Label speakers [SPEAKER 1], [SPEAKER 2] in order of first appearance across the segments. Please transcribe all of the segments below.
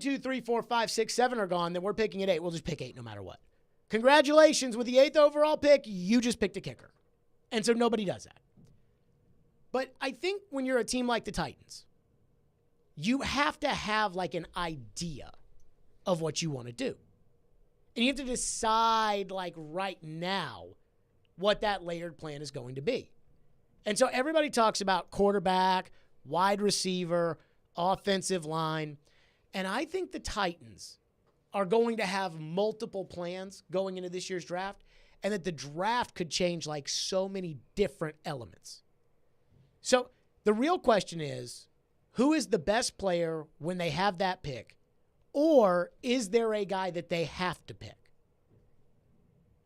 [SPEAKER 1] 2, 3, 4, 5, 6, 7 are gone, then we're picking at 8. We'll just pick 8 no matter what. Congratulations, with the 8th overall pick, you just picked a kicker. And so nobody does that. But I think when you're a team like the Titans, you have to have like an idea of what you want to do. And you have to decide like right now what that layered plan is going to be. And so everybody talks about quarterback, wide receiver, offensive line. And I think the Titans are going to have multiple plans going into this year's draft, and that the draft could change like so many different elements. So the real question is, who is the best player when they have that pick? Or is there a guy that they have to pick?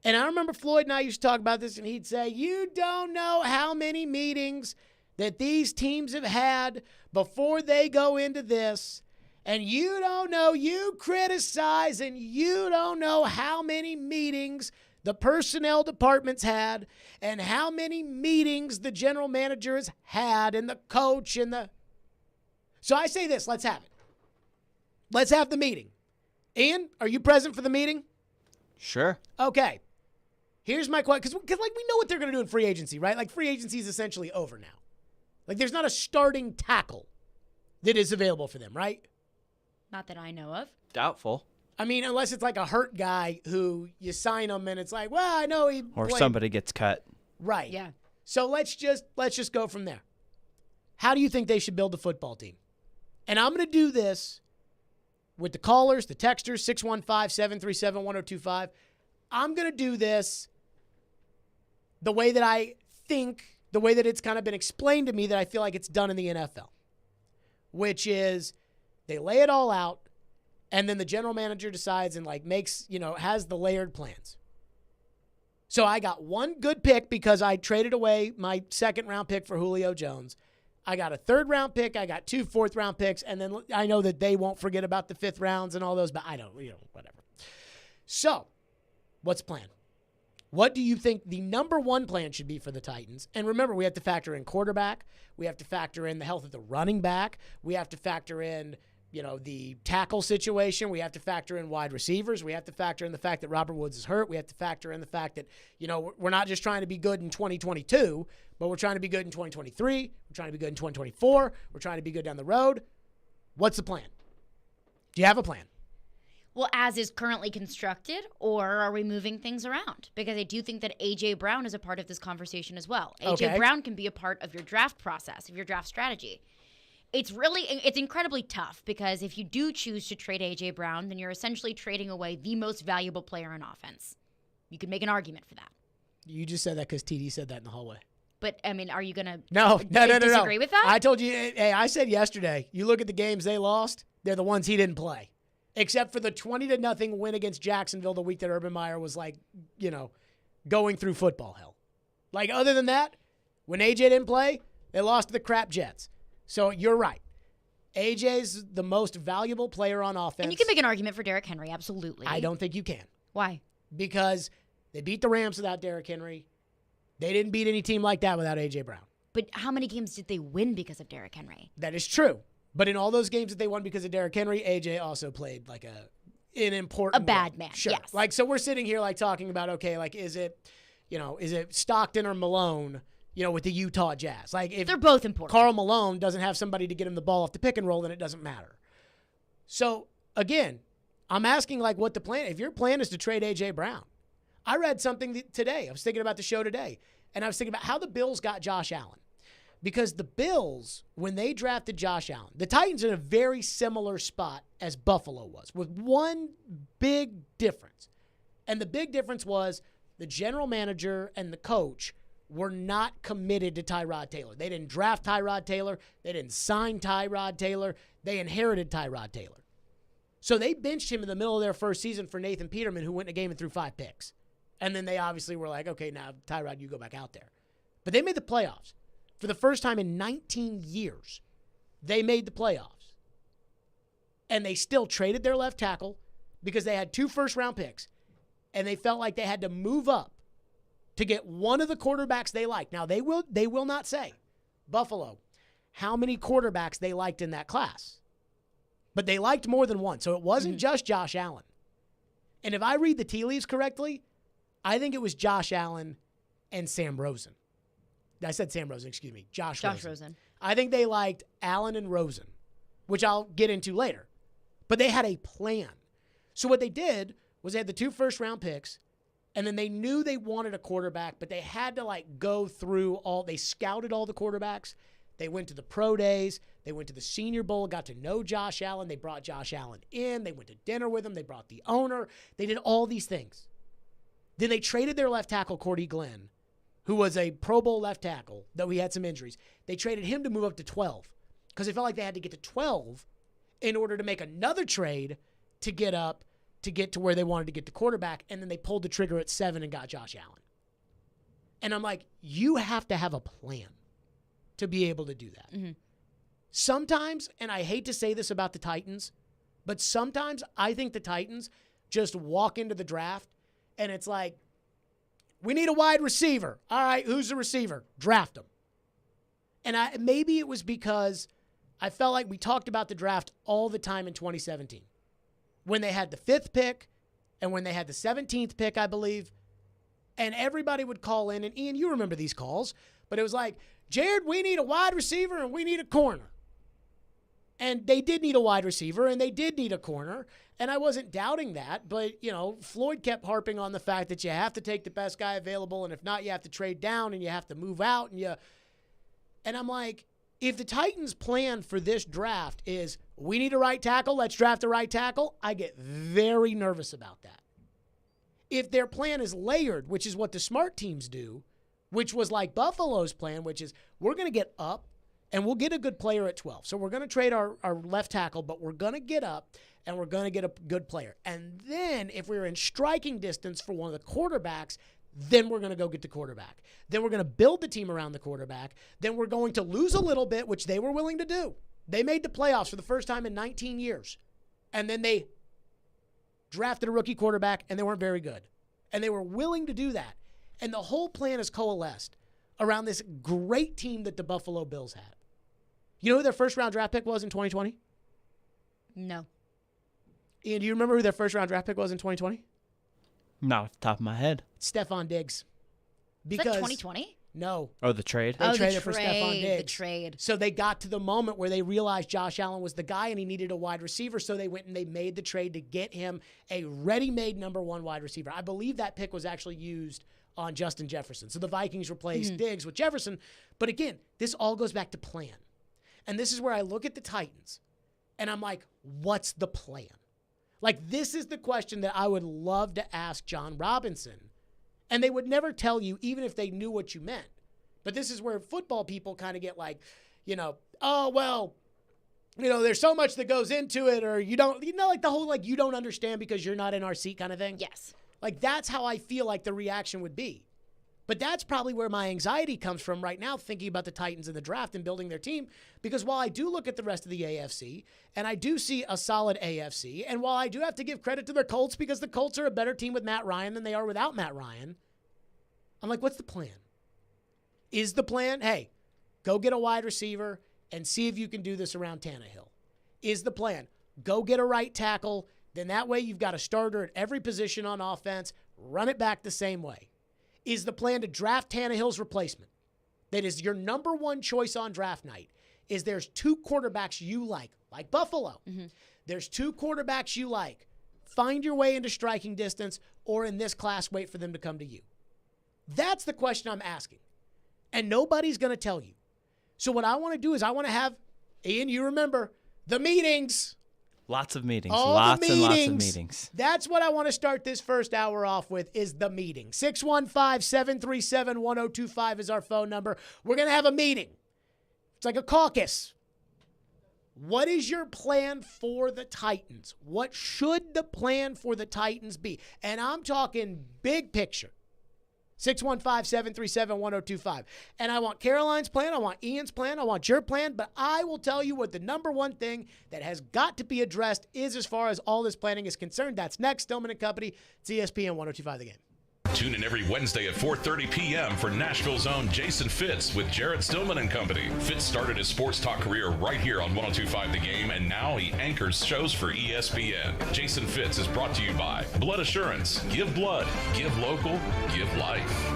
[SPEAKER 1] And I remember Floyd and I used to talk about this, and he'd say, you don't know how many meetings that these teams have had before they go into this. And you don't know, you criticize, and you don't know how many meetings the personnel department's had and how many meetings the general manager has had and the coach and the... So I say this, let's have it. Let's have the meeting. Ian, are you present for the meeting?
[SPEAKER 2] Sure.
[SPEAKER 1] Okay. Here's my question, because like we know what they're going to do in free agency, right? Like free agency is essentially over now. Like there's not a starting tackle that is available for them, right?
[SPEAKER 3] Not that I know of.
[SPEAKER 2] Doubtful.
[SPEAKER 1] I mean, unless it's like a hurt guy who you sign him and it's like, well, I know he
[SPEAKER 2] Or
[SPEAKER 1] played.
[SPEAKER 2] somebody gets cut.
[SPEAKER 1] Right.
[SPEAKER 3] Yeah.
[SPEAKER 1] So let's just go from there. How do you think they should build the football team? And I'm going to do this with the callers, the texters, 615-737-1025. I'm going to do this the way that I think, the way that it's kind of been explained to me that I feel like it's done in the NFL, which is they lay it all out, and then the general manager decides and like makes, has the layered plans. So I got one good pick because I traded away my second-round pick for Julio Jones. I got a third-round pick. I got 2 fourth-round picks, and then I know that they won't forget about the fifth rounds and all those, but I don't, whatever. So what's the plan? What do you think the number one plan should be for the Titans? And remember, we have to factor in quarterback. We have to factor in the health of the running back. We have to factor in, the tackle situation. We have to factor in wide receivers. We have to factor in the fact that Robert Woods is hurt. We have to factor in the fact that, we're not just trying to be good in 2022, but we're trying to be good in 2023. We're trying to be good in 2024. We're trying to be good down the road. What's the plan? Do you have a plan?
[SPEAKER 3] Well, as is currently constructed, or are we moving things around? Because I do think that A.J. Brown is a part of this conversation as well. A.J. Brown can be a part of your draft process, of your draft strategy. It's incredibly tough because if you do choose to trade A.J. Brown, then you're essentially trading away the most valuable player in offense. You could make an argument for that.
[SPEAKER 1] You just said that because TD said that in the hallway.
[SPEAKER 3] But, I mean, are you going to
[SPEAKER 1] disagree
[SPEAKER 3] with that?
[SPEAKER 1] I told you, hey, I said yesterday, you look at the games they lost, they're the ones he didn't play. Except for the 20-0 win against Jacksonville the week that Urban Meyer was like, going through football hell. Like, other than that, when AJ didn't play, they lost to the crap Jets. So you're right. AJ's the most valuable player on offense.
[SPEAKER 3] And you can make an argument for Derrick Henry, absolutely.
[SPEAKER 1] I don't think you can.
[SPEAKER 3] Why?
[SPEAKER 1] Because they beat the Rams without Derrick Henry. They didn't beat any team like that without AJ Brown.
[SPEAKER 3] But how many games did they win because of Derrick Henry?
[SPEAKER 1] That is true. But in all those games that they won because of Derrick Henry, AJ also played like an important
[SPEAKER 3] bad man.
[SPEAKER 1] Sure.
[SPEAKER 3] Yes.
[SPEAKER 1] Like, so we're sitting here like talking about, okay, like is it Stockton or Malone, with the Utah Jazz? Like if
[SPEAKER 3] they're both important.
[SPEAKER 1] Karl Malone doesn't have somebody to get him the ball off the pick and roll, then it doesn't matter. So again, I'm asking like what the plan. If your plan is to trade AJ Brown, I read something today. I was thinking about the show today, and I was thinking about how the Bills got Josh Allen. Because the Bills, when they drafted Josh Allen, the Titans are in a very similar spot as Buffalo was, with one big difference. And the big difference was the general manager and the coach were not committed to Tyrod Taylor. They didn't draft Tyrod Taylor. They didn't sign Tyrod Taylor. They inherited Tyrod Taylor. So they benched him in the middle of their first season for Nathan Peterman, who went in a game and threw 5 picks. And then they obviously were like, okay, now Tyrod, you go back out there. But they made the playoffs. For the first time in 19 years, they made the playoffs. And they still traded their left tackle because they had 2 first-round picks. And they felt like they had to move up to get one of the quarterbacks they liked. Now, they will not say, Buffalo, how many quarterbacks they liked in that class. But they liked more than one. So it wasn't just Josh Allen. And if I read the tea leaves correctly, I think it was Josh Allen and Sam Rosen. I said Sam Rosen, excuse me. Josh Rosen. I think they liked Allen and Rosen, which I'll get into later. But they had a plan. So what they did was they had the 2 first-round picks, and then they knew they wanted a quarterback, but they had to go through they scouted all the quarterbacks. They went to the pro days. They went to the Senior Bowl, got to know Josh Allen. They brought Josh Allen in. They went to dinner with him. They brought the owner. They did all these things. Then they traded their left tackle, Cordy Glenn, who was a Pro Bowl left tackle, though he had some injuries. They traded him to move up to 12 because they felt like they had to get to 12 in order to make another trade to get up to get to where they wanted to get the quarterback, and then they pulled the trigger at 7 and got Josh Allen. And I'm like, you have to have a plan to be able to do that. Mm-hmm. Sometimes, and I hate to say this about the Titans, but sometimes I think the Titans just walk into the draft and it's like, we need a wide receiver. All right, who's the receiver? Draft him. And maybe it was because I felt like we talked about the draft all the time in 2017. When they had the 5th pick and when they had the 17th pick, I believe, and everybody would call in, and Ian, you remember these calls, but it was like, Jared, we need a wide receiver and we need a corner. And they did need a wide receiver and they did need a corner, and I wasn't doubting that, but, Floyd kept harping on the fact that you have to take the best guy available, and if not, you have to trade down and you have to move out, and I'm like, if the Titans' plan for this draft is we need a right tackle, let's draft a right tackle, I get very nervous about that. If their plan is layered, which is what the smart teams do, which was like Buffalo's plan, which is we're going to get up and we'll get a good player at 12. So we're going to trade our left tackle, but we're going to get up and we're going to get a good player. And then if we're in striking distance for one of the quarterbacks, then we're going to go get the quarterback. Then we're going to build the team around the quarterback. Then we're going to lose a little bit, which they were willing to do. They made the playoffs for the first time in 19 years. And then they drafted a rookie quarterback, and they weren't very good. And they were willing to do that. And the whole plan is coalesced around this great team that the Buffalo Bills had. You know who their first-round draft pick was in 2020?
[SPEAKER 3] No.
[SPEAKER 1] Ian, do you remember who their first-round draft pick was in 2020?
[SPEAKER 2] Not off the top of my head.
[SPEAKER 1] Stephon Diggs.
[SPEAKER 3] Because, is that 2020?
[SPEAKER 1] No.
[SPEAKER 2] Oh, the trade?
[SPEAKER 1] They traded for Stephon Diggs.
[SPEAKER 3] The trade.
[SPEAKER 1] So they got to the moment where they realized Josh Allen was the guy and he needed a wide receiver, so they went and they made the trade to get him a ready-made number 1 wide receiver. I believe that pick was actually used on Justin Jefferson. So the Vikings replaced Diggs with Jefferson. But again, this all goes back to plan. And this is where I look at the Titans and I'm like, what's the plan? Like, this is the question that I would love to ask John Robinson. And they would never tell you, even if they knew what you meant. But this is where football people kind of get like, oh, well, there's so much that goes into it, or you don't, like the whole, like, you don't understand because you're not in our seat kind of thing.
[SPEAKER 3] Yes.
[SPEAKER 1] Like, that's how I feel like the reaction would be. But that's probably where my anxiety comes from right now, thinking about the Titans in the draft and building their team. Because while I do look at the rest of the AFC, and I do see a solid AFC, and while I do have to give credit to the Colts because the Colts are a better team with Matt Ryan than they are without Matt Ryan, I'm like, what's the plan? Is the plan, hey, go get a wide receiver and see if you can do this around Tannehill? Is the plan, go get a right tackle, then that way you've got a starter at every position on offense, run it back the same way? Is the plan to draft Tannehill's replacement? That is your number 1 choice on draft night. Is there's 2 quarterbacks you like Buffalo. Mm-hmm. There's 2 quarterbacks you like. Find your way into striking distance, or in this class, wait for them to come to you. That's the question I'm asking. And nobody's going to tell you. So what I want to do is I want to have, Ian, you remember, the meetings.
[SPEAKER 2] Lots of meetings.
[SPEAKER 1] Lots
[SPEAKER 2] and lots of meetings.
[SPEAKER 1] That's what I want to start this first hour off with, is the meeting. 615-737-1025 is our phone number. We're going to have a meeting. It's like a caucus. What is your plan for the Titans? What should the plan for the Titans be? And I'm talking big picture. 615-737-1025. And I want Caroline's plan, I want Ian's plan, I want your plan, but I will tell you what the number 1 thing that has got to be addressed is as far as all this planning is concerned. That's next. Stillman and Company, it's ESPN 1025 The Game.
[SPEAKER 4] Tune in every Wednesday at 4:30 p.m. for Nashville's own Jason Fitz with Jared Stillman and company. Fitz started his sports talk career right here on 102.5 The Game, and now he anchors shows for ESPN. Jason Fitz is brought to you by Blood Assurance. Give blood, give local, give life.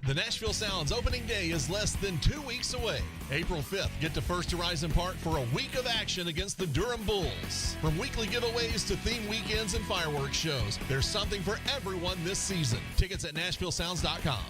[SPEAKER 5] The Nashville Sounds opening day is less than 2 weeks away. April 5th, get to First Horizon Park for a week of action against the Durham Bulls. From weekly giveaways to theme weekends and fireworks shows, there's something for everyone this season. Tickets at NashvilleSounds.com.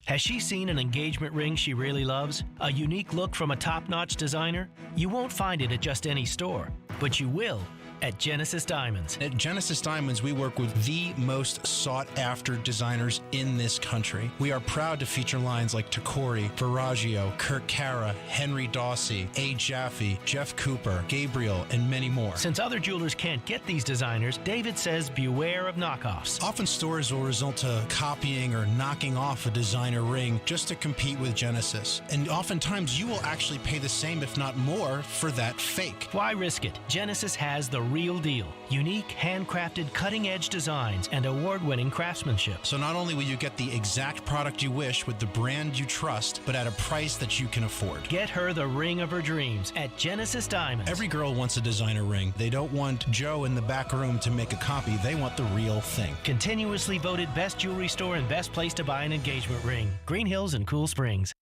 [SPEAKER 6] Has she seen an engagement ring she really loves? A unique look from a top-notch designer? You won't find it at just any store, but you will at Genesis Diamonds.
[SPEAKER 7] At Genesis Diamonds, we work with the most sought-after designers in this country. We are proud to feature lines like Tacori, Verragio, Kurt Cara, Henry Dawsey, A. Jaffe, Jeff Cooper, Gabriel, and many more.
[SPEAKER 6] Since other jewelers can't get these designers, David says beware of knockoffs.
[SPEAKER 7] Often stores will result to copying or knocking off a designer ring just to compete with Genesis. And oftentimes, you will actually pay the same, if not more, for that fake.
[SPEAKER 6] Why risk it? Genesis has the real deal. Unique, handcrafted, cutting-edge designs and award-winning craftsmanship.
[SPEAKER 7] So not only will you get the exact product you wish with the brand you trust, but at a price that you can afford.
[SPEAKER 6] Get her the ring of her dreams at Genesis Diamonds.
[SPEAKER 7] Every girl wants a designer ring. They don't want Joe in the back room to make a copy. They want the real thing.
[SPEAKER 6] Continuously voted best jewelry store and best place to buy an engagement ring. Green Hills and Cool Springs.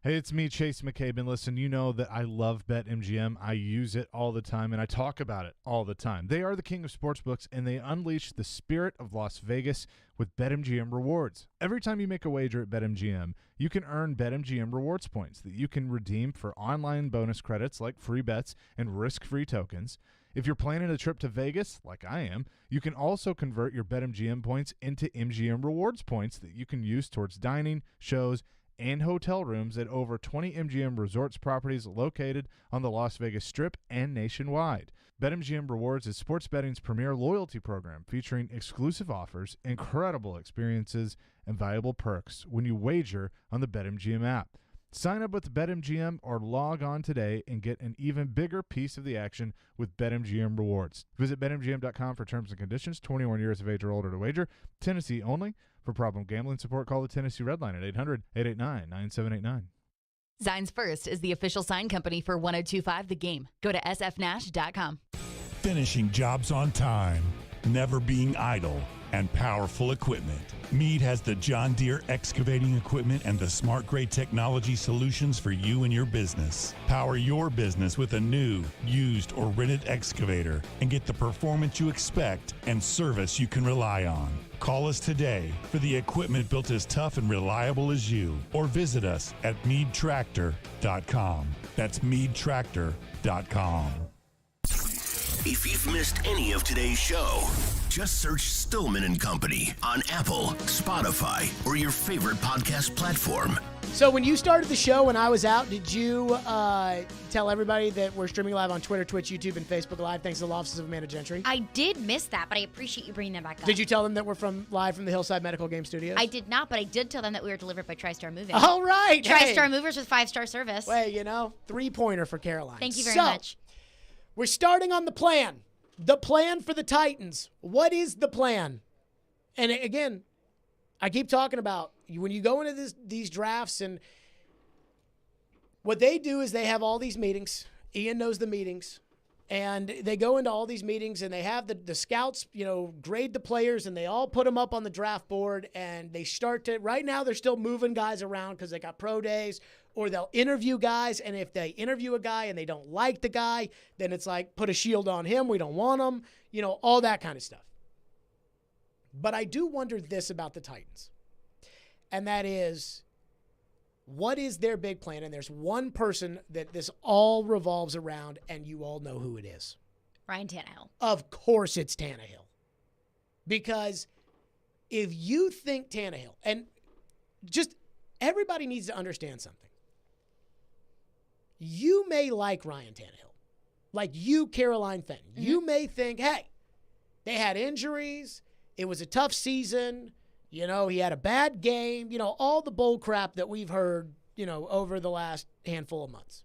[SPEAKER 8] Hey, it's me, Chase McCabe, and listen, you know that I love BetMGM. I use it all the time, and I talk about it all the time. They are the king of sportsbooks, and they unleash the spirit of Las Vegas with BetMGM rewards. Every time you make a wager at BetMGM, you can earn BetMGM rewards points that you can redeem for online bonus credits like free bets and risk-free tokens. If you're planning a trip to Vegas, like I am, you can also convert your BetMGM points into MGM rewards points that you can use towards dining, shows, and hotel rooms at over 20 MGM Resorts properties located on the Las Vegas Strip and nationwide. BetMGM Rewards is sports betting's premier loyalty program featuring exclusive offers, incredible experiences, and valuable perks when you wager on the BetMGM app. Sign up with BetMGM or log on today and get an even bigger piece of the action with BetMGM Rewards. Visit BetMGM.com for terms and conditions. 21 years of age or older to wager. Tennessee only. For problem gambling support, call the Tennessee Red Line at 800-889-9789.
[SPEAKER 9] Zines First is the official sign company for 102.5 The Game. Go to sfnash.com.
[SPEAKER 10] Finishing jobs on time, never being idle, and powerful equipment. Meade has the John Deere excavating equipment and the smart grade technology solutions for you and your business. Power your business with a new, used, or rented excavator and get the performance you expect and service you can rely on. Call us today for the equipment built as tough and reliable as you, or visit us at meadtractor.com. That's meadtractor.com.
[SPEAKER 11] If you've missed any of today's show, just search Stillman and Company on Apple, Spotify, or your favorite podcast platform.
[SPEAKER 1] So when you started the show and I was out, did you tell everybody that we're streaming live on Twitter, Twitch, YouTube, and Facebook Live thanks to the law offices of Amanda Gentry?
[SPEAKER 3] I did miss that, but I appreciate you bringing that back up.
[SPEAKER 1] Did you tell them that we're live from the Hillside Medical Game Studios?
[SPEAKER 3] I did not, but I did tell them that we were delivered by TriStar Moving.
[SPEAKER 1] All right.
[SPEAKER 3] TriStar Movers with 5-star service.
[SPEAKER 1] Well, 3-pointer for Caroline.
[SPEAKER 3] Thank you very much.
[SPEAKER 1] We're starting on the plan. The plan for the Titans. What is the plan? And again, I keep talking about when you go into these drafts, and what they do is they have all these meetings. Ian knows the meetings. And they go into all these meetings, and they have the scouts, grade the players, and they all put them up on the draft board, and they start to – right now they're still moving guys around because they got pro days, or they'll interview guys, and if they interview a guy and they don't like the guy, then it's like put a shield on him. We don't want him, all that kind of stuff. But I do wonder this about the Titans, and that is – what is their big plan? And there's one person that this all revolves around, and you all know who it is.
[SPEAKER 3] Ryan Tannehill.
[SPEAKER 1] Of course it's Tannehill. Because if you think Tannehill, and just everybody needs to understand something. You may like Ryan Tannehill. Like you, Caroline Fenton. Mm-hmm. You may think, hey, they had injuries. It was a tough season. He had a bad game, all the bull crap that we've heard, over the last handful of months.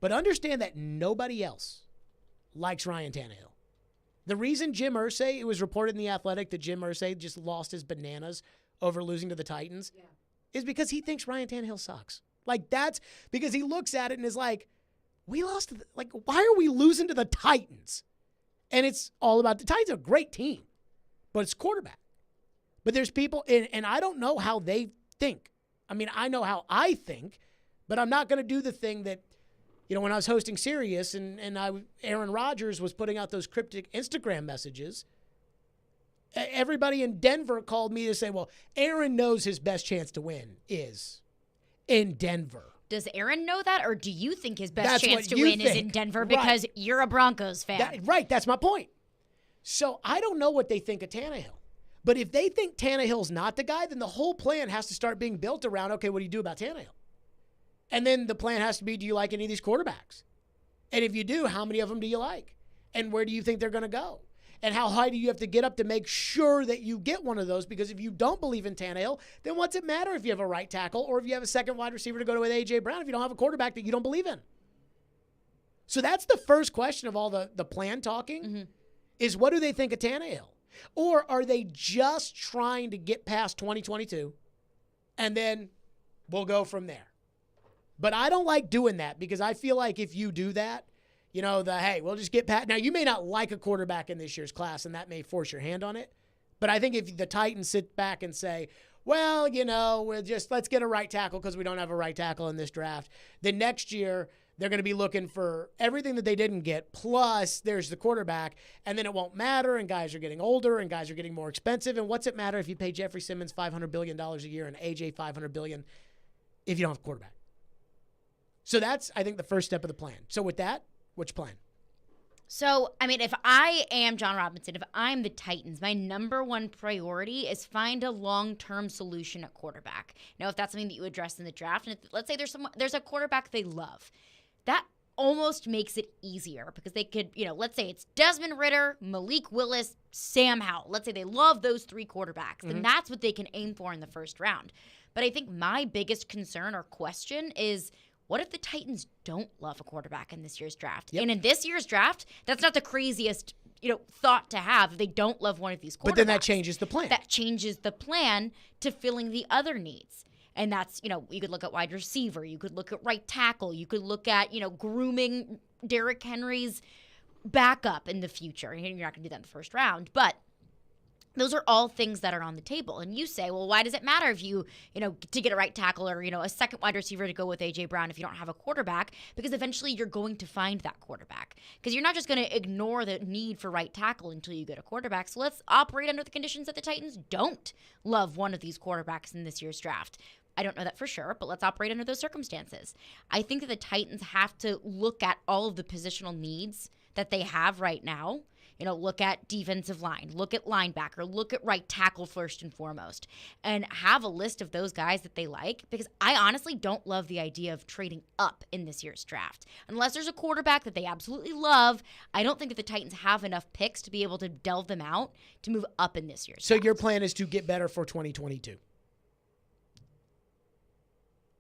[SPEAKER 1] But understand that nobody else likes Ryan Tannehill. The reason Jim Irsay, it was reported in The Athletic that Jim Irsay just lost his bananas over losing to the Titans, is because he thinks Ryan Tannehill sucks. Like, that's because he looks at it and is like, we lost to why are we losing to the Titans? And it's all about the Titans are a great team, but it's quarterback. But there's people, and I don't know how they think. I mean, I know how I think, but I'm not going to do the thing that, when I was hosting Sirius and Aaron Rodgers was putting out those cryptic Instagram messages, everybody in Denver called me to say, well, Aaron knows his best chance to win is in Denver.
[SPEAKER 3] Does Aaron know that, or do you think his best chance to win is in Denver because you're a Broncos fan?
[SPEAKER 1] Right, that's my point. So I don't know what they think of Tannehill. But if they think Tannehill's not the guy, then the whole plan has to start being built around, okay, what do you do about Tannehill? And then the plan has to be, do you like any of these quarterbacks? And if you do, how many of them do you like? And where do you think they're going to go? And how high do you have to get up to make sure that you get one of those? Because if you don't believe in Tannehill, then what's it matter if you have a right tackle or if you have a second wide receiver to go to with A.J. Brown if you don't have a quarterback that you don't believe in? So that's the first question of all the plan talking is what do they think of Tannehill? Or are they just trying to get past 2022 and then we'll go from there? But I don't like doing that because I feel like if you do that, hey, we'll just get past. Now, you may not like a quarterback in this year's class, and that may force your hand on it. But I think if the Titans sit back and say, well, let's get a right tackle because we don't have a right tackle in this draft, then next year they're going to be looking for everything that they didn't get, plus there's the quarterback, and then it won't matter, and guys are getting older, and guys are getting more expensive, and what's it matter if you pay Jeffrey Simmons $500 billion a year and AJ $500 billion if you don't have a quarterback? So that's, I think, the first step of the plan. So with that, which plan?
[SPEAKER 3] So, I mean, if I am John Robinson, if I'm the Titans, my number one priority is find a long-term solution at quarterback. Now, if that's something that you address in the draft, and let's say there's a quarterback they love, that almost makes it easier because they could, let's say it's Desmond Ridder, Malik Willis, Sam Howell. Let's say they love those three quarterbacks. Then that's what they can aim for in the first round. But I think my biggest concern or question is, what if the Titans don't love a quarterback in this year's draft? Yep. And in this year's draft, that's not the craziest, thought to have if they don't love one of these quarterbacks. But
[SPEAKER 1] then that changes the plan.
[SPEAKER 3] That changes the plan to filling the other needs. And that's, you could look at wide receiver. You could look at right tackle. You could look at, grooming Derrick Henry's backup in the future. You're not going to do that in the first round. But those are all things that are on the table. And you say, well, why does it matter if you, to get a right tackle or, a second wide receiver to go with A.J. Brown if you don't have a quarterback? Because eventually you're going to find that quarterback. Because you're not just going to ignore the need for right tackle until you get a quarterback. So let's operate under the conditions that the Titans don't love one of these quarterbacks in this year's draft. I don't know that for sure, but let's operate under those circumstances. I think that the Titans have to look at all of the positional needs that they have right now. Look at defensive line, look at linebacker, look at right tackle first and foremost, and have a list of those guys that they like, because I honestly don't love the idea of trading up in this year's draft. Unless there's a quarterback that they absolutely love, I don't think that the Titans have enough picks to be able to delve them out to move up in this year's draft.
[SPEAKER 1] So your plan is to get better for 2022?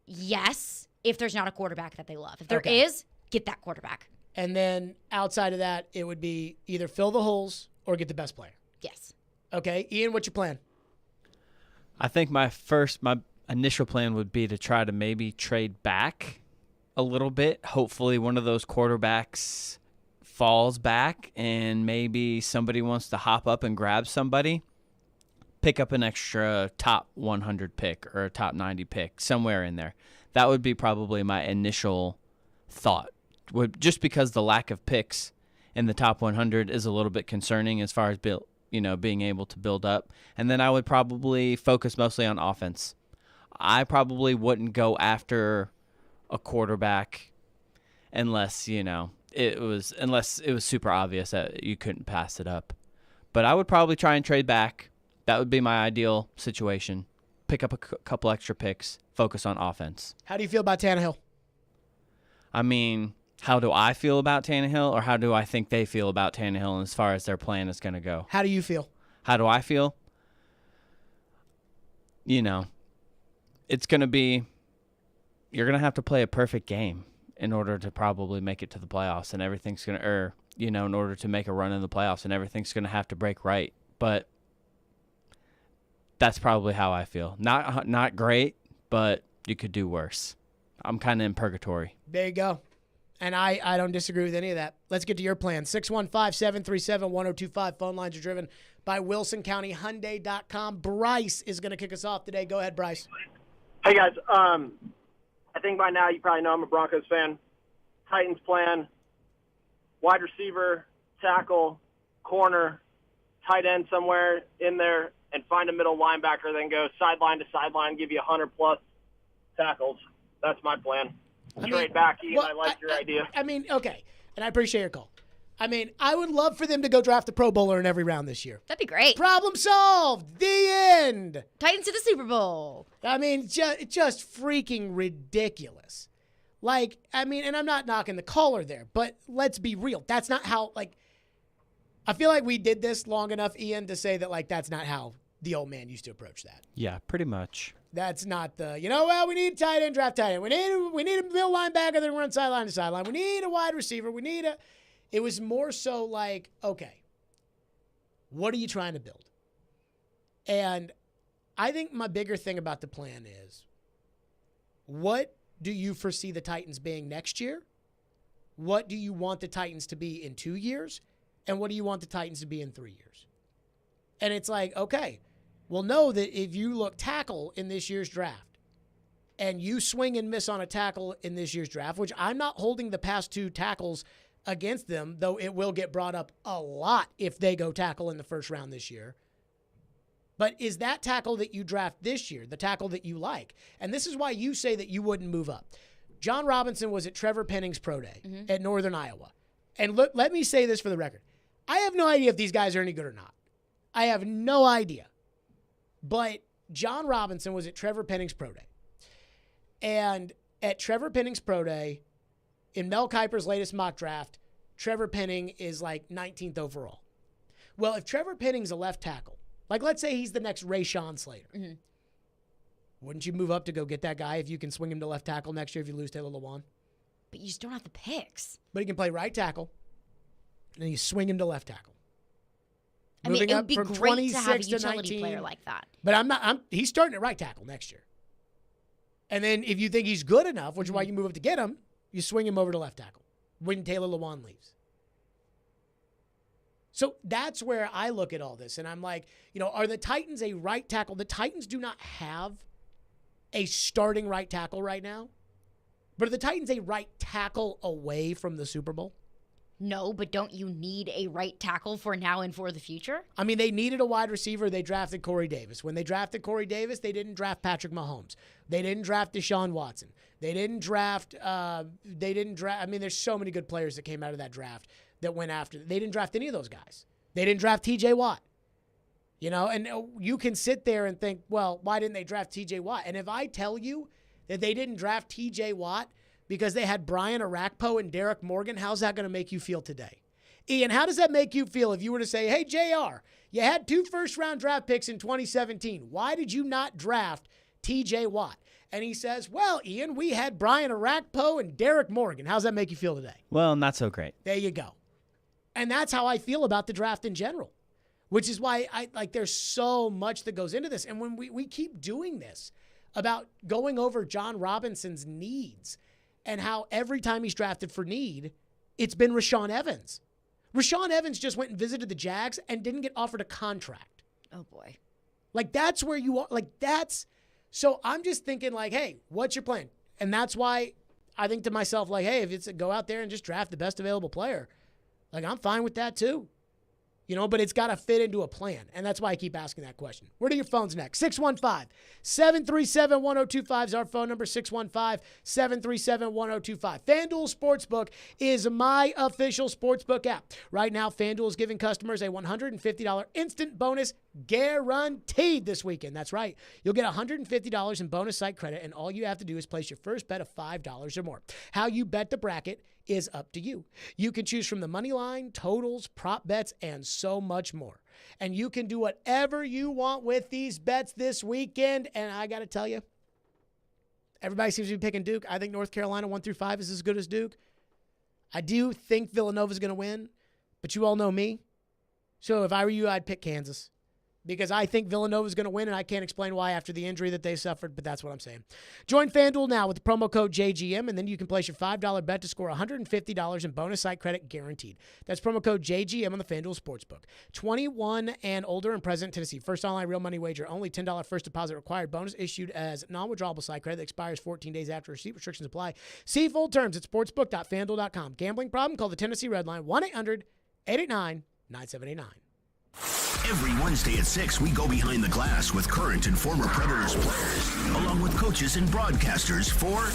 [SPEAKER 3] Yes, if there's not a quarterback that they love. If there is, get that quarterback.
[SPEAKER 1] And then outside of that, it would be either fill the holes or get the best player.
[SPEAKER 3] Yes.
[SPEAKER 1] Okay. Ian, what's your plan?
[SPEAKER 2] I think my initial plan would be to try to maybe trade back a little bit. Hopefully one of those quarterbacks falls back and maybe somebody wants to hop up and grab somebody. Pick up an extra top 100 pick or a top 90 pick, somewhere in there. That would be probably my initial thought. Just because the lack of picks in the top 100 is a little bit concerning as far as being able to build up. And then I would probably focus mostly on offense. I probably wouldn't go after a quarterback unless it was super obvious that you couldn't pass it up. But I would probably try and trade back. That would be my ideal situation. Pick up a couple extra picks, focus on offense.
[SPEAKER 1] How do you feel about Tannehill?
[SPEAKER 2] I mean, how do I feel about Tannehill, or how do I think they feel about Tannehill as far as their plan is going to go?
[SPEAKER 1] How do you feel?
[SPEAKER 2] How do I feel? It's going to be, you're going to have to play a perfect game in order to probably make it to the playoffs, and everything's going to, in order to make a run in the playoffs, and everything's going to have to break right. But that's probably how I feel. Not great, but you could do worse. I'm kind of in purgatory.
[SPEAKER 1] There you go. And I don't disagree with any of that. Let's get to your plan. 615-737-1025. Phone lines are driven by WilsonCountyHyundai.com. Bryce is going to kick us off today. Go ahead, Bryce.
[SPEAKER 12] Hey, guys. I think by now you probably know I'm a Broncos fan. Titans plan, wide receiver, tackle, corner, tight end somewhere in there, and find a middle linebacker, then go sideline to sideline, give you 100-plus tackles. That's my plan. Trade back, Ian. I like your idea.
[SPEAKER 1] Okay, and I appreciate your call. I would love for them to go draft a Pro Bowler in every round this year.
[SPEAKER 3] That'd be great.
[SPEAKER 1] Problem solved. The end.
[SPEAKER 3] Titans to the Super Bowl.
[SPEAKER 1] Just freaking ridiculous. And I'm not knocking the caller there, but let's be real. That's not how, I feel like we did this long enough, Ian, to say that, that's not how the old man used to approach that.
[SPEAKER 2] Yeah, pretty much.
[SPEAKER 1] That's not the, we need tight end, draft tight end. We need a middle linebacker that can run sideline to sideline. We need a wide receiver. It was more so okay, what are you trying to build? And I think my bigger thing about the plan is, what do you foresee the Titans being next year? What do you want the Titans to be in 2 years? And what do you want the Titans to be in 3 years? And it's okay, well, know that if you look tackle in this year's draft and you swing and miss on a tackle in this year's draft, which I'm not holding the past 2 tackles against them, though it will get brought up a lot if they go tackle in the first round this year. But is that tackle that you draft this year the tackle that you like? And this is why you say that you wouldn't move up. John Robinson was at Trevor Penning's Pro Day at Northern Iowa. And let me say this for the record. I have no idea if these guys are any good or not. I have no idea. But John Robinson was at Trevor Penning's Pro Day. And at Trevor Penning's Pro Day, in Mel Kiper's latest mock draft, Trevor Penning is 19th overall. Well, if Trevor Penning's a left tackle, let's say he's the next Rashawn Slater, wouldn't you move up to go get that guy if you can swing him to left tackle next year if you lose Taylor Lewan?
[SPEAKER 3] But you just don't have the picks.
[SPEAKER 1] But he can play right tackle, and then you swing him to left tackle.
[SPEAKER 3] It would be great to have a utility player like that.
[SPEAKER 1] But he's starting at right tackle next year. And then if you think he's good enough, which is why you move up to get him, you swing him over to left tackle when Taylor Lewan leaves. So that's where I look at all this, and I'm are the Titans a right tackle? The Titans do not have a starting right tackle right now, but are the Titans a right tackle away from the Super Bowl?
[SPEAKER 3] No, but don't you need a right tackle for now and for the future?
[SPEAKER 1] They needed a wide receiver. They drafted Corey Davis. When they drafted Corey Davis, they didn't draft Patrick Mahomes. They didn't draft Deshaun Watson. They didn't draft, there's so many good players that came out of that draft that went after. They didn't draft any of those guys. They didn't draft TJ Watt. And you can sit there and think, well, why didn't they draft TJ Watt? And if I tell you that they didn't draft TJ Watt because they had Brian Arakpo and Derek Morgan, how's that going to make you feel today? Ian, how does that make you feel if you were to say, hey, JR, you had 2 first-round draft picks in 2017. Why did you not draft TJ Watt? And he says, well, Ian, we had Brian Arakpo and Derek Morgan. How's that make you feel today?
[SPEAKER 2] Well, not so great.
[SPEAKER 1] There you go. And that's how I feel about the draft in general, which is why there's so much that goes into this. And when we keep doing this about going over John Robinson's needs and how every time he's drafted for need, it's been Rashaan Evans. Rashaan Evans just went and visited the Jags and didn't get offered a contract.
[SPEAKER 3] Oh, boy.
[SPEAKER 1] That's where you are. So I'm just thinking hey, what's your plan? And that's why I think to myself, hey, if it's go out there and just draft the best available player, I'm fine with that too. But it's got to fit into a plan. And that's why I keep asking that question. Where do your phones next? 615-737-1025 is our phone number, 615-737-1025. FanDuel Sportsbook is my official sportsbook app. Right now, FanDuel is giving customers a $150 instant bonus guaranteed this weekend. That's right. You'll get $150 in bonus site credit, and all you have to do is place your first bet of $5 or more. How you bet the bracket is up to you. You can choose from the money line, totals, prop bets, and so much more. And you can do whatever you want with these bets this weekend. And I got to tell you, everybody seems to be picking Duke. I think North Carolina 1 through 5 is as good as Duke. I do think Villanova's going to win. But you all know me. So if I were you, I'd pick Kansas. Because I think Villanova's going to win, and I can't explain why after the injury that they suffered, but that's what I'm saying. Join FanDuel now with the promo code JGM, and then you can place your $5 bet to score $150 in bonus site credit guaranteed. That's promo code JGM on the FanDuel Sportsbook. 21 and older and present in Tennessee. First online real money wager. Only $10 first deposit required. Bonus issued as non-withdrawable site credit that expires 14 days after receipt. Restrictions apply. See full terms at sportsbook.fanduel.com. Gambling problem? Call the Tennessee Red Line 1-800-889-9789.
[SPEAKER 11] Every Wednesday at 6, we go behind the glass with current and former Predators players, along with coaches and broadcasters for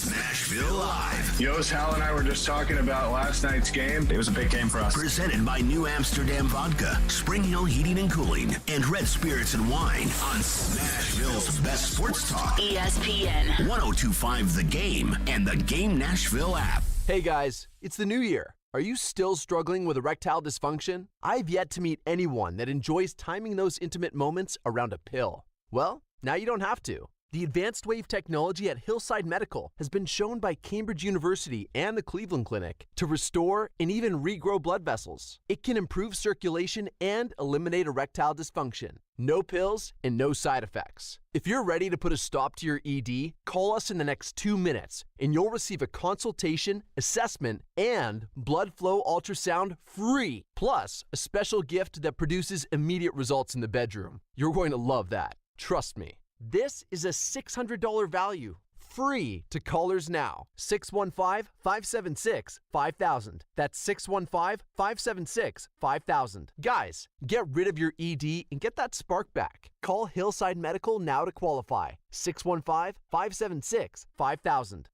[SPEAKER 11] Nashville Live.
[SPEAKER 13] Yost, Hal, and I were just talking about last night's game. It was a big game for us.
[SPEAKER 11] Presented by New Amsterdam Vodka, Spring Hill Heating and Cooling, and Red Spirits and Wine on Nashville's best sports talk. ESPN 102.5 The Game and the Game Nashville app.
[SPEAKER 14] Hey guys, it's the new year. Are you still struggling with erectile dysfunction? I've yet to meet anyone that enjoys timing those intimate moments around a pill. Well, now you don't have to. The advanced wave technology at Hillside Medical has been shown by Cambridge University and the Cleveland Clinic to restore and even regrow blood vessels. It can improve circulation and eliminate erectile dysfunction. No pills and no side effects. If you're ready to put a stop to your ED, call us in the next 2 minutes and you'll receive a consultation, assessment, and blood flow ultrasound free. Plus, a special gift that produces immediate results in the bedroom. You're going to love that. Trust me. This is a $600 value, free to callers now. 615-576-5000. That's 615-576-5000. Guys, get rid of your ED and get that spark back. Call Hillside Medical now to qualify. 615-576-5000.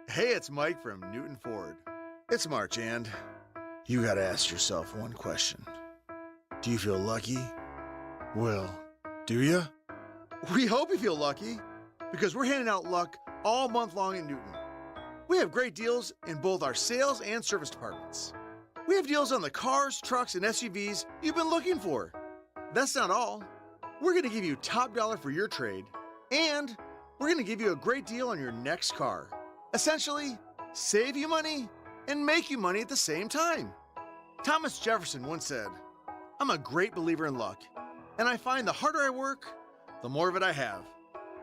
[SPEAKER 15] Hey, it's Mike from Newton Ford. It's March, and you gotta ask yourself one question. Do you feel lucky? Well, do you? We hope you feel lucky, because we're handing out luck all month long in Newton. We have great deals in both our sales and service departments. We have deals on the cars, trucks, and SUVs you've been looking for. That's not all. We're going to give you top dollar for your trade, and we're going to give you a great deal on your next car. Essentially, save you money and make you money at the same time. Thomas Jefferson once said, "I'm a great believer in luck, and I find the harder I work, the more of it I have."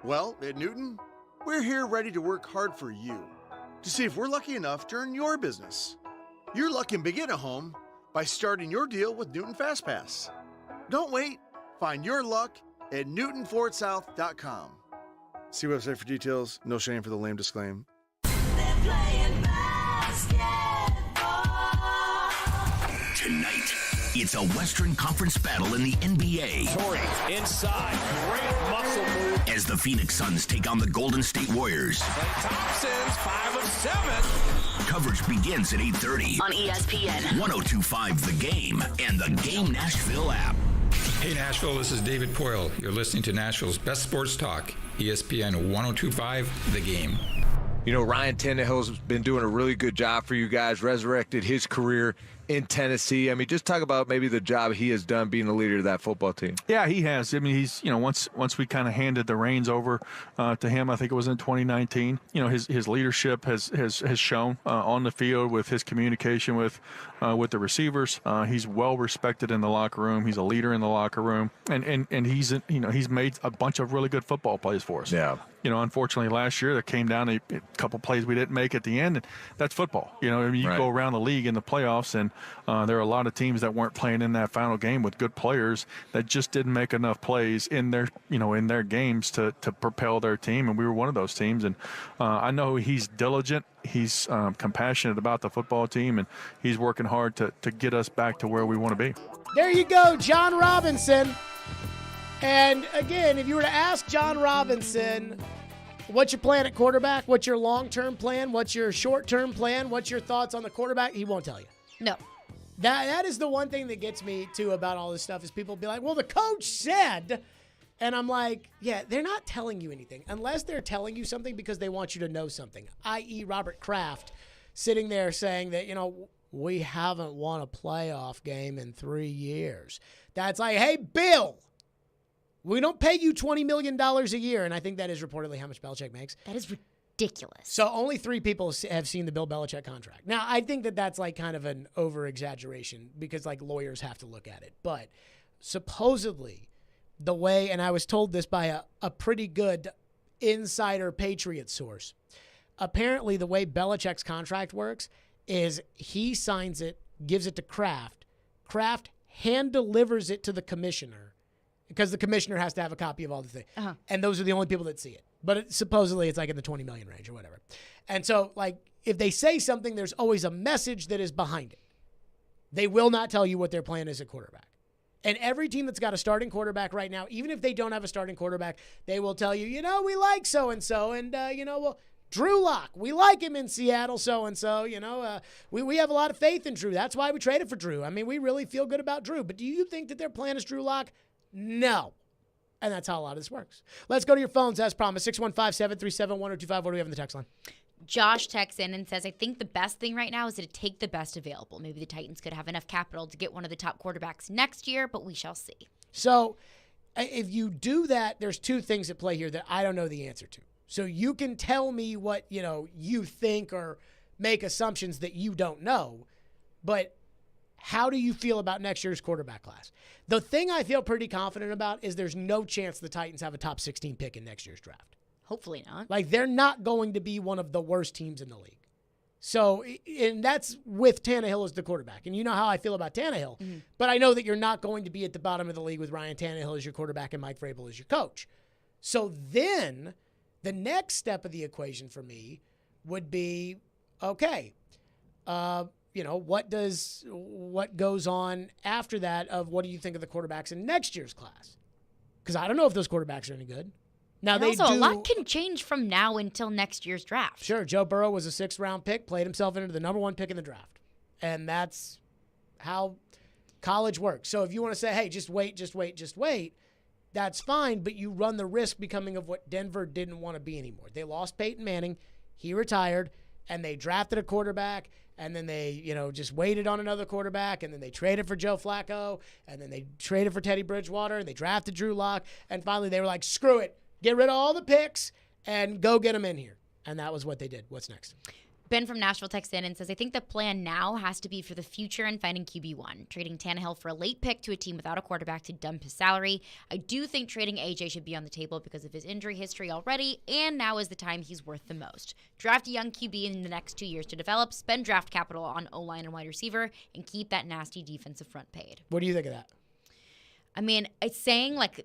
[SPEAKER 15] Well, at Newton, we're here ready to work hard for you to see if we're lucky enough to earn your business. Your luck can begin at home by starting your deal with Newton FastPass. Don't wait. Find your luck at NewtonFordSouth.com. See website for details. No shame for the lame disclaim.
[SPEAKER 11] Tonight, it's a Western Conference battle in the NBA.
[SPEAKER 16] Torrey inside, great muscle move.
[SPEAKER 11] As the Phoenix Suns take on the Golden State Warriors.
[SPEAKER 16] Thompson's 5 of 7.
[SPEAKER 11] Coverage begins at 8:30 on ESPN 102.5 The Game and the Game Nashville app.
[SPEAKER 17] Hey Nashville, this is David Poyle. You're listening to Nashville's best sports talk, ESPN 102.5 The Game.
[SPEAKER 18] You know, Ryan Tannehill's been doing a really good job for you guys, resurrected his career in Tennessee. I mean, just talk about maybe the job he has done being the leader of that football team.
[SPEAKER 19] Yeah, he has. I mean, he's, once we kind of handed the reins over to him, I think it was in 2019, his leadership has shown on the field with his communication with the receivers. He's well respected in the locker room. He's a leader in the locker room, and he's made a bunch of really good football plays for us.
[SPEAKER 18] Yeah.
[SPEAKER 19] Unfortunately, last year there came down a couple plays we didn't make at the end, and that's football. You
[SPEAKER 18] Right.
[SPEAKER 19] go around the league in the playoffs, and there are a lot of teams that weren't playing in that final game with good players that just didn't make enough plays in their games to propel their team, and we were one of those teams. And I know he's diligent. He's compassionate about the football team, and he's working hard to get us back to where we want to be.
[SPEAKER 1] There you go, John Robinson. And again, if you were to ask John Robinson, what's your plan at quarterback? What's your long-term plan? What's your short-term plan? What's your thoughts on the quarterback? He won't tell you.
[SPEAKER 3] No.
[SPEAKER 1] That is the one thing that gets me, too, about all this stuff is people be like, well, the coach said. And I'm like, yeah, they're not telling you anything. Unless they're telling you something because they want you to know something, i.e. Robert Kraft sitting there saying that, we haven't won a playoff game in 3 years. That's like, hey, Bill, we don't pay you $20 million a year. And I think that is reportedly how much Belichick makes.
[SPEAKER 3] That is ridiculous.
[SPEAKER 1] So only 3 people have seen the Bill Belichick contract. Now, I think that that's like kind of an over-exaggeration because like lawyers have to look at it. But supposedly the way, and I was told this by a pretty good insider Patriot source, apparently the way Belichick's contract works is he signs it, gives it to Kraft. Kraft hand delivers it to the commissioner because the commissioner has to have a copy of all the things. And those are the only people that see it. But supposedly it's like in the 20 million range or whatever. And so like if they say something, there's always a message that is behind it. They will not tell you what their plan is at quarterback. And every team that's got a starting quarterback right now, even if they don't have a starting quarterback, they will tell you, we like so-and-so. And, well, Drew Lock, we like him in Seattle, so-and-so. We have a lot of faith in Drew. That's why we traded for Drew. I mean, we really feel good about Drew. But do you think that their plan is Drew Lock? No. And that's how a lot of this works. Let's go to your phones, as promised. 615-737-1025. What do we have in the text line?
[SPEAKER 3] Josh texts in and says, I think the best thing right now is to take the best available. Maybe the Titans could have enough capital to get one of the top quarterbacks next year, but we shall see.
[SPEAKER 1] So if you do that, there's 2 things at play here that I don't know the answer to. So you can tell me what, you think or make assumptions that you don't know, but how do you feel about next year's quarterback class? The thing I feel pretty confident about is there's no chance the Titans have a top 16 pick in next year's draft.
[SPEAKER 3] Hopefully not.
[SPEAKER 1] Like, they're not going to be one of the worst teams in the league. So, and that's with Tannehill as the quarterback. And you know how I feel about Tannehill. Mm-hmm. But I know that you're not going to be at the bottom of the league with Ryan Tannehill as your quarterback and Mike Vrabel as your coach. So then the next step of the equation for me would be, okay, what goes on after that of what do you think of the quarterbacks in next year's class? Because I don't know if those quarterbacks are any good. Now
[SPEAKER 3] and also, a lot can change from now until next year's draft.
[SPEAKER 1] Sure. Joe Burrow was a 6th-round pick, played himself into the number 1 pick in the draft. And that's how college works. So if you want to say, hey, just wait, that's fine, but you run the risk becoming of what Denver didn't want to be anymore. They lost Peyton Manning. He retired, and they drafted a quarterback, and then they, just waited on another quarterback, and then they traded for Joe Flacco, and then they traded for Teddy Bridgewater, and they drafted Drew Lock, and finally they were like, screw it. Get rid of all the picks and go get them in here. And that was what they did. What's next?
[SPEAKER 3] Ben from Nashville texts in and says, I think the plan now has to be for the future and finding QB1. Trading Tannehill for a late pick to a team without a quarterback to dump his salary. I do think trading AJ should be on the table because of his injury history already, and now is the time he's worth the most. Draft a young QB in the next 2 years to develop, spend draft capital on O-line and wide receiver, and keep that nasty defensive front paid.
[SPEAKER 1] What do you think of that?
[SPEAKER 3] I mean, it's saying like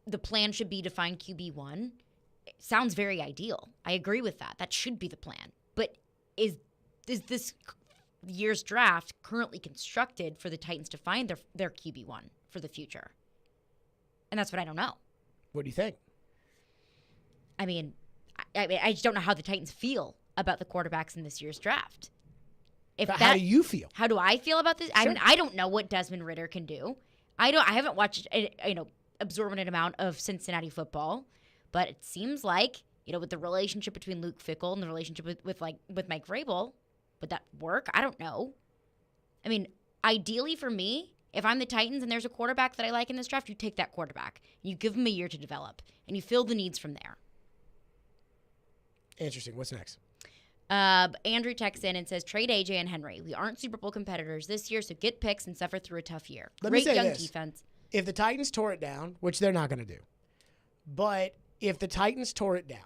[SPEAKER 3] the plan should be to find QB1. It sounds very ideal. I agree with that. That should be the plan. But is this year's draft currently constructed for the Titans to find their QB1 for the future? And that's what I don't know.
[SPEAKER 1] What do you think?
[SPEAKER 3] I mean, I just don't know how the Titans feel about the quarterbacks in this year's draft.
[SPEAKER 1] How do you feel?
[SPEAKER 3] How do I feel about this?
[SPEAKER 1] Sure.
[SPEAKER 3] I don't know what Desmond Ridder can do. I haven't watched absorbent amount of Cincinnati football, but it seems like, with the relationship between Luke Fickell and the relationship with Mike Vrabel, would that work? I don't know. I mean, ideally for me, if I'm the Titans and there's a quarterback that I like in this draft, you take that quarterback. You give him a year to develop, and you fill the needs from there.
[SPEAKER 1] Interesting. What's next?
[SPEAKER 3] Andrew texts in and says, trade AJ and Henry. We aren't Super Bowl competitors this year, so get picks and suffer through a tough year. Great young defense.
[SPEAKER 1] If the Titans tore it down, which they're not going to do, but if the Titans tore it down,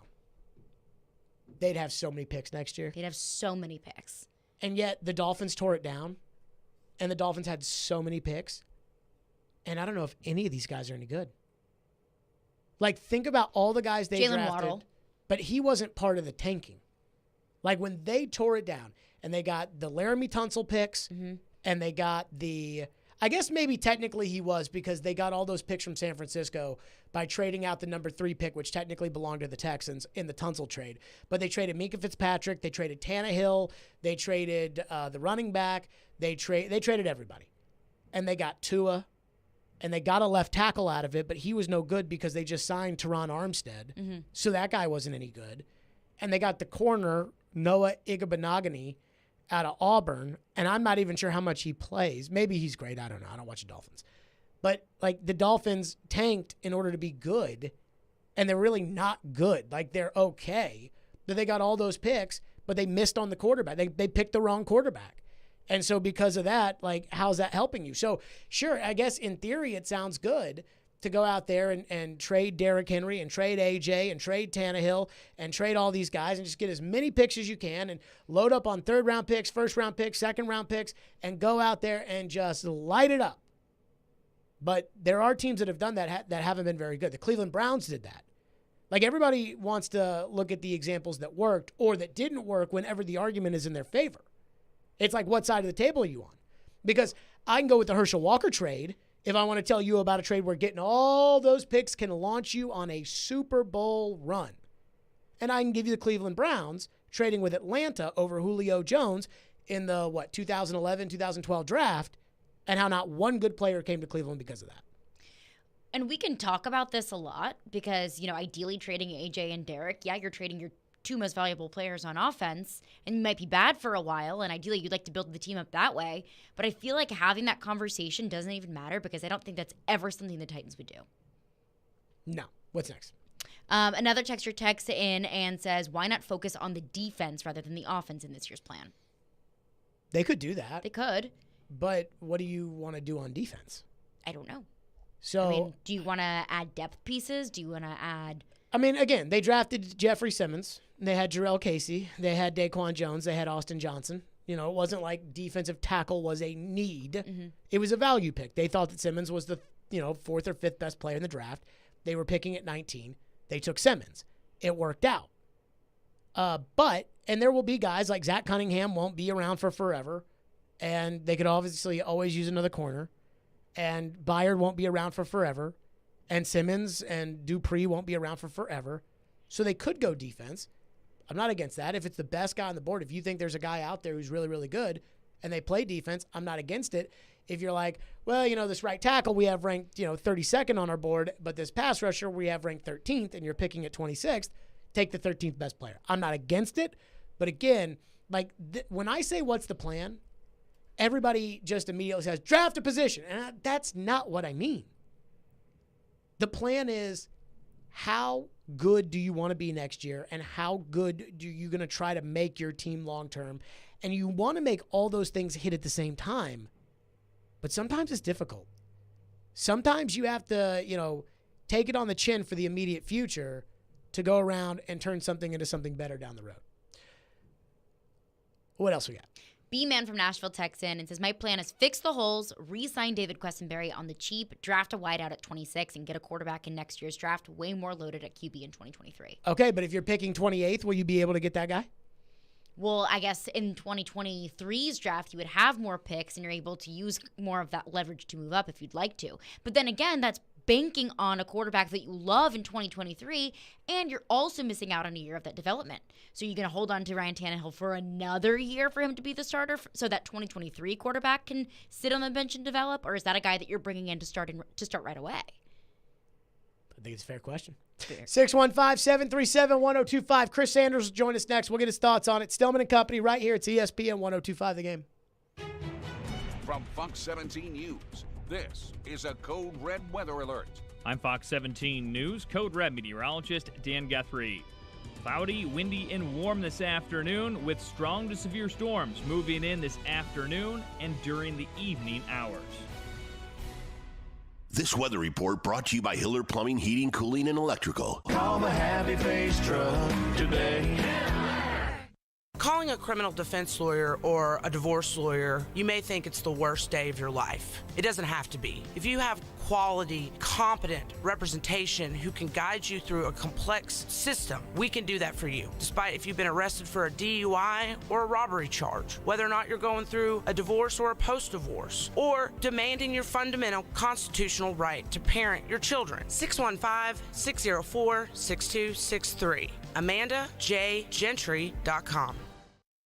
[SPEAKER 1] they'd have so many picks next year.
[SPEAKER 3] They'd have so many picks.
[SPEAKER 1] And yet the Dolphins tore it down, and the Dolphins had so many picks, and I don't know if any of these guys are any good. Like, think about all the guys they drafted.
[SPEAKER 3] Waddle.
[SPEAKER 1] But he wasn't part of the tanking. Like, when they tore it down, and they got the Laramie Tunsil picks, and they got the... I guess maybe technically he was because they got all those picks from San Francisco by trading out the number 3 pick, which technically belonged to the Texans in the Tunsil trade. But they traded Minkah Fitzpatrick, they traded Tannehill, they traded the running back, they traded everybody. And they got Tua, and they got a left tackle out of it, but he was no good because they just signed Teron Armstead. So that guy wasn't any good. And they got the corner, Noah Igbenogany, out of Auburn, and I'm not even sure how much he plays. Maybe he's great. I don't know. I don't watch the Dolphins. But, like, the Dolphins tanked in order to be good, and they're really not good. Like, they're okay, that they got all those picks, but they missed on the quarterback. They picked the wrong quarterback. And so because of that, like, how's that helping you? So, sure, I guess in theory it sounds good to go out there and trade Derrick Henry and trade AJ and trade Tannehill and trade all these guys and just get as many picks as you can and load up on third-round picks, first-round picks, second-round picks, and go out there and just light it up. But there are teams that have done that that haven't been very good. The Cleveland Browns did that. Like, everybody wants to look at the examples that worked or that didn't work whenever the argument is in their favor. It's like, what side of the table are you on? Because I can go with the Herschel Walker trade if I want to tell you about a trade where getting all those picks can launch you on a Super Bowl run. And I can give you the Cleveland Browns trading with Atlanta over Julio Jones in the, 2011, 2012 draft, and how not one good player came to Cleveland because of that.
[SPEAKER 3] And we can talk about this a lot because, ideally trading AJ and Derrick, you're trading your two most valuable players on offense, and you might be bad for a while, and ideally you'd like to build the team up that way. But I feel like having that conversation doesn't even matter because I don't think that's ever something the Titans would do.
[SPEAKER 1] No. What's next?
[SPEAKER 3] Another texter texts in and says, why not focus on the defense rather than the offense in this year's plan?
[SPEAKER 1] They could do that.
[SPEAKER 3] They could.
[SPEAKER 1] But what do you want to do on defense?
[SPEAKER 3] I don't know.
[SPEAKER 1] So,
[SPEAKER 3] do you want to add depth pieces? Do you want to add...
[SPEAKER 1] again, they drafted Jeffrey Simmons. They had Jarrell Casey. They had Daquan Jones. They had Austin Johnson. It wasn't like defensive tackle was a need. Mm-hmm. It was a value pick. They thought that Simmons was the, fourth or fifth best player in the draft. They were picking at 19. They took Simmons. It worked out. And there will be guys like Zach Cunningham won't be around for forever. And they could obviously always use another corner. And Byard won't be around for forever. And Simmons and Dupree won't be around for forever. So they could go defense. I'm not against that. If it's the best guy on the board, if you think there's a guy out there who's really, really good and they play defense, I'm not against it. If you're like, well, this right tackle we have ranked, 32nd on our board, but this pass rusher we have ranked 13th and you're picking at 26th, take the 13th best player. I'm not against it. But again, when I say what's the plan, everybody just immediately says draft a position. And that's not what I mean. The plan is, how good do you want to be next year, and how good do you going to try to make your team long term? And you want to make all those things hit at the same time, but sometimes it's difficult. Sometimes you have to, take it on the chin for the immediate future to go around and turn something into something better down the road. What else we got?
[SPEAKER 3] B-Man from Nashville texts in and says, my plan is fix the holes, re-sign David Quessenberry on the cheap, draft a wideout at 26, and get a quarterback in next year's draft way more loaded at QB in 2023.
[SPEAKER 1] Okay, but if you're picking 28th, will you be able to get that guy?
[SPEAKER 3] Well, I guess in 2023's draft, you would have more picks, and you're able to use more of that leverage to move up if you'd like to. But then again, that's banking on a quarterback that you love in 2023, and you're also missing out on a year of that development. So you're going to hold on to Ryan Tannehill for another year for him to be the starter so that 2023 quarterback can sit on the bench and develop? Or is that a guy that you're bringing in to start right away?
[SPEAKER 1] I think it's a fair question. 615-737-1025. Chris Sanders will join us next. We'll get his thoughts on it. Stillman and Company right here. It's ESPN 1025 The Game.
[SPEAKER 20] From Fox 17 News, this is a Code Red weather alert.
[SPEAKER 21] I'm Fox 17 News Code Red meteorologist Dan Guthrie. Cloudy, windy, and warm this afternoon with strong to severe storms moving in this afternoon and during the evening hours.
[SPEAKER 11] This weather report brought to you by Hiller Plumbing, Heating, Cooling, and Electrical.
[SPEAKER 16] Call the Happy Face Truck today.
[SPEAKER 22] Calling a criminal defense lawyer or a divorce lawyer, you may think it's the worst day of your life. It doesn't have to be. If you have quality, competent representation who can guide you through a complex system, we can do that for you. Despite if you've been arrested for a DUI or a robbery charge, whether or not you're going through a divorce or a post-divorce, or demanding your fundamental constitutional right to parent your children. 615-604-6263. AmandaJGentry.com.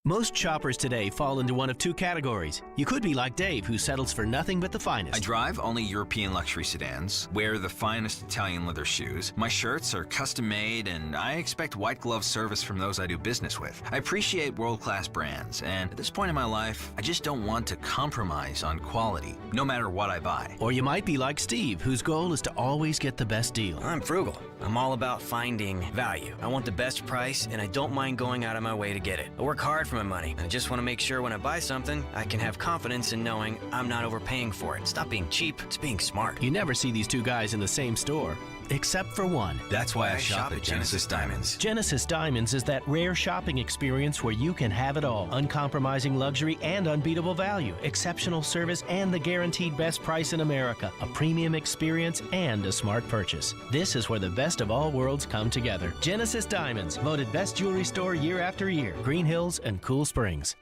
[SPEAKER 6] Most shoppers today fall into one of two categories. You could be like Dave, who settles for nothing but the finest.
[SPEAKER 4] I drive only European luxury sedans, wear the finest Italian leather shoes, my shirts are custom made, and I expect white glove service from those I do business with. I appreciate world-class brands, and at this point in my life, I just don't want to compromise on quality, no matter what I buy.
[SPEAKER 6] Or you might be like Steve, whose goal is to always get the best deal.
[SPEAKER 5] I'm frugal. I'm all about finding value. I want the best price, and I don't mind going out of my way to get it. I work hard for my money. I just want to make sure when I buy something, I can have confidence in knowing I'm not overpaying for it. Stop being cheap. It's being smart.
[SPEAKER 6] You never see these two guys in the same store. Except for one.
[SPEAKER 4] That's why I shop at Genesis Diamonds.
[SPEAKER 6] Genesis Diamonds is that rare shopping experience where you can have it all. Uncompromising luxury and unbeatable value. Exceptional service and the guaranteed best price in America. A premium experience and a smart purchase. This is where the best of all worlds come together. Genesis Diamonds, voted best jewelry store year after year. Green Hills and Cool Springs.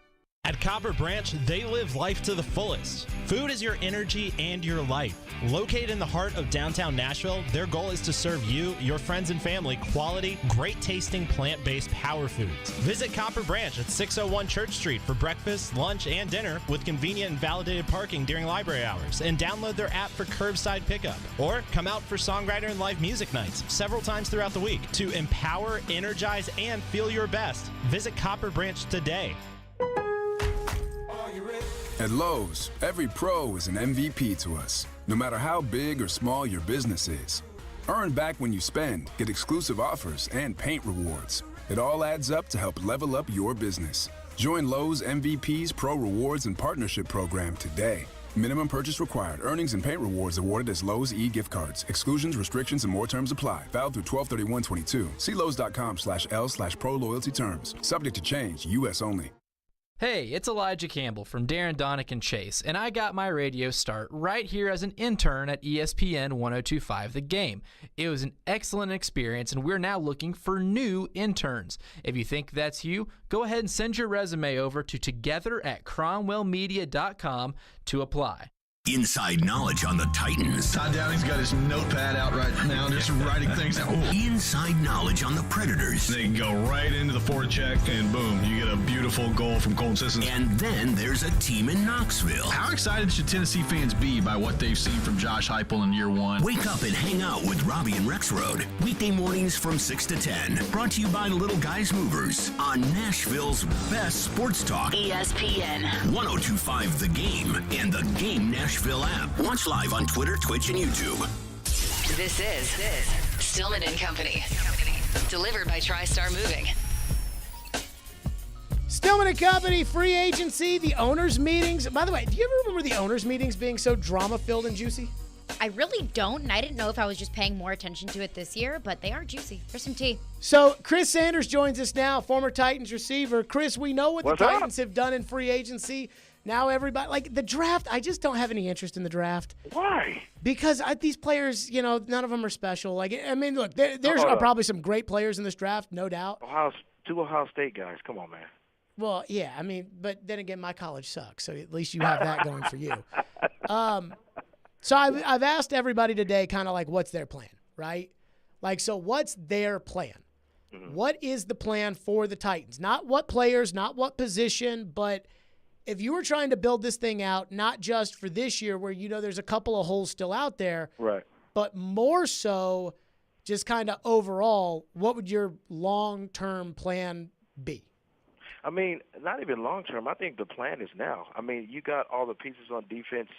[SPEAKER 23] At Copper Branch, they live life to the fullest. Food is your energy and your life. Located in the heart of downtown Nashville, their goal is to serve you, your friends, and family quality, great-tasting, plant-based power foods. Visit Copper Branch at 601 Church Street for breakfast, lunch, and dinner with convenient and validated parking during library hours, and download their app for curbside pickup. Or come out for songwriter and live music nights several times throughout the week to empower, energize, and feel your best. Visit Copper Branch today.
[SPEAKER 24] At Lowe's, every pro is an MVP to us, no matter how big or small your business is. Earn back when you spend, get exclusive offers, and paint rewards. It all adds up to help level up your business. Join Lowe's MVP's Pro Rewards and Partnership Program today. Minimum purchase required. Earnings and paint rewards awarded as Lowe's e-gift cards. Exclusions, restrictions, and more terms apply. Valid through 12/31/22. See Lowes.com/L/Pro Loyalty Terms. Subject to change. U.S. only.
[SPEAKER 25] Hey, it's Elijah Campbell from Darren, Donick, and Chase, and I got my radio start right here as an intern at ESPN 1025 The Game. It was an excellent experience, and we're now looking for new interns. If you think that's you, go ahead and send your resume over to together@cromwellmedia.com to apply.
[SPEAKER 11] Inside knowledge on the Titans.
[SPEAKER 13] Todd Downing's got his notepad out right now, just writing things out.
[SPEAKER 11] Inside knowledge on the Predators.
[SPEAKER 13] They can go right into the forecheck, and boom, you get a beautiful goal from Colton Sissons.
[SPEAKER 11] And then there's a team in Knoxville.
[SPEAKER 13] How excited should Tennessee fans be by what they've seen from Josh Heupel in year one?
[SPEAKER 11] Wake up and hang out with Robbie and Rexroad. Weekday mornings from 6 to 10. Brought to you by Little Guys Movers on Nashville's best sports talk.
[SPEAKER 9] ESPN
[SPEAKER 11] 1025 The Game and the Game Nashville app. Watch live on Twitter, Twitch, and YouTube.
[SPEAKER 9] This is Stillman and Company. Delivered by TriStar Moving.
[SPEAKER 1] Stillman and Company, free agency, the owners' meetings. By the way, do you ever remember the owners' meetings being so drama-filled and juicy?
[SPEAKER 3] I really don't, and I didn't know if I was just paying more attention to it this year, but they are juicy. There's some tea.
[SPEAKER 1] So Chris Sanders joins us now, former Titans receiver. Chris, we know what
[SPEAKER 12] What's
[SPEAKER 1] the
[SPEAKER 12] up?
[SPEAKER 1] Titans have done in free agency. Now everybody, like the draft, I just don't have any interest in the draft.
[SPEAKER 12] Why?
[SPEAKER 1] Because these players, none of them are special. Like, I mean, look, there's probably some great players in this draft, no doubt.
[SPEAKER 12] Two Ohio State guys. Come on, man.
[SPEAKER 1] Well, yeah, I mean, but then again, my college sucks, so at least you have that going for you. So I've asked everybody today kind of like what's their plan, right? Like, so what's their plan? Mm-hmm. What is the plan for the Titans? Not what players, not what position, but if you were trying to build this thing out, not just for this year where there's a couple of holes still out there,
[SPEAKER 12] right?
[SPEAKER 1] But more so just kind of overall, what would your long-term plan be?
[SPEAKER 12] I mean, not even long-term. I think the plan is now. I mean, you got all the pieces on defense,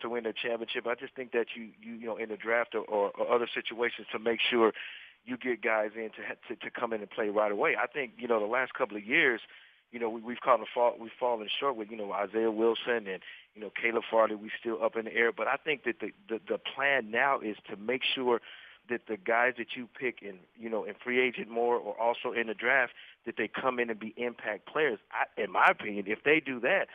[SPEAKER 12] to win the championship. I just think that you in the draft or other situations to make sure you get guys in to come in and play right away. I think, the last couple of years, we've fallen short with, Isaiah Wilson and, Caleb Farley. We still up in the air. But I think that the plan now is to make sure that the guys that you pick in free agent more or also in the draft, that they come in and be impact players. In my opinion, if they do that,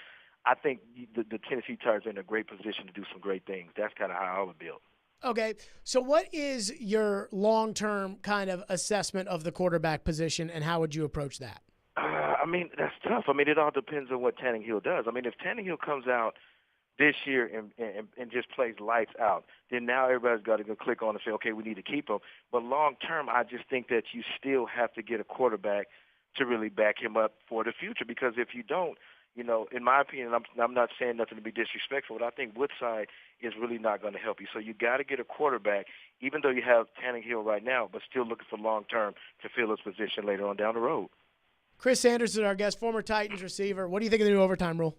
[SPEAKER 12] I think the Tennessee Titans are in a great position to do some great things. That's kind of how I would build.
[SPEAKER 1] Okay, so what is your long-term kind of assessment of the quarterback position, and how would you approach that?
[SPEAKER 12] I mean, that's tough. I mean, it all depends on what Tannehill does. I mean, if Tannehill comes out this year and just plays lights out, then now everybody's got to go click on and say, okay, we need to keep him. But long-term, I just think that you still have to get a quarterback
[SPEAKER 2] to really back him up for the future. Because if you don't, in my opinion, I'm not saying nothing to be disrespectful, but I think Woodside is really not going to help you. So you got to get a quarterback, even though you have Tannehill right now, but still looking for long-term to fill his position later on down the road.
[SPEAKER 1] Chris Sanders is our guest, former Titans receiver. What do you think of the new overtime rule?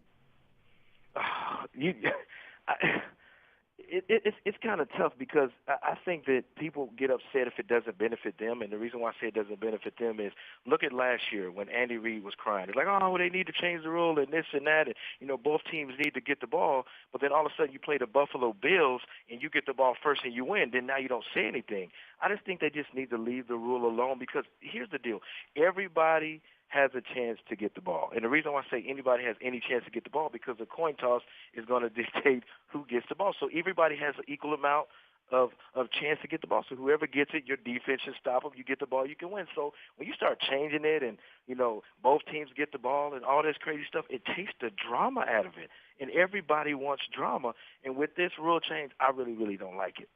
[SPEAKER 2] It's kind of tough because I think that people get upset if it doesn't benefit them, and the reason why I say it doesn't benefit them is look at last year when Andy Reid was crying. It's like, oh, they need to change the rule and this and that, and both teams need to get the ball, but then all of a sudden you play the Buffalo Bills and you get the ball first and you win, then now you don't say anything. I just think they just need to leave the rule alone because here's the deal. Everybody has a chance to get the ball. And the reason why I say anybody has any chance to get the ball because the coin toss is going to dictate who gets the ball. So everybody has an equal amount of chance to get the ball. So whoever gets it, your defense should stop them. You get the ball, you can win. So when you start changing it and, both teams get the ball and all this crazy stuff, it takes the drama out of it. And everybody wants drama. And with this rule change, I really, really don't like it.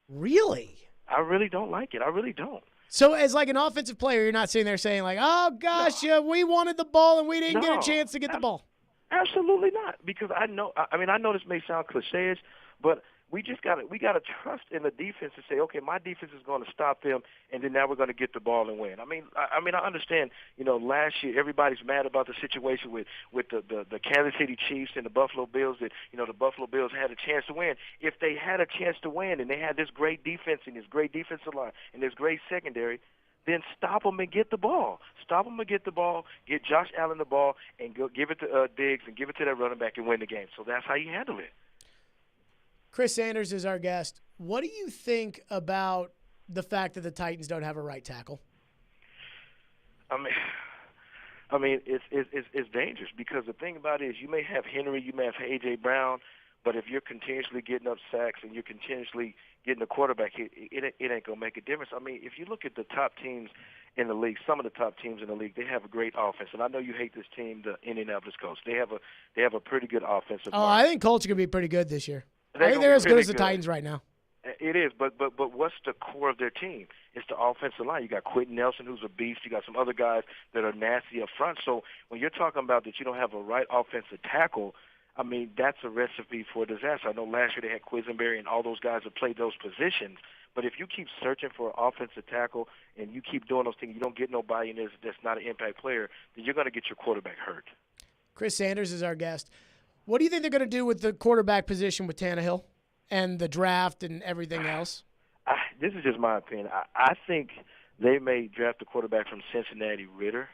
[SPEAKER 1] Really?
[SPEAKER 2] I really don't like it. I really don't.
[SPEAKER 1] So as like an offensive player, you're not sitting there saying like, oh, gosh, we wanted the ball and we didn't get a chance to get the ball.
[SPEAKER 2] Absolutely not, because I know this may sound cliche-ish, but we got to trust in the defense to say, okay, my defense is going to stop them, and then now we're going to get the ball and win. I understand, last year everybody's mad about the situation with the Kansas City Chiefs and the Buffalo Bills that, the Buffalo Bills had a chance to win. If they had a chance to win and they had this great defense and this great defensive line and this great secondary, then stop them and get the ball. Stop them and get the ball, get Josh Allen the ball, and go give it to Diggs and give it to that running back and win the game. So that's how you handle it.
[SPEAKER 1] Chris Sanders is our guest. What do you think about the fact that the Titans don't have a right tackle?
[SPEAKER 2] It's dangerous because the thing about it is you may have Henry, you may have A.J. Brown, but if you're continuously getting up sacks and you're continuously getting the quarterback hit, it ain't going to make a difference. If you look at the top teams in the league, some of the top teams in the league, they have a great offense. And I know you hate this team, the Indianapolis Colts. They have a pretty good offensive line.
[SPEAKER 1] I think Colts are going to be pretty good this year. I think they're as good as the Titans right now.
[SPEAKER 2] It is, but what's the core of their team? It's the offensive line. You got Quentin Nelson, who's a beast. You got some other guys that are nasty up front. So when you're talking about that you don't have a right offensive tackle, that's a recipe for disaster. I know last year they had Quisenberry and all those guys that played those positions. But if you keep searching for an offensive tackle and you keep doing those things, you don't get nobody in that's not an impact player, then you're going to get your quarterback hurt.
[SPEAKER 1] Chris Sanders is our guest. What do you think they're going to do with the quarterback position with Tannehill and the draft and everything else?
[SPEAKER 2] This is just my opinion. I think they may draft a quarterback from Cincinnati, Ritter,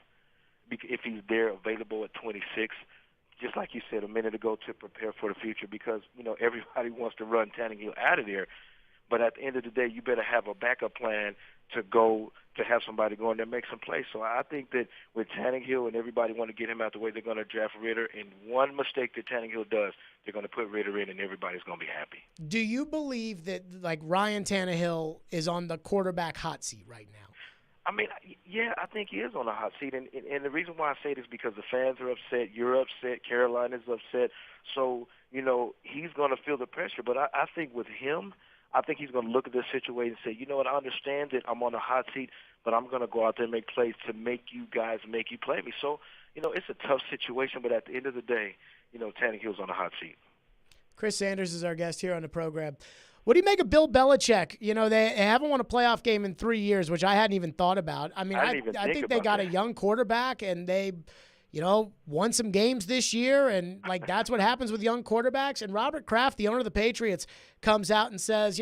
[SPEAKER 2] if he's there available at 26, just like you said a minute ago, to prepare for the future because, everybody wants to run Tannehill out of there. But at the end of the day, you better have a backup plan to have somebody go in there and make some plays. So I think that with Tannehill and everybody want to get him out the way, they're going to draft Ritter. And one mistake that Tannehill does, they're going to put Ritter in and everybody's going to be happy.
[SPEAKER 1] Do you believe that, like, Ryan Tannehill is on the quarterback hot seat right now?
[SPEAKER 2] Yeah, I think he is on a hot seat. And the reason why I say this is because the fans are upset. You're upset. Carolina's upset. So, he's going to feel the pressure. But I think with him, I think he's going to look at this situation and say, you know what, I understand that I'm on a hot seat, but I'm going to go out there and make plays to make you play me. So, it's a tough situation, but at the end of the day, Tannehill's on a hot seat.
[SPEAKER 1] Chris Sanders is our guest here on the program. What do you make of Bill Belichick? They haven't won a playoff game in 3 years, which I hadn't even thought about. I think they got a young quarterback, and they – won some games this year, and, that's what happens with young quarterbacks. And Robert Kraft, the owner of the Patriots, comes out and says,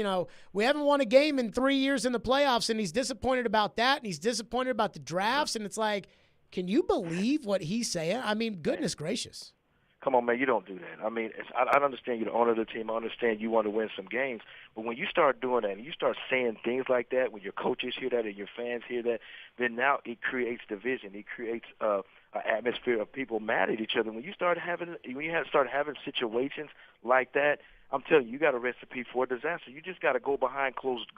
[SPEAKER 1] we haven't won a game in 3 years in the playoffs, and he's disappointed about that, and he's disappointed about the drafts. And it's like, can you believe what he's saying? Goodness gracious.
[SPEAKER 2] Come on, man, you don't do that. I understand you're the owner of the team. I understand you want to win some games. But when you start doing that and you start saying things like that, when your coaches hear that and your fans hear that, then now it creates division. It creates an atmosphere of people mad at each other. When you start having situations like that, I'm telling you, you got a recipe for a disaster. You just got to go behind closed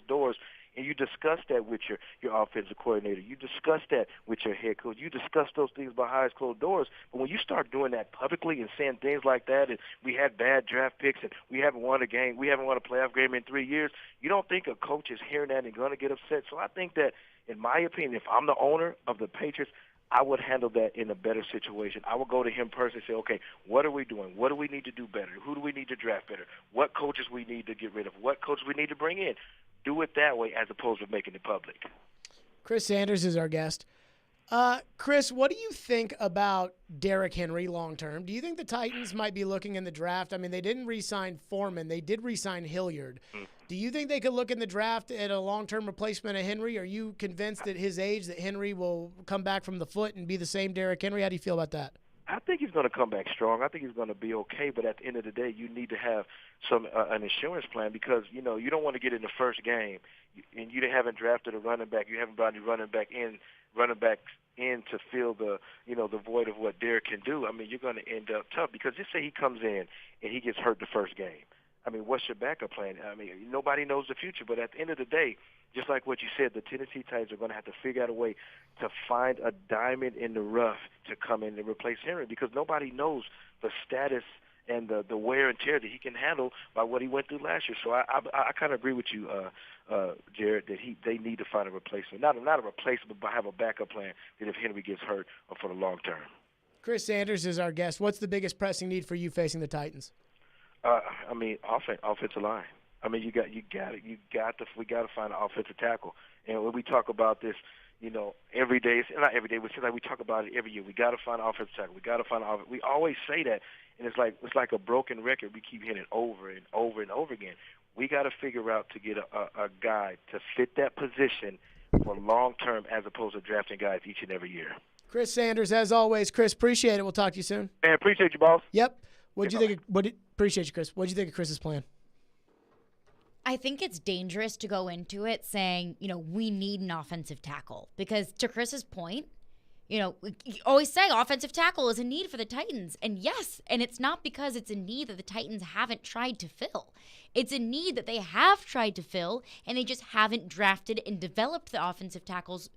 [SPEAKER 2] doors, and you discuss that with your offensive coordinator. You discuss that with your head coach. You discuss those things behind closed doors. But when you start doing that publicly and saying things like that, and we had bad draft picks, and we haven't won a game, we haven't won a playoff game in 3 years, you don't think a coach is hearing that and going to get upset? So I think that, in my opinion, if I'm the owner of the Patriots, I would handle that in a better situation. I would go to him personally and say, okay, what are we doing? What do we need to do better? Who do we need to draft better? What coaches we need to get rid of? What coaches we need to bring in? Do it that way as opposed to making it public.
[SPEAKER 1] Chris Sanders is our guest. Chris, what do you think about Derrick Henry long-term? Do you think the Titans might be looking in the draft? I mean, they didn't re-sign Foreman. They did re-sign Hilliard. Do you think they could look in the draft at a long-term replacement of Henry? Are you convinced at his age that Henry will come back from the foot and be the same Derrick Henry? How do you feel about that?
[SPEAKER 2] I think he's going to come back strong. I think he's going to be okay. But at the end of the day, you need to have an insurance plan because, you don't want to get in the first game and you haven't drafted a running back. You haven't brought any running backs in to fill the void of what Derrick can do. I mean, you're going to end up tough because just say he comes in and he gets hurt the first game. I mean, what's your backup plan? I mean, nobody knows the future. But at the end of the day, just like what you said, the Tennessee Titans are going to have to figure out a way to find a diamond in the rough to come in and replace Henry because nobody knows the status and the wear and tear that he can handle by what he went through last year. So I kind of agree with you, Jared, that they need to find a replacement. Not a replacement, but have a backup plan that if Henry gets hurt or for the long term. Chris Sanders is our guest. What's the biggest pressing need for you facing the Titans? I mean, offensive line. I mean, we got to find an offensive tackle. And when we talk about this, every day, it's not every day, but it's like we talk about it every year. We got to find an offensive tackle. We got to find we always say that, and it's like a broken record. We keep hitting over and over and over again. We got to figure out to get a guy to fit that position for long term as opposed to drafting guys each and every year.
[SPEAKER 1] Chris Sanders, as always. Chris, appreciate it. We'll talk to you soon.
[SPEAKER 2] Man, appreciate you, boss.
[SPEAKER 1] Yep. What'd you think? Appreciate you, Chris. What'd you think of Chris's plan?
[SPEAKER 3] I think it's dangerous to go into it saying, we need an offensive tackle because to Chris's point, you always say offensive tackle is a need for the Titans. And yes, and it's not because it's a need that the Titans haven't tried to fill. It's a need that they have tried to fill and they just haven't drafted and developed the offensive tackles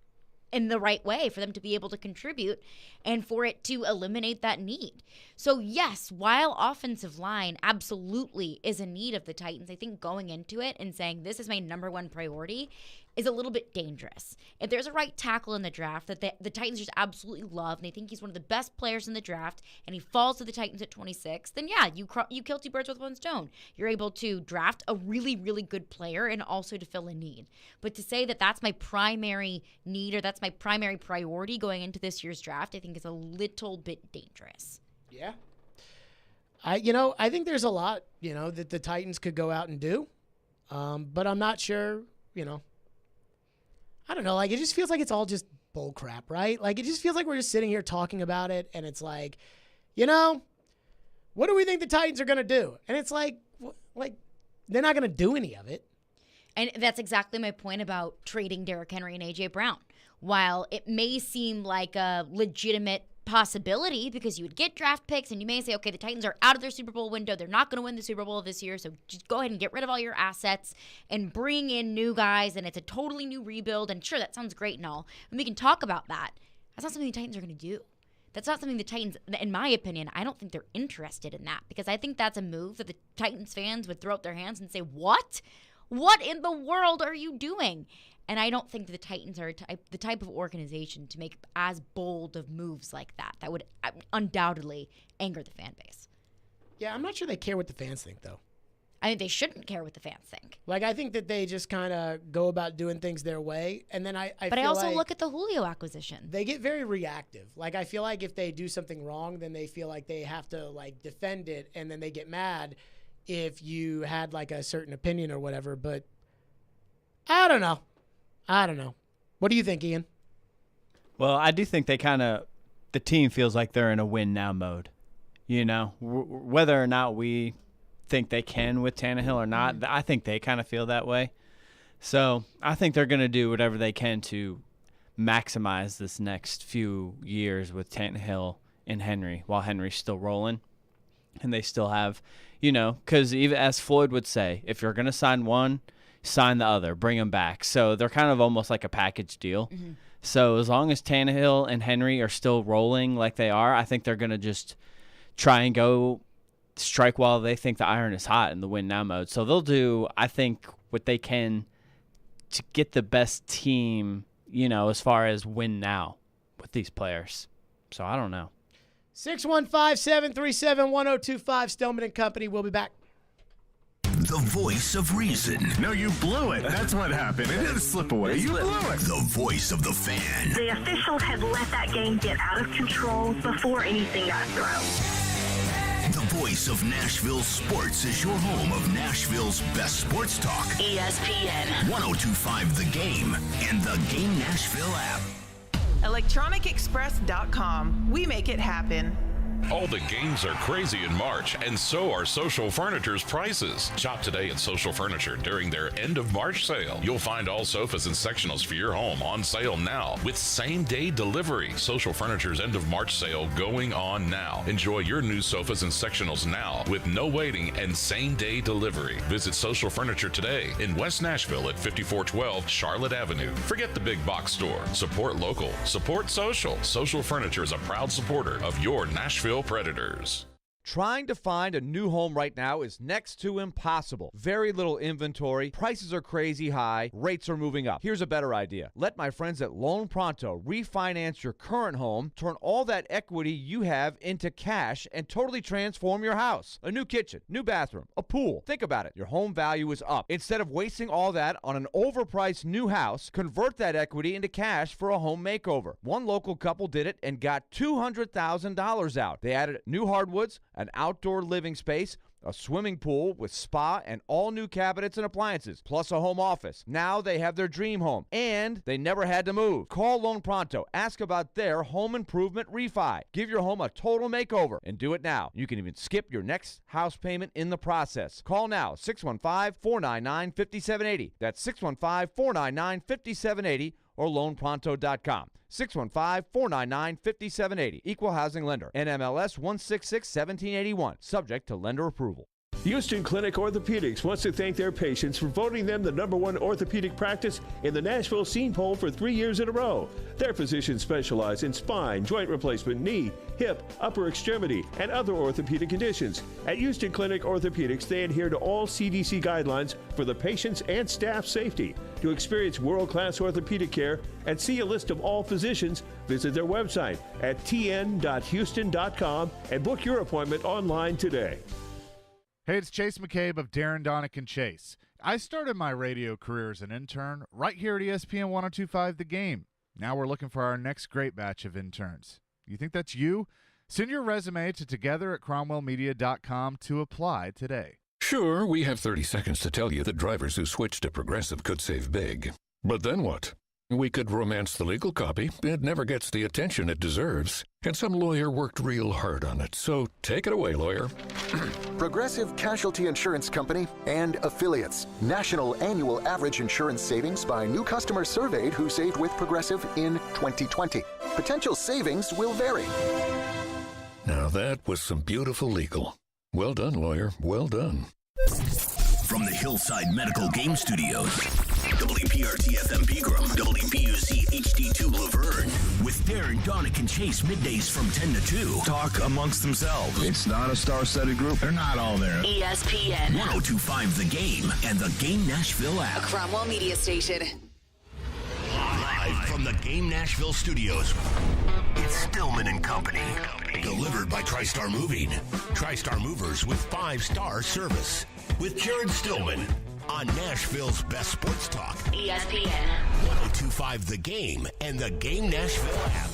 [SPEAKER 3] in the right way for them to be able to contribute and for it to eliminate that need. So yes, while offensive line absolutely is a need of the Titans, I think going into it and saying this is my number one priority is a little bit dangerous. If there's a right tackle in the draft that the Titans just absolutely love and they think he's one of the best players in the draft and he falls to the Titans at 26, then yeah, you kill two birds with one stone. You're able to draft a really, really good player and also to fill a need. But to say that that's my primary need or that's my primary priority going into this year's draft, I think is a little bit dangerous.
[SPEAKER 1] Yeah. I think there's a lot, that the Titans could go out and do. But I'm not sure, I don't know. Like, it just feels like it's all just bull crap, right? Like, it just feels like we're just sitting here talking about it, and it's like, what do we think the Titans are going to do? And it's like, they're not going to do any of it.
[SPEAKER 3] And that's exactly my point about trading Derrick Henry and A.J. Brown. While it may seem like a legitimate possibility because you would get draft picks and you may say, okay, the Titans are out of their Super Bowl window. They're not going to win the Super Bowl this year. So just go ahead and get rid of all your assets and bring in new guys. And it's a totally new rebuild. And sure, that sounds great and all. And we can talk about that. That's not something the Titans are going to do. That's not something the Titans, in my opinion, I don't think they're interested in that because I think that's a move that the Titans fans would throw up their hands and say, what? What in the world are you doing? And I don't think the Titans are the type of organization to make as bold of moves like that. That would undoubtedly anger the fan base.
[SPEAKER 1] Yeah, I'm not sure they care what the fans think, though.
[SPEAKER 3] I think they shouldn't care what the fans think.
[SPEAKER 1] Like, I think that they just kind of go about doing things their way. And then I
[SPEAKER 3] But I also look at the Julio acquisition.
[SPEAKER 1] They get very reactive. Like, I feel like if they do something wrong, then they feel like they have to, defend it. And then they get mad if you had, a certain opinion or whatever. But I don't know. What do you think, Ian?
[SPEAKER 7] Well, I do think the team feels like they're in a win now mode. Whether or not we think they can with Tannehill or not, I think they kind of feel that way. So I think they're going to do whatever they can to maximize this next few years with Tannehill and Henry while Henry's still rolling. And they still have, because even as Floyd would say, if you're going to sign one, sign the other, bring them back. So they're kind of almost like a package deal. Mm-hmm. So as long as Tannehill and Henry are still rolling like they are, I think they're going to just try and go strike while they think the iron is hot in the win now mode. So they'll do, I think, what they can to get the best team, as far as win now with these players. So I don't know.
[SPEAKER 1] 615-737-1025, Stillman and Company. We'll be back.
[SPEAKER 11] The voice of reason.
[SPEAKER 16] No, you blew it. That's what happened. It didn't slip away. You blew it.
[SPEAKER 11] The voice of the fan.
[SPEAKER 8] The officials had let that game get out of control before anything got thrown.
[SPEAKER 11] The voice of Nashville sports is your home of Nashville's best sports talk.
[SPEAKER 8] ESPN
[SPEAKER 11] 1025 The Game and the Game Nashville app.
[SPEAKER 10] ElectronicExpress.com. We make it happen.
[SPEAKER 14] All the games are crazy in March, and so are Social Furniture's prices. Shop today at Social Furniture during their end of March sale. You'll find all sofas and sectionals for your home on sale now with same-day delivery. Social Furniture's end of March sale going on now. Enjoy your new sofas and sectionals now with no waiting and same-day delivery. Visit Social Furniture today in West Nashville at 5412 Charlotte Avenue. Forget the big box store. Support local. Support social. Social Furniture is a proud supporter of your Nashville Predators.
[SPEAKER 15] Trying to find a new home right now is next to impossible. Very little inventory, prices are crazy high, rates are moving up. Here's a better idea. Let my friends at Loan Pronto refinance your current home, turn all that equity you have into cash, and totally transform your house. A new kitchen, new bathroom, a pool. Think about it. Your home value is up. Instead of wasting all that on an overpriced new house, convert that equity into cash for a home makeover. One local couple did it and got $200,000 out. They added new hardwoods, an outdoor living space, a swimming pool with spa and all new cabinets and appliances, plus a home office. Now they have their dream home, and they never had to move. Call Loan Pronto. Ask about their home improvement refi. Give your home a total makeover and do it now. You can even skip your next house payment in the process. Call now, 615-499-5780. That's 615-499-5780 or loanpronto.com. 615-499-5780. Equal housing lender. NMLS 166-1781. Subject to lender approval.
[SPEAKER 17] Houston Clinic Orthopedics wants to thank their patients for voting them the #1 orthopedic practice in the Nashville Scene Poll for 3 years in a row. Their physicians specialize in spine, joint replacement, knee, hip, upper extremity, and other orthopedic conditions. At Houston Clinic Orthopedics, they adhere to all CDC guidelines for the patient's and staff safety. To experience world-class orthopedic care and see a list of all physicians, visit their website at tn.houston.com and book your appointment online today.
[SPEAKER 26] Hey, it's Chase McCabe of Darren, Donick & Chase. I started my radio career as an intern right here at ESPN 1025 The Game. Now we're looking for our next great batch of interns. You think that's you? Send your resume to together@cromwellmedia.com to apply today.
[SPEAKER 27] Sure, we have 30 seconds to tell you that drivers who switch to Progressive could save big. But then what? We could romance the legal copy. It never gets the attention it deserves. And some lawyer worked real hard on it. So take it away, lawyer.
[SPEAKER 28] Progressive Casualty Insurance Company and affiliates. National annual average insurance savings by new customers surveyed who saved with Progressive in 2020. Potential savings will vary.
[SPEAKER 27] Now that was some beautiful legal. Well done, lawyer. Well done.
[SPEAKER 11] From the Hillside Medical Game Studios, WPRT-FM Pegram, WPUC HD2 Laverne, with Darren, Donick, and Chase middays from 10 to 2.
[SPEAKER 16] Talk amongst themselves. It's not a star-studded group. They're not all there.
[SPEAKER 8] ESPN
[SPEAKER 11] 1025 The Game and the Game Nashville app.
[SPEAKER 9] A Cromwell Media Station.
[SPEAKER 11] Live from the Game Nashville studios, it's Stillman and Company. Delivered by TriStar Moving. TriStar Movers with 5-star service. With Jared Stillman on Nashville's best sports talk.
[SPEAKER 8] ESPN
[SPEAKER 11] 1025 The Game and the Game Nashville app.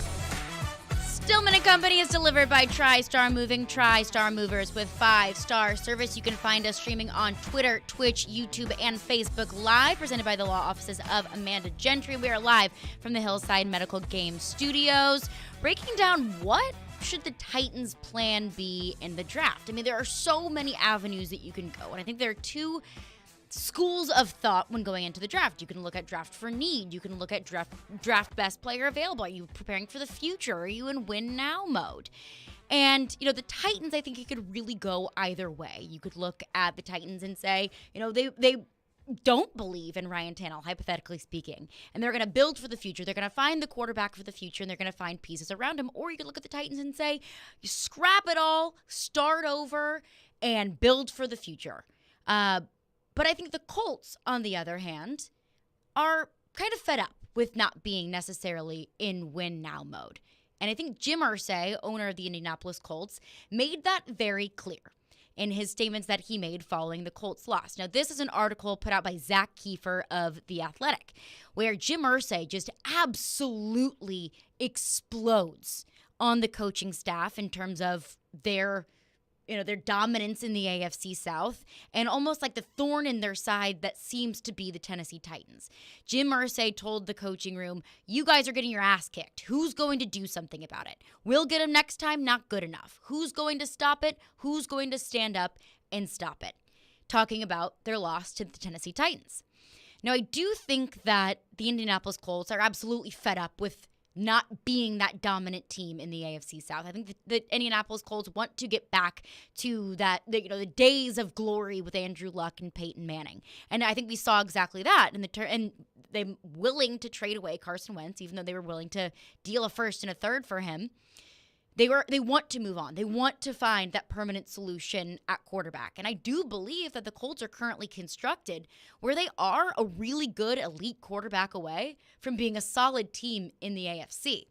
[SPEAKER 3] Stillman & Company is delivered by TriStar Moving, TriStar Movers with 5-star service. You can find us streaming on Twitter, Twitch, YouTube, and Facebook Live, presented by the law offices of Amanda Gentry. We are live from the Hillside Medical Game Studios, breaking down what should the Titans' plan be in the draft. I mean, there are so many avenues that you can go, and I think there are two schools of thought when going into the draft. You can look at draft for need. You can look at draft best player available. Are you preparing for the future? Are you in win now mode? And, you know, the Titans, I think it could really go either way. You could look at the Titans and say, you know, they don't believe in Ryan Tannehill, hypothetically speaking, and they're going to build for the future. They're going to find the quarterback for the future, and they're going to find pieces around him. Or you could look at the Titans and say, you scrap it all, start over, and build for the future. But I think the Colts, on the other hand, are kind of fed up with not being necessarily in win-now mode. And I think Jim Irsay, owner of the Indianapolis Colts, made that very clear in his statements that he made following the Colts' loss. Now, this is an article put out by Zach Kiefer of The Athletic, where Jim Irsay just absolutely explodes on the coaching staff in terms of their dominance in the AFC South, and almost like the thorn in their side that seems to be the Tennessee Titans. Jim Irsay told the coaching room, you guys are getting your ass kicked. Who's going to do something about it? We'll get them next time, not good enough. Who's going to stop it? Who's going to stand up and stop it? Talking about their loss to the Tennessee Titans. Now, I do think that the Indianapolis Colts are absolutely fed up with not being that dominant team in the AFC South. I think the Indianapolis Colts want to get back to that, the days of glory with Andrew Luck and Peyton Manning. And I think we saw exactly that. And they're willing to trade away Carson Wentz, even though they were willing to deal a first and a third for him. They want to move on. They want to find that permanent solution at quarterback. And I do believe that the Colts are currently constructed where they are a really good elite quarterback away from being a solid team in the AFC.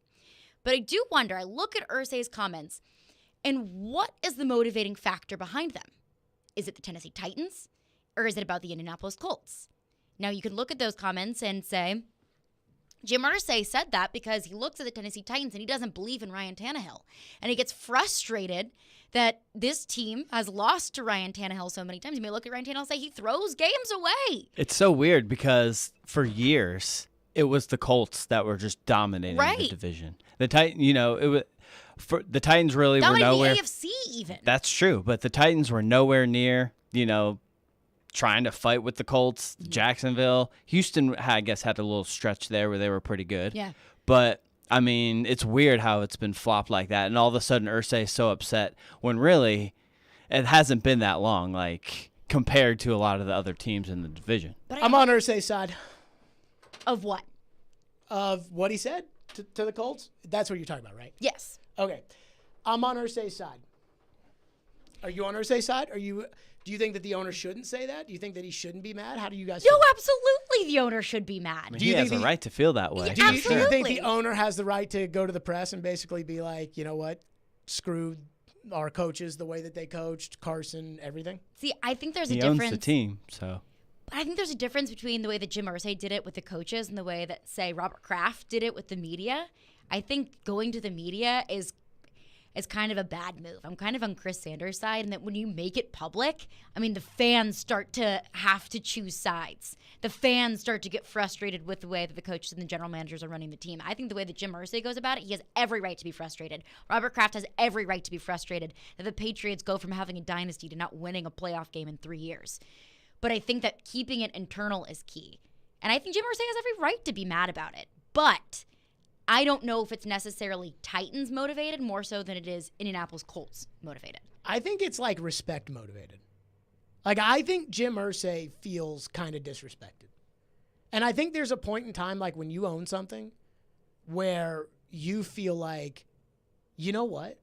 [SPEAKER 3] But I do wonder, I look at Irsay's comments, and what is the motivating factor behind them? Is it the Tennessee Titans, or is it about the Indianapolis Colts? Now, you can look at those comments and say, Jim Irsay said that because he looks at the Tennessee Titans and he doesn't believe in Ryan Tannehill. And he gets frustrated that this team has lost to Ryan Tannehill so many times. You may look at Ryan Tannehill and say he throws games away.
[SPEAKER 7] It's so weird because for years it was the Colts that were just dominating the division. The Titans, the Titans really were nowhere.
[SPEAKER 3] The AFC even.
[SPEAKER 7] That's true, but the Titans were nowhere near, trying to fight with the Colts. Jacksonville, Houston, I guess, had a little stretch there where they were pretty good.
[SPEAKER 3] Yeah.
[SPEAKER 7] But, I mean, it's weird how it's been flopped like that. And all of a sudden, Irsay is so upset when really it hasn't been that long, compared to a lot of the other teams in the division.
[SPEAKER 1] But I'm on Irsay's side.
[SPEAKER 3] Of what?
[SPEAKER 1] Of what he said to the Colts? That's what you're talking about, right?
[SPEAKER 3] Yes.
[SPEAKER 1] Okay. I'm on Irsay's side. Are you on Irsay's side? Do you think that the owner shouldn't say that? Do you think that he shouldn't be mad? How do you guys feel?
[SPEAKER 3] No, absolutely the owner should be mad.
[SPEAKER 7] I mean, he has a right to feel that way.
[SPEAKER 1] Do you think the owner has the right to go to the press and basically be like, you know what, screw our coaches, the way that they coached, Carson, everything?
[SPEAKER 3] See, I think there's
[SPEAKER 7] a
[SPEAKER 3] difference.
[SPEAKER 7] He owns the team, so.
[SPEAKER 3] But I think there's a difference between the way that Jim Irsay did it with the coaches and the way that, say, Robert Kraft did it with the media. I think going to the media is kind of a bad move. I'm kind of on Chris Sanders' side, and that when you make it public, I mean, the fans start to have to choose sides. The fans start to get frustrated with the way that the coaches and the general managers are running the team. I think the way that Jim Irsay goes about it, he has every right to be frustrated. Robert Kraft has every right to be frustrated that the Patriots go from having a dynasty to not winning a playoff game in 3 years. But I think that keeping it internal is key. And I think Jim Irsay has every right to be mad about it. But I don't know if it's necessarily Titans motivated more so than it is Indianapolis Colts motivated.
[SPEAKER 1] I think it's respect motivated. I think Jim Irsay feels kind of disrespected. And I think there's a point in time when you own something where you feel like, you know what?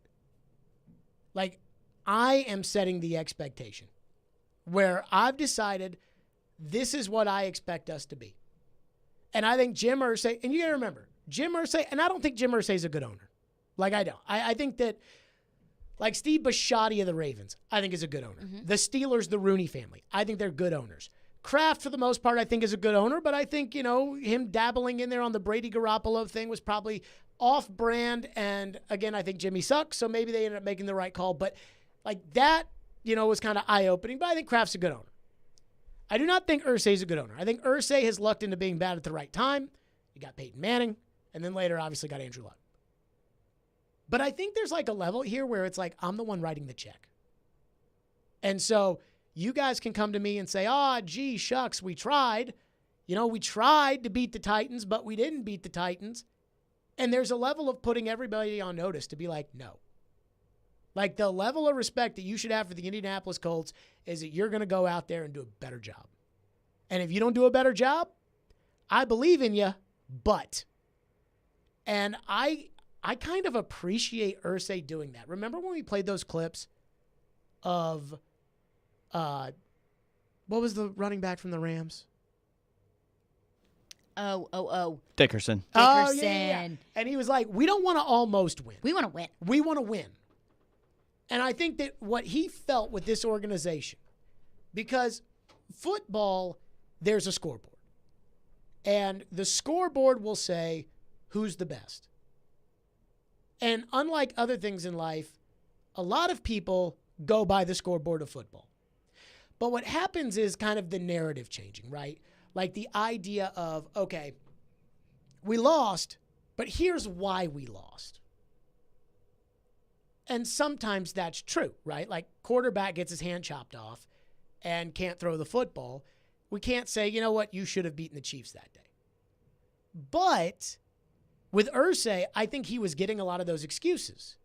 [SPEAKER 1] I am setting the expectation where I've decided this is what I expect us to be. And I think Jim Irsay, and you got to remember, Jim Irsay, and I don't think Jim Irsay is a good owner. I don't. I think that, Steve Bisciotti of the Ravens, I think is a good owner. Mm-hmm. The Steelers, the Rooney family, I think they're good owners. Kraft, for the most part, I think is a good owner, but I think, him dabbling in there on the Brady Garoppolo thing was probably off-brand, and again, I think Jimmy sucks, so maybe they ended up making the right call, but that, was kind of eye-opening, but I think Kraft's a good owner. I do not think Irsay's a good owner. I think Irsay has lucked into being bad at the right time. You got Peyton Manning. And then later, obviously, got Andrew Luck. But I think there's a level here where it's I'm the one writing the check. And so you guys can come to me and say, gee, shucks, we tried. We tried to beat the Titans, but we didn't beat the Titans. And there's a level of putting everybody on notice to be like, no. Like, the level of respect that you should have for the Indianapolis Colts is that you're going to go out there and do a better job. And if you don't do a better job, I believe in you, but. And I kind of appreciate Irsay doing that. Remember when we played those clips of, what was the running back from the Rams?
[SPEAKER 7] Dickerson.
[SPEAKER 1] Oh, yeah. And he was like, we don't want to almost win.
[SPEAKER 3] We want to win.
[SPEAKER 1] We want to win. And I think that what he felt with this organization, because football, there's a scoreboard. And the scoreboard will say who's the best. And unlike other things in life, a lot of people go by the scoreboard of football. But what happens is kind of the narrative changing, right? Like the idea of, okay, we lost, but here's why we lost. And sometimes that's true, right? Like quarterback gets his hand chopped off and can't throw the football. We can't say, you know what, you should have beaten the Chiefs that day. But with Irsay, I think he was getting a lot of those excuses.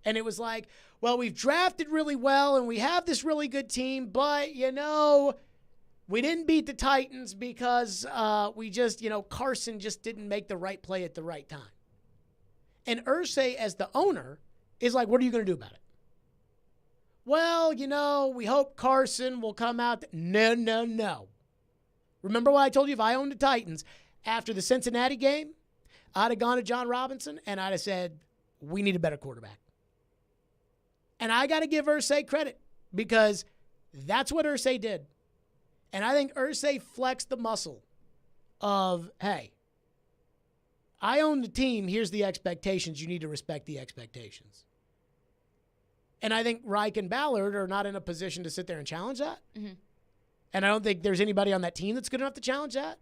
[SPEAKER 1] And it was like, well, we've drafted really well and we have this really good team, but, you know, we didn't beat the Titans because we just, you know, Carson just didn't make the right play at the right time. And Irsay, as the owner, is like, what are you going to do about it? Well, you know, we hope Carson will come out. No. Remember what I told you? If I owned the Titans, after the Cincinnati game, I'd have gone to John Robinson and I'd have said, we need a better quarterback. And I got to give Irsay credit because that's what Irsay did. And I think Irsay flexed the muscle of, hey, I own the team. Here's the expectations. You need to respect the expectations. And I think Reich and Ballard are not in a position to sit there and challenge that. Mm-hmm. And I don't think there's anybody on that team that's good enough to challenge that.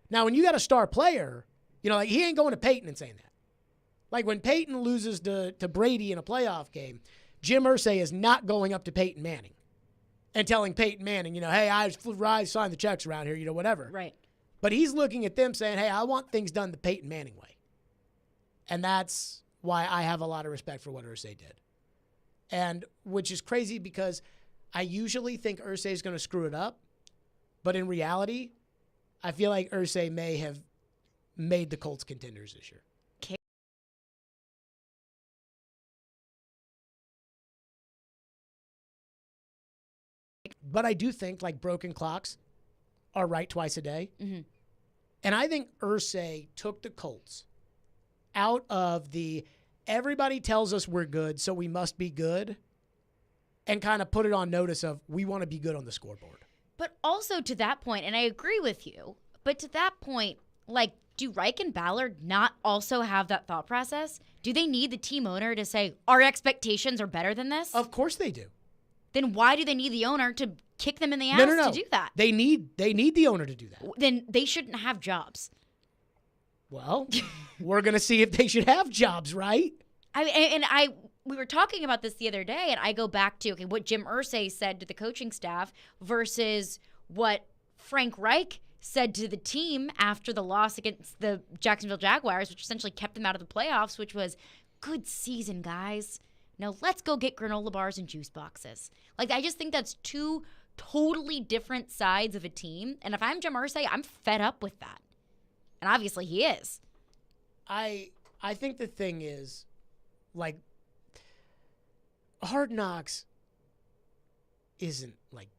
[SPEAKER 1] Now, when you got a star player, you know, like he ain't going to Peyton and saying that. Like when Peyton loses to Brady in a playoff game, Jim Irsay is not going up to Peyton Manning and telling Peyton Manning, you know, hey, I signed the checks around here, you know, whatever.
[SPEAKER 3] Right.
[SPEAKER 1] But he's looking at them saying, hey, I want things done the Peyton Manning way. And that's why I have a lot of respect for what Irsay did. And which is crazy because I usually think Irsay is going to screw it up. But in reality, I feel like Irsay may have made the Colts contenders this year. But I do think, like, broken clocks are right twice a day. Mm-hmm. And I think Irsay took the Colts out of the everybody tells us we're good, so we must be good, and kind of put it on notice of we want to be good on the scoreboard.
[SPEAKER 3] But also to that point, and I agree with you, but to that point, like, do Reich and Ballard not also have that thought process? Do they need the team owner to say, our expectations are better than this?
[SPEAKER 1] Of course they do.
[SPEAKER 3] Then why do they need the owner to kick them in the ass to do that?
[SPEAKER 1] They need the owner to do that.
[SPEAKER 3] Then they shouldn't have jobs.
[SPEAKER 1] Well, we're going to see if they should have jobs, right?
[SPEAKER 3] We were talking about this the other day, and I go back to what Jim Irsay said to the coaching staff versus what Frank Reich said to the team after the loss against the Jacksonville Jaguars, which essentially kept them out of the playoffs, which was, good season, guys. Now let's go get granola bars and juice boxes. Like, I just think that's two totally different sides of a team. And if I'm Jim Irsay, I'm fed up with that. And obviously he is.
[SPEAKER 1] I think the thing is, like, Hard Knocks isn't, like,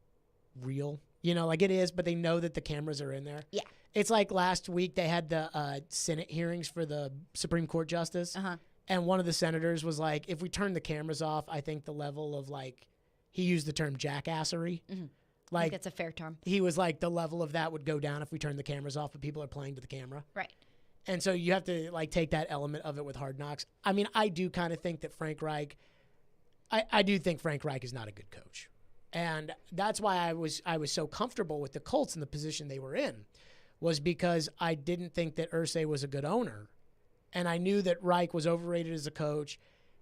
[SPEAKER 1] real. You know, like it is, but they know that the cameras are in there.
[SPEAKER 3] Yeah.
[SPEAKER 1] It's like last week they had the Senate hearings for the Supreme Court justice.
[SPEAKER 3] Uh-huh.
[SPEAKER 1] And one of the senators was like, if we turn the cameras off, I think the level of, like, he used the term jackassery.
[SPEAKER 3] Mm-hmm.
[SPEAKER 1] Like,
[SPEAKER 3] I think that's a fair term.
[SPEAKER 1] He was like, the level of that would go down if we turn the cameras off, but people are playing to the camera.
[SPEAKER 3] Right.
[SPEAKER 1] And so you have to, like, take that element of it with Hard Knocks. I mean, I do kind of think that Frank Reich, I do think Frank Reich is not a good coach. And that's why I was so comfortable with the Colts in the position they were in, was because I didn't think that Irsay was a good owner. And I knew that Reich was overrated as a coach.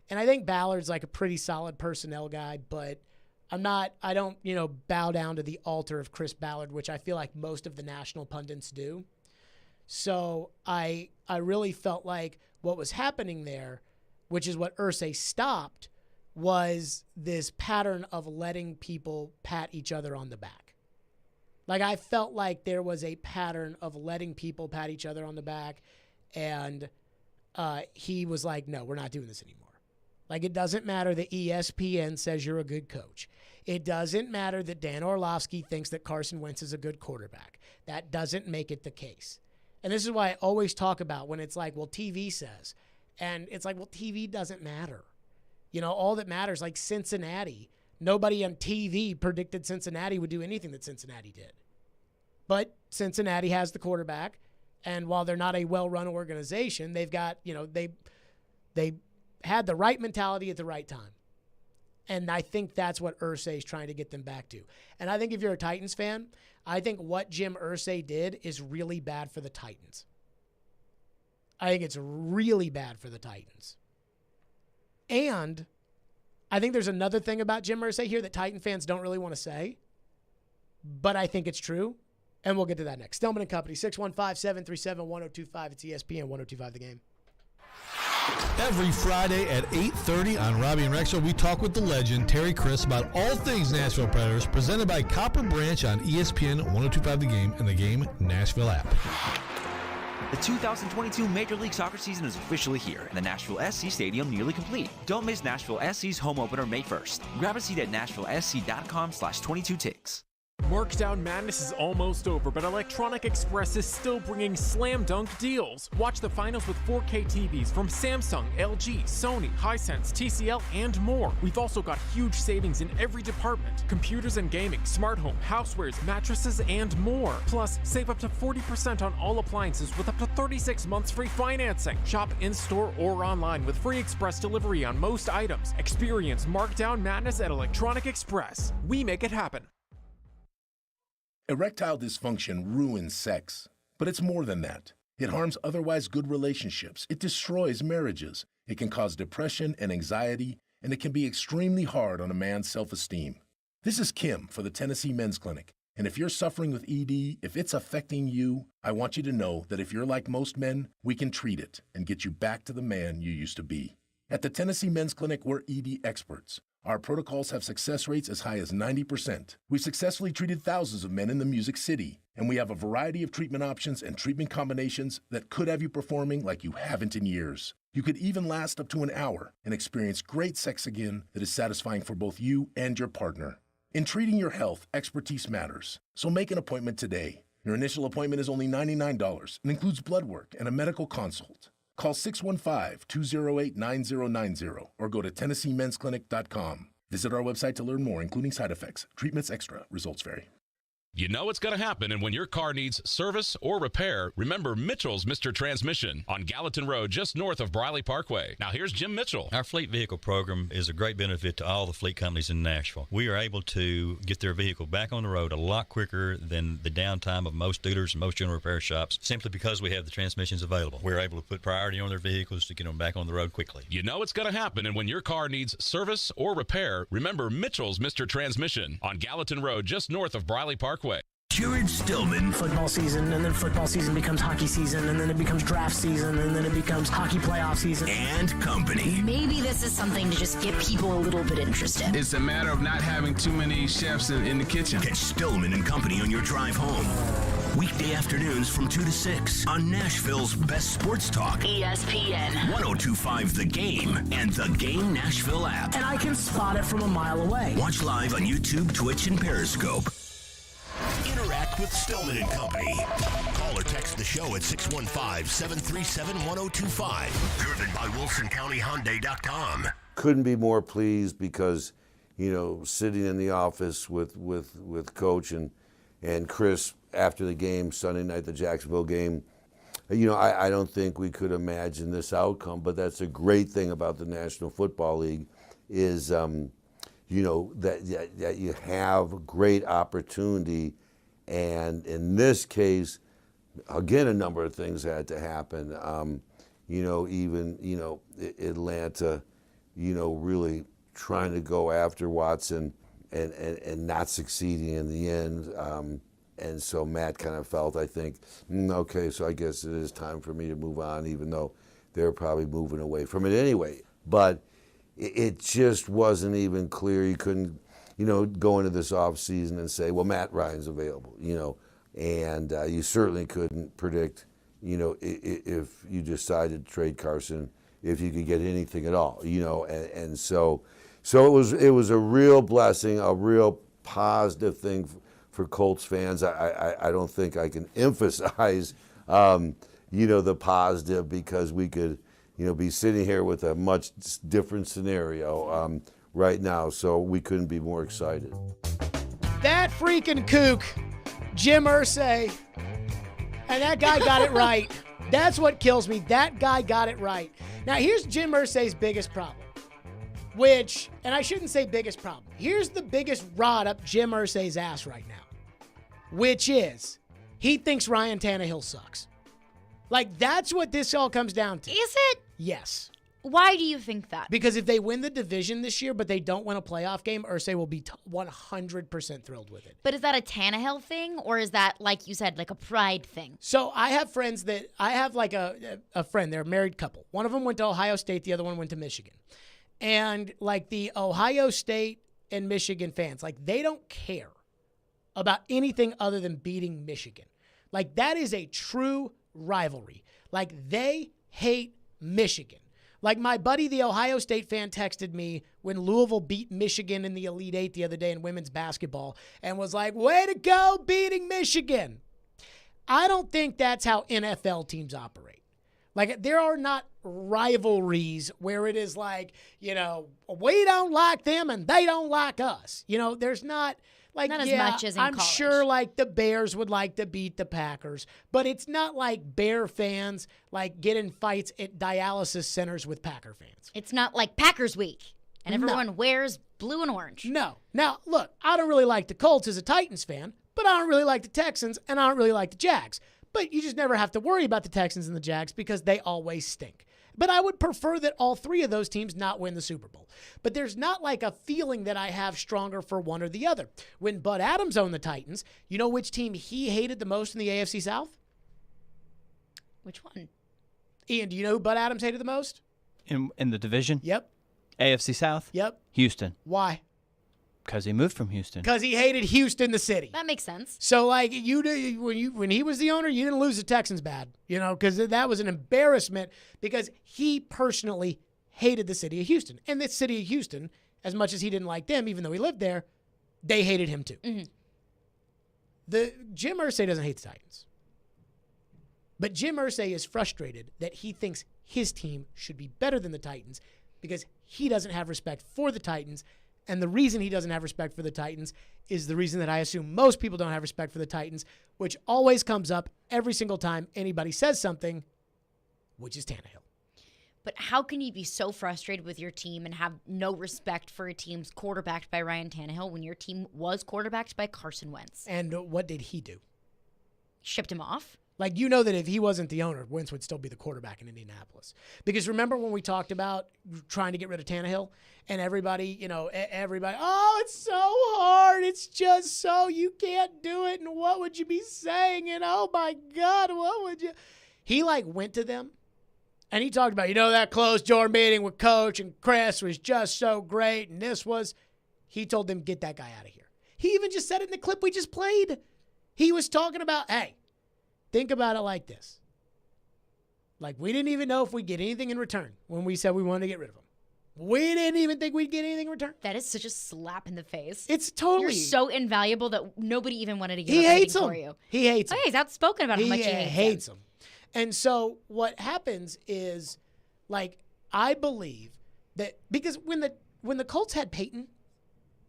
[SPEAKER 1] And I think Ballard's like a pretty solid personnel guy, but I don't, bow down to the altar of Chris Ballard, which I feel like most of the national pundits do. So I really felt like what was happening there, which is what Irsay stopped, was this pattern of letting people pat each other on the back. Like, I felt like there was a pattern of letting people pat each other on the back, and he was like, no, we're not doing this anymore. Like, it doesn't matter that ESPN says you're a good coach. It doesn't matter that Dan Orlovsky thinks that Carson Wentz is a good quarterback. That doesn't make it the case. And this is why I always talk about when it's like, well, TV says. And it's like, well, TV doesn't matter. You know, all that matters, like Cincinnati, nobody on TV predicted Cincinnati would do anything that Cincinnati did. But Cincinnati has the quarterback, and while they're not a well-run organization, they've got, you know, they had the right mentality at the right time. And I think that's what Irsay is trying to get them back to. And I think if you're a Titans fan, I think what Jim Irsay did is really bad for the Titans. I think it's really bad for the Titans. And I think there's another thing about Jim Irsay here that Titan fans don't really want to say, but I think it's true. And we'll get to that next. Stillman & Company, 615-737-1025. It's ESPN 1025 The Game.
[SPEAKER 4] Every Friday at 8:30 on Robbie and Rexo, we talk with the legend, Terry Chris, about all things Nashville Predators, presented by Copper Branch on ESPN 1025 The Game and the Game Nashville app.
[SPEAKER 5] The 2022 Major League Soccer season is officially here, and the Nashville SC Stadium nearly complete. Don't miss Nashville SC's home opener May 1st. Grab a seat at NashvilleSC.com/22ticks.
[SPEAKER 6] Markdown Madness is almost over, but Electronic Express is still bringing slam dunk deals. Watch the finals with 4K TVs from Samsung, LG, Sony, Hisense, TCL, and more. We've also got huge savings in every department: computers and gaming, smart home, housewares, mattresses, and more. Plus, save up to 40% on all appliances with up to 36 months free financing. Shop in-store or online with free express delivery on most items. Experience Markdown Madness at Electronic Express. We make it happen.
[SPEAKER 18] Erectile dysfunction ruins sex, but it's more than that. It harms otherwise good relationships. It destroys marriages. It can cause depression and anxiety, and it can be extremely hard on a man's self-esteem. This is Kim for the Tennessee Men's Clinic, and if you're suffering with ED, if it's affecting you, I want you to know that if you're like most men, we can treat it and get you back to the man you used to be. At the Tennessee Men's Clinic, we're ED experts. Our protocols have success rates as high as 90%. We've successfully treated thousands of men in the Music City, and we have a variety of treatment options and treatment combinations that could have you performing like you haven't in years. You could even last up to an hour and experience great sex again that is satisfying for both you and your partner. In treating your health, expertise matters, so make an appointment today. Your initial appointment is only $99 and includes blood work and a medical consult. Call 615-208-9090 or go to TennesseeMen'sClinic.com. Visit our website to learn more, including side effects. Treatments extra. Results vary.
[SPEAKER 14] You know it's going to happen, and when your car needs service or repair, remember Mitchell's Mr. Transmission on Gallatin Road, just north of Briley Parkway. Now here's Jim Mitchell.
[SPEAKER 19] Our fleet vehicle program is a great benefit to all the fleet companies in Nashville. We are able to get their vehicle back on the road a lot quicker than the downtime of most dealers and most general repair shops, simply because we have the transmissions available. We're able to put priority on their vehicles to get them back on the road quickly.
[SPEAKER 14] You know it's going to happen, and when your car needs service or repair, remember Mitchell's Mr. Transmission on Gallatin Road, just north of Briley Parkway.
[SPEAKER 11] Jared Stillman.
[SPEAKER 20] Football season, and then football season becomes hockey season, and then it becomes draft season, and then it becomes hockey playoff season.
[SPEAKER 11] And company.
[SPEAKER 3] Maybe this is something to just get people a little bit interested.
[SPEAKER 21] It's a matter of not having too many chefs in the kitchen.
[SPEAKER 11] Catch Stillman and Company on your drive home. Weekday afternoons from 2 to 6 on Nashville's best sports talk.
[SPEAKER 8] ESPN
[SPEAKER 11] 1025 The Game and the Game Nashville app.
[SPEAKER 20] And I can spot it from a mile away.
[SPEAKER 11] Watch live on YouTube, Twitch, and Periscope. Interact with Stillman and Company. Call or text the show at 615-737-1025. Driven by WilsonCountyHyundai.com.
[SPEAKER 22] Couldn't be more pleased because, you know, sitting in the office with Coach and Chris after the game, Sunday night, the Jacksonville game, you know, I don't think we could imagine this outcome, but that's a great thing about the National Football League is, you know, that you have great opportunity. And in this case, again, a number of things had to happen. You know, even, you know, Atlanta, you know, really trying to go after Watson and not succeeding in the end. And so Matt kind of felt, I think, okay, so I guess it is time for me to move on, even though they're probably moving away from it anyway. But it just wasn't even clear. You couldn't, go into this offseason and say, well, Matt Ryan's available, and you certainly couldn't predict, if you decided to trade Carson, if you could get anything at all, and so it was a real blessing, a real positive thing for Colts fans. I don't think I can emphasize, the positive, because we could, be sitting here with a much different scenario right now, so we couldn't be more excited.
[SPEAKER 1] That freaking kook, Jim Irsay, and that guy got it right. That's what kills me. That guy got it right. Now, here's Jim Irsay's biggest problem, and I shouldn't say biggest problem. Here's the biggest rod up Jim Irsay's ass right now, which is he thinks Ryan Tannehill sucks. Like, that's what this all comes down to.
[SPEAKER 3] Is it?
[SPEAKER 1] Yes.
[SPEAKER 3] Why do you think that?
[SPEAKER 1] Because if they win the division this year, but they don't win a playoff game, Irsay will be 100% thrilled with it.
[SPEAKER 3] But is that a Tannehill thing, or is that, like you said, like a pride thing?
[SPEAKER 1] So I have friends I have like a friend, they're a married couple. One of them went to Ohio State, the other one went to Michigan. And like the Ohio State and Michigan fans, like they don't care about anything other than beating Michigan. Like that is a true rivalry. Like they hate Michigan. Like my buddy, the Ohio State fan, texted me when Louisville beat Michigan in the Elite Eight the other day in women's basketball and was like, way to go beating Michigan. I don't think that's how NFL teams operate. Like there are not rivalries where it is like, we don't like them and they don't like us. There's not like,
[SPEAKER 3] not as much as in
[SPEAKER 1] I'm
[SPEAKER 3] college.
[SPEAKER 1] sure like the Bears would like to beat the Packers, but it's not like Bear fans like get in fights at dialysis centers with Packer fans.
[SPEAKER 3] It's not like Packers Week and everyone wears blue and orange.
[SPEAKER 1] No. Now, look, I don't really like the Colts as a Titans fan, but I don't really like the Texans and I don't really like the Jags. But you just never have to worry about the Texans and the Jags because they always stink. But I would prefer that all three of those teams not win the Super Bowl. But there's not like a feeling that I have stronger for one or the other. When Bud Adams owned the Titans, you know which team he hated the most in the AFC South?
[SPEAKER 3] Which one?
[SPEAKER 1] Ian, do you know who Bud Adams hated the most?
[SPEAKER 7] In the division?
[SPEAKER 1] Yep.
[SPEAKER 7] AFC South?
[SPEAKER 1] Yep.
[SPEAKER 7] Houston.
[SPEAKER 1] Why?
[SPEAKER 7] Because he moved from Houston.
[SPEAKER 1] Because he hated Houston, the city.
[SPEAKER 3] That makes sense.
[SPEAKER 1] So, like, when he was the owner, you didn't lose the Texans bad, because that was an embarrassment because he personally hated the city of Houston. And the city of Houston, as much as he didn't like them, even though he lived there, they hated him too. Mm-hmm. Jim Irsay doesn't hate the Titans. But Jim Irsay is frustrated that he thinks his team should be better than the Titans because he doesn't have respect for the Titans. And the reason he doesn't have respect for the Titans is the reason that I assume most people don't have respect for the Titans, which always comes up every single time anybody says something, which is Tannehill.
[SPEAKER 3] But how can you be so frustrated with your team and have no respect for a team's quarterbacked by Ryan Tannehill when your team was quarterbacked by Carson Wentz?
[SPEAKER 1] And what did he do?
[SPEAKER 3] Shipped him off?
[SPEAKER 1] Like, that if he wasn't the owner, Wentz would still be the quarterback in Indianapolis. Because remember when we talked about trying to get rid of Tannehill and everybody, oh, it's so hard. It's just so, you can't do it. And what would you be saying? And oh my God, what would you? He went to them and he talked about, that closed door meeting with Coach and Chris was just so great. And he told them, get that guy out of here. He even just said it in the clip we just played. He was talking about, hey, think about it like this. Like, we didn't even know if we'd get anything in return when we said we wanted to get rid of him. We didn't even think we'd get anything in return.
[SPEAKER 3] That is such a slap in the face.
[SPEAKER 1] It's totally.
[SPEAKER 3] You're so invaluable that nobody even wanted to give up anything for you.
[SPEAKER 1] He hates him.
[SPEAKER 3] Oh, yeah, he's outspoken about how much he hates
[SPEAKER 1] him. And so what happens is, I believe that because when the Colts had Peyton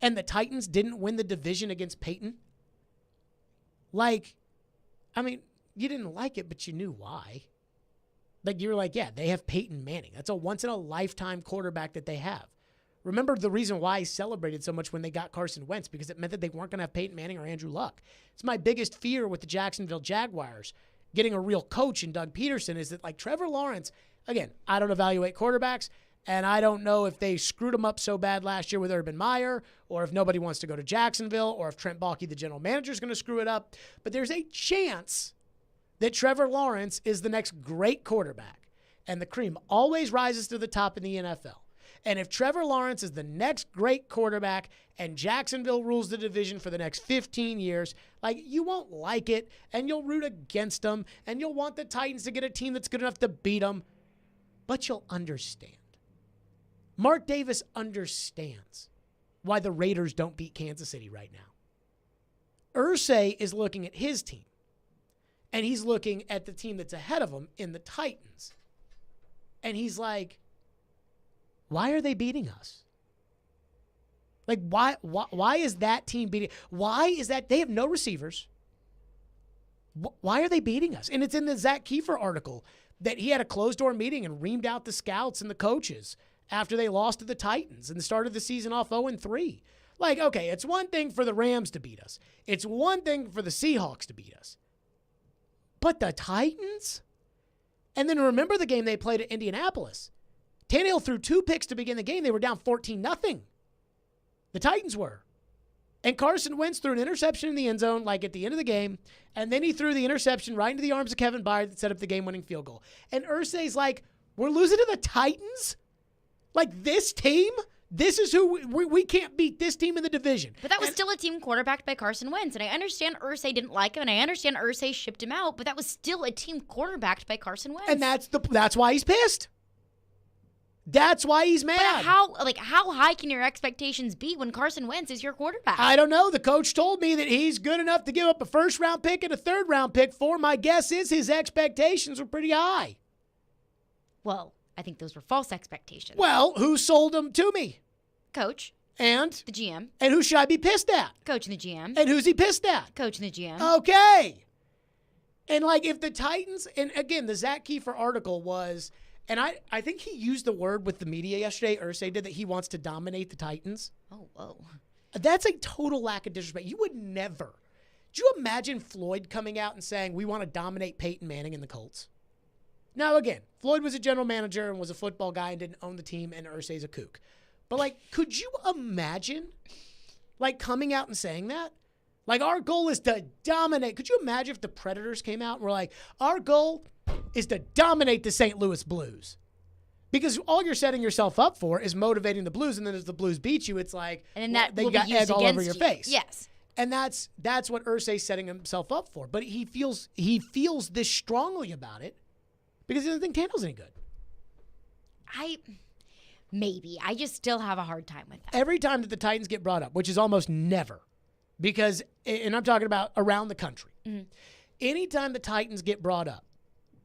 [SPEAKER 1] and the Titans didn't win the division against Peyton, you didn't like it, but you knew why. You were like, yeah, they have Peyton Manning. That's a once-in-a-lifetime quarterback that they have. Remember the reason why I celebrated so much when they got Carson Wentz, because it meant that they weren't going to have Peyton Manning or Andrew Luck. It's my biggest fear with the Jacksonville Jaguars getting a real coach in Doug Peterson is that, Trevor Lawrence, again, I don't evaluate quarterbacks, and I don't know if they screwed him up so bad last year with Urban Meyer, or if nobody wants to go to Jacksonville, or if Trent Baalke, the general manager, is going to screw it up. But there's a chance that Trevor Lawrence is the next great quarterback. And the cream always rises to the top in the NFL. And if Trevor Lawrence is the next great quarterback and Jacksonville rules the division for the next 15 years, like, you won't like it, and you'll root against them, and you'll want the Titans to get a team that's good enough to beat them, but you'll understand. Mark Davis understands why the Raiders don't beat Kansas City right now. Irsay is looking at his team, and he's looking at the team that's ahead of him in the Titans. And he's like, why are they beating us? Like, why is that team beating? Why is that? They have no receivers. Why are they beating us? And it's in the Zach Kiefer article that he had a closed-door meeting and reamed out the scouts and the coaches after they lost to the Titans and started the season off 0-3. Like, okay, it's one thing for the Rams to beat us. It's one thing for the Seahawks to beat us. But the Titans? And then remember the game they played at Indianapolis. Tannehill threw 2 picks to begin the game. They were down 14-0. The Titans were. And Carson Wentz threw an interception in the end zone, like at the end of the game, and then he threw the interception right into the arms of Kevin Byard that set up the game-winning field goal. And Irsay's like, we're losing to the Titans? Like, this team? This is who we can't beat this team in the division.
[SPEAKER 3] But that was still a team quarterbacked by Carson Wentz. And I understand Irsay didn't like him, and I understand Irsay shipped him out, but that was still a team quarterbacked by Carson Wentz.
[SPEAKER 1] And that's why he's pissed. That's why he's mad.
[SPEAKER 3] But how high can your expectations be when Carson Wentz is your quarterback?
[SPEAKER 1] I don't know. The coach told me that he's good enough to give up a first-round pick and a third-round pick for. My guess is his expectations were pretty high.
[SPEAKER 3] Well, I think those were false expectations.
[SPEAKER 1] Well, who sold them to me?
[SPEAKER 3] Coach.
[SPEAKER 1] And?
[SPEAKER 3] The GM.
[SPEAKER 1] And who should I be pissed at?
[SPEAKER 3] Coach and the GM.
[SPEAKER 1] And who's he pissed at?
[SPEAKER 3] Coach and the GM.
[SPEAKER 1] Okay. And, like, if the Titans, and again, the Zach Kiefer article was, and I think he used the word with the media yesterday, Irsay did, that he wants to dominate the Titans.
[SPEAKER 3] Oh, whoa.
[SPEAKER 1] That's a total lack of disrespect. You would never. Do you imagine Floyd coming out and saying, we want to dominate Peyton Manning and the Colts? Now, again, Floyd was a general manager and was a football guy and didn't own the team, and Irsay's a kook. But, like, could you imagine, like, coming out and saying that? Like, our goal is to dominate. Could you imagine if the Predators came out and were like, our goal is to dominate the St. Louis Blues? Because all you're setting yourself up for is motivating the Blues, and then as the Blues beat you, it's like,
[SPEAKER 3] and then
[SPEAKER 1] they got egg all over your face.
[SPEAKER 3] Yes.
[SPEAKER 1] And that's what Irsay's setting himself up for. But he feels this strongly about it because he doesn't think Tannehill's any good.
[SPEAKER 3] Maybe. I just still have a hard time with that.
[SPEAKER 1] Every time that the Titans get brought up, which is almost never, because, and I'm talking about around the country, anytime the Titans get brought up,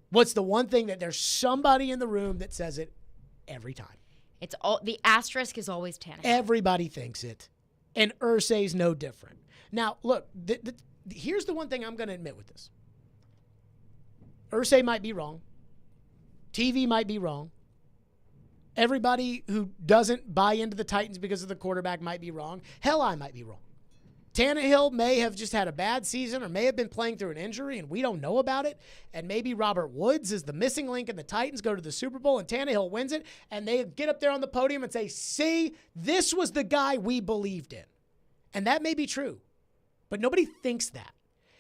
[SPEAKER 1] what's the one thing that there's somebody in the room that says it every time?
[SPEAKER 3] It's all, the asterisk is always Tannehill.
[SPEAKER 1] Everybody thinks it, and Irsay's no different. Now, look, here's the one thing I'm going to admit with this. Irsay might be wrong. TV might be wrong. Everybody who doesn't buy into the Titans because of the quarterback might be wrong. Hell, I might be wrong. Tannehill may have just had a bad season or may have been playing through an injury and we don't know about it. And maybe Robert Woods is the missing link and the Titans go to the Super Bowl and Tannehill wins it. And they get up there on the podium and say, see, this was the guy we believed in. And that may be true. But nobody thinks that.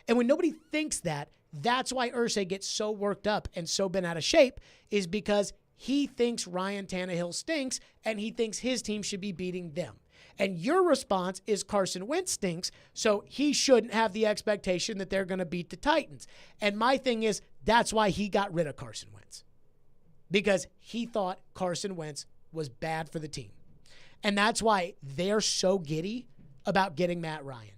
[SPEAKER 1] And when nobody thinks that, that's why Irsay gets so worked up and so bent out of shape, is because he thinks Ryan Tannehill stinks and he thinks his team should be beating them. And your response is Carson Wentz stinks, so he shouldn't have the expectation that they're going to beat the Titans. And my thing is, that's why he got rid of Carson Wentz. Because he thought Carson Wentz was bad for the team. And that's why they're so giddy about getting Matt Ryan.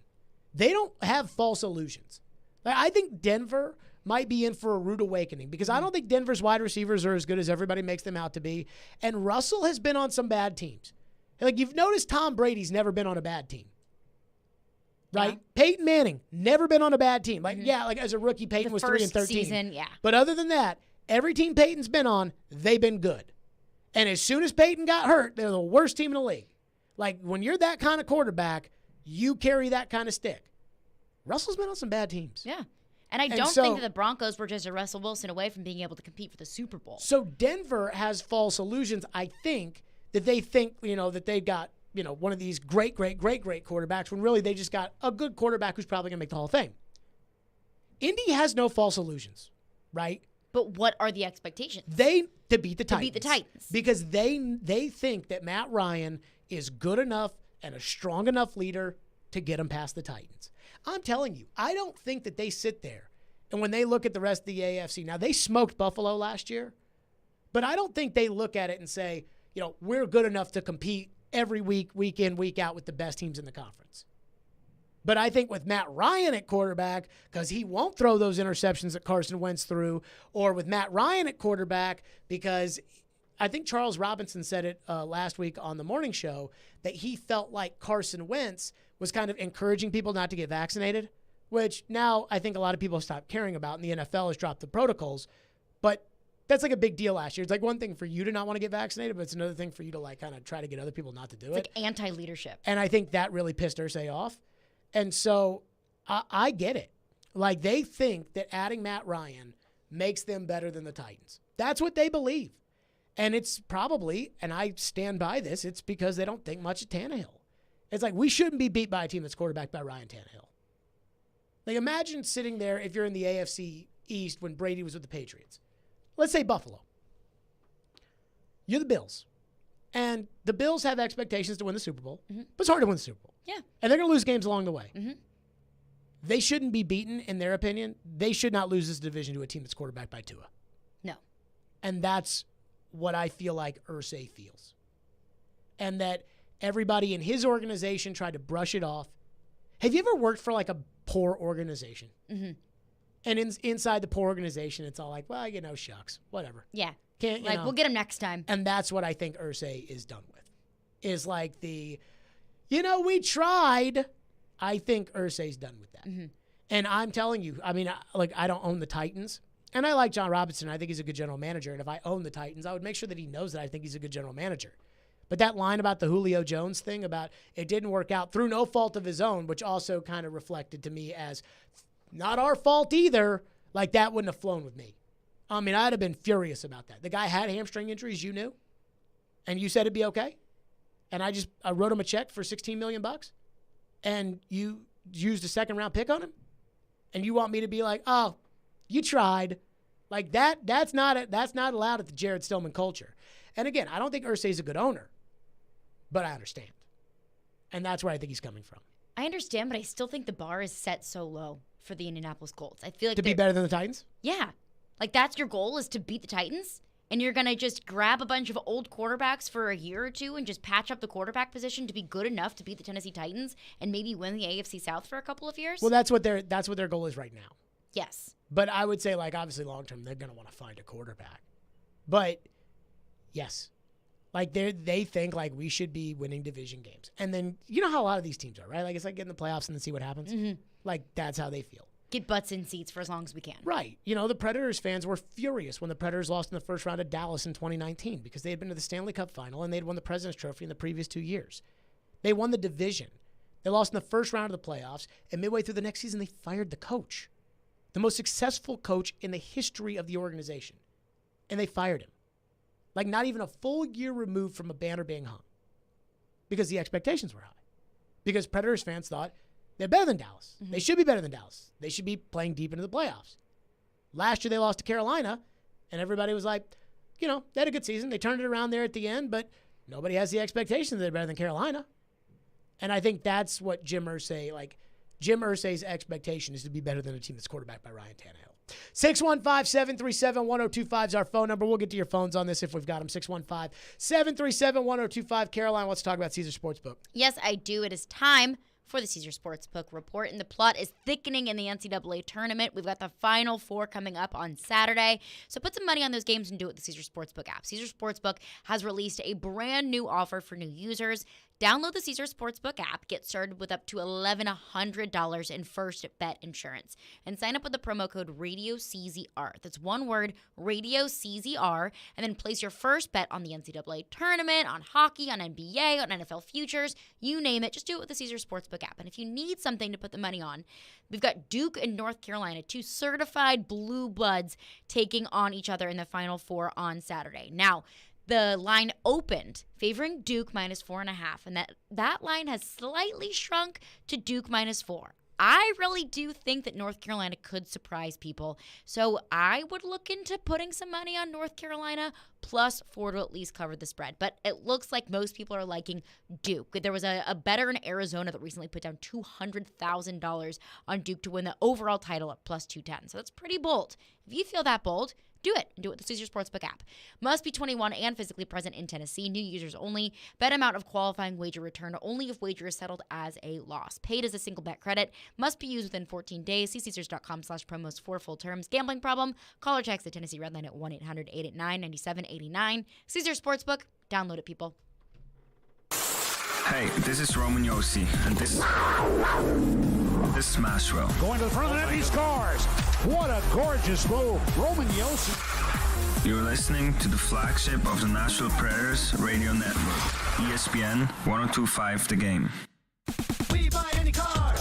[SPEAKER 1] They don't have false illusions. I think Denver might be in for a rude awakening because I don't think Denver's wide receivers are as good as everybody makes them out to be. And Russell has been on some bad teams. Like, you've noticed Tom Brady's never been on a bad team. Right? Yeah. Peyton Manning, never been on a bad team. Like, yeah, like as a rookie, Peyton was 3-13.
[SPEAKER 3] Season, yeah.
[SPEAKER 1] But other than that, every team Peyton's been on, they've been good. And as soon as Peyton got hurt, they're the worst team in the league. Like, when you're that kind of quarterback, you carry that kind of stick. Russell's been on some bad teams.
[SPEAKER 3] Yeah. And I don't think that the Broncos were just a Russell Wilson away from being able to compete for the Super Bowl.
[SPEAKER 1] So Denver has false illusions, I think, that they think, that they got, one of these great quarterbacks when really they just got a good quarterback who's probably going to make the Hall of Fame. Indy has no false illusions, right?
[SPEAKER 3] But what are the expectations?
[SPEAKER 1] To beat the Titans.
[SPEAKER 3] To beat the Titans.
[SPEAKER 1] Because they think that Matt Ryan is good enough and a strong enough leader to get them past the Titans. I'm telling you, I don't think that they sit there and when they look at the rest of the AFC, now they smoked Buffalo last year, but I don't think they look at it and say, we're good enough to compete every week, week in, week out with the best teams in the conference. But I think with Matt Ryan at quarterback, because he won't throw those interceptions that Carson Wentz threw, or with Matt Ryan at quarterback, because I think Charles Robinson said it last week on the morning show that he felt like Carson Wentz was kind of encouraging people not to get vaccinated, which now I think a lot of people have stopped caring about, and the NFL has dropped the protocols. But that's like a big deal last year. It's like one thing for you to not want to get vaccinated, but it's another thing for you to like kind of try to get other people not to do it.
[SPEAKER 3] It's like anti-leadership.
[SPEAKER 1] And I think that really pissed Irsay off. And so I get it. Like they think that adding Matt Ryan makes them better than the Titans. That's what they believe. And it's probably, and I stand by this, it's because they don't think much of Tannehill. It's like we shouldn't be beat by a team that's quarterbacked by Ryan Tannehill. Like imagine sitting there if you're in the AFC East when Brady was with the Patriots. Let's say Buffalo. You're the Bills. And the Bills have expectations to win the Super Bowl, but it's hard to win the Super Bowl.
[SPEAKER 3] Yeah.
[SPEAKER 1] And they're going to lose games along the way.
[SPEAKER 3] Mm-hmm.
[SPEAKER 1] They shouldn't be beaten, in their opinion. They should not lose this division to a team that's quarterbacked by Tua.
[SPEAKER 3] No.
[SPEAKER 1] And that's what I feel like Irsay feels. And that everybody in his organization tried to brush it off. Have you ever worked for like a poor organization?
[SPEAKER 3] Mm-hmm.
[SPEAKER 1] And inside the poor organization, it's all like, well, shucks, whatever.
[SPEAKER 3] Yeah.
[SPEAKER 1] Can't,
[SPEAKER 3] we'll get him next time.
[SPEAKER 1] And that's what I think Irsay is done with. Is like we tried. I think Irsay's done with that.
[SPEAKER 3] Mm-hmm.
[SPEAKER 1] And I'm telling you, I don't own the Titans. And I like John Robinson. I think he's a good general manager. And if I own the Titans, I would make sure that he knows that I think he's a good general manager. But that line about the Julio Jones thing, about it didn't work out through no fault of his own, which also kind of reflected to me as not our fault either, like that wouldn't have flown with me. I'd have been furious about that. The guy had hamstring injuries, you knew, and you said it'd be okay. And I wrote him a check for $16 million, and you used a second-round pick on him, and you want me to be like, oh, you tried. Like that's not allowed at the Jared Stillman culture. And again, I don't think Irsay's a good owner, but I understand. And that's where I think he's coming from.
[SPEAKER 3] I understand, but I still think the bar is set so low for the Indianapolis Colts. I feel like
[SPEAKER 1] to be better than the Titans?
[SPEAKER 3] Yeah. Like that's your goal, is to beat the Titans, and you're going to just grab a bunch of old quarterbacks for a year or two and just patch up the quarterback position to be good enough to beat the Tennessee Titans and maybe win the AFC South for a couple of years?
[SPEAKER 1] Well, that's what their goal is right now.
[SPEAKER 3] Yes.
[SPEAKER 1] But I would say, like, obviously long term, they're going to want to find a quarterback. But yes, like they think like we should be winning division games. And then you know how a lot of these teams are, right? Like it's like get in the playoffs and then see what happens.
[SPEAKER 3] Mm-hmm.
[SPEAKER 1] Like that's how they feel.
[SPEAKER 3] Get butts in seats for as long as we can.
[SPEAKER 1] Right. The Predators fans were furious when the Predators lost in the first round of Dallas in 2019 because they had been to the Stanley Cup final and they'd won the President's Trophy in the previous 2 years. They won the division. They lost in the first round of the playoffs, and midway through the next season, they fired the coach, the most successful coach in the history of the organization, and they fired him. Like not even a full year removed from a banner being hung because the expectations were high. Because Predators fans thought, they're better than Dallas. Mm-hmm. They should be better than Dallas. They should be playing deep into the playoffs. Last year they lost to Carolina, and everybody was like, they had a good season. They turned it around there at the end, but nobody has the expectation that they're better than Carolina. And I think that's what Jim Irsay's expectation is to be better than a team that's quarterbacked by Ryan Tannehill. 615-737-1025 is our phone number. We'll get to your phones on this if we've got them. 615-737-1025. Caroline wants to talk about Caesars Sportsbook.
[SPEAKER 3] Yes, I do. It is time for the Caesars Sportsbook report, and the plot is thickening in the NCAA tournament. We've got the Final Four coming up on Saturday, so put some money on those games and do it with the Caesars Sportsbook app. Caesars Sportsbook has released a brand new offer for new users. Download the Caesars Sportsbook app, get started with up to $1,100 in first bet insurance, and sign up with the promo code RADIOCZR. That's one word, RADIOCZR, and then place your first bet on the NCAA tournament, on hockey, on NBA, on NFL futures, you name it. Just do it with the Caesars Sportsbook app. And if you need something to put the money on, we've got Duke and North Carolina, two certified blue bloods taking on each other in the Final Four on Saturday. Now, the line opened favoring Duke -4.5, and that line has slightly shrunk to Duke -4. I really do think that North Carolina could surprise people. So I would look into putting some money on North Carolina plus 4 to at least cover the spread. But it looks like most people are liking Duke. There was a bettor in Arizona that recently put down $200,000 on Duke to win the overall title at plus 210. So that's pretty bold. If you feel that bold, do it. And do it with the Caesars Sportsbook app. Must be 21 and physically present in Tennessee. New users only. Bet amount of qualifying wager returned only if wager is settled as a loss. Paid as a single bet credit. Must be used within 14 days. See Caesars.com/promos for full terms. Gambling problem? Call or text the Tennessee Redline at 1-800-889-9789. Caesars Sportsbook. Download it, people.
[SPEAKER 2] Hey, this is Roman Yossi, and this is Smashville.
[SPEAKER 10] Going to the front of the net, he scores. What a gorgeous move. Roman Yossi.
[SPEAKER 2] You're listening to the flagship of the Nashville Predators radio network, ESPN 102.5 The Game.
[SPEAKER 12] We buy any car.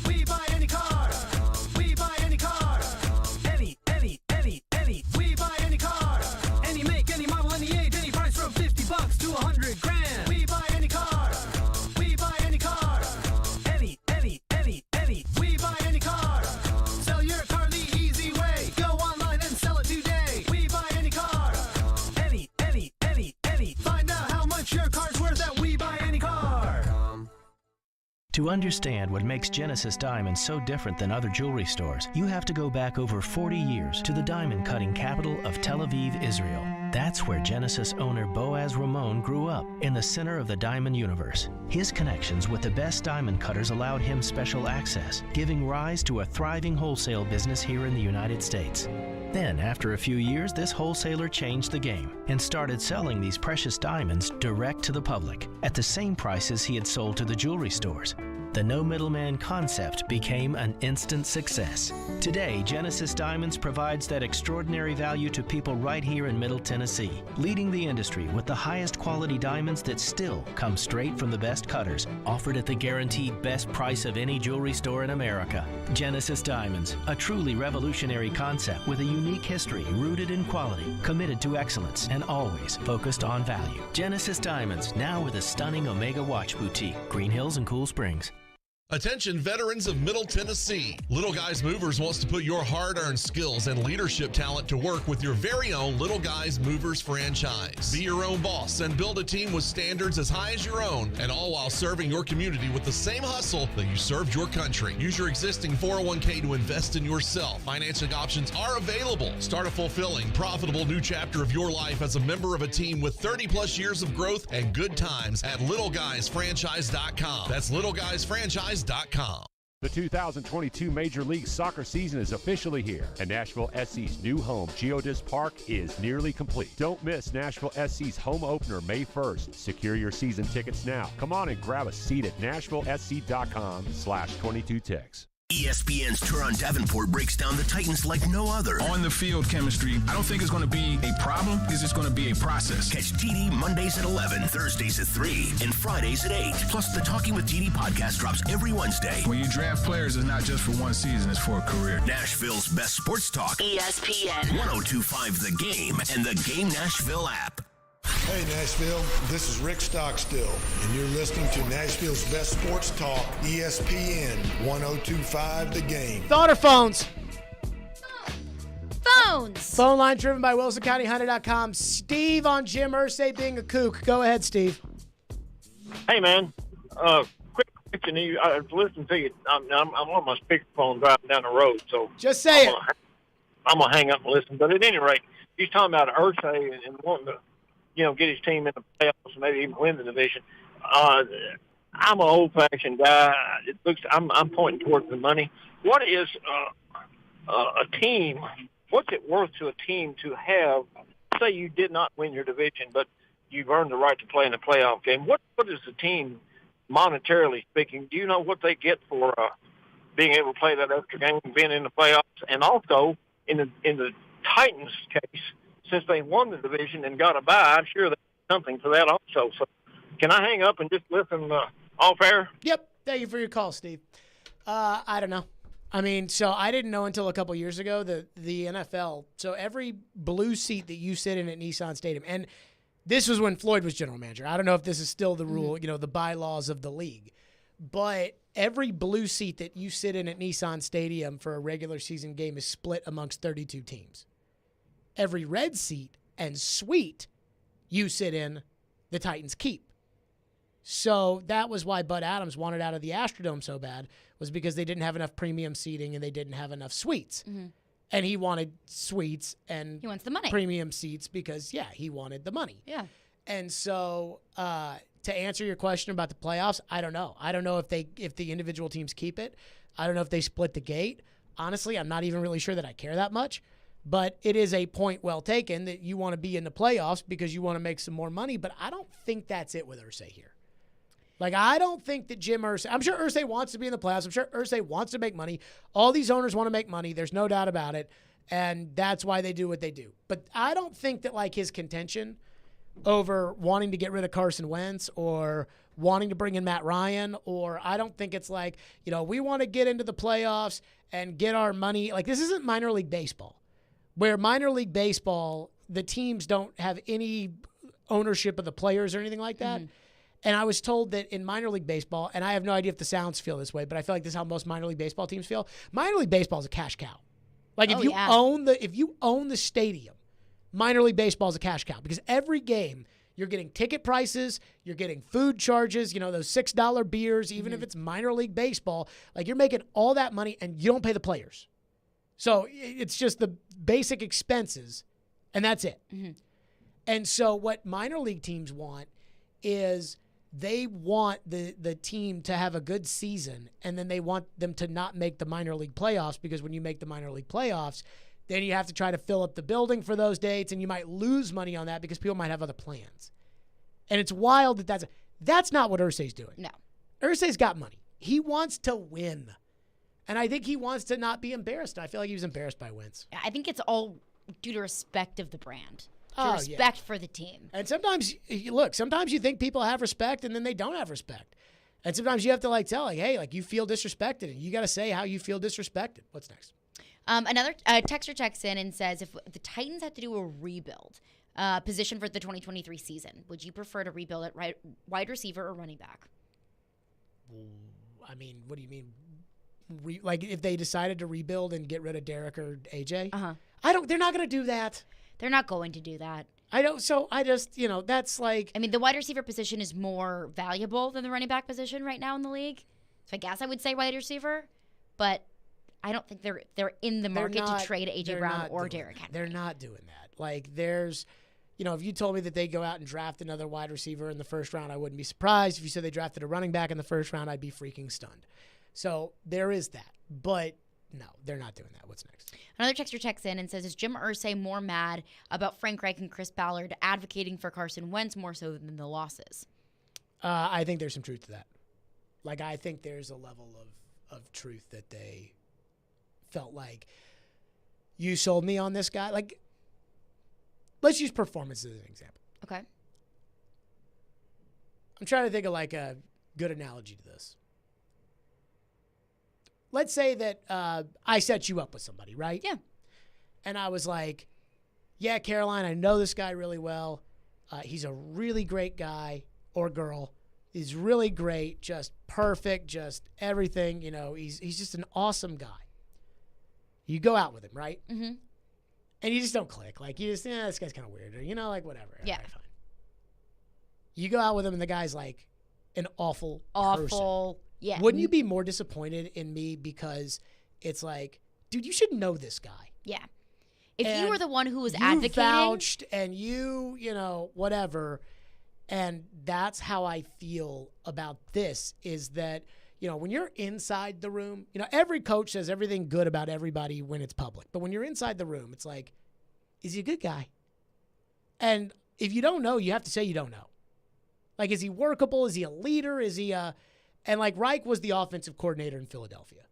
[SPEAKER 12] We buy any car. We buy any car. Any. We buy any car. Any make, any model, any age, any price from $50 to $100,000. We buy any car. We buy any car. Any. We buy any car. Sell your car the easy way. Go online and sell it today. We buy any car. Any. Find out how much your car's worth at We Buy Any Car.
[SPEAKER 13] To understand what makes Genesis Diamonds so different than other jewelry stores, you have to go back over 40 years to the diamond cutting capital of Tel Aviv, Israel. That's where Genesis owner Boaz Ramon grew up, in the center of the diamond universe. His connections with the best diamond cutters allowed him special access, giving rise to a thriving wholesale business here in the United States. Then, after a few years, this wholesaler changed the game and started selling these precious diamonds direct to the public at the same prices he had sold to the jewelry stores. The no middleman concept became an instant success. Today, Genesis Diamonds provides that extraordinary value to people right here in Middle Tennessee, leading the industry with the highest quality diamonds that still come straight from the best cutters, offered at the guaranteed best price of any jewelry store in America. Genesis Diamonds, a truly revolutionary concept with a unique history rooted in quality, committed to excellence, and always focused on value. Genesis Diamonds, now with a stunning Omega Watch Boutique, Green Hills and Cool Springs.
[SPEAKER 15] Attention veterans of Middle Tennessee. Little Guys Movers wants to put your hard-earned skills and leadership talent to work with your very own Little Guys Movers franchise. Be your own boss and build a team with standards as high as your own, and all while serving your community with the same hustle that you served your country. Use your existing 401k to invest in yourself. Financing options are available. Start a fulfilling, profitable new chapter of your life as a member of a team with 30-plus years of growth and good times at littleguysfranchise.com. That's littleguysfranchise.com.
[SPEAKER 23] The 2022 Major League Soccer season is officially here, and Nashville SC's new home, Geodis Park, is nearly complete. Don't miss Nashville SC's home opener May 1st. Secure your season tickets now. Come on and grab a seat at nashvillesc.com/22ticks.
[SPEAKER 11] ESPN's Turon Davenport breaks down the Titans like no other.
[SPEAKER 21] On the field chemistry, I don't think it's going to be a problem. It's just going to be a process.
[SPEAKER 11] Catch TD Mondays at 11, Thursdays at 3, and Fridays at 8. Plus, the Talking with TD podcast drops every Wednesday.
[SPEAKER 21] When you draft players, it's not just for one season, it's for a career.
[SPEAKER 11] Nashville's best sports talk.
[SPEAKER 8] ESPN
[SPEAKER 11] 102.5 The Game and the Game Nashville app.
[SPEAKER 24] Hey Nashville, this is Rick Stockstill, and you're listening to Nashville's best sports talk, ESPN 102.5 The Game.
[SPEAKER 1] Thought or phones?
[SPEAKER 3] Phones.
[SPEAKER 1] Phone line driven by WilsonCountyHunter.com. Steve on Jim Irsay being a kook. Go ahead, Steve.
[SPEAKER 25] Hey, man. Quick question. I've listened to you. I'm on my speakerphone driving down the road, so
[SPEAKER 1] just say it.
[SPEAKER 25] I'm going to hang up and listen. But at any rate, he's talking about Irsay and wanting to, get his team in the playoffs and maybe even win the division. I'm an old-fashioned guy. It looks I'm pointing towards the money. What is a team? What's it worth to a team to have? Say you did not win your division, but you've earned the right to play in a playoff game. What is the team monetarily speaking? Do you know what they get for being able to play that extra game, being in the playoffs, and also in the Titans' case? Since they won the division and got a bye, I'm sure there's something for that also. So can I hang up and just listen off air?
[SPEAKER 1] Yep. Thank you for your call, Steve. I don't know. I mean, so I didn't know until a couple years ago that the NFL, so every blue seat that you sit in at Nissan Stadium, and this was when Floyd was general manager. I don't know if this is still the rule, the bylaws of the league. but every blue seat that you sit in at Nissan Stadium for a regular season game is split amongst 32 teams. Every red seat and suite you sit in, the Titans keep. So that was why Bud Adams wanted out of the Astrodome so bad, was because they didn't have enough premium seating and they didn't have enough suites.
[SPEAKER 3] Mm-hmm.
[SPEAKER 1] And he wanted suites and
[SPEAKER 3] he wants the money.
[SPEAKER 1] Premium seats because, yeah, he wanted the money.
[SPEAKER 3] Yeah.
[SPEAKER 1] And so to answer your question about the playoffs, I don't know. I don't know if the individual teams keep it. I don't know if they split the gate. Honestly, I'm not even really sure that I care that much. But it is a point well taken that you want to be in the playoffs because you want to make some more money. But I don't think that's it with Irsay here. Like, I don't think that Jim Irsay – I'm sure Irsay wants to be in the playoffs. I'm sure Irsay wants to make money. All these owners want to make money. There's no doubt about it. And that's why they do what they do. But I don't think that, like, his contention over wanting to get rid of Carson Wentz or wanting to bring in Matt Ryan, or I don't think it's like, you know, we want to get into the playoffs and get our money. Like, this isn't minor league baseball, where minor league baseball, the teams don't have any ownership of the players or anything like that. Mm-hmm. And I was told that in minor league baseball, and I have no idea if the Sounds feel this way, but I feel like this is how most minor league baseball teams feel. Minor league baseball is a cash cow. Like, if you own the stadium, minor league baseball is a cash cow, because every game you're getting ticket prices, you're getting food charges, you know, those $6 beers, even if it's minor league baseball, like, you're making all that money and you don't pay the players. So it's just the basic expenses, and that's it. Mm-hmm. And so what minor league teams want is they want the team to have a good season, and then they want them to not make the minor league playoffs, because when you make the minor league playoffs, then you have to try to fill up the building for those dates, and you might lose money on that because people might have other plans. And it's wild that that's not what Irsay's doing.
[SPEAKER 3] No.
[SPEAKER 1] Irsay's got money. He wants to win. And I think he wants to not be embarrassed. I feel like he was embarrassed by Wentz.
[SPEAKER 3] I think it's all due to respect of the brand. Respect for the team.
[SPEAKER 1] And sometimes you think people have respect and then they don't have respect. And sometimes you have to, like, tell, like, hey, like, you feel disrespected, and you got to say how you feel disrespected. What's next?
[SPEAKER 3] Another texter checks in and says, if the Titans had to do a rebuild position for the 2023 season, would you prefer to rebuild at wide receiver or running back?
[SPEAKER 1] I mean, what do you mean? Like, if they decided to rebuild and get rid of Derek or AJ?
[SPEAKER 3] Uh-huh.
[SPEAKER 1] They're not going to do that.
[SPEAKER 3] They're not going to do that.
[SPEAKER 1] I don't. So I just, that's like.
[SPEAKER 3] I mean, the wide receiver position is more valuable than the running back position right now in the league. So I guess I would say wide receiver, but I don't think they're in the market to trade AJ Brown or Derrick Henry.
[SPEAKER 1] They're not doing that. Like, there's, if you told me that they go out and draft another wide receiver in the first round, I wouldn't be surprised. If you said they drafted a running back in the first round, I'd be freaking stunned. So there is that, but. No, they're not doing that. What's next?
[SPEAKER 3] Another texter checks in and says, is Jim Irsay more mad about Frank Reich and Chris Ballard advocating for Carson Wentz more so than the losses?
[SPEAKER 1] I think there's some truth to that. Like, I think there's a level of truth that they felt like, you sold me on this guy. Like, let's use performance as an example.
[SPEAKER 3] Okay.
[SPEAKER 1] I'm trying to think of, like, a good analogy to this. Let's say that I set you up with somebody, right?
[SPEAKER 3] Yeah.
[SPEAKER 1] And I was like, yeah, Caroline, I know this guy really well. He's a really great guy or girl. He's really great, just perfect, just everything. He's just an awesome guy. You go out with him, right?
[SPEAKER 3] Mm-hmm.
[SPEAKER 1] And you just don't click. Like, you just, this guy's kind of weird. Or, like, whatever.
[SPEAKER 3] Yeah.
[SPEAKER 1] Right, fine. You go out with him, and the guy's like an awful person.
[SPEAKER 3] Yeah.
[SPEAKER 1] Wouldn't you be more disappointed in me because it's like, dude, you should know this guy.
[SPEAKER 3] Yeah. If you were the one who was
[SPEAKER 1] you
[SPEAKER 3] advocating.
[SPEAKER 1] Vouched and you whatever. And that's how I feel about this, is that, when you're inside the room, every coach says everything good about everybody when it's public. But when you're inside the room, it's like, is he a good guy? And if you don't know, you have to say you don't know. Like, is he workable? Is he a leader? Is he And, like, Reich was the offensive coordinator in Philadelphia.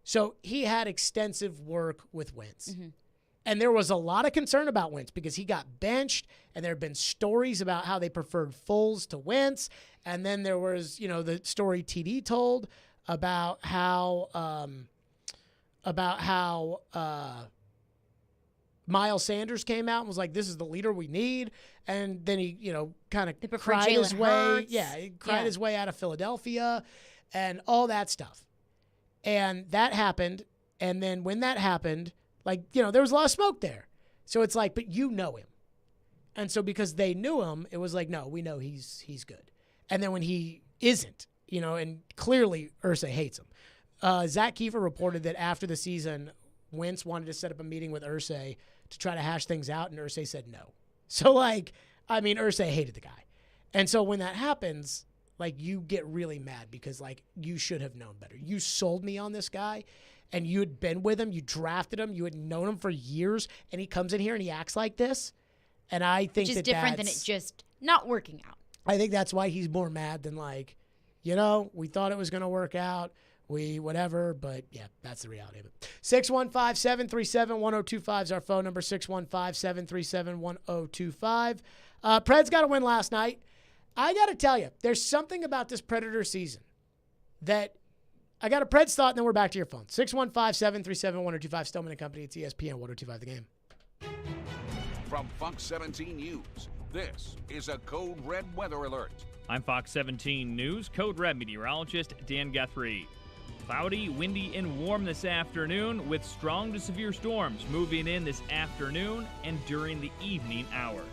[SPEAKER 1] So he had extensive work with Wentz. Mm-hmm. And there was a lot of concern about Wentz because he got benched, and there have been stories about how they preferred Foles to Wentz. And then there was, the story TD told about how Miles Sanders came out and was like, this is the leader we need. And then he, kind of cried his way. Yeah, he cried his way out of Philadelphia. and all that stuff. And that happened. And then when that happened, like, there was a lot of smoke there. So it's like, but you know him. And so because they knew him, it was like, no, we know he's good. And then when he isn't, and clearly Irsay hates him. Zach Kiefer reported that after the season, Wentz wanted to set up a meeting with Irsay to try to hash things out, and Irsay said no. So, Irsay hated the guy. And so when that happens, you get really mad because, you should have known better. You sold me on this guy, and you had been with him. You drafted him. You had known him for years, and he comes in here and he acts like this. And I think
[SPEAKER 3] Which is different than it just not working out.
[SPEAKER 1] I think that's why he's more mad than, we thought it was going to work out. Whatever, but yeah, that's the reality of it. 615-737-1025 is our phone number, 615-737-1025. Preds got a win last night. I got to tell you, there's something about this Predator season that I got a Preds thought, and then we're back to your phone. 615-737-1025, Stillman and Company. It's ESPN 1025 The Game.
[SPEAKER 10] From Fox 17 News, this is a Code Red weather alert.
[SPEAKER 4] I'm Fox 17 News Code Red meteorologist Dan Guthrie. Cloudy, windy, and warm this afternoon with strong to severe storms moving in this afternoon and during the evening hours.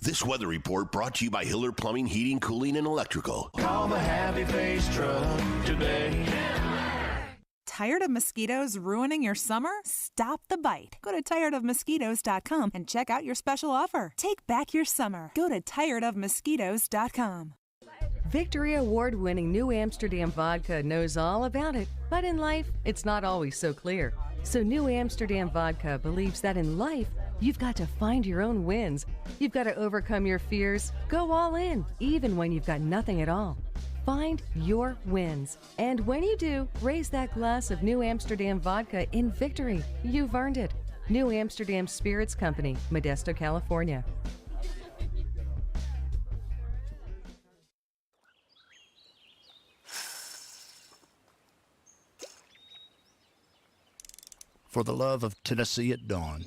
[SPEAKER 11] This weather report brought to you by Hiller Plumbing, Heating, Cooling, and Electrical.
[SPEAKER 12] Call the Happy Face Truck today.
[SPEAKER 5] Tired of mosquitoes ruining your summer? Stop the bite. Go to tiredofmosquitoes.com and check out your special offer. Take back your summer. Go to tiredofmosquitoes.com.
[SPEAKER 9] Victory Award-winning New Amsterdam Vodka knows all about it. But in life, it's not always so clear. So New Amsterdam Vodka believes that in life, you've got to find your own wins. You've got to overcome your fears. Go all in, even when you've got nothing at all. Find your wins. And when you do, raise that glass of New Amsterdam Vodka in victory. You've earned it. New Amsterdam Spirits Company, Modesto, California.
[SPEAKER 16] For the love of Tennessee at dawn.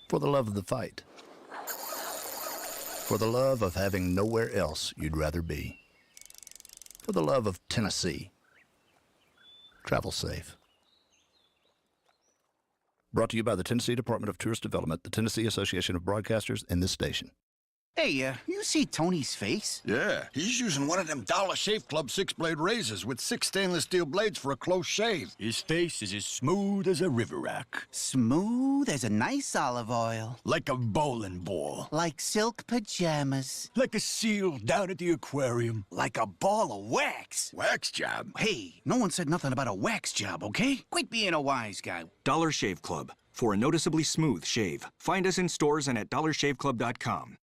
[SPEAKER 16] For the love of the fight. For the love of having nowhere else you'd rather be. For the love of Tennessee. Travel safe. Brought to you by the Tennessee Department of Tourist Development, the Tennessee Association of Broadcasters, and this station.
[SPEAKER 17] Hey, you see Tony's face?
[SPEAKER 10] Yeah, he's using one of them Dollar Shave Club 6-blade razors with 6 stainless steel blades for a close shave. His face is as smooth as a river rock.
[SPEAKER 17] Smooth as a nice olive oil.
[SPEAKER 10] Like a bowling ball.
[SPEAKER 17] Like silk pajamas.
[SPEAKER 10] Like a seal down at the aquarium.
[SPEAKER 17] Like a ball of wax.
[SPEAKER 10] Wax job?
[SPEAKER 17] Hey, no one said nothing about a wax job, okay? Quit being a wise guy.
[SPEAKER 26] Dollar Shave Club, for a noticeably smooth shave. Find us in stores and at dollarshaveclub.com.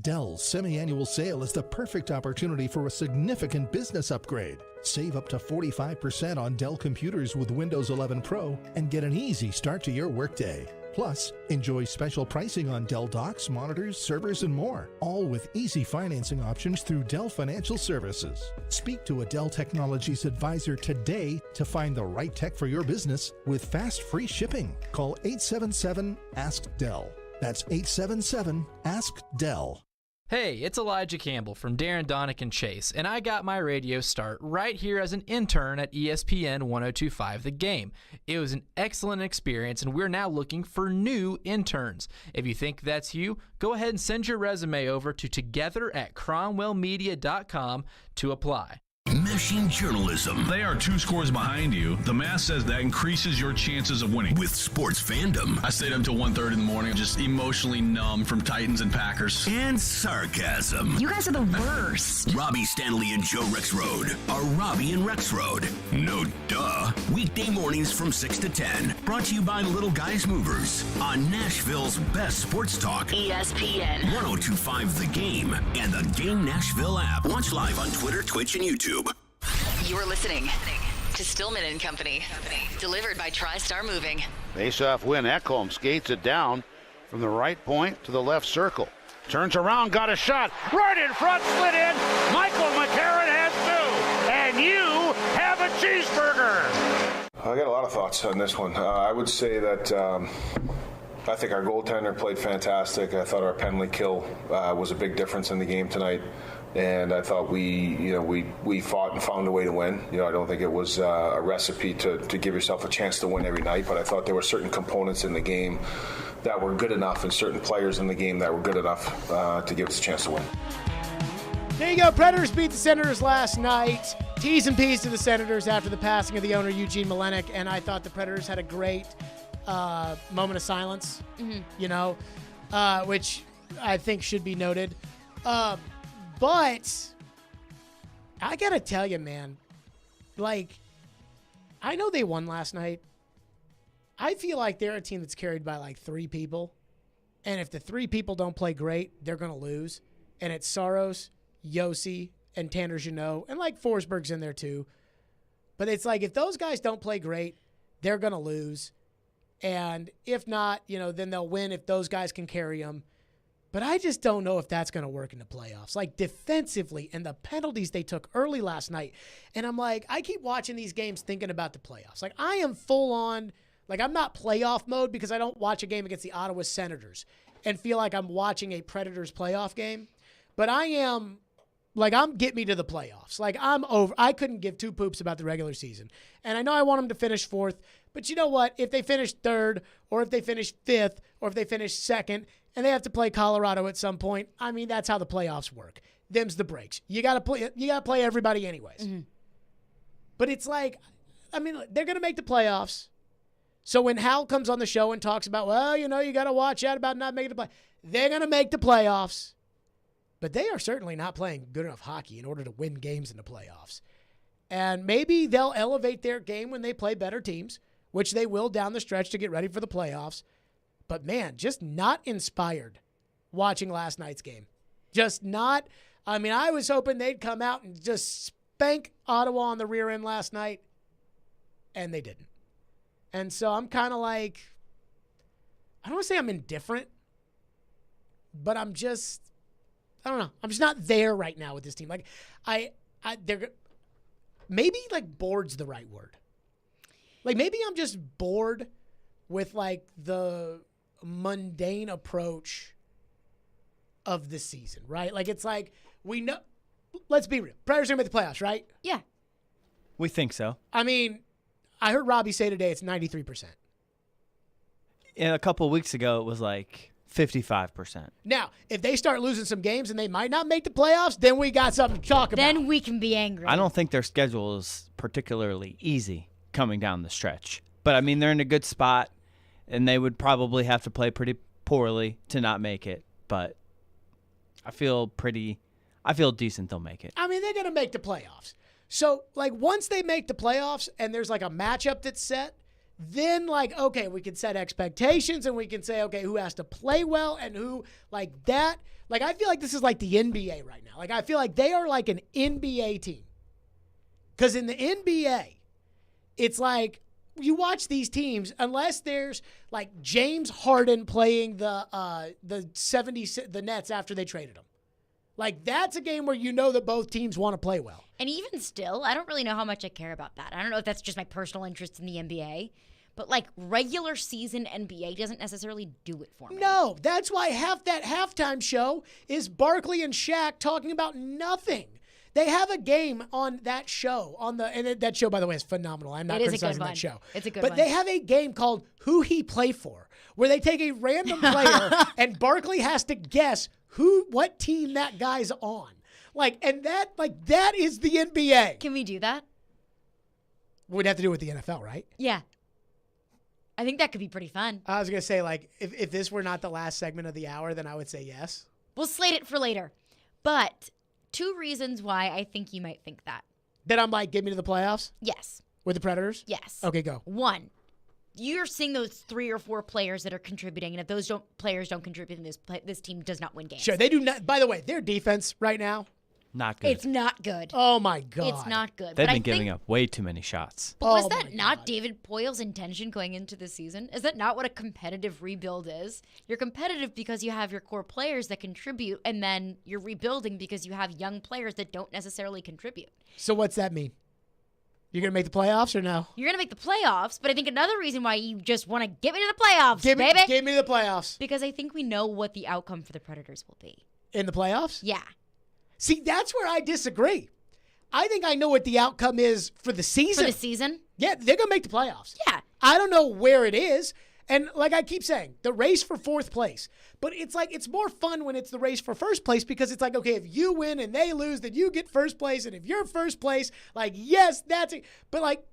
[SPEAKER 27] Dell's semi-annual sale is the perfect opportunity for a significant business upgrade. Save up to 45% on Dell computers with Windows 11 Pro and get an easy start to your workday. Plus, enjoy special pricing on Dell docks, monitors, servers, and more, all with easy financing options through Dell Financial Services. Speak to a Dell Technologies advisor today to find the right tech for your business with fast free shipping. Call 877-ASK-DELL. That's 877-ASK-DELL.
[SPEAKER 28] Hey, it's Elijah Campbell from Darren, Donick, and Chase, and I got my radio start right here as an intern at ESPN 1025 The Game. It was an excellent experience, and we're now looking for new interns. If you think that's you, go ahead and send your resume over to together@cromwellmedia.com to apply.
[SPEAKER 11] Meshing journalism.
[SPEAKER 21] They are 2 scores behind you. The math says that increases your chances of winning.
[SPEAKER 11] With sports fandom.
[SPEAKER 21] I stayed up till 1:30 in the morning, just emotionally numb from Titans and Packers.
[SPEAKER 11] And sarcasm.
[SPEAKER 29] You guys are the worst.
[SPEAKER 11] Robbie Stanley and Joe Rexrode are Robbie and Rexrode. No duh. Weekday mornings from 6 to 10. Brought to you by Little Guys Movers on Nashville's best sports talk.
[SPEAKER 8] ESPN
[SPEAKER 11] 1025 The Game and the Game Nashville app. Watch live on Twitter, Twitch, and YouTube.
[SPEAKER 8] You're listening to Stillman and Company. Delivered by TriStar Moving.
[SPEAKER 10] Face-off win. Ekholm skates it down from the right point to the left circle. Turns around, got a shot. Right in front, slid in. Michael McCarron has 2. And you have a cheeseburger.
[SPEAKER 30] I got a lot of thoughts on this one. I would say that
[SPEAKER 2] I think our goaltender played fantastic. I thought our penalty kill was a big difference in the game tonight. And I thought we fought and found a way to win. I don't think it was a recipe to give yourself a chance to win every night, but I thought there were certain components in the game that were good enough and certain players in the game that were good enough to give us a chance to win.
[SPEAKER 1] There you go. Predators beat the Senators last night. T's and P's to the Senators after the passing of the owner, Eugene Malenik, and I thought the Predators had a great moment of silence, which I think should be noted. But I got to tell you, man, I know they won last night. I feel like they're a team that's carried by 3 people. And if the 3 people don't play great, they're going to lose. And it's Saros, Yossi, and Tanner Jeannot, and Forsberg's in there too. But it's if those guys don't play great, they're going to lose. And if not, then they'll win if those guys can carry them. But I just don't know if that's going to work in the playoffs. Defensively and the penalties they took early last night. And I'm I keep watching these games thinking about the playoffs. I am full on, I'm not playoff mode because I don't watch a game against the Ottawa Senators and feel like I'm watching a Predators playoff game. But I am, I'm get me to the playoffs. I'm over. I couldn't give 2 poops about the regular season. And I know I want them to finish 4th. But you know what? If they finish 3rd or if they finish 5th or if they finish 2nd, and they have to play Colorado at some point, I mean, that's how the playoffs work. Them's the breaks. You got to play everybody anyways. Mm-hmm. But it's they're going to make the playoffs. So when Hal comes on the show and talks about, you got to watch out about not making the play, they're going to make the playoffs. But they are certainly not playing good enough hockey in order to win games in the playoffs. And maybe they'll elevate their game when they play better teams, which they will down the stretch to get ready for the playoffs. But, man, just not inspired watching last night's game. Just not. I mean, I was hoping they'd come out and just spank Ottawa on the rear end last night, and they didn't. And so I'm kind of I don't want to say I'm indifferent, but I'm just, I don't know. I'm just not there right now with this team. They're maybe bored's the right word. Maybe I'm just bored with the mundane approach of the season, right? We know, let's be real. Predators are going to make the playoffs, right?
[SPEAKER 3] Yeah.
[SPEAKER 6] We think so.
[SPEAKER 1] I mean, I heard Robbie say today it's 93%.
[SPEAKER 6] And a couple of weeks ago, it was 55%.
[SPEAKER 1] Now, if they start losing some games and they might not make the playoffs, then we got something to talk about.
[SPEAKER 3] Then we can be angry.
[SPEAKER 6] I don't think their schedule is particularly easy coming down the stretch. But, I mean, they're in a good spot, and they would probably have to play pretty poorly to not make it. But I feel decent they'll make it.
[SPEAKER 1] I mean, they're going to make the playoffs. So, once they make the playoffs and there's, a matchup that's set, then, okay, we can set expectations and we can say, okay, who has to play well and who, that. I feel like this is the NBA right now. I feel like they are an NBA team. Because in the NBA, it's you watch these teams, unless there's James Harden playing the Nets after they traded him. That's a game where you know that both teams want to play well.
[SPEAKER 3] And even still, I don't really know how much I care about that. I don't know if that's just my personal interest in the NBA. But, regular season NBA doesn't necessarily do it for me.
[SPEAKER 1] No, that's why half that halftime show is Barkley and Shaq talking about nothing. They have a game on that show. And that show, by the way, is phenomenal. I'm not criticizing that show.
[SPEAKER 3] It's a good
[SPEAKER 1] one. But they have a game called Who He Play For, where they take a random player and Barkley has to guess what team that guy's on. That is the NBA.
[SPEAKER 3] Can we do that?
[SPEAKER 1] We'd have to do it with the NFL, right?
[SPEAKER 3] Yeah. I think that could be pretty fun.
[SPEAKER 1] I was going to say, if this were not the last segment of the hour, then I would say yes.
[SPEAKER 3] We'll slate it for later. But 2 reasons why I think you might think that.
[SPEAKER 1] That I'm get me to the playoffs?
[SPEAKER 3] Yes.
[SPEAKER 1] With the Predators?
[SPEAKER 3] Yes.
[SPEAKER 1] Okay, go.
[SPEAKER 3] 1, you're seeing those 3 or 4 players that are contributing, and if those players don't contribute, then this team does not win games.
[SPEAKER 1] Sure, they do not. By the way, their defense right now,
[SPEAKER 6] not good.
[SPEAKER 3] It's not good.
[SPEAKER 1] Oh, my God.
[SPEAKER 3] It's not good.
[SPEAKER 6] They've been giving up way too many shots.
[SPEAKER 3] But was that not David Poyle's intention going into the season? Is that not what a competitive rebuild is? You're competitive because you have your core players that contribute, and then you're rebuilding because you have young players that don't necessarily contribute.
[SPEAKER 1] So what's that mean? You're going to make the playoffs or no?
[SPEAKER 3] You're going to make the playoffs, but I think another reason why you just want to get me to the playoffs,
[SPEAKER 1] Give
[SPEAKER 3] baby.
[SPEAKER 1] me the playoffs.
[SPEAKER 3] Because I think we know what the outcome for the Predators will be.
[SPEAKER 1] In the playoffs?
[SPEAKER 3] Yeah.
[SPEAKER 1] See, that's where I disagree. I think I know what the outcome is for the season.
[SPEAKER 3] For the season?
[SPEAKER 1] Yeah, they're going to make the playoffs.
[SPEAKER 3] Yeah.
[SPEAKER 1] I don't know where it is. And like I keep saying, the race for fourth place. But it's like it's more fun when it's the race for first place because it's like, okay, if you win and they lose, then you get first place. And if you're first place, like, yes, that's it. But like,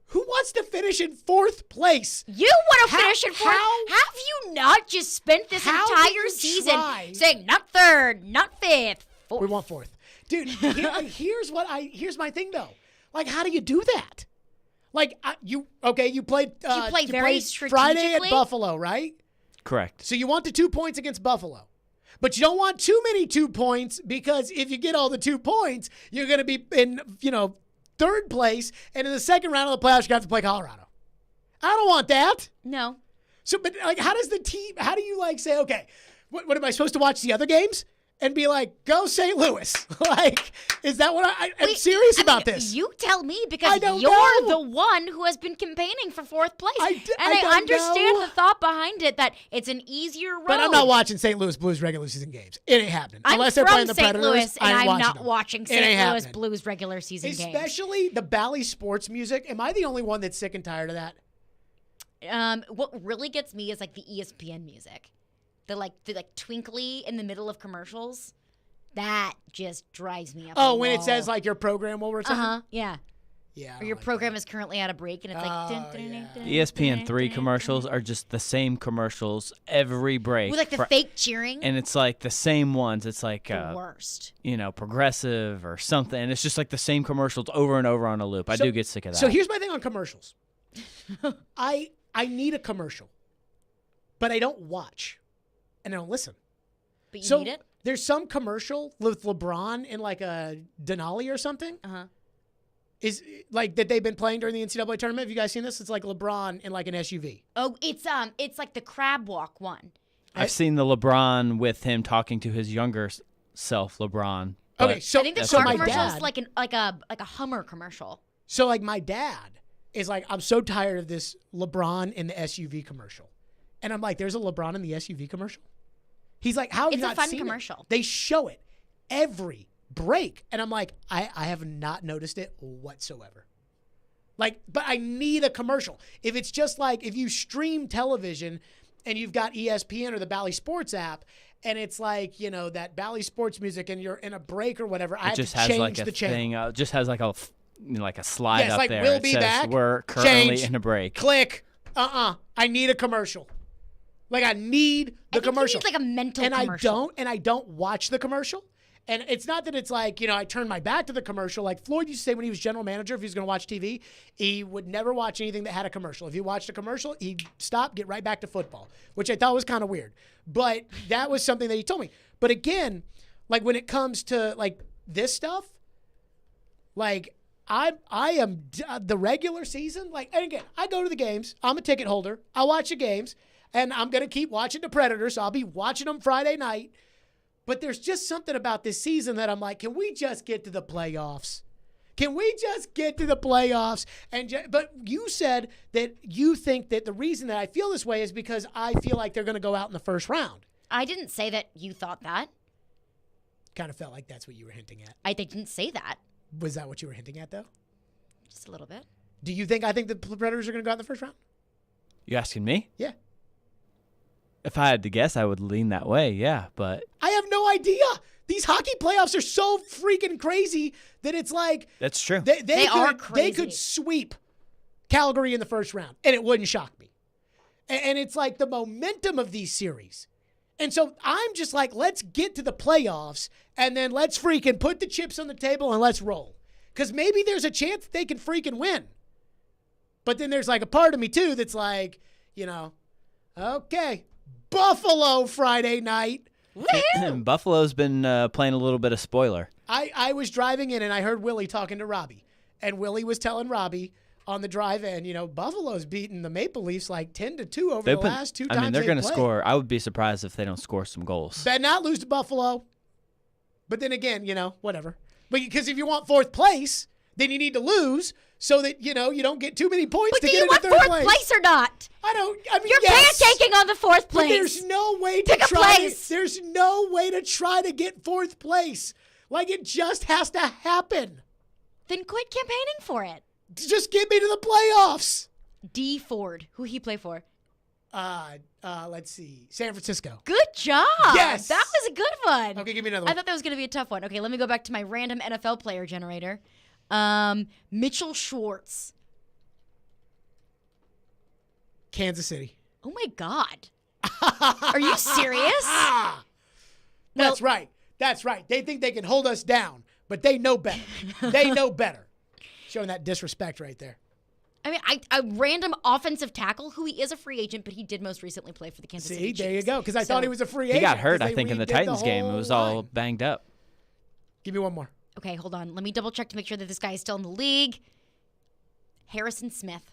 [SPEAKER 1] who wants to finish in fourth place?
[SPEAKER 3] You want to finish in fourth? Have you not just spent this entire season saying not third, not fifth, fourth?
[SPEAKER 1] We want fourth. Dude, here's my thing though. Like, how do you do that? Like, you played
[SPEAKER 3] very
[SPEAKER 1] Friday at Buffalo, right?
[SPEAKER 6] Correct.
[SPEAKER 1] So you want the 2 points against Buffalo. But you don't want too many 2 points because if you get all the 2 points, you're going to be in, third place. And in the second round of the playoffs, you have to play Colorado. I don't want that.
[SPEAKER 3] No.
[SPEAKER 1] So, but like, how do you like say, okay, what am I supposed to watch the other games? And be like, go St. Louis. Like, is that what I'm serious about this?
[SPEAKER 3] You tell me because
[SPEAKER 1] you're
[SPEAKER 3] the one who has been campaigning for fourth place. I understand the thought behind it that it's an easier road.
[SPEAKER 1] But I'm not watching St. Louis Blues regular season games. It ain't happening. Unless they're playing the Predators,
[SPEAKER 3] Louis, and I'm not
[SPEAKER 1] them.
[SPEAKER 3] watching St. Louis Blues regular season games.
[SPEAKER 1] Especially the Bally sports music. Am I the only one that's sick and tired of that?
[SPEAKER 3] What really gets me is like the ESPN music. The twinkly in the middle of commercials, that just drives me up.
[SPEAKER 1] Oh, when it says like your program will return?
[SPEAKER 3] Yeah.
[SPEAKER 1] Yeah.
[SPEAKER 3] Or your program is currently at a break and it's like
[SPEAKER 6] ESPN 3 commercials are just the same commercials every break.
[SPEAKER 3] With like the fake cheering.
[SPEAKER 6] And it's like the same ones. It's like
[SPEAKER 3] the worst.
[SPEAKER 6] Progressive or something. And it's just like the same commercials over and over on a loop. I do get sick of that.
[SPEAKER 1] So here's my thing on commercials. I need a commercial, but I don't watch. And I don't listen.
[SPEAKER 3] But you need it?
[SPEAKER 1] There's some commercial with LeBron in like a Denali or something. Is like that they've been playing during the NCAA tournament. Have you guys seen this? It's like LeBron in like an SUV.
[SPEAKER 3] Oh, it's like the crab walk one.
[SPEAKER 6] I've seen the LeBron with him talking to his younger self, LeBron.
[SPEAKER 1] Okay, so
[SPEAKER 3] I think the car commercial is like a Hummer commercial.
[SPEAKER 1] So like my dad is like, I'm so tired of this LeBron in the SUV commercial. And I'm like, there's a LeBron in the SUV commercial? He's like, how have you not seen it?
[SPEAKER 3] It's a fun commercial.
[SPEAKER 1] They show it every break. And I'm like, I have not noticed it whatsoever. Like, but I need a commercial. If it's just like, if you stream television and you've got ESPN or the Bally Sports app, and it's like, that Bally Sports music and you're in a break or whatever, I have to change the channel.
[SPEAKER 6] It just has like a slide up
[SPEAKER 1] like,
[SPEAKER 6] there.
[SPEAKER 1] We'll be back.
[SPEAKER 6] We're currently
[SPEAKER 1] change,
[SPEAKER 6] in a break.
[SPEAKER 1] Click. I need a commercial. Like, I need the commercial.
[SPEAKER 3] You need like a mental commercial.
[SPEAKER 1] And I don't watch the commercial. And it's not that it's like, I turn my back to the commercial. Like Floyd used to say when he was general manager, if he was going to watch TV, he would never watch anything that had a commercial. If he watched a commercial, he'd stop, get right back to football, which I thought was kind of weird. But that was something that he told me. But again, like when it comes to like this stuff, like I am the regular season. Like, and again, I go to the games. I'm a ticket holder. I watch the games. And I'm going to keep watching the Predators. So I'll be watching them Friday night. But there's just something about this season that I'm like, can we just get to the playoffs? Can we just get to the playoffs? But you said that you think that the reason that I feel this way is because I feel like they're going to go out in the first round.
[SPEAKER 3] I didn't say that you thought that.
[SPEAKER 1] Kind of felt like that's what you were hinting at.
[SPEAKER 3] I didn't say that.
[SPEAKER 1] Was that what you were hinting at, though?
[SPEAKER 3] Just a little bit.
[SPEAKER 1] Do you think I think the Predators are going to go out in the first round?
[SPEAKER 6] You asking me?
[SPEAKER 1] Yeah.
[SPEAKER 6] If I had to guess, I would lean that way, yeah, but...
[SPEAKER 1] I have no idea. These hockey playoffs are so freaking crazy that it's like...
[SPEAKER 6] That's true.
[SPEAKER 3] They are crazy.
[SPEAKER 1] They could sweep Calgary in the first round, and it wouldn't shock me. And it's like the momentum of these series. And so I'm just like, let's get to the playoffs, and then let's freaking put the chips on the table and let's roll. Because maybe there's a chance that they can freaking win. But then there's like a part of me, too, that's like, okay... Buffalo Friday night.
[SPEAKER 6] Buffalo's been playing a little bit of spoiler.
[SPEAKER 1] I was driving in and I heard Willie talking to Robbie. And Willie was telling Robbie on the drive in, Buffalo's beaten the Maple Leafs like 10-2 over the last two times
[SPEAKER 6] they're
[SPEAKER 1] going to
[SPEAKER 6] score. I would be surprised if they don't score some goals.
[SPEAKER 1] Better not lose to Buffalo. But then again, whatever. But because if you want fourth place, then you need to lose so that, you don't get too many points
[SPEAKER 3] But
[SPEAKER 1] to
[SPEAKER 3] do
[SPEAKER 1] get
[SPEAKER 3] you
[SPEAKER 1] into
[SPEAKER 3] want
[SPEAKER 1] third
[SPEAKER 3] fourth place or not?
[SPEAKER 1] You're
[SPEAKER 3] pancaking on the fourth place.
[SPEAKER 1] But there's no way to
[SPEAKER 3] Pick a
[SPEAKER 1] try.
[SPEAKER 3] place.
[SPEAKER 1] There's no way to try to get fourth place. Like, it just has to happen.
[SPEAKER 3] Then quit campaigning for it.
[SPEAKER 1] Just get me to the playoffs.
[SPEAKER 3] D. Ford, who he play for?
[SPEAKER 1] Let's see. San Francisco.
[SPEAKER 3] Good job.
[SPEAKER 1] Yes.
[SPEAKER 3] That was a good one.
[SPEAKER 1] Okay, give me another one.
[SPEAKER 3] I thought that was going to be a tough one. Okay, let me go back to my random NFL player generator. Mitchell Schwartz.
[SPEAKER 1] Kansas City.
[SPEAKER 3] Oh my God. Are you serious?
[SPEAKER 1] That's right. That's right. They think they can hold us down, but they know better. They know better. Showing that disrespect right there.
[SPEAKER 3] I mean, a random offensive tackle who he is a free agent, but he did most recently play for the Kansas City Chiefs.
[SPEAKER 1] There you go, because I thought he was a free agent.
[SPEAKER 6] He got hurt, I think, in the Titans game. It was all banged up.
[SPEAKER 1] Give me one more.
[SPEAKER 3] Okay, hold on. Let me double check to make sure that this guy is still in the league. Harrison Smith.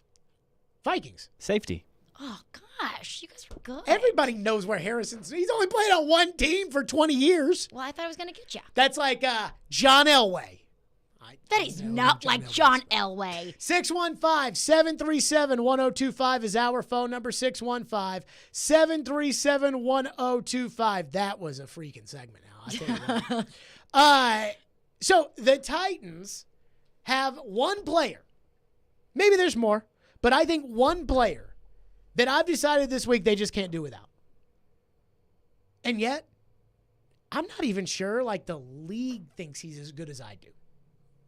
[SPEAKER 1] Vikings.
[SPEAKER 6] Safety.
[SPEAKER 3] Oh, gosh. You guys were good.
[SPEAKER 1] Everybody knows where Harrison's. He's only played on one team for 20 years.
[SPEAKER 3] Well, I thought I was going to get you.
[SPEAKER 1] That's like John Elway.
[SPEAKER 3] That is not like John Elway.
[SPEAKER 1] 615-737-1025 is our phone number. 615-737-1025. That was a freaking segment now. I'll tell you what. So the Titans have one player. Maybe there's more, but I think one player that I've decided this week they just can't do without. And yet, I'm not even sure like the league thinks he's as good as I do.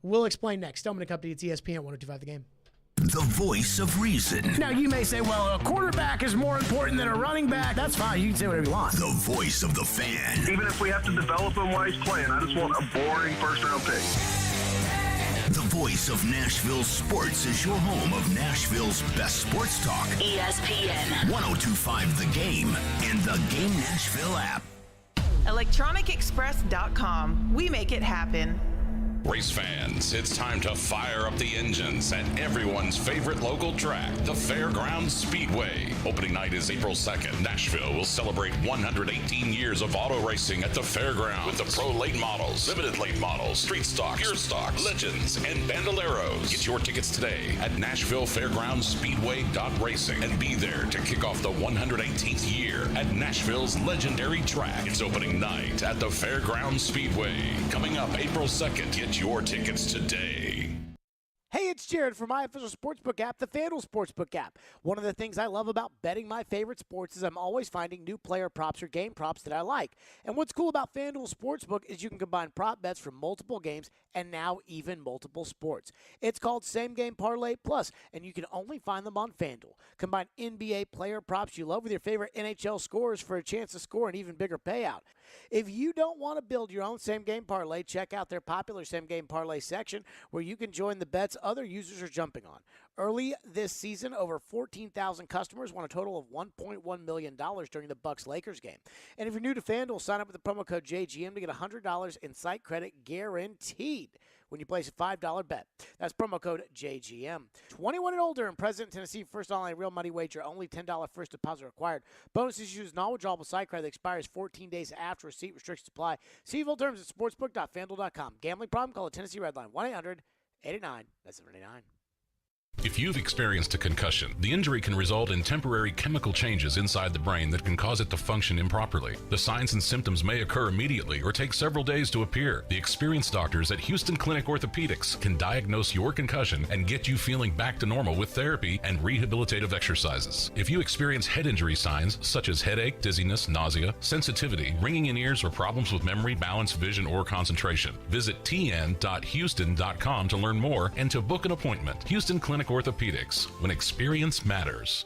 [SPEAKER 1] We'll explain next. Stillman and Company, it's ESPN 102.5 The Game.
[SPEAKER 11] The voice of reason.
[SPEAKER 12] Now, you may say, well, a quarterback is more important than a running back. That's fine. You can say whatever you want.
[SPEAKER 11] The voice of the fan.
[SPEAKER 7] Even if we have to develop him while he's playing, I just want a boring first-round pick.
[SPEAKER 11] The voice of Nashville sports is your home of Nashville's best sports talk.
[SPEAKER 8] ESPN
[SPEAKER 11] 102.5 The Game and the Game Nashville app.
[SPEAKER 13] ElectronicExpress.com. We make it happen.
[SPEAKER 14] Race fans, it's time to fire up the engines at everyone's favorite local track, the Fairgrounds Speedway. Opening night is April 2nd. Nashville will celebrate 118 years of auto racing at the Fairgrounds with the Pro Late Models, Limited Late Models, Street Stocks, Pure Stocks, Legends, and Bandoleros. Get your tickets today at NashvilleFairgroundsSpeedway.racing and be there to kick off the 118th year at Nashville's legendary track. It's opening night at the Fairgrounds Speedway. Coming up April 2nd. Get your tickets today.
[SPEAKER 1] Hey, it's Jared from my official sportsbook app, the FanDuel Sportsbook app. One of the things I love about betting my favorite sports is I'm always finding new player props or game props that I like. And what's cool about FanDuel Sportsbook is you can combine prop bets from multiple games and now even multiple sports. It's called Same Game Parlay Plus, and you can only find them on FanDuel. Combine NBA player props you love with your favorite NHL scorers for a chance to score an even bigger payout. If you don't want to build your own same-game parlay, check out their popular same-game parlay section where you can join the bets other users are jumping on. Early this season, over 14,000 customers won a total of $1.1 million during the Bucks-Lakers game. And if you're new to FanDuel, sign up with the promo code JGM to get $100 in site credit guaranteed when you place a $5 bet. That's promo code JGM. 21 and older and present in Tennessee. First online real money wager. Only $10 first deposit required. Bonus issues non-withdrawable site credit that expires 14 days after receipt. Restrictions apply. See full terms at sportsbook.fanduel.com. Gambling problem? Call the Tennessee Red Line. 1-800-889-789.
[SPEAKER 21] If you've experienced a concussion, the injury can result in temporary chemical changes inside the brain that can cause it to function improperly. The signs and symptoms may occur immediately or take several days to appear. The experienced doctors at Houston Clinic Orthopedics can diagnose your concussion and get you feeling back to normal with therapy and rehabilitative exercises. If you experience head injury signs such as headache, dizziness, nausea, sensitivity, ringing in ears, or problems with memory, balance, vision, or concentration, visit tn.houston.com to learn more and to book an appointment. Houston Clinic Orthopedics, when experience matters.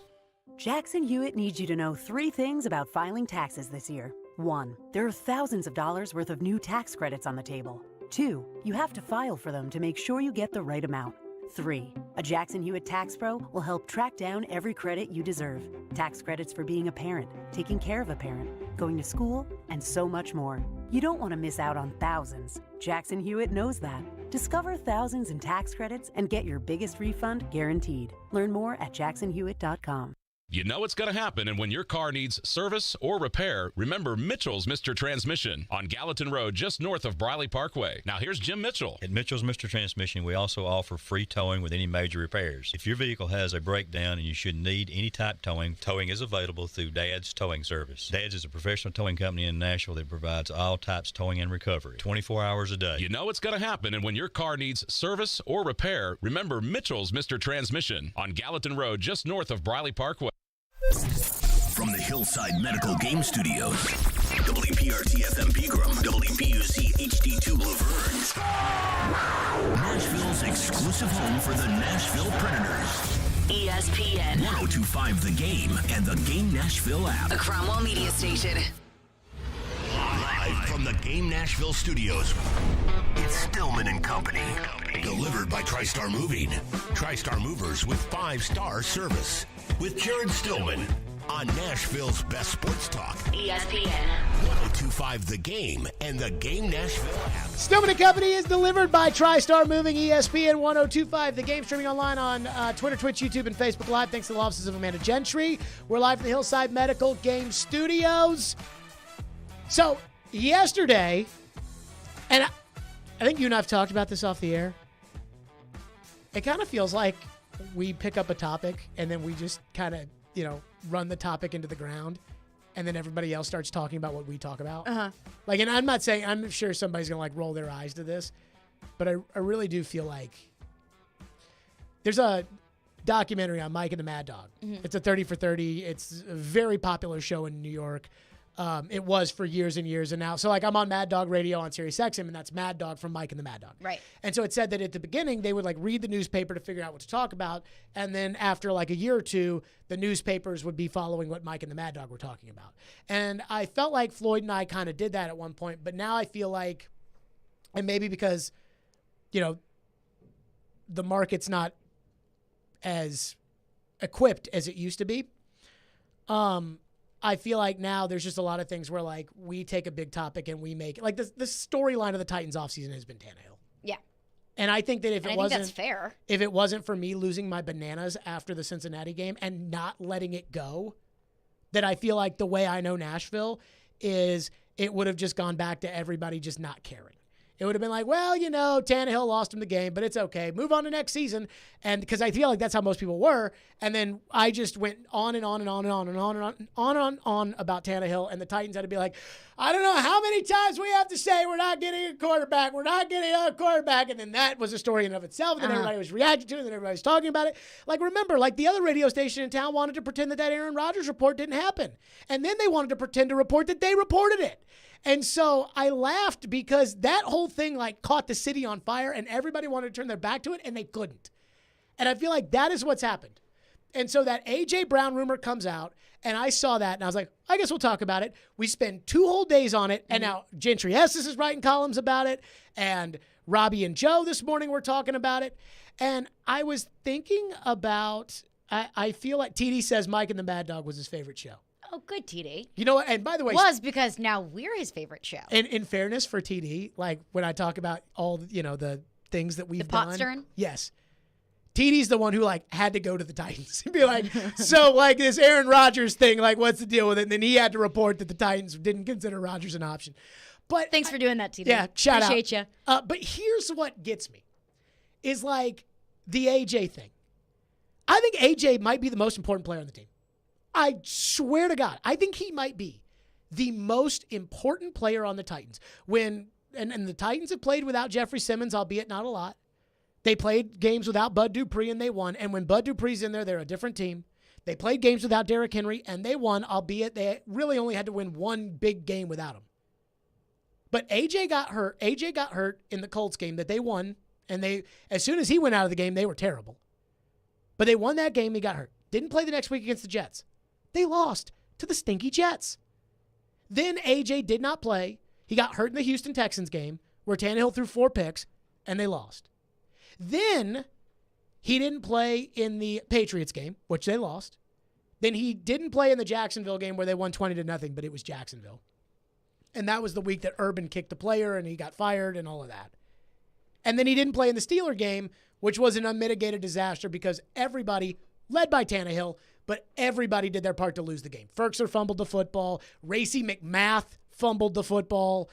[SPEAKER 15] Jackson Hewitt needs you to know 3 things about filing taxes this year. 1, there are thousands of dollars worth of new tax credits on the table. 2, you have to file for them to make sure you get the right amount. 3, a Jackson Hewitt Tax Pro will help track down every credit you deserve. Tax credits for being a parent, taking care of a parent, going to school, and so much more. You don't want to miss out on thousands. Jackson Hewitt knows that. Discover thousands in tax credits and get your biggest refund guaranteed. Learn more at jacksonhewitt.com.
[SPEAKER 14] You know it's going to happen, and when your car needs service or repair, remember Mitchell's Mr. Transmission on Gallatin Road, just north of Briley Parkway. Now here's Jim Mitchell.
[SPEAKER 4] At Mitchell's Mr. Transmission, we also offer free towing with any major repairs. If your vehicle has a breakdown and you should need any type towing, towing is available through Dad's Towing Service. Dad's is a professional towing company in Nashville that provides all types towing and recovery, 24 hours a day.
[SPEAKER 14] You know it's going to happen, and when your car needs service or repair, remember Mitchell's Mr. Transmission on Gallatin Road, just north of Briley Parkway.
[SPEAKER 11] From the Hillside Medical Game Studios, WPRT-FM Pegram, WPUC HD2 Laverne, Nashville's exclusive home for the Nashville Predators.
[SPEAKER 8] ESPN
[SPEAKER 11] 102.5 The Game and the Game Nashville app.
[SPEAKER 8] A Cromwell media station.
[SPEAKER 11] Live from the Game Nashville studios, it's Stillman and Company. Delivered by TriStar Moving. TriStar Movers with 5-star service. With Jared Stillman on Nashville's best sports talk.
[SPEAKER 8] ESPN
[SPEAKER 11] 102.5 The Game and the Game Nashville app.
[SPEAKER 1] Stillman and Company is delivered by TriStar Moving. ESPN 102.5 The Game, streaming online on Twitter, Twitch, YouTube, and Facebook Live. Thanks to the offices of Amanda Gentry. We're live from the Hillside Medical Game Studios. So, yesterday, and I think you and I have talked about this off the air, it kind of feels like we pick up a topic and then we just kind of, run the topic into the ground, and then everybody else starts talking about what we talk about. Like, and I'm not saying, I'm sure somebody's going to roll their eyes to this, but I really do feel like there's a documentary on Mike and the Mad Dog. Mm-hmm. It's a 30 for 30. It's a very popular show in New York. It was for years and years, and now, so I'm on Mad Dog Radio on Sirius XM, and that's Mad Dog from Mike and the Mad Dog.
[SPEAKER 3] Right.
[SPEAKER 1] And so it said that at the beginning they would read the newspaper to figure out what to talk about, and then after a year or two, the newspapers would be following what Mike and the Mad Dog were talking about. And I felt like Floyd and I kind of did that at one point, but now I feel like, and maybe because, the market's not as equipped as it used to be. I feel like now there's just a lot of things where we take a big topic and we make it. The storyline of the Titans offseason has been Tannehill.
[SPEAKER 3] Yeah.
[SPEAKER 1] And I think that if
[SPEAKER 3] that's fair.
[SPEAKER 1] If it wasn't for me losing my bananas after the Cincinnati game and not letting it go, that I feel like the way I know Nashville is it would have just gone back to everybody just not caring. It would have been Tannehill lost him the game, but it's okay. Move on to next season. And because I feel like that's how most people were. And then I just went on and on and on and on and on and on about Tannehill. And the Titans had to be like, I don't know how many times we have to say we're not getting a quarterback. We're not getting a quarterback. And then that was a story in and of itself. And then everybody was reacting to it. And then everybody was talking about it. Remember, the other radio station in town wanted to pretend that Aaron Rodgers report didn't happen. And then they wanted to pretend to report that they reported it. And so I laughed because that whole thing caught the city on fire and everybody wanted to turn their back to it and they couldn't. And I feel like that is what's happened. And so that A.J. Brown rumor comes out and I saw that and I was like, I guess we'll talk about it. We spend 2 whole days on it. And now Gentry Estes is writing columns about it. And Robbie and Joe this morning were talking about it. And I was thinking about, I feel like TD says Mike and the Mad Dog was his favorite show.
[SPEAKER 3] Oh, good, TD.
[SPEAKER 1] You know what? And by the way,
[SPEAKER 3] because now we're his favorite show.
[SPEAKER 1] And in fairness for TD, when I talk about all the things that we've done,
[SPEAKER 3] pot stirring?
[SPEAKER 1] Yes, TD's the one who had to go to the Titans and be so this Aaron Rodgers thing, what's the deal with it? And then he had to report that the Titans didn't consider Rodgers an option. But
[SPEAKER 3] thanks for doing that, TD.
[SPEAKER 1] Yeah, shout out.
[SPEAKER 3] Appreciate you.
[SPEAKER 1] But here's what gets me, is the AJ thing. I think AJ might be the most important player on the team. I swear to God, I think he might be the most important player on the Titans. And the Titans have played without Jeffrey Simmons, albeit not a lot. They played games without Bud Dupree, and they won. And when Bud Dupree's in there, they're a different team. They played games without Derrick Henry, and they won, albeit they really only had to win one big game without him. But AJ got hurt. AJ got hurt in the Colts game that they won, and as soon as he went out of the game, they were terrible. But they won that game, he got hurt. Didn't play the next week against the Jets. They lost to the stinky Jets. Then AJ did not play. He got hurt in the Houston Texans game where Tannehill threw 4 picks, and they lost. Then he didn't play in the Patriots game, which they lost. Then he didn't play in the Jacksonville game where they won 20-0, but it was Jacksonville. And that was the week that Urban kicked a player and he got fired and all of that. And then he didn't play in the Steeler game, which was an unmitigated disaster because everybody, led by Tannehill, but everybody did their part to lose the game. Ferkser fumbled the football. Racey McMath fumbled the football.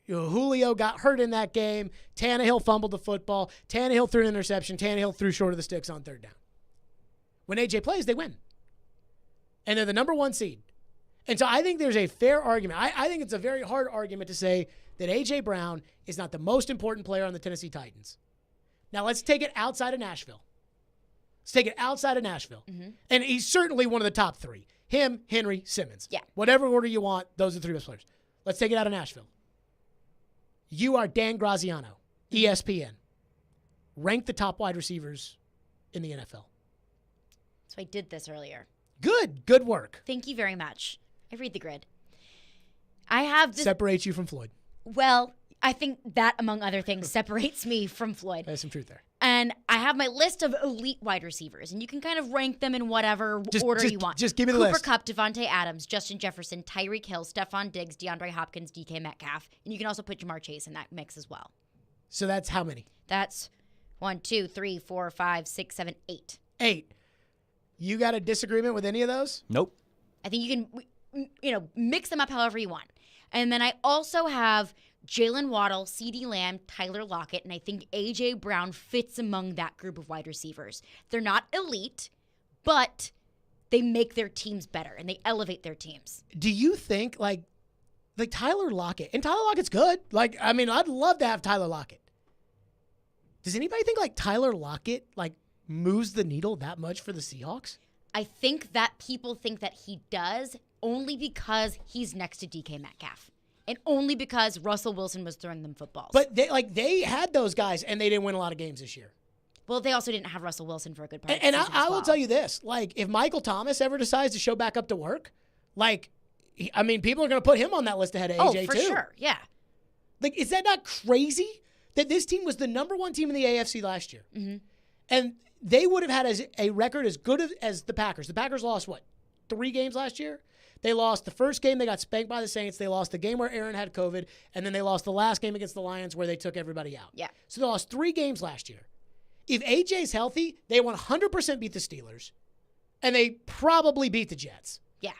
[SPEAKER 1] Julio got hurt in that game. Tannehill fumbled the football. Tannehill threw an interception. Tannehill threw short of the sticks on third down. When AJ plays, they win. And they're the number 1 seed. And so I think there's a fair argument. I think it's a very hard argument to say that A.J. Brown is not the most important player on the Tennessee Titans. Now, let's take it outside of Nashville. Mm-hmm. And he's certainly one of the top 3. Him, Henry, Simmons.
[SPEAKER 3] Yeah.
[SPEAKER 1] Whatever order you want, those are the 3 best players. Let's take it out of Nashville. You are Dan Graziano, ESPN. Rank the top wide receivers in the NFL.
[SPEAKER 3] So I did this earlier.
[SPEAKER 1] Good work.
[SPEAKER 3] Thank you very much. I read the grid. I have this.
[SPEAKER 1] Separates you from Floyd.
[SPEAKER 3] Well, I think that, among other things, separates me from Floyd.
[SPEAKER 1] There's some truth there.
[SPEAKER 3] And I have my list of elite wide receivers, and you can kind of rank them in whatever order you want.
[SPEAKER 1] Just give me the
[SPEAKER 3] list.
[SPEAKER 1] list.
[SPEAKER 3] Cooper Kupp, Devontae Adams, Justin Jefferson, Tyreek Hill, Stephon Diggs, DeAndre Hopkins, DK Metcalf. And you can also put Jamar Chase in that mix as well.
[SPEAKER 1] So that's how many?
[SPEAKER 3] That's 1, 2, 3, 4, 5, 6, 7, 8.
[SPEAKER 1] 8. You got a disagreement with any of those?
[SPEAKER 6] Nope.
[SPEAKER 3] I think you can, mix them up however you want. And then I also have Jalen Waddle, CeeDee Lamb, Tyler Lockett, and I think A.J. Brown fits among that group of wide receivers. They're not elite, but they make their teams better, and they elevate their teams.
[SPEAKER 1] Do you think, like Tyler Lockett, and Tyler Lockett's good. I'd love to have Tyler Lockett. Does anybody think, Tyler Lockett, moves the needle that much for the Seahawks?
[SPEAKER 3] I think that people think that he does only because he's next to DK Metcalf. And only because Russell Wilson was throwing them footballs.
[SPEAKER 1] But they had those guys, and they didn't win a lot of games this year.
[SPEAKER 3] Well, they also didn't have Russell Wilson for a good part of the
[SPEAKER 1] season.
[SPEAKER 3] And
[SPEAKER 1] I will tell you this. If Michael Thomas ever decides to show back up to work, people are going to put him on that list ahead of AJ,
[SPEAKER 3] for
[SPEAKER 1] too.
[SPEAKER 3] Sure, yeah.
[SPEAKER 1] Is that not crazy? That this team was the number 1 team in the AFC last year.
[SPEAKER 3] Mm-hmm.
[SPEAKER 1] And they would have had a record as good as the Packers. The Packers lost, 3 games last year? They lost the first game. They got spanked by the Saints. They lost the game where Aaron had COVID. And then they lost the last game against the Lions where they took everybody out.
[SPEAKER 3] Yeah.
[SPEAKER 1] So they lost 3 games last year. If AJ's healthy, they 100% beat the Steelers. And they probably beat the Jets.
[SPEAKER 3] Yeah.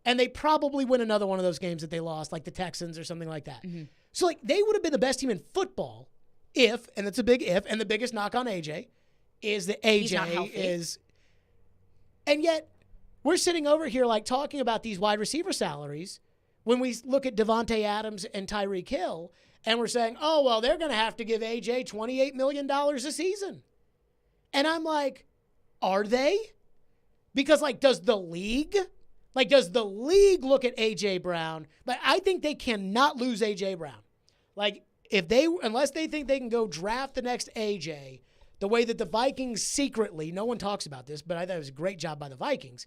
[SPEAKER 1] And they probably win another one of those games that they lost, like the Texans or something like that.
[SPEAKER 3] Mm-hmm.
[SPEAKER 1] So, they would have been the best team in football if, and it's a big if, and the biggest knock on AJ is that AJ is. And yet, we're sitting over here talking about these wide receiver salaries when we look at Devontae Adams and Tyreek Hill, and we're saying, oh, well, they're going to have to give AJ $28 million a season. And I'm like, are they? Because, does the league look at AJ Brown? I think they cannot lose AJ Brown. Unless they think they can go draft the next AJ, the way that the Vikings secretly, no one talks about this, but I thought it was a great job by the Vikings,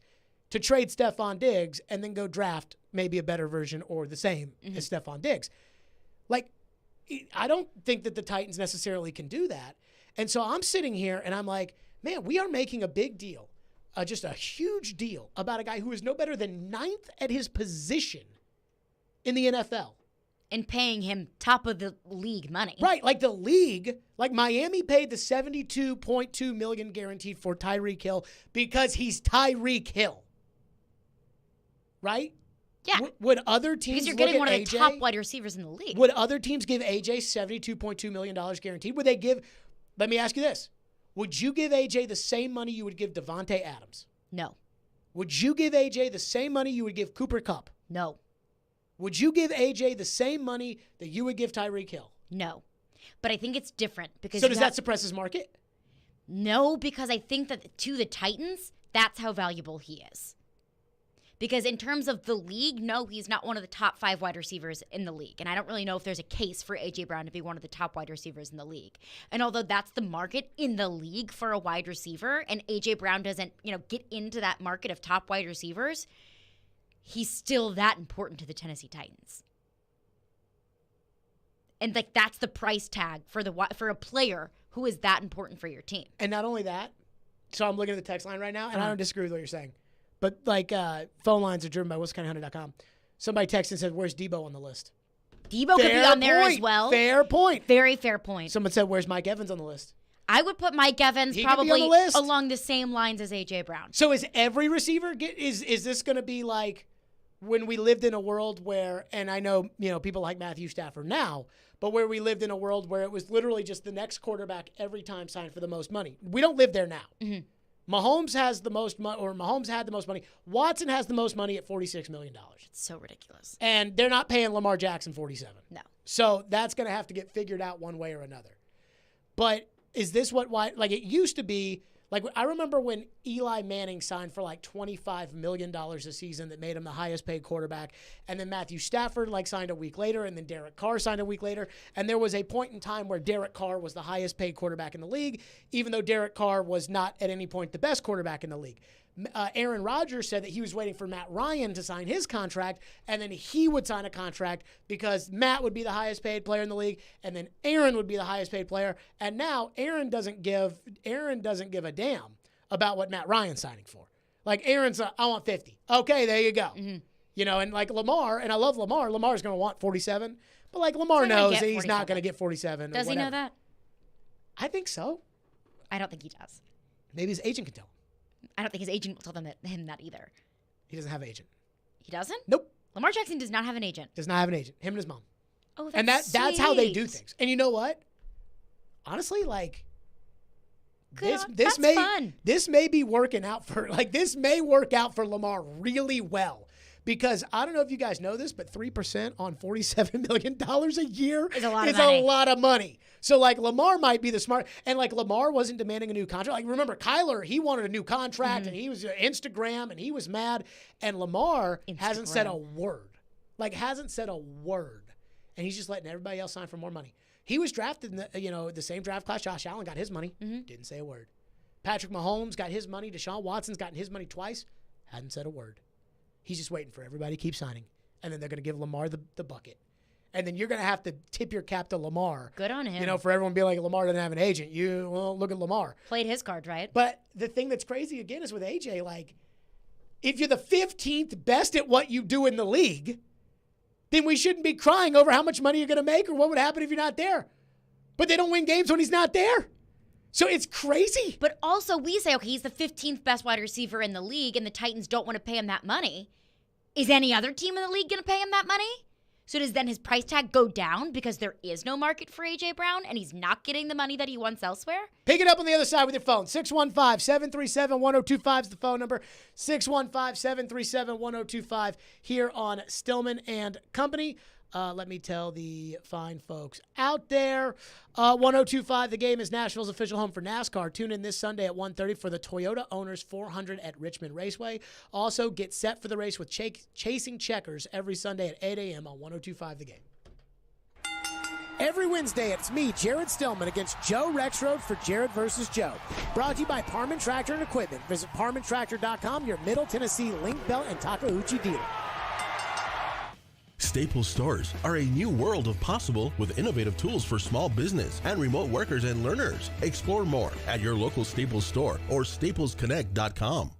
[SPEAKER 1] to trade Stephon Diggs and then go draft maybe a better version or the same as Stephon Diggs. I don't think that the Titans necessarily can do that. And so I'm sitting here and I'm like, man, we are making a big deal, just a huge deal about a guy who is no better than 9th at his position in the NFL.
[SPEAKER 3] And paying him top of the league money.
[SPEAKER 1] Right, the league, Miami paid the $72.2 million guaranteed for Tyreek Hill because he's Tyreek Hill. Right?
[SPEAKER 3] Yeah.
[SPEAKER 1] Would other teams
[SPEAKER 3] because you're getting one of the
[SPEAKER 1] AJ,
[SPEAKER 3] top wide receivers in the league.
[SPEAKER 1] Would other teams give AJ $72.2 million guaranteed? Would they give, let me ask you this. Would you give AJ the same money you would give Devontae Adams?
[SPEAKER 3] No.
[SPEAKER 1] Would you give AJ the same money you would give Cooper Kupp?
[SPEAKER 3] No.
[SPEAKER 1] Would you give AJ the same money that you would give Tyreek Hill?
[SPEAKER 3] No. But I think it's different because
[SPEAKER 1] So does that suppress his market?
[SPEAKER 3] No, because I think that to the Titans, that's how valuable he is. Because in terms of the league, no, he's not one of the top 5 wide receivers in the league. And I don't really know if there's a case for A.J. Brown to be one of the top wide receivers in the league. And although that's the market in the league for a wide receiver, and A.J. Brown doesn't, get into that market of top wide receivers, he's still that important to the Tennessee Titans. And that's the price tag for a player who is that important for your team.
[SPEAKER 1] And not only that, so I'm looking at the text line right now, and I don't disagree with what you're saying. But phone lines are driven by WisconsinHunter.com. Somebody texted and said, "Where's Debo on the list?"
[SPEAKER 3] Debo could be on there as well.
[SPEAKER 1] Fair point.
[SPEAKER 3] Very fair point.
[SPEAKER 1] Someone said, "Where's Mike Evans on the list?"
[SPEAKER 3] I would put Mike Evans
[SPEAKER 1] He could be on
[SPEAKER 3] probably
[SPEAKER 1] the list.
[SPEAKER 3] along the same lines as A.J. Brown.
[SPEAKER 1] So is every receiver is this going to be like when we lived in a world where, and I know, people like Matthew Stafford now, but where we lived in a world where it was literally just the next quarterback every time signed for the most money. We don't live there now.
[SPEAKER 3] Mm-hmm.
[SPEAKER 1] Mahomes has the most money, or Mahomes had the most money. Watson has the most money at $46 million.
[SPEAKER 3] It's so ridiculous.
[SPEAKER 1] And they're not paying Lamar Jackson $47.
[SPEAKER 3] No.
[SPEAKER 1] So that's going to have to get figured out one way or another. But is this why, like it used to be, like I remember when Eli Manning signed for like $25 million a season that made him the highest paid quarterback. And then Matthew Stafford signed a week later, and then Derek Carr signed a week later. And there was a point in time where Derek Carr was the highest paid quarterback in the league, even though Derek Carr was not at any point the best quarterback in the league. Aaron Rodgers said that he was waiting for Matt Ryan to sign his contract, and then he would sign a contract because Matt would be the highest paid player in the league, and then Aaron would be the highest paid player. And now Aaron doesn't give a damn about what Matt Ryan's signing for. Like Aaron's, I want 50. Okay, there you go.
[SPEAKER 3] Mm-hmm.
[SPEAKER 1] And like Lamar, and I love Lamar. Lamar's going to want 47, but like Lamar knows that he's not going to get 47.
[SPEAKER 3] Does he know that?
[SPEAKER 1] I think so.
[SPEAKER 3] I don't think he does.
[SPEAKER 1] Maybe his agent can tell him.
[SPEAKER 3] I don't think his agent will tell him that either.
[SPEAKER 1] He doesn't have an agent.
[SPEAKER 3] He doesn't?
[SPEAKER 1] Nope.
[SPEAKER 3] Lamar Jackson does not have an agent.
[SPEAKER 1] Does not have an agent. Him and his mom.
[SPEAKER 3] Oh, that's
[SPEAKER 1] and that's how they do
[SPEAKER 3] sweet.
[SPEAKER 1] things. And you know what? Honestly, like
[SPEAKER 3] That's fun.
[SPEAKER 1] This may be working out this may work out for Lamar really well. Because I don't know if you guys know this, but 3% on $47 million a year
[SPEAKER 3] is a lot of money.
[SPEAKER 1] So, like, Lamar might be the smart. And, like, Lamar wasn't demanding a new contract. Like, remember, Kyler, he wanted a new contract, and he was Instagram, and he was mad. And Lamar hasn't said a word. Hasn't said a word. And he's just letting everybody else sign for more money. He was drafted in the same draft class. Josh Allen got his money. Didn't say a word. Patrick Mahomes got his money. Deshaun Watson's gotten his money twice. Hadn't said a word. He's just waiting for everybody to keep signing. And then they're going to give Lamar the bucket. And then you're going to have to tip your cap to Lamar.
[SPEAKER 3] Good on him.
[SPEAKER 1] For everyone being like, Lamar doesn't have an agent. Look at Lamar.
[SPEAKER 3] Played his card, right?
[SPEAKER 1] But the thing that's crazy, again, is with AJ, if you're the 15th best at what you do in the league, then we shouldn't be crying over how much money you're going to make or what would happen if you're not there. But they don't win games when he's not there. So it's crazy.
[SPEAKER 3] But also we say, okay, he's the 15th best wide receiver in the league, and the Titans don't want to pay him that money. Is any other team in the league going to pay him that money? So does then his price tag go down because there is no market for A.J. Brown and he's not getting the money that he wants elsewhere?
[SPEAKER 1] Pick it up on the other side with your phone. 615-737-1025 is the phone number. 615-737-1025 here on Stillman and Company. Let me tell the fine folks out there. 1025 The Game is Nashville's official home for NASCAR. Tune in this Sunday at 1:30 for the Toyota Owners 400 at Richmond Raceway. Also, get set for the race with Chasing Checkers every Sunday at 8 a.m. on 1025 The Game. Every Wednesday, it's me, Jared Stillman, against Joe Rexroad for Jared versus Joe. Brought to you by Parman Tractor and Equipment. Visit ParmanTractor.com, your Middle Tennessee link belt and Takeuchi dealer.
[SPEAKER 5] Staples stores are a new world of possible with innovative tools for small business and remote workers and learners. Explore more at your local Staples store or staplesconnect.com.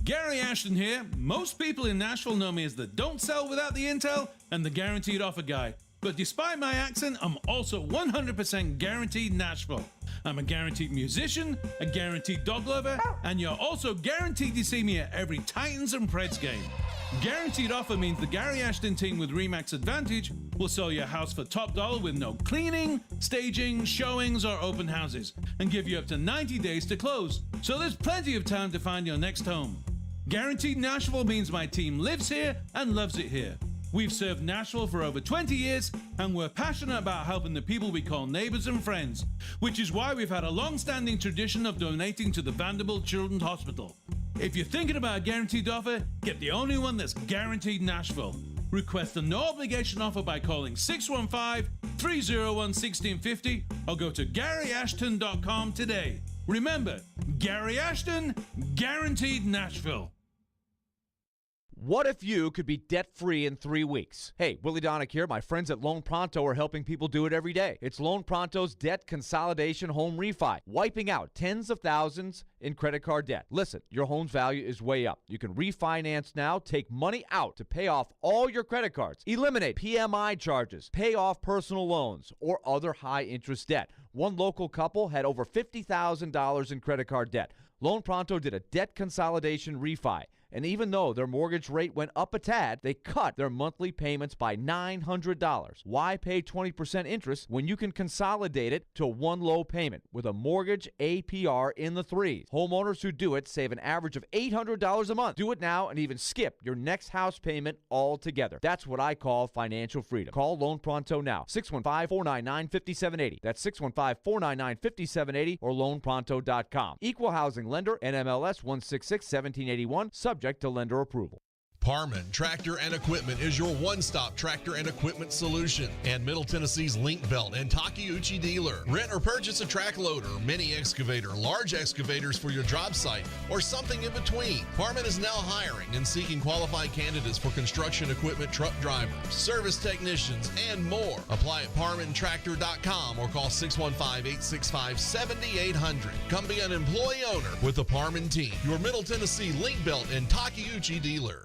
[SPEAKER 18] Gary Ashton here. Most people in Nashville know me as the Don't Sell Without the Intel and the Guaranteed Offer Guy. But despite my accent, I'm also 100% guaranteed Nashville. I'm a guaranteed musician, a guaranteed dog lover, and you're also guaranteed to see me at every Titans and Preds game. Guaranteed Offer means the Gary Ashton team with RE/MAX Advantage will sell your house for top dollar with no cleaning, staging, showings, or open houses, and give you up to 90 days to close. So there's plenty of time to find your next home. Guaranteed Nashville means my team lives here and loves it here. We've served Nashville for over 20 years, and we're passionate about helping the people we call neighbors and friends, which is why we've had a long-standing tradition of donating to the Vanderbilt Children's Hospital. If you're thinking about a guaranteed offer, get the only one that's guaranteed Nashville. Request a no-obligation offer by calling 615-301-1650 or go to GaryAshton.com today. Remember, Gary Ashton, guaranteed Nashville.
[SPEAKER 9] What if you could be debt-free in 3 weeks? Hey, Willie Donick here. My friends at Loan Pronto are helping people do it every day. It's Loan Pronto's debt consolidation home refi, wiping out tens of thousands in credit card debt. Listen, your home's value is way up. You can refinance now, take money out to pay off all your credit cards, eliminate PMI charges, pay off personal loans, or other high-interest debt. One local couple had over $50,000 in credit card debt. Loan Pronto did a debt consolidation refi. And even though their mortgage rate went up a tad, they cut their monthly payments by $900. Why pay 20% interest when you can consolidate it to one low payment with a mortgage APR in the threes? Homeowners who do it save an average of $800 a month. Do it now and even skip your next house payment altogether. That's what I call financial freedom. Call Loan Pronto now. 615-499-5780. That's 615-499-5780 or loanpronto.com. Equal housing lender, NMLS 166-1781. Subject to lender approval.
[SPEAKER 5] Parman Tractor and Equipment is your one-stop tractor and equipment solution. And Middle Tennessee's Link Belt and Takeuchi dealer. Rent or purchase a track loader, mini excavator, large excavators for your job site, or something in between. Parman is now hiring and seeking qualified candidates for construction equipment truck drivers, service technicians, and more. Apply at parmantractor.com or call 615-865-7800. Come be an employee owner with the Parman team, your Middle Tennessee Link Belt and Takeuchi dealer.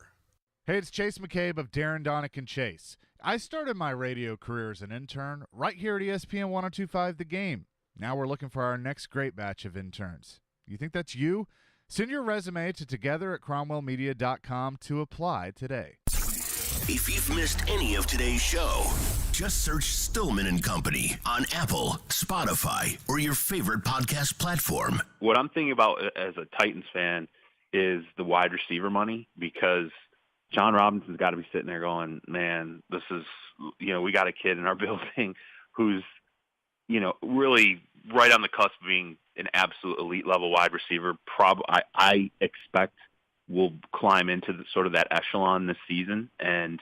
[SPEAKER 16] Hey, it's Chase McCabe of Darren, Donick, and Chase. I started my radio career as an intern right here at ESPN 102.5 The Game. Now we're looking for our next great batch of interns. You think that's you? Send your resume to together@cromwellmedia.com to apply today.
[SPEAKER 11] If you've missed any of today's show, just search Stillman and Company on Apple, Spotify, or your favorite podcast platform.
[SPEAKER 19] What I'm thinking about as a Titans fan is the wide receiver money, because John Robinson's got to be sitting there going, man, this is, we got a kid in our building who's, really right on the cusp of being an absolute elite level wide receiver. I expect will climb into sort of that echelon this season. And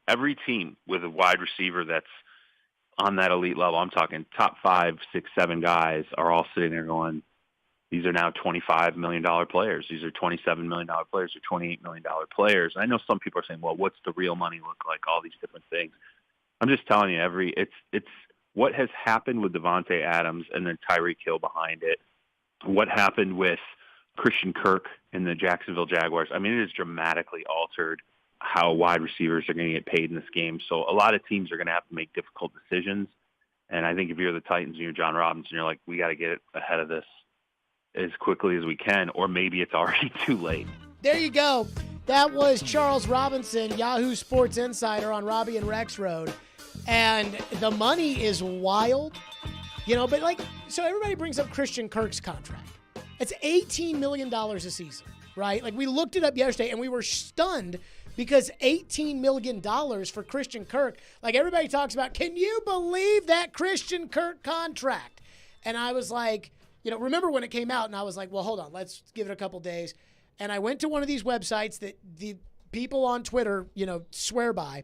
[SPEAKER 19] every team with a wide receiver that's on that elite level, I'm talking top 5, 6, 7 guys, are all sitting there going, these are now $25 million players. These are $27 million players or $28 million players. I know some people are saying, well, what's the real money look like? All these different things. I'm just telling you, it's what has happened with Devontae Adams and then Tyreek Hill behind it. What happened with Christian Kirk and the Jacksonville Jaguars. I mean, it has dramatically altered how wide receivers are going to get paid in this game. So a lot of teams are going to have to make difficult decisions. And I think if you're the Titans and you're John Robinson, you're like, we got to get ahead of this as quickly as we can, or maybe it's already too late.
[SPEAKER 1] There you go. That was Charles Robinson, Yahoo Sports Insider on Robbie and Rex Road. And the money is wild, but so everybody brings up Christian Kirk's contract. It's $18 million a season, right? Like, we looked it up yesterday and we were stunned because $18 million for Christian Kirk. Like, everybody talks about, can you believe that Christian Kirk contract? And I was like, remember when it came out, and I was like, well, hold on, let's give it a couple days. And I went to one of these websites that the people on Twitter, swear by,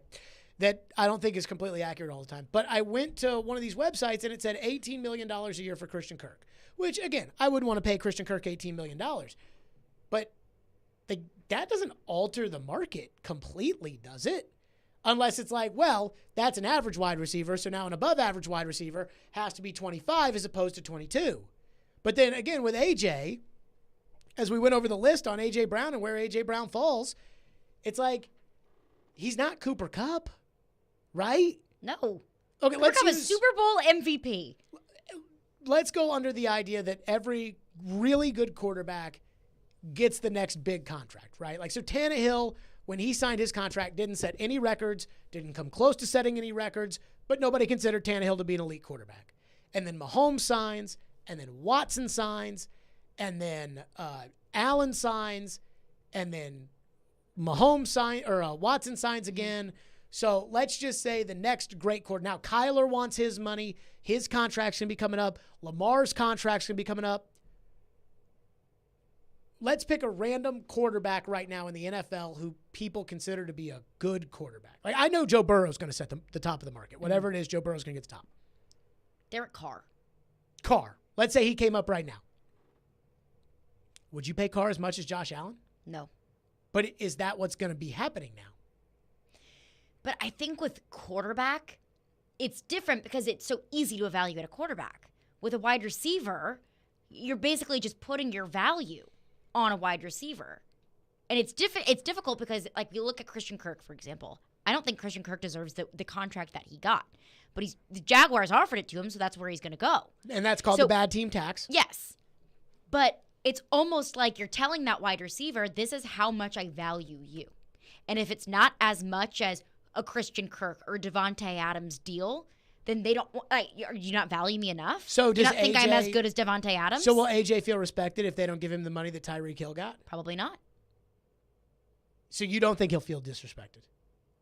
[SPEAKER 1] that I don't think is completely accurate all the time. But I went to one of these websites, and it said $18 million a year for Christian Kirk, which, again, I wouldn't want to pay Christian Kirk $18 million. But that doesn't alter the market completely, does it? Unless it's like, well, that's an average wide receiver, so now an above average wide receiver has to be 25 as opposed to 22. But then again, with AJ, as we went over the list on AJ Brown and where AJ Brown falls, it's like, he's not Cooper Kupp, right?
[SPEAKER 3] No.
[SPEAKER 1] Okay,
[SPEAKER 3] Cooper Kupp is Super Bowl MVP.
[SPEAKER 1] Let's go under the idea that every really good quarterback gets the next big contract, right? Like, so Tannehill, when he signed his contract, didn't set any records, didn't come close to setting any records, but nobody considered Tannehill to be an elite quarterback. And then Mahomes signs, and then Watson signs, and then Allen signs, and then Watson signs again. So let's just say the next great quarter. Now, Kyler wants his money. His contract's going to be coming up. Lamar's contract's going to be coming up. Let's pick a random quarterback right now in the NFL who people consider to be a good quarterback. Like, I know Joe Burrow's going to set the top of the market. Whatever it is, Joe Burrow's going to get the top.
[SPEAKER 3] Derek Carr.
[SPEAKER 1] Let's say he came up right now. Would you pay Carr as much as Josh Allen?
[SPEAKER 3] No.
[SPEAKER 1] But is that what's going to be happening now?
[SPEAKER 3] But I think with quarterback, it's different because it's so easy to evaluate a quarterback. With a wide receiver, you're basically just putting your value on a wide receiver. And it's difficult because, like, you look at Christian Kirk, for example. I don't think Christian Kirk deserves the contract that he got. But the Jaguars offered it to him, so that's where he's going to go.
[SPEAKER 1] And that's called the bad team tax.
[SPEAKER 3] Yes. But it's almost like you're telling that wide receiver, this is how much I value you. And if it's not as much as a Christian Kirk or Devontae Adams deal, then they don't do you not value me enough?
[SPEAKER 1] So
[SPEAKER 3] do you
[SPEAKER 1] does
[SPEAKER 3] not think I'm as good as Devontae Adams?
[SPEAKER 1] So will AJ feel respected if they don't give him the money that Tyreek Hill got?
[SPEAKER 3] Probably not.
[SPEAKER 1] So you don't think he'll feel disrespected?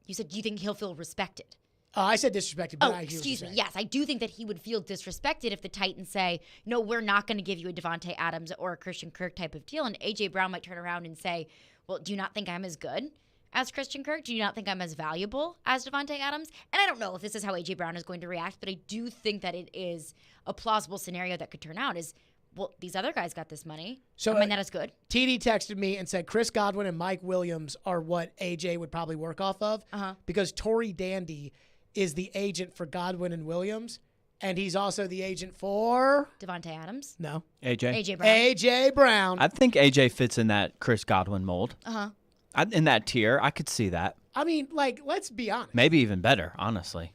[SPEAKER 3] You said you think he'll feel respected.
[SPEAKER 1] I said disrespected, but I hear
[SPEAKER 3] excuse
[SPEAKER 1] what
[SPEAKER 3] me.
[SPEAKER 1] you're
[SPEAKER 3] Yes, I do think that he would feel disrespected if the Titans say, no, we're not going to give you a Devontae Adams or a Christian Kirk type of deal. And A.J. Brown might turn around and say, well, do you not think I'm as good as Christian Kirk? Do you not think I'm as valuable as Devontae Adams? And I don't know if this is how A.J. Brown is going to react, but I do think that it is a plausible scenario that could turn out is, well, these other guys got this money.
[SPEAKER 1] So
[SPEAKER 3] I mean, that is good.
[SPEAKER 1] TD texted me and said Chris Godwin and Mike Williams are what AJ would probably work off of because Tory Dandy is the agent for Godwin and Williams, and he's also the agent for
[SPEAKER 3] Devontae Adams.
[SPEAKER 1] No,
[SPEAKER 6] AJ
[SPEAKER 3] Brown.
[SPEAKER 1] AJ Brown.
[SPEAKER 6] I think AJ fits in that Chris Godwin mold. In that tier, I could see that.
[SPEAKER 1] I mean, like, let's be honest.
[SPEAKER 6] Maybe even better, honestly.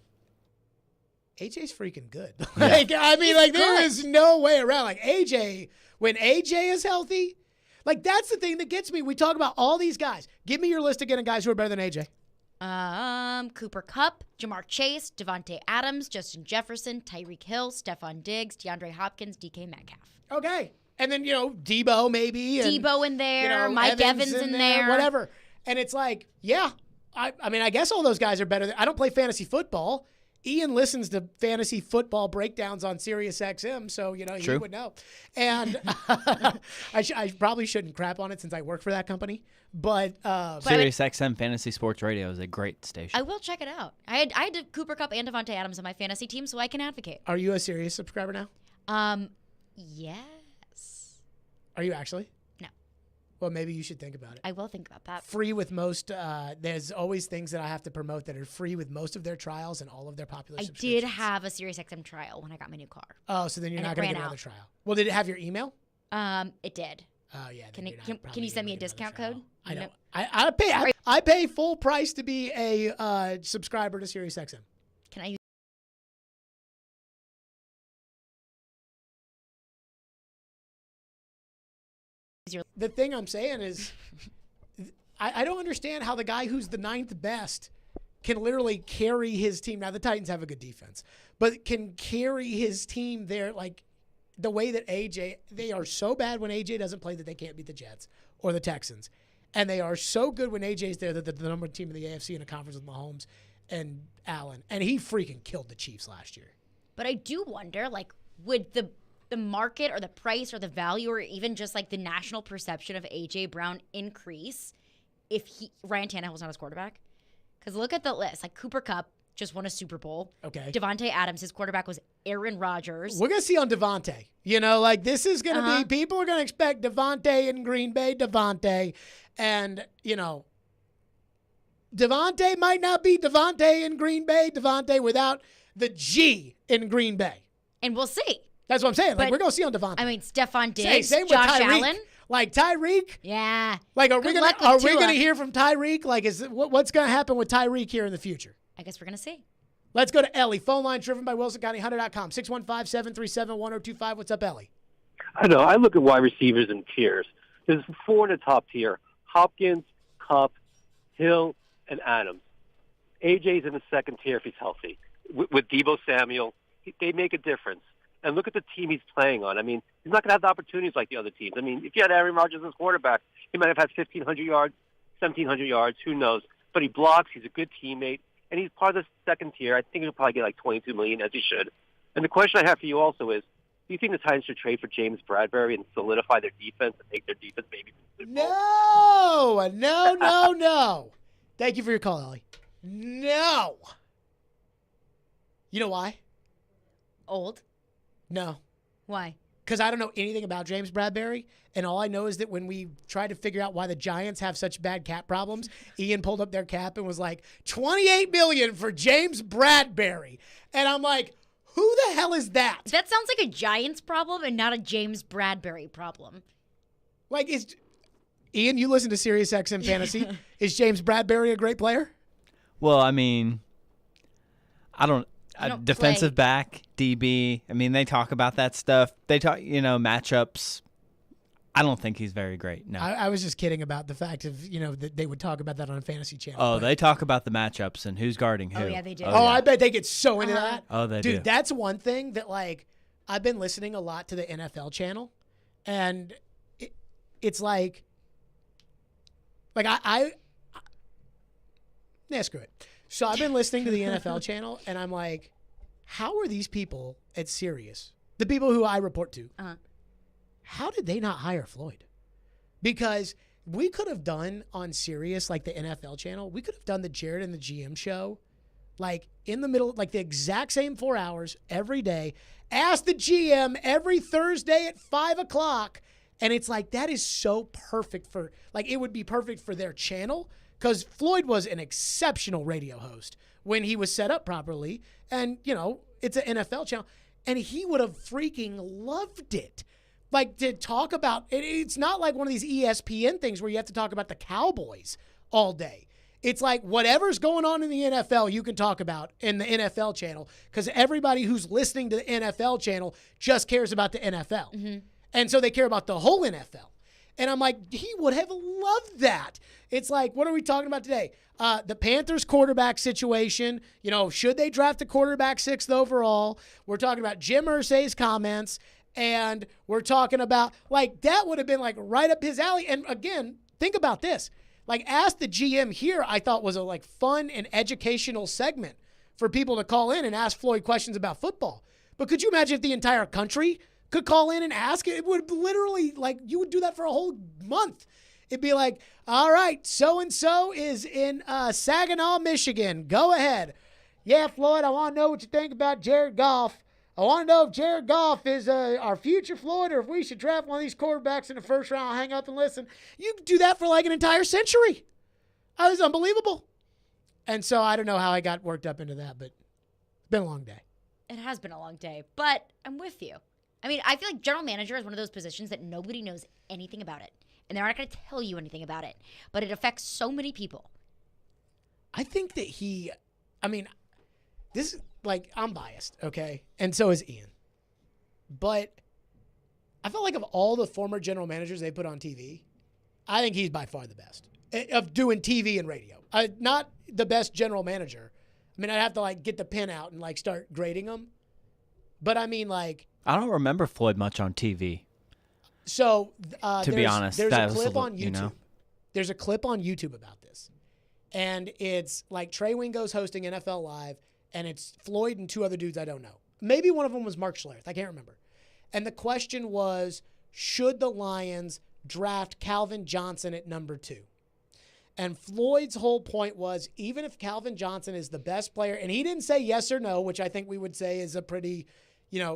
[SPEAKER 1] AJ's freaking good.
[SPEAKER 6] Yeah.
[SPEAKER 1] There is no way around. Like, AJ, when AJ is healthy, like, that's the thing that gets me. We talk about all these guys. Give me your list again of guys who are better than AJ.
[SPEAKER 3] Cooper Kupp, Jamar Chase, Devontae Adams, Justin Jefferson, Tyreek Hill, Stephon Diggs, DeAndre Hopkins, DK Metcalf.
[SPEAKER 1] Okay. And then, Debo maybe. And,
[SPEAKER 3] Debo in there, Mike Evans in there.
[SPEAKER 1] Whatever. And it's like, yeah. I mean, I guess all those guys are better. I don't play fantasy football. Ian listens to fantasy football breakdowns on Sirius XM, so, he would know. And I probably shouldn't crap on it since I work for that company. But
[SPEAKER 6] Sirius XM Fantasy Sports Radio is a great station.
[SPEAKER 3] I will check it out. I had Cooper Kupp and Devontae Adams on my fantasy team, so I can advocate.
[SPEAKER 1] Are you a Sirius subscriber now?
[SPEAKER 3] Yes.
[SPEAKER 1] Are you actually?
[SPEAKER 3] No.
[SPEAKER 1] Well, maybe you should think about it.
[SPEAKER 3] I will think about that.
[SPEAKER 1] Free with most, there's always things that I have to promote that are free with most of their trials and all of their popular subscriptions.
[SPEAKER 3] I did have a Sirius XM trial when I got my new car.
[SPEAKER 1] Oh, so then you're not going to get another trial. Well, did it have your email?
[SPEAKER 3] It did.
[SPEAKER 1] Oh, yeah.
[SPEAKER 3] Can you send me a discount code?
[SPEAKER 1] I know. I pay full price to be a subscriber to Sirius XM.
[SPEAKER 3] Can I use
[SPEAKER 1] The thing I'm saying is I don't understand how the guy who's the 9th best can literally carry his team. Now, the Titans have a good defense, but can carry his team there like the way that AJ, they are so bad when AJ doesn't play that they can't beat the Jets or the Texans. And they are so good when AJ's there that they're the number one team in the AFC in a conference with Mahomes and Allen. And he freaking killed the Chiefs last year.
[SPEAKER 3] But I do wonder, like, would the market or the price or the value or even just like the national perception of A.J. Brown increase if Ryan Tannehill was not his quarterback? Because look at the list. Like, Cooper Kupp just won a Super Bowl.
[SPEAKER 1] Okay.
[SPEAKER 3] Devontae Adams, his quarterback was Aaron Rodgers.
[SPEAKER 1] We're going to see on Devontae. This is going to be, people are going to expect Devontae in Green Bay, And, Devontae might not be Devontae in Green Bay, Devontae without the G in Green Bay.
[SPEAKER 3] And we'll see.
[SPEAKER 1] That's what I'm saying.
[SPEAKER 3] But,
[SPEAKER 1] we're going to see on Devontae.
[SPEAKER 3] I mean, Stephon Diggs,
[SPEAKER 1] same
[SPEAKER 3] Josh
[SPEAKER 1] with Tyreek.
[SPEAKER 3] Allen.
[SPEAKER 1] Like Tyreek?
[SPEAKER 3] Yeah.
[SPEAKER 1] Like, are we going to hear from Tyreek? Like, what's going to happen with Tyreek here in the future?
[SPEAKER 3] I guess we're going to see.
[SPEAKER 1] Let's go to Ellie. Phone line driven by WilsonCountyHunter.com. 615-737-1025. What's up, Ellie?
[SPEAKER 17] I know. I look at wide receivers in tiers. There's 4 in the top tier. Hopkins, Kupp, Hill, and Adams. AJ's in the second tier if he's healthy. With Deebo Samuel, they make a difference. And look at the team he's playing on. I mean, he's not going to have the opportunities like the other teams. I mean, if you had Aaron Rodgers as quarterback, he might have had 1,500 yards, 1,700 yards, who knows. But he blocks, he's a good teammate, and he's part of the second tier. I think he'll probably get like $22 million, as he should. And the question I have for you also is, do you think the Titans should trade for James Bradbury and solidify their defense and take their defense maybe to the Super Bowl?
[SPEAKER 1] No. Thank you for your call, Ellie. No. You know why?
[SPEAKER 3] Old?
[SPEAKER 1] No.
[SPEAKER 3] Why?
[SPEAKER 1] because I don't know anything about James Bradberry, and all I know is that when we tried to figure out why the Giants have such bad cap problems, Ian pulled up their cap and was like, $28 million for James Bradberry. And I'm like, who the hell is that?
[SPEAKER 3] That sounds like a Giants problem and not a James Bradberry problem.
[SPEAKER 1] Like, Ian, you listen to SiriusXM Fantasy. Is James Bradberry a great player?
[SPEAKER 6] Well, I mean, defensive back, DB. I mean, they talk about that stuff. They talk, matchups. I don't think he's very great. No.
[SPEAKER 1] I was just kidding about the fact of, that they would talk about that on a fantasy channel.
[SPEAKER 6] Oh, they talk about the matchups and who's guarding who.
[SPEAKER 3] Oh, yeah, they do.
[SPEAKER 1] I bet they get so into that.
[SPEAKER 6] Oh, they do.
[SPEAKER 1] Dude, that's one thing that, like, I've been listening a lot to the NFL channel, and it's like screw it. So I've been listening to the NFL channel, and I'm like, how are these people at Sirius, the people who I report to, how did they not hire Floyd? Because we could have done on Sirius, like the NFL channel, we could have done the Jared and the GM show, like in the middle, like the exact same 4 hours every day. Ask the GM every Thursday at 5 o'clock. And it's like, that is so perfect for, like, it would be perfect for their channel, because Floyd was an exceptional radio host when he was set up properly. And, it's an NFL channel. And he would have freaking loved it. Like, to talk about it. It's not like one of these ESPN things where you have to talk about the Cowboys all day. It's like whatever's going on in the NFL, you can talk about in the NFL channel, because everybody who's listening to the NFL channel just cares about the NFL.
[SPEAKER 3] Mm-hmm.
[SPEAKER 1] And so they care about the whole NFL. And I'm like, he would have loved that. It's like, what are we talking about today? The Panthers quarterback situation. Should they draft a quarterback 6th overall? We're talking about Jim Irsay's comments. And we're talking about, like, that would have been, like, right up his alley. And, again, think about this. Like, Ask the GM here, I thought was a, like, fun and educational segment for people to call in and ask Floyd questions about football. But could you imagine if the entire country could call in and ask? It would literally, like, you would do that for a whole month. It'd be like, all right, so-and-so is in Saginaw, Michigan. Go ahead. Yeah, Floyd, I want to know what you think about Jared Goff. I want to know if Jared Goff is our future Floyd, or if we should draft one of these quarterbacks in the first round. I'll hang up and listen. You could do that for like an entire century. That was unbelievable. And so I don't know how I got worked up into that, but it's been a long day.
[SPEAKER 3] It has been a long day, but I'm with you. I mean, I feel like general manager is one of those positions that nobody knows anything about it, and they're not going to tell you anything about it, but it affects so many people.
[SPEAKER 1] I think that this, like, I'm biased, okay? And so is Ian. But I felt like of all the former general managers they put on TV, I think he's by far the best of doing TV and radio. Not the best general manager. I mean, I'd have to, like, get the pen out and, like, start grading them. But, I mean, like...
[SPEAKER 6] I don't remember Floyd much on TV.
[SPEAKER 1] So,
[SPEAKER 6] to be honest,
[SPEAKER 1] there's a clip on YouTube. There's a clip on YouTube about this. And it's, like, Trey Wingo's hosting NFL Live, and it's Floyd and 2 other dudes I don't know. Maybe one of them was Mark Schlereth. I can't remember. And the question was, should the Lions draft Calvin Johnson at number 2? And Floyd's whole point was, even if Calvin Johnson is the best player, and he didn't say yes or no, which I think we would say is a pretty,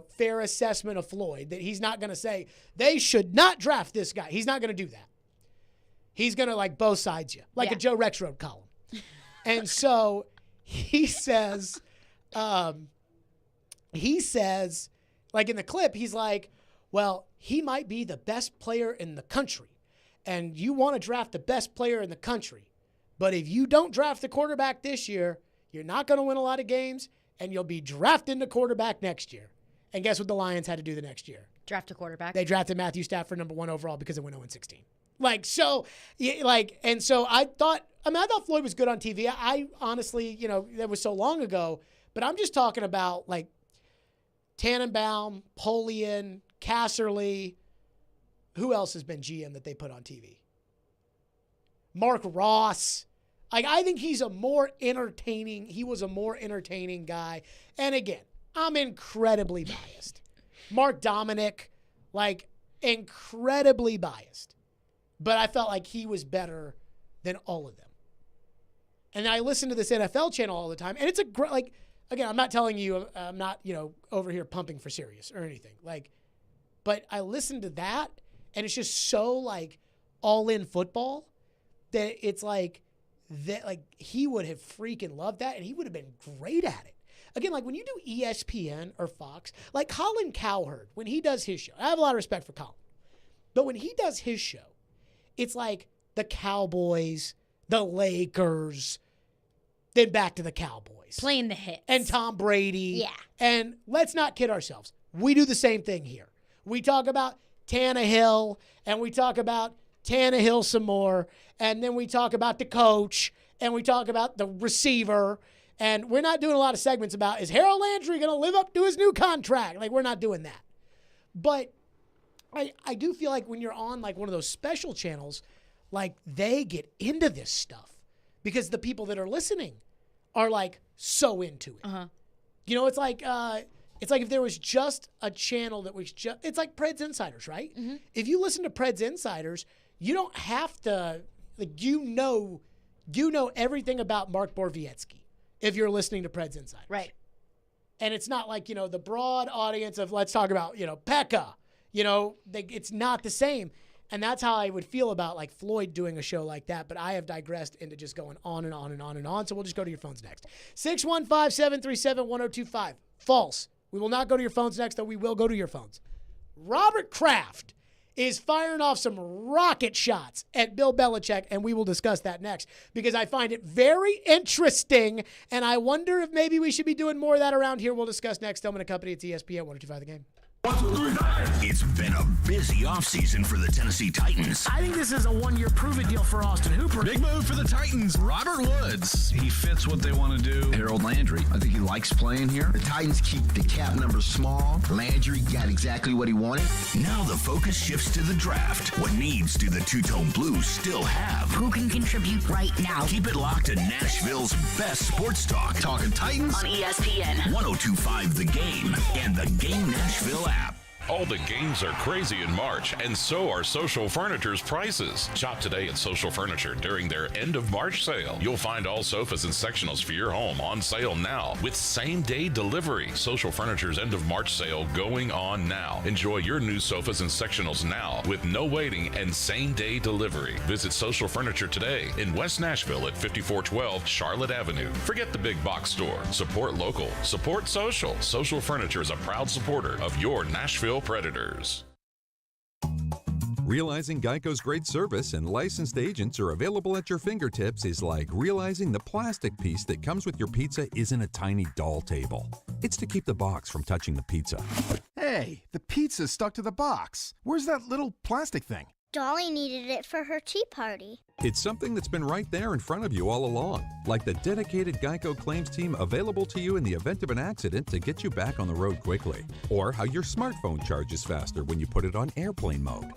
[SPEAKER 1] fair assessment of Floyd, that he's not going to say, they should not draft this guy. He's not going to do that. He's going to, like, both sides you, like a Joe Rexrode column. And so he says, like in the clip, he's like, well, he might be the best player in the country. And you want to draft the best player in the country. But if you don't draft the quarterback this year, you're not going to win a lot of games, and you'll be drafting the quarterback next year. And guess what the Lions had to do the next year?
[SPEAKER 3] Draft a quarterback.
[SPEAKER 1] They drafted Matthew Stafford number 1 overall because it went 0-16. Like, so, like, and so I thought Floyd was good on TV. I honestly, that was so long ago, but I'm just talking about, like, Tannenbaum, Polian, Casserly. Who else has been GM that they put on TV? Mark Ross. Like, I think he was a more entertaining guy. And again, I'm incredibly biased. Mark Dominic, like, incredibly biased. But I felt like he was better than all of them. And I listen to this NFL channel all the time, and it's a great, like, again, I'm not telling you, I'm not, over here pumping for Sirius or anything. Like, But I listened to that, and it's just so, like, all-in football that it's like that. Like, he would have freaking loved that, and he would have been great at it. Again, like when you do ESPN or Fox, like Colin Cowherd, when he does his show, I have a lot of respect for Colin. But when he does his show, it's like the Cowboys, the Lakers, then back to the Cowboys.
[SPEAKER 3] Playing the hits.
[SPEAKER 1] And Tom Brady.
[SPEAKER 3] Yeah.
[SPEAKER 1] And let's not kid ourselves. We do the same thing here. We talk about Tannehill, and we talk about Tannehill some more, and then we talk about the coach, and we talk about the receiver. And we're not doing a lot of segments about, is Harold Landry going to live up to his new contract? Like, we're not doing that. But I do feel like when you're on, like, one of those special channels, like, they get into this stuff because the people that are listening are, like, so into it.
[SPEAKER 3] Uh-huh.
[SPEAKER 1] You know, it's like if there was just a channel that was just, it's like Preds Insiders, right?
[SPEAKER 3] Mm-hmm.
[SPEAKER 1] If you listen to Preds Insiders, you don't have to, like, you know everything about Mark Borowiecki if you're listening to Preds Insiders.
[SPEAKER 3] Right.
[SPEAKER 1] And it's not like, the broad audience of, let's talk about, Pekka. It's not the same. And that's how I would feel about, like, Floyd doing a show like that. But I have digressed into just going on and on and on and on. So we'll just go to your phones next. 615-737-1025. False. We will not go to your phones next, though we will go to your phones. Robert Kraft is firing off some rocket shots at Bill Belichick, and we will discuss that next because I find it very interesting, and I wonder if maybe we should be doing more of that around here. We'll discuss next. Stillman and Company. It's ESPN 102.5 The Game.
[SPEAKER 11] It's been a busy offseason for the Tennessee Titans.
[SPEAKER 20] I think this is a one-year prove-it deal for Austin Hooper.
[SPEAKER 22] Big move for the Titans. Robert Woods. He fits what they want to do.
[SPEAKER 23] Harold Landry. I think he likes playing here. The Titans keep the cap number small. Landry got exactly what he wanted.
[SPEAKER 11] Now the focus shifts to the draft. What needs do the two-tone Blues still have?
[SPEAKER 24] Who can contribute right now?
[SPEAKER 11] Keep it locked to Nashville's best sports talk.
[SPEAKER 22] Talking Titans
[SPEAKER 8] on ESPN
[SPEAKER 11] 102.5 The Game and the Game Nashville app.
[SPEAKER 14] All the games are crazy in March, and so are Social Furniture's prices. Shop today at Social Furniture during their end of March sale. You'll find all sofas and sectionals for your home on sale now with same-day delivery. Social Furniture's end of March sale going on now. Enjoy your new sofas and sectionals now with no waiting and same-day delivery. Visit Social Furniture today in West Nashville at 5412 Charlotte Avenue. Forget the big box store. Support local. Support social. Social Furniture is a proud supporter of your Nashville Predators.
[SPEAKER 25] Realizing Geico's great service and licensed agents are available at your fingertips is like realizing the plastic piece that comes with your pizza isn't a tiny doll table. It's to keep the box from touching the pizza.
[SPEAKER 22] Hey, the pizza's stuck to the box. Where's that little plastic thing?
[SPEAKER 26] Dolly needed it for her tea party.
[SPEAKER 25] It's something that's been right there in front of you all along, like the dedicated Geico claims team available to you in the event of an accident to get you back on the road quickly, or how your smartphone charges faster when you put it on airplane mode.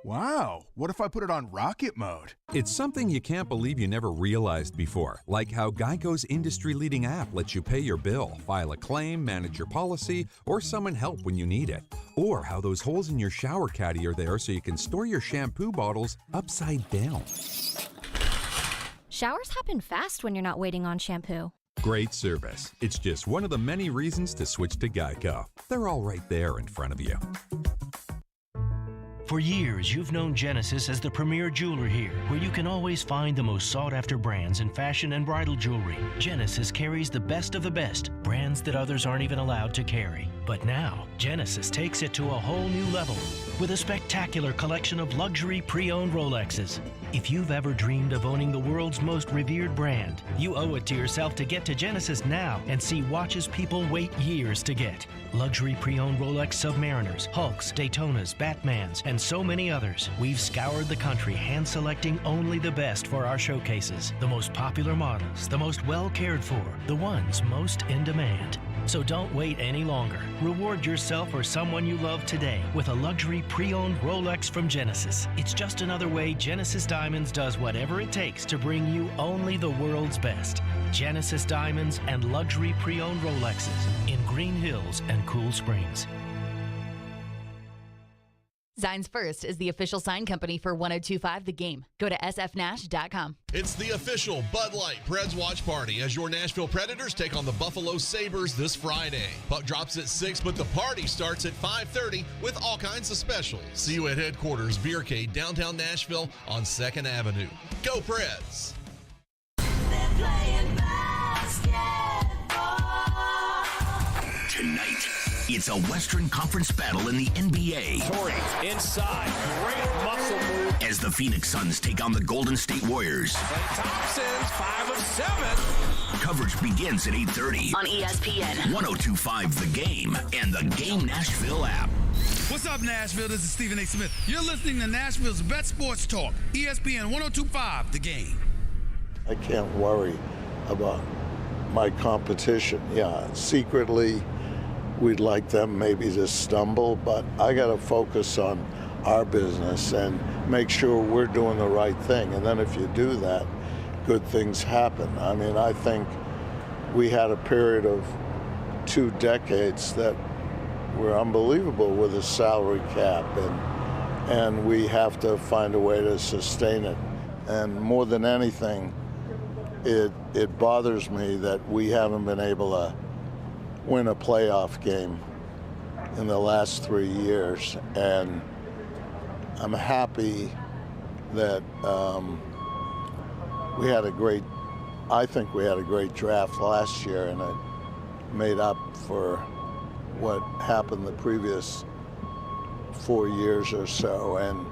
[SPEAKER 22] Wow, what if I put it on rocket mode?
[SPEAKER 25] It's something you can't believe you never realized before, like how Geico's industry-leading app lets you pay your bill, file a claim, manage your policy, or summon help when you need it. Or how those holes in your shower caddy are there so you can store your shampoo bottles upside down.
[SPEAKER 27] Showers happen fast when you're not waiting on shampoo.
[SPEAKER 25] Great service. It's just one of the many reasons to switch to Geico. They're all right there in front of you.
[SPEAKER 28] For years, you've known Genesis as the premier jeweler here, where you can always find the most sought-after brands in fashion and bridal jewelry. Genesis carries the best of the best, brands that others aren't even allowed to carry. But now, Genesis takes it to a whole new level with a spectacular collection of luxury pre-owned Rolexes. If you've ever dreamed of owning the world's most revered brand, you owe it to yourself to get to Genesis now and see watches people wait years to get. Luxury pre-owned Rolex Submariners, Hulks, Daytonas, Batmans, and so many others. We've scoured the country hand-selecting only the best for our showcases. The most popular models, the most well-cared for, the ones most in demand. So don't wait any longer. Reward yourself or someone you love today with a luxury pre-owned Rolex from Genesis. It's just another way Genesis Diamonds does whatever it takes to bring you only the world's best. Genesis Diamonds and luxury pre-owned Rolexes in Green Hills and Cool Springs.
[SPEAKER 2] Signs First is the official sign company for 102.5 The Game. Go to sfnash.com.
[SPEAKER 5] It's the official Bud Light Preds watch party as your Nashville Predators take on the Buffalo Sabres this Friday. Puck drops at 6, but the party starts at 5:30 with all kinds of specials. See you at headquarters, Beercade, downtown Nashville on 2nd Avenue. Go Preds!
[SPEAKER 11] Tonight, it's a Western Conference battle in the NBA.
[SPEAKER 4] Torrey inside, great muscle move.
[SPEAKER 11] As the Phoenix Suns take on the Golden State Warriors.
[SPEAKER 4] Klay Thompson's 5 of 7.
[SPEAKER 11] Coverage begins at 8:30
[SPEAKER 8] on ESPN
[SPEAKER 11] 102.5 The Game and the Game Nashville app.
[SPEAKER 7] What's up, Nashville? This is Stephen A. Smith. You're listening to Nashville's best sports talk, ESPN 102.5 The Game.
[SPEAKER 10] I can't worry about my competition. Yeah, secretly, we'd like them maybe to stumble, but I got to focus on our business and make sure we're doing the right thing. And then if you do that, good things happen. I mean, I think we had a period of 2 decades that were unbelievable with a salary cap, and we have to find a way to sustain it. And more than anything, it bothers me that we haven't been able to win a playoff game in the last 3 years, and I'm happy that I think we had a great draft last year, and it made up for what happened the previous 4 years or so, and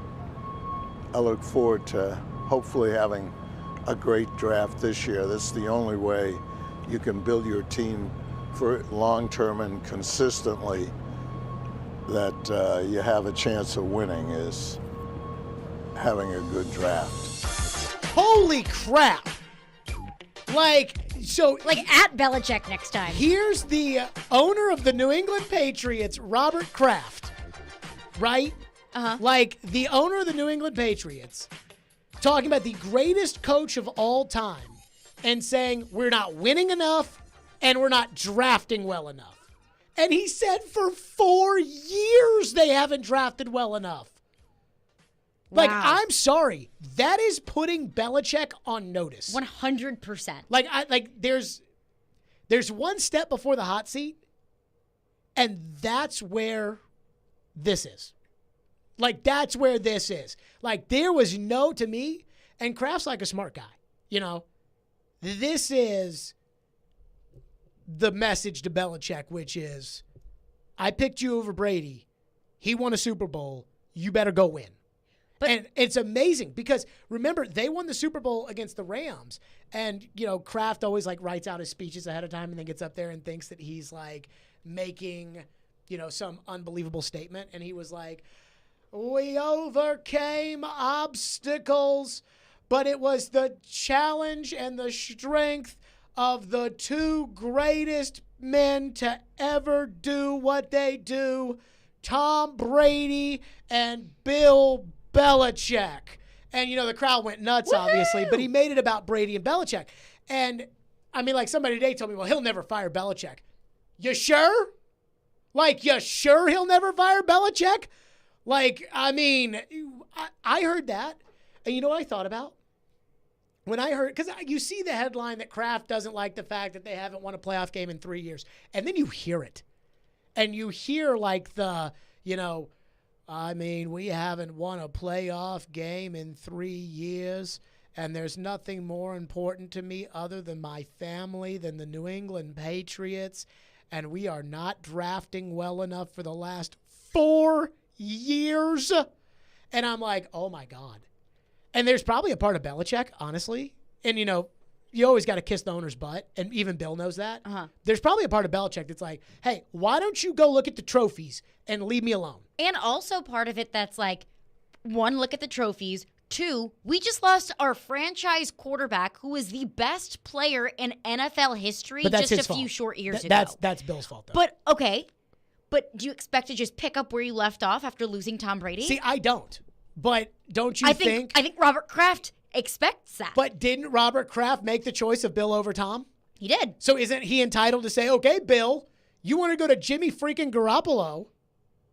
[SPEAKER 10] I look forward to hopefully having a great draft this year. That's the only way you can build your team for long-term and consistently, that you have a chance of winning, is having a good draft.
[SPEAKER 1] Holy crap! Like
[SPEAKER 3] at Belichick next time.
[SPEAKER 1] Here's the owner of the New England Patriots, Robert Kraft, right?
[SPEAKER 3] Uh-huh.
[SPEAKER 1] Like the owner of the New England Patriots talking about the greatest coach of all time and saying we're not winning enough and we're not drafting well enough. And he said for 4 years they haven't drafted well enough. Like,
[SPEAKER 3] Wow.
[SPEAKER 1] I'm sorry. That is putting Belichick on notice.
[SPEAKER 3] 100%.
[SPEAKER 1] There's one step before the hot seat, and that's where this is. Like, that's where this is. Like, there was to me, and Kraft's like a smart guy, you know. This is the message to Belichick, which is, I picked you over Brady. He won a Super Bowl. You better go win. And it's amazing because, remember, they won the Super Bowl against the Rams. And, you know, Kraft always, writes out his speeches ahead of time and then gets up there and thinks that he's, making, some unbelievable statement. And he was like, we overcame obstacles, but it was the challenge and the strength of the 2 greatest men to ever do what they do, Tom Brady and Bill Belichick. And, the crowd went nuts, obviously, but he made it about Brady and Belichick. And, somebody today told me, well, he'll never fire Belichick. You sure? You sure he'll never fire Belichick? I heard that. And you know what I thought about? When I heard, because you see the headline that Kraft doesn't like the fact that they haven't won a playoff game in 3 years. And then you hear it. And you hear we haven't won a playoff game in 3 years. And there's nothing more important to me other than my family than the New England Patriots. And we are not drafting well enough for the last 4 years. And I'm like, oh my God. And there's probably a part of Belichick, honestly. And, you always got to kiss the owner's butt. And even Bill knows that.
[SPEAKER 3] Uh-huh.
[SPEAKER 1] There's probably a part of Belichick that's like, hey, why don't you go look at the trophies and leave me alone?
[SPEAKER 3] And also part of it that's 1, look at the trophies. 2, we just lost our franchise quarterback who was the best player in NFL history just a few short years ago.
[SPEAKER 1] That's Bill's fault, though.
[SPEAKER 3] But, okay. But do you expect to just pick up where you left off after losing Tom Brady?
[SPEAKER 1] See, I don't. But don't you think?
[SPEAKER 3] I think Robert Kraft expects that.
[SPEAKER 1] But didn't Robert Kraft make the choice of Bill over Tom?
[SPEAKER 3] He did.
[SPEAKER 1] So isn't he entitled to say, okay, Bill, you want to go to Jimmy freaking Garoppolo?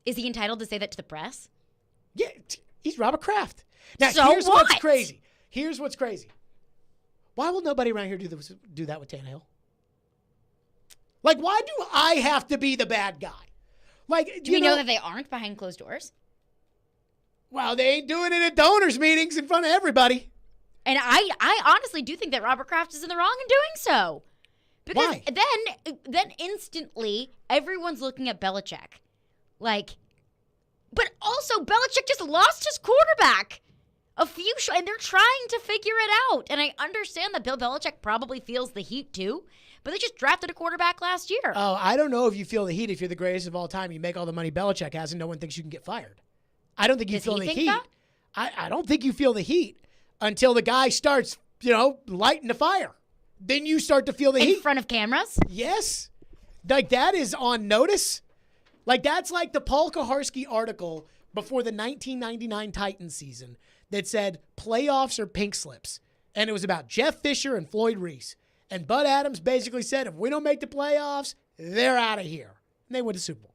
[SPEAKER 3] Is he entitled to say that to the press?
[SPEAKER 1] Yeah, he's Robert Kraft. Now,
[SPEAKER 3] So
[SPEAKER 1] here's what's
[SPEAKER 3] what?
[SPEAKER 1] crazy. Here's what's crazy. Why will nobody around here do that with Tannehill? Like, why do I have to be the bad guy? Like,
[SPEAKER 3] Do we know that they aren't behind closed doors?
[SPEAKER 1] Well, they ain't doing it at the owners' meetings in front of everybody.
[SPEAKER 3] And I honestly do think that Robert Kraft is in the wrong in doing so. Because
[SPEAKER 1] Why?
[SPEAKER 3] then instantly everyone's looking at Belichick. Like, but also Belichick just lost his quarterback. And they're trying to figure it out. And I understand that Bill Belichick probably feels the heat too, but they just drafted a quarterback last year.
[SPEAKER 1] Oh, I don't know if you feel the heat if you're the greatest of all time. You make all the money Belichick has, and no one thinks you can get fired. I don't think you feel the heat.
[SPEAKER 3] That?
[SPEAKER 1] I don't think you feel the heat until the guy starts, lighting the fire. Then you start to feel the heat.
[SPEAKER 3] In front of cameras?
[SPEAKER 1] Yes. Like, that is on notice. Like, that's like the Paul Kaharski article before the 1999 Titans season that said playoffs are pink slips. And it was about Jeff Fisher and Floyd Reese. And Bud Adams basically said, if we don't make the playoffs, they're out of here. And they win the Super Bowl.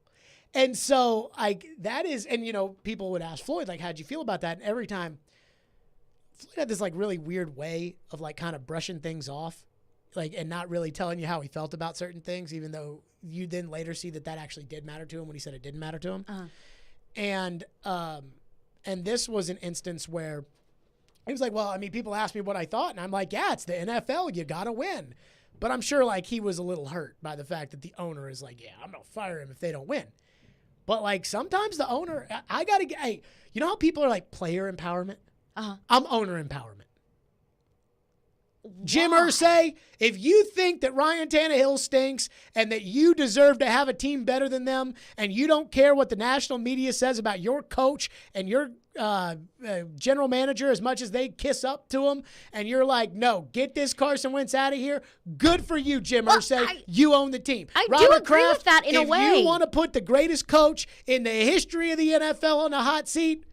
[SPEAKER 1] And so, that is, and, people would ask Floyd, like, how'd you feel about that? And every time, Floyd had this, really weird way of, kind of brushing things off, and not really telling you how he felt about certain things, even though you then later see that actually did matter to him when he said it didn't matter to him. Uh-huh. And this was an instance where he was like, well, people asked me what I thought, and I'm like, yeah, it's the NFL. You got to win. But I'm sure, he was a little hurt by the fact that the owner is like, yeah, I'm going to fire him if they don't win. But, sometimes the owner, I got to get, hey, you know how people are player empowerment?
[SPEAKER 3] Uh-huh.
[SPEAKER 1] I'm owner empowerment. Jim Irsay, if you think that Ryan Tannehill stinks and that you deserve to have a team better than them and you don't care what the national media says about your coach and your general manager as much as they kiss up to him, and you're like, no, get this Carson Wentz out of here, good for you, Jim Irsay. You own the team.
[SPEAKER 3] I
[SPEAKER 1] Robert
[SPEAKER 3] do agree
[SPEAKER 1] Kraft,
[SPEAKER 3] with that in a way.
[SPEAKER 1] If you want to put the greatest coach in the history of the NFL on the hot seat,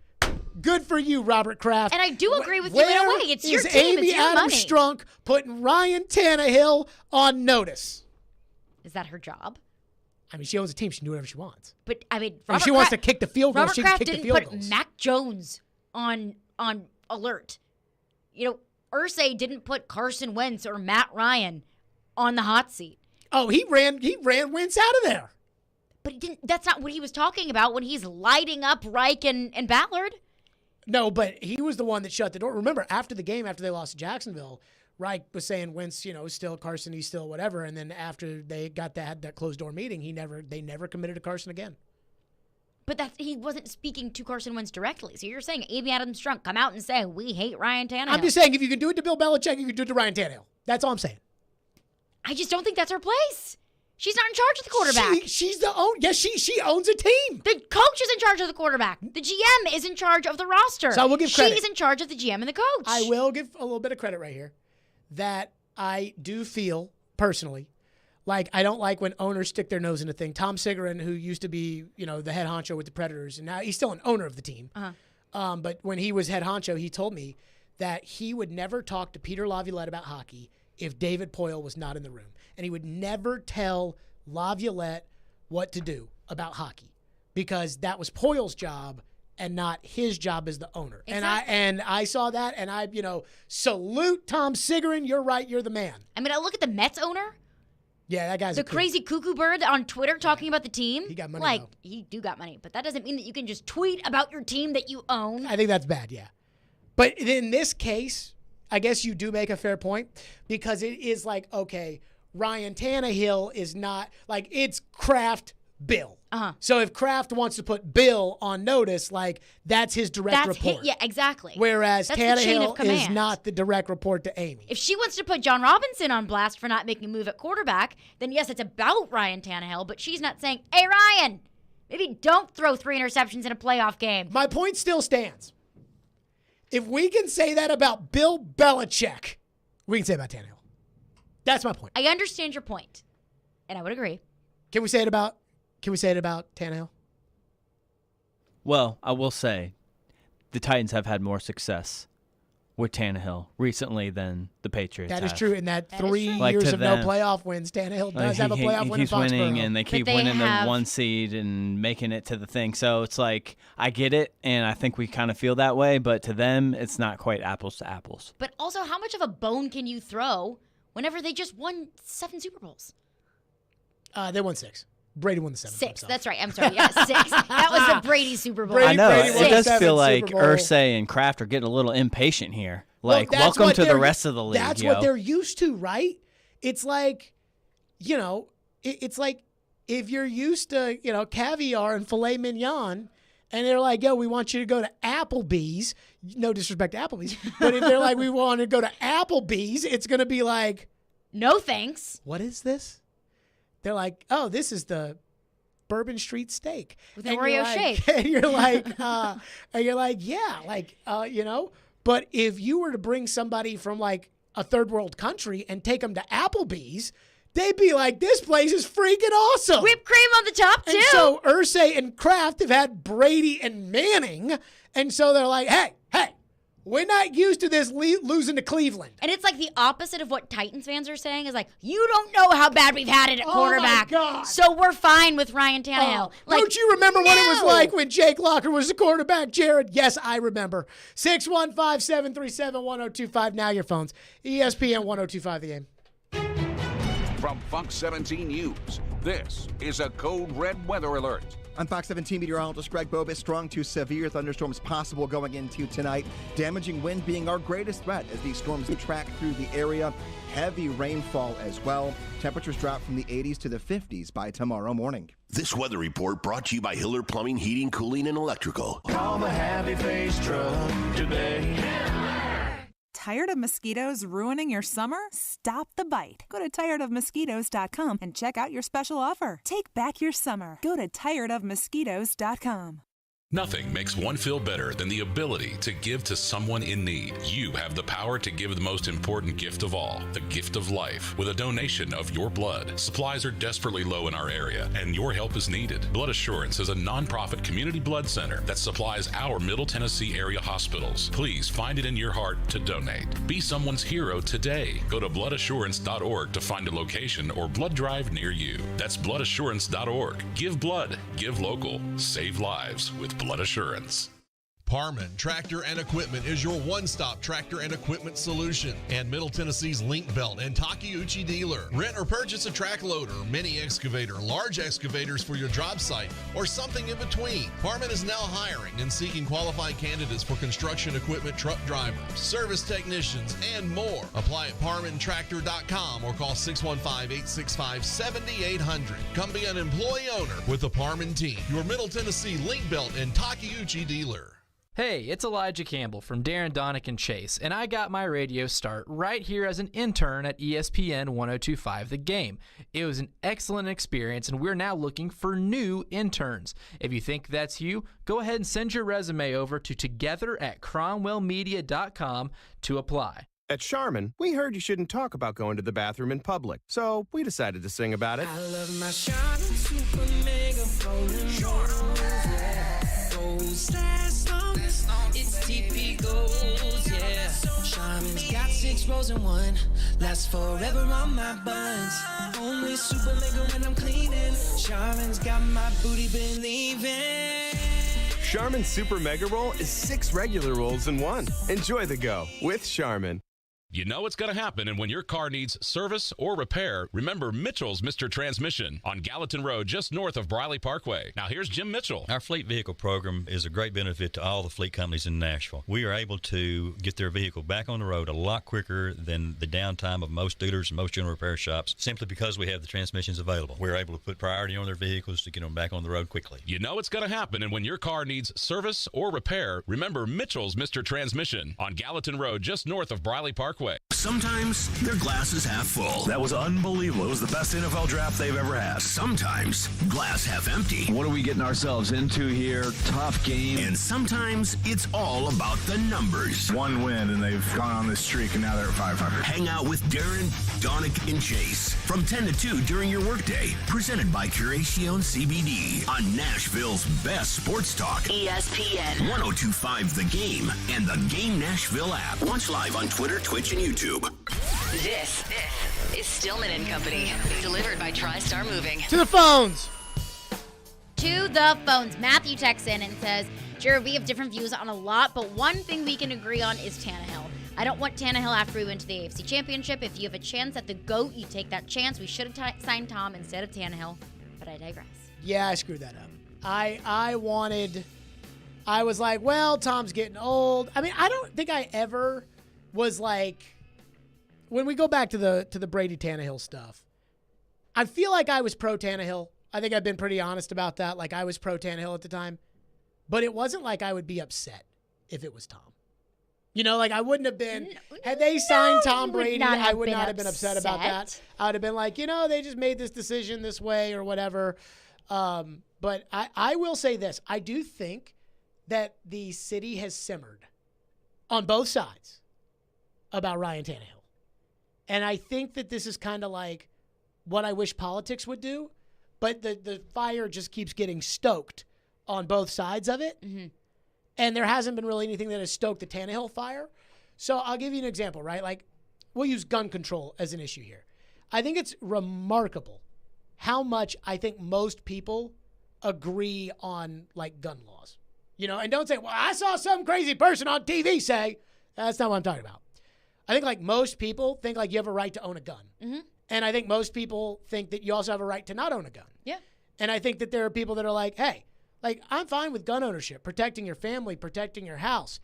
[SPEAKER 1] good for you, Robert Kraft.
[SPEAKER 3] And I do agree with you in a way. It's your team.
[SPEAKER 1] Amy
[SPEAKER 3] It's your
[SPEAKER 1] Adams
[SPEAKER 3] money.
[SPEAKER 1] Strunk putting Ryan Tannehill on notice?
[SPEAKER 3] Is that her job?
[SPEAKER 1] She owns a team. She can do whatever she wants.
[SPEAKER 3] But,
[SPEAKER 1] If she wants to kick the field goal,
[SPEAKER 3] Robert
[SPEAKER 1] she can
[SPEAKER 3] Kraft
[SPEAKER 1] kick the
[SPEAKER 3] didn't
[SPEAKER 1] field
[SPEAKER 3] put
[SPEAKER 1] goals.
[SPEAKER 3] Mac Jones on alert. Irsay didn't put Carson Wentz or Matt Ryan on the hot seat.
[SPEAKER 1] Oh, he ran Wentz out of there.
[SPEAKER 3] But that's not what he was talking about when he's lighting up Reich and Ballard.
[SPEAKER 1] No, but he was the one that shut the door. Remember, after the game, after they lost to Jacksonville, Reich was saying Wentz, still Carson, he's still whatever. And then after they had that closed door meeting, they never committed to Carson again.
[SPEAKER 3] But he wasn't speaking to Carson Wentz directly. So you're saying Amy Adams Strunk come out and say, we hate Ryan Tannehill.
[SPEAKER 1] I'm just saying, if you can do it to Bill Belichick, you can do it to Ryan Tannehill. That's all I'm saying.
[SPEAKER 3] I just don't think that's her place. She's not in charge of the quarterback.
[SPEAKER 1] She's the own. Yes, she owns a team.
[SPEAKER 3] The coach is in charge of the quarterback. The GM is in charge of the roster.
[SPEAKER 1] So I will give credit.
[SPEAKER 3] She's in charge of the GM and the coach.
[SPEAKER 1] I will give a little bit of credit right here that I do feel personally like I don't like when owners stick their nose in a thing. Tom Sigerin, who used to be the head honcho with the Predators, and now he's still an owner of the team.
[SPEAKER 3] Uh-huh.
[SPEAKER 1] But when he was head honcho, he told me that he would never talk to Peter Laviolette about hockey if David Poile was not in the room, and he would never tell Laviolette what to do about hockey because that was Poile's job and not his job as the owner.
[SPEAKER 3] Exactly.
[SPEAKER 1] And I saw that, and I salute Tom Sigerin. You're right. You're the man.
[SPEAKER 3] I look at the Mets owner.
[SPEAKER 1] Yeah, that guy's
[SPEAKER 3] the crazy cuckoo bird on Twitter talking about the team.
[SPEAKER 1] He got money. Though.
[SPEAKER 3] He do got money, but that doesn't mean that you can just tweet about your team that you own.
[SPEAKER 1] I think that's bad. Yeah, but in this case, I guess you do make a fair point because it is okay. Ryan Tannehill is not it's Kraft Bill.
[SPEAKER 3] Uh-huh.
[SPEAKER 1] So if Kraft wants to put Bill on notice, that's his direct report.
[SPEAKER 3] Yeah, exactly.
[SPEAKER 1] Whereas
[SPEAKER 3] that's
[SPEAKER 1] Tannehill is not the direct report to Amy.
[SPEAKER 3] If she wants to put John Robinson on blast for not making a move at quarterback, then yes, it's about Ryan Tannehill, but she's not saying, hey, Ryan, maybe don't throw 3 interceptions in a playoff game.
[SPEAKER 1] My point still stands. If we can say that about Bill Belichick, we can say it about Tannehill. That's my point.
[SPEAKER 3] I understand your point, and I would agree.
[SPEAKER 1] Can we say it about Tannehill?
[SPEAKER 6] Well, I will say the Titans have had more success with Tannehill recently than the Patriots
[SPEAKER 1] That
[SPEAKER 6] have.
[SPEAKER 1] is true. In that 3
[SPEAKER 6] Like,
[SPEAKER 1] years
[SPEAKER 6] to
[SPEAKER 1] of
[SPEAKER 6] them,
[SPEAKER 1] no playoff wins, Tannehill does have a playoff win in
[SPEAKER 6] keeps winning,
[SPEAKER 1] Foxborough.
[SPEAKER 6] and they keep winning the 1 seed and making it to the thing. So it's like, I get it, and I think we kind of feel that way, but to them, it's not quite apples to apples.
[SPEAKER 3] But also, how much of a bone can you throw whenever they just won 7 Super Bowls?
[SPEAKER 1] They won 6. Brady won the 7th.
[SPEAKER 3] 6. That's right. I'm sorry. Yeah, 6. That was the Brady Super Bowl.
[SPEAKER 6] I know.
[SPEAKER 1] Brady
[SPEAKER 6] It does feel
[SPEAKER 1] 7th
[SPEAKER 6] like
[SPEAKER 1] Super Bowl.
[SPEAKER 6] Ursay and Kraft are getting a little impatient here. Like,
[SPEAKER 1] Well,
[SPEAKER 6] welcome
[SPEAKER 1] what
[SPEAKER 6] to the
[SPEAKER 1] they're-
[SPEAKER 6] rest of the league.
[SPEAKER 1] That's what they're used to, right? It's like, it's like if you're used to, caviar and filet mignon, and they're like, yo, we want you to go to Applebee's. No disrespect to Applebee's. But if they're like, we want to go to Applebee's, it's going to be like,
[SPEAKER 3] no thanks.
[SPEAKER 1] What is this? They're like, oh, this is the Bourbon Street steak.
[SPEAKER 3] With an Oreo shake.
[SPEAKER 1] And you're like, yeah, But if you were to bring somebody from like a third world country and take them to Applebee's, they'd be like, this place is freaking awesome.
[SPEAKER 3] Whipped cream on the top, too.
[SPEAKER 1] And so Ursay and Kraft have had Brady and Manning. And so they're like, hey, we're not used to this losing to Cleveland.
[SPEAKER 3] And it's like the opposite of what Titans fans are saying is like, you don't know how bad we've had it at quarterback.
[SPEAKER 1] Oh, my God.
[SPEAKER 3] So we're fine with Ryan Tannehill.
[SPEAKER 1] Don't you remember what it was like when Jake Locker was the quarterback, Jared? Yes, I remember. 615-737-1025. Now your phones. ESPN 1025 The Game.
[SPEAKER 9] From Fox 17 News, this is a Code Red Weather Alert.
[SPEAKER 12] On Fox 17 meteorologist Greg Bobis, strong to severe thunderstorms possible going into tonight. Damaging wind being our greatest threat as these storms track through the area. Heavy rainfall as well. Temperatures drop from the 80s to the 50s by tomorrow morning.
[SPEAKER 11] This weather report brought to you by Hiller Plumbing, Heating, Cooling, and Electrical.
[SPEAKER 4] Call the Happy Face Truck today.
[SPEAKER 13] Tired of mosquitoes ruining your summer? Stop the bite. Go to tiredofmosquitoes.com and check out your special offer. Take back your summer. Go to tiredofmosquitoes.com.
[SPEAKER 14] Nothing makes one feel better than the ability to give to someone in need. You have the power to give the most important gift of all, the gift of life, with a donation of your blood. Supplies are desperately low in our area, and your help is needed. Blood Assurance is a nonprofit community blood center that supplies our Middle Tennessee area hospitals. Please find it in your heart to donate. Be someone's hero today. Go to bloodassurance.org to find a location or blood drive near you. That's bloodassurance.org. Give blood, give local, save lives with Blood Assurance.
[SPEAKER 5] Parman Tractor and Equipment is your one-stop tractor and equipment solution, and Middle Tennessee's Link Belt and Takeuchi dealer. Rent or purchase a track loader, mini excavator, large excavators for your job site, or something in between. Parman is now hiring and seeking qualified candidates for construction equipment truck drivers, service technicians, and more. Apply at parmantractor.com or call 615-865-7800. Come be an employee owner with the Parman team, your Middle Tennessee Link Belt and Takeuchi dealer.
[SPEAKER 15] Hey, it's Elijah Campbell from Darren, Donick, and Chase, and I got my radio start right here as an intern at ESPN 1025 The Game. It was an excellent experience, and we're now looking for new interns. If you think that's you, go ahead and send your resume over to together@cromwellmedia.com to apply.
[SPEAKER 16] At Charmin, we heard you shouldn't talk about going to the bathroom in public, so we decided to sing about it.
[SPEAKER 4] I love my Charmin Super Mega Golden Goals last long. It's TP Goals, yeah. Charmin's got 6 rows in one. Lasts forever on my buns. Only Super Mega when I'm cleaning. Charmin's got my booty believing.
[SPEAKER 16] Charmin Super Mega Roll is 6 regular rolls in one. Enjoy the go with Charmin.
[SPEAKER 14] You know it's going to happen, and when your car needs service or repair, remember Mitchell's Mr. Transmission on Gallatin Road, just north of Briley Parkway. Now here's Jim Mitchell.
[SPEAKER 18] Our fleet vehicle program is a great benefit to all the fleet companies in Nashville. We are able to get their vehicle back on the road a lot quicker than the downtime of most dealers and most general repair shops, simply because we have the transmissions available. We're able to put priority on their vehicles to get them back on the road quickly.
[SPEAKER 14] You know it's going to happen, and when your car needs service or repair, remember Mitchell's Mr. Transmission on Gallatin Road, just north of Briley Parkway. Parkway.
[SPEAKER 11] Sometimes their glass is half full.
[SPEAKER 17] That was unbelievable. It was the best NFL draft they've ever had.
[SPEAKER 11] Sometimes glass half empty.
[SPEAKER 17] What are we getting ourselves into here? Tough game.
[SPEAKER 11] And sometimes it's all about the numbers.
[SPEAKER 17] One win, and they've gone on this streak, and now they're at 500.
[SPEAKER 11] Hang out with Darren, Donick, and Chase from 10 to 2 during your workday. Presented by Curacion CBD on Nashville's best sports talk.
[SPEAKER 8] ESPN
[SPEAKER 11] 1025 The Game and the Game Nashville app. Watch live on Twitter, Twitch, and YouTube.
[SPEAKER 8] This is Stillman and Company. Delivered by TriStar Moving.
[SPEAKER 1] To the phones.
[SPEAKER 3] To the phones. Matthew texts in and says, Jared, we have different views on a lot, but one thing we can agree on is Tannehill. I don't want Tannehill after we went to the AFC Championship. If you have a chance at the GOAT, you take that chance. We should have signed Tom instead of Tannehill, but I digress.
[SPEAKER 1] Yeah, I screwed that up. I was like, well, Tom's getting old. I mean, I don't think I ever was like, when we go back to the Brady Tannehill stuff, I feel like I was pro Tannehill. I think I've been pretty honest about that. Like, I was pro Tannehill at the time, but it wasn't like I would be upset if it was Tom. You know, like I wouldn't have been, had they signed Tom Brady, I would not have been upset about that. I would have been like, they just made this decision this way or whatever. But I will say this. I do think that the city has simmered on both sides about Ryan Tannehill. And I think that this is kind of like what I wish politics would do, but the fire just keeps getting stoked on both sides of it. Mm-hmm. And there hasn't been really anything that has stoked the Tannehill fire. So I'll give you an example, right? Like, we'll use gun control as an issue here. I think it's remarkable how much I think most people agree on, like, gun laws. And don't say, well, I saw some crazy person on TV say. That's not what I'm talking about. I think, like, most people think, like, you have a right to own a gun. Mm-hmm. And I think most people think that you also have a right to not own a gun.
[SPEAKER 3] Yeah.
[SPEAKER 1] And I think that there are people that are like, hey, like, I'm fine with gun ownership, protecting your family, protecting your house.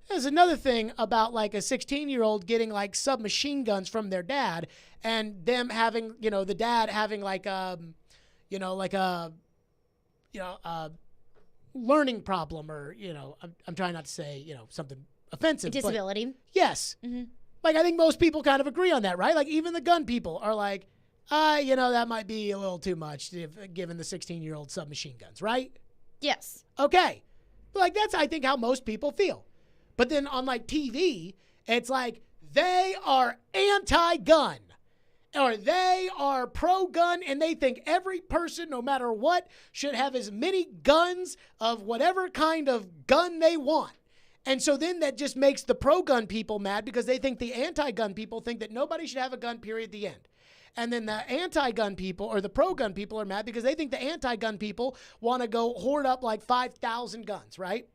[SPEAKER 1] There's another thing about, like, a 16-year-old getting, like, submachine guns from their dad and them having, the dad having, like, a learning problem or, I'm trying not to say, something offensive.
[SPEAKER 3] Disability.
[SPEAKER 1] But yes.
[SPEAKER 3] Mm-hmm.
[SPEAKER 1] Like, I think most people kind of agree on that, right? Like, even the gun people are like, that might be a little too much given the 16-year-old submachine guns, right?
[SPEAKER 3] Yes.
[SPEAKER 1] Okay. Like, that's, I think, how most people feel. But then on, like, TV, it's like they are anti-gun or they are pro-gun and they think every person, no matter what, should have as many guns of whatever kind of gun they want. And so then that just makes the pro-gun people mad because they think the anti-gun people think that nobody should have a gun, period, the end. And then the anti-gun people or the pro-gun people are mad because they think the anti-gun people want to go hoard up like 5,000 guns, right?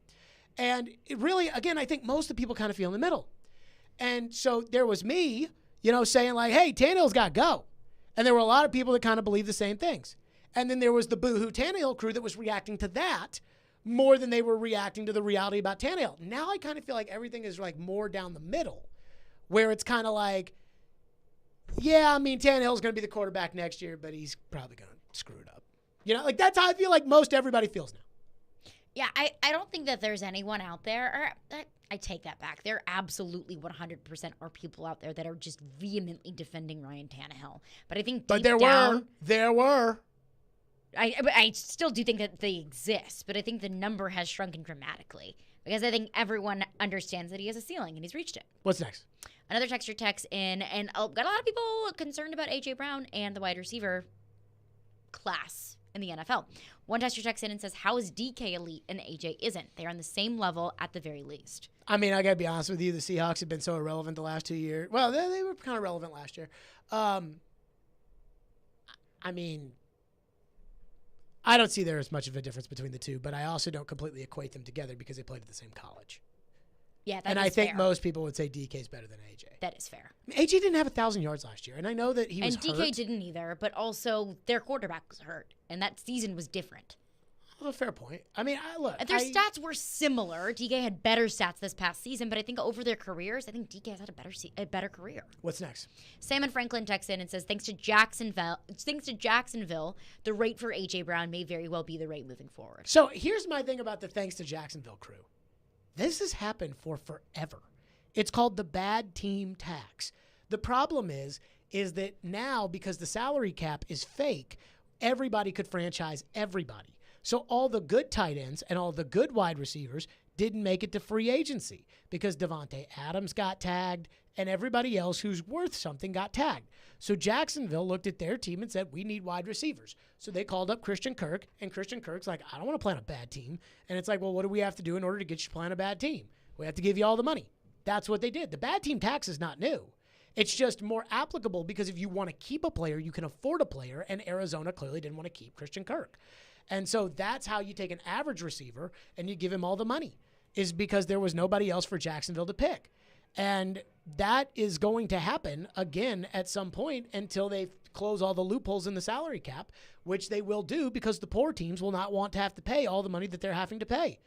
[SPEAKER 1] And it really, again, I think most of the people kind of feel in the middle. And so there was me, saying like, hey, Tannehill's got to go. And there were a lot of people that kind of believe the same things. And then there was the boohoo Tannehill crew that was reacting to that more than they were reacting to the reality about Tannehill. Now I kind of feel like everything is like more down the middle where it's kind of like, yeah, I mean, Tannehill's going to be the quarterback next year, but he's probably going to screw it up. Like that's how I feel like most everybody feels now.
[SPEAKER 3] Yeah, I don't think that there's anyone out there, or I take that back. There absolutely 100% are people out there that are just vehemently defending Ryan Tannehill. But I think there
[SPEAKER 1] were.
[SPEAKER 3] I still do think that they exist, but I think the number has shrunken dramatically because I think everyone understands that he has a ceiling and he's reached it.
[SPEAKER 1] What's next?
[SPEAKER 3] Another texter texts in, and got a lot of people concerned about A.J. Brown and the wide receiver class in the NFL. One texter texts in and says, how is DK elite and A.J. isn't? They are on the same level at the very least.
[SPEAKER 1] I mean, I got to be honest with you. The Seahawks have been so irrelevant the last 2 years. Well, they were kind of relevant last year. I mean, I don't see there as much of a difference between the two, but I also don't completely equate them together because they played at the same college.
[SPEAKER 3] Yeah,
[SPEAKER 1] and I think most people would say DK is better than AJ.
[SPEAKER 3] That is fair.
[SPEAKER 1] I mean, AJ didn't have 1,000 yards last year, and I know that he was hurt.
[SPEAKER 3] And DK didn't either, but also their quarterback was hurt, and that season was different.
[SPEAKER 1] Well, fair point. I mean, look.
[SPEAKER 3] Their stats were similar. DK had better stats this past season, but I think over their careers, I think DK has had a better career.
[SPEAKER 1] What's next?
[SPEAKER 3] Sam Franklin texts in and says, thanks to Jacksonville, the rate for A.J. Brown may very well be the rate moving forward.
[SPEAKER 1] So here's my thing about the thanks to Jacksonville crew. This has happened for forever. It's called the bad team tax. The problem is that now, because the salary cap is fake, everybody could franchise everybody. So all the good tight ends and all the good wide receivers didn't make it to free agency because Devontae Adams got tagged and everybody else who's worth something got tagged. So Jacksonville looked at their team and said, we need wide receivers. So they called up Christian Kirk, and Christian Kirk's like, I don't want to play on a bad team. And it's like, well, what do we have to do in order to get you to play on a bad team? We have to give you all the money. That's what they did. The bad team tax is not new. It's just more applicable because if you want to keep a player, you can afford a player, and Arizona clearly didn't want to keep Christian Kirk. And so that's how you take an average receiver and you give him all the money, is because there was nobody else for Jacksonville to pick. And that is going to happen again at some point until they close all the loopholes in the salary cap, which they will do because the poor teams will not want to have to pay all the money that they're having to pay.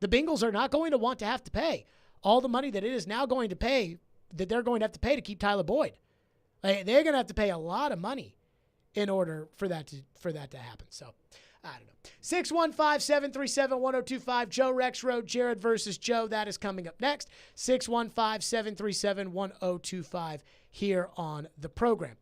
[SPEAKER 1] The Bengals are not going to want to have to pay all the money that it is now going to pay, that they're going to have to pay to keep Tyler Boyd. They're going to have to pay a lot of money in order for that to happen. So I don't know. 615-737-1025. Joe Rex Road, Jared versus Joe. That is coming up next. 615-737-1025 here on the program.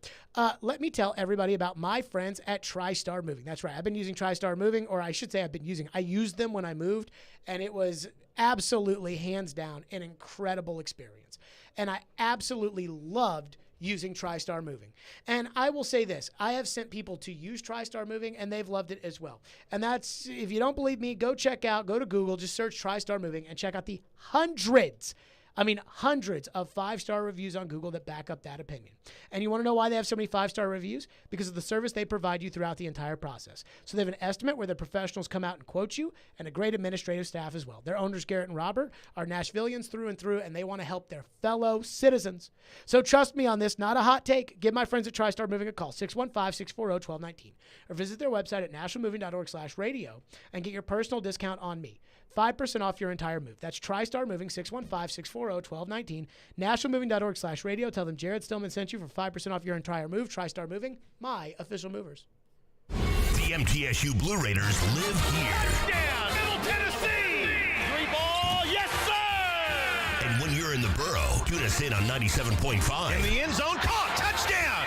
[SPEAKER 1] Let me tell everybody about my friends at TriStar Moving. That's right. I've been using TriStar Moving, or I should say I used them when I moved, and it was absolutely, hands down, an incredible experience. And I absolutely loved using TriStar Moving. And I will say this, I have sent people to use TriStar Moving and they've loved it as well. And that's, if you don't believe me, go to Google, just search TriStar Moving and check out the hundreds of 5-star reviews on Google that back up that opinion. And you want to know why they have so many 5-star reviews? Because of the service they provide you throughout the entire process. So they have an estimate where the professionals come out and quote you, and a great administrative staff as well. Their owners, Garrett and Robert, are Nashvillians through and through, and they want to help their fellow citizens. So trust me on this, not a hot take. Give my friends at TriStar Moving a call, 615-640-1219, or visit their website at nationalmoving.org/radio and get your personal discount on me. 5% off your entire move. That's TriStar Moving, 615-640-1219, nationalmoving.org/radio. Tell them Jared Stillman sent you for 5% off your entire move. TriStar Moving, my official movers.
[SPEAKER 11] The MTSU Blue Raiders live here.
[SPEAKER 19] Touchdown, Middle Tennessee! 3-ball, yes, sir!
[SPEAKER 11] And when you're in the borough, tune us in on 97.5.
[SPEAKER 19] In the end zone, caught, touchdown!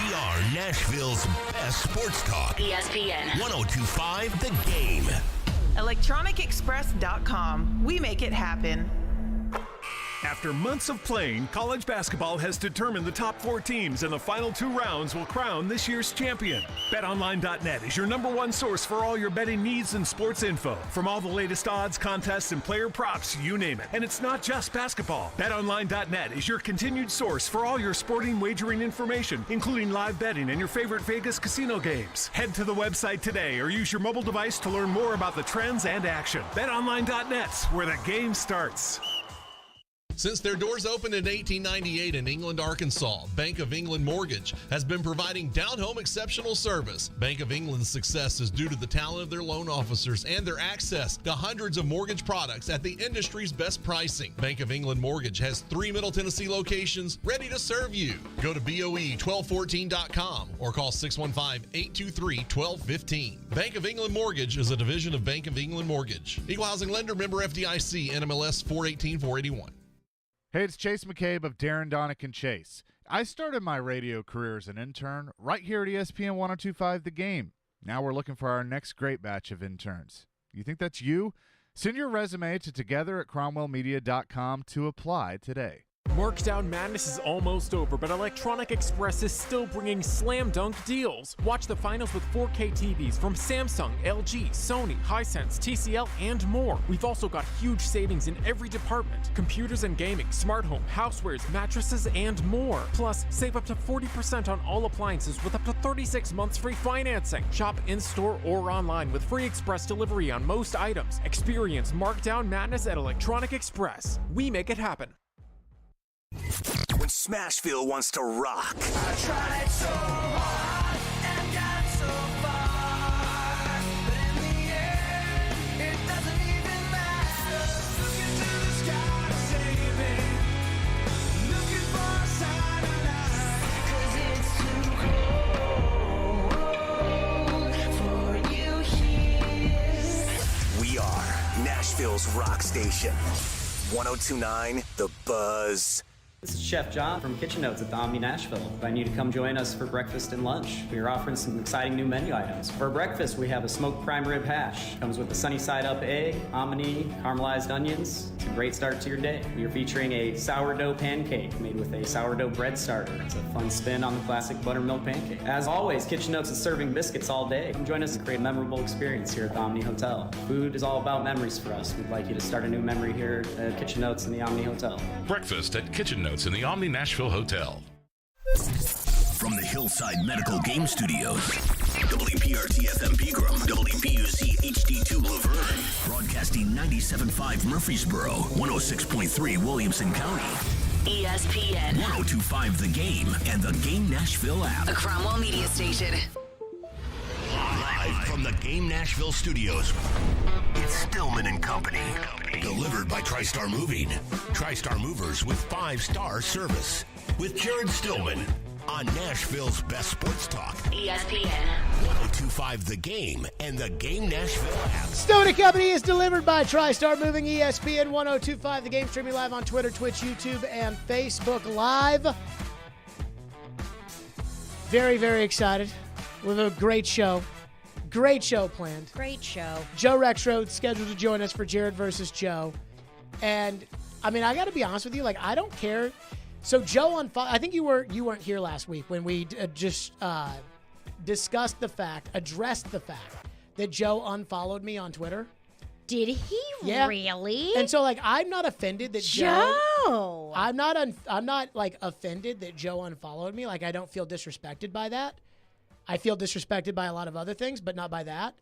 [SPEAKER 11] We are Nashville's best sports talk.
[SPEAKER 8] ESPN
[SPEAKER 11] 102.5 The Game.
[SPEAKER 20] ElectronicExpress.com. We make it happen.
[SPEAKER 21] After months of playing, college basketball has determined the top 4 teams, and the final 2 rounds will crown this year's champion. BetOnline.net is your #1 source for all your betting needs and sports info. From all the latest odds, contests, and player props, you name it. And it's not just basketball. BetOnline.net is your continued source for all your sporting wagering information, including live betting and your favorite Vegas casino games. Head to the website today or use your mobile device to learn more about the trends and action. BetOnline.net, where the game starts.
[SPEAKER 5] Since their doors opened in 1898 in England, Arkansas, Bank of England Mortgage has been providing down-home exceptional service. Bank of England's success is due to the talent of their loan officers and their access to hundreds of mortgage products at the industry's best pricing. Bank of England Mortgage has 3 Middle Tennessee locations ready to serve you. Go to BOE1214.com or call 615-823-1215. Bank of England Mortgage is a division of Bank of England Mortgage. Equal housing lender, member FDIC, NMLS 418-481.
[SPEAKER 22] Hey, it's Chase McCabe of Darren, Donick & Chase. I started my radio career as an intern right here at ESPN 102.5 The Game. Now we're looking for our next great batch of interns. You think that's you? Send your resume to together@cromwellmedia.com to apply today.
[SPEAKER 23] Markdown Madness is almost over, but Electronic Express is still bringing slam dunk deals. Watch the finals with 4K TVs from Samsung, LG, Sony, Hisense, TCL, and more. We've also got huge savings in every department: computers and gaming, smart home, housewares, mattresses, and more. Plus, save up to 40% on all appliances with up to 36 months free financing. Shop in-store or online with free express delivery on most items. Experience Markdown Madness at Electronic Express. We make it happen.
[SPEAKER 11] When Smashville wants to rock.
[SPEAKER 19] I tried so hard and got so far, but in the end, it doesn't even matter. Looking to the sky to save it, looking for a sign of life, 'cause it's too cold for you here.
[SPEAKER 11] We are Nashville's rock station. 1029 The Buzz.
[SPEAKER 2] This is Chef John from Kitchen Notes at the Omni Nashville. Invite you to come join us for breakfast and lunch. We are offering some exciting new menu items. For breakfast, we have a smoked prime rib hash. Comes with a sunny side up egg, hominy, caramelized onions. It's a great start to your day. We are featuring a sourdough pancake made with a sourdough bread starter. It's a fun spin on the classic buttermilk pancake. As always, Kitchen Notes is serving biscuits all day. Come join us and create a memorable experience here at the Omni Hotel. Food is all about memories for us. We'd like you to start a new memory here at Kitchen Notes in the Omni Hotel.
[SPEAKER 14] Breakfast at Kitchen Notes in the Omni Nashville Hotel.
[SPEAKER 11] From the Hillside Medical Game Studios, WPRT FM Pegram, WPUC HD2 Laverne, broadcasting 97.5 Murfreesboro, 106.3 Williamson County,
[SPEAKER 8] ESPN
[SPEAKER 11] 102.5 The Game, and the Game Nashville app.
[SPEAKER 8] A Cromwell Media Station.
[SPEAKER 11] Live from the Game Nashville studios, it's Stillman and Company. Delivered by TriStar Moving. TriStar Movers with 5-star service. With Jared Stillman on Nashville's best sports talk.
[SPEAKER 8] ESPN
[SPEAKER 11] 102.5 The Game and the Game Nashville app.
[SPEAKER 1] Stone and Company is delivered by TriStar Moving, ESPN 102.5 The Game, streaming live on Twitter, Twitch, YouTube, and Facebook Live. Very, very excited. We have a great show. Great show planned.
[SPEAKER 3] Great show.
[SPEAKER 1] Joe Rexroad scheduled to join us for Jared versus Joe. And, I mean, I got to be honest with you. Like, I don't care. So, Joe, I think you weren't here last week when we just addressed the fact that Joe unfollowed me on Twitter.
[SPEAKER 3] Did he really?
[SPEAKER 1] And so, like, I'm not offended that Joe. I'm not like offended that Joe unfollowed me. Like, I don't feel disrespected by that. I feel disrespected by a lot of other things, but not by that.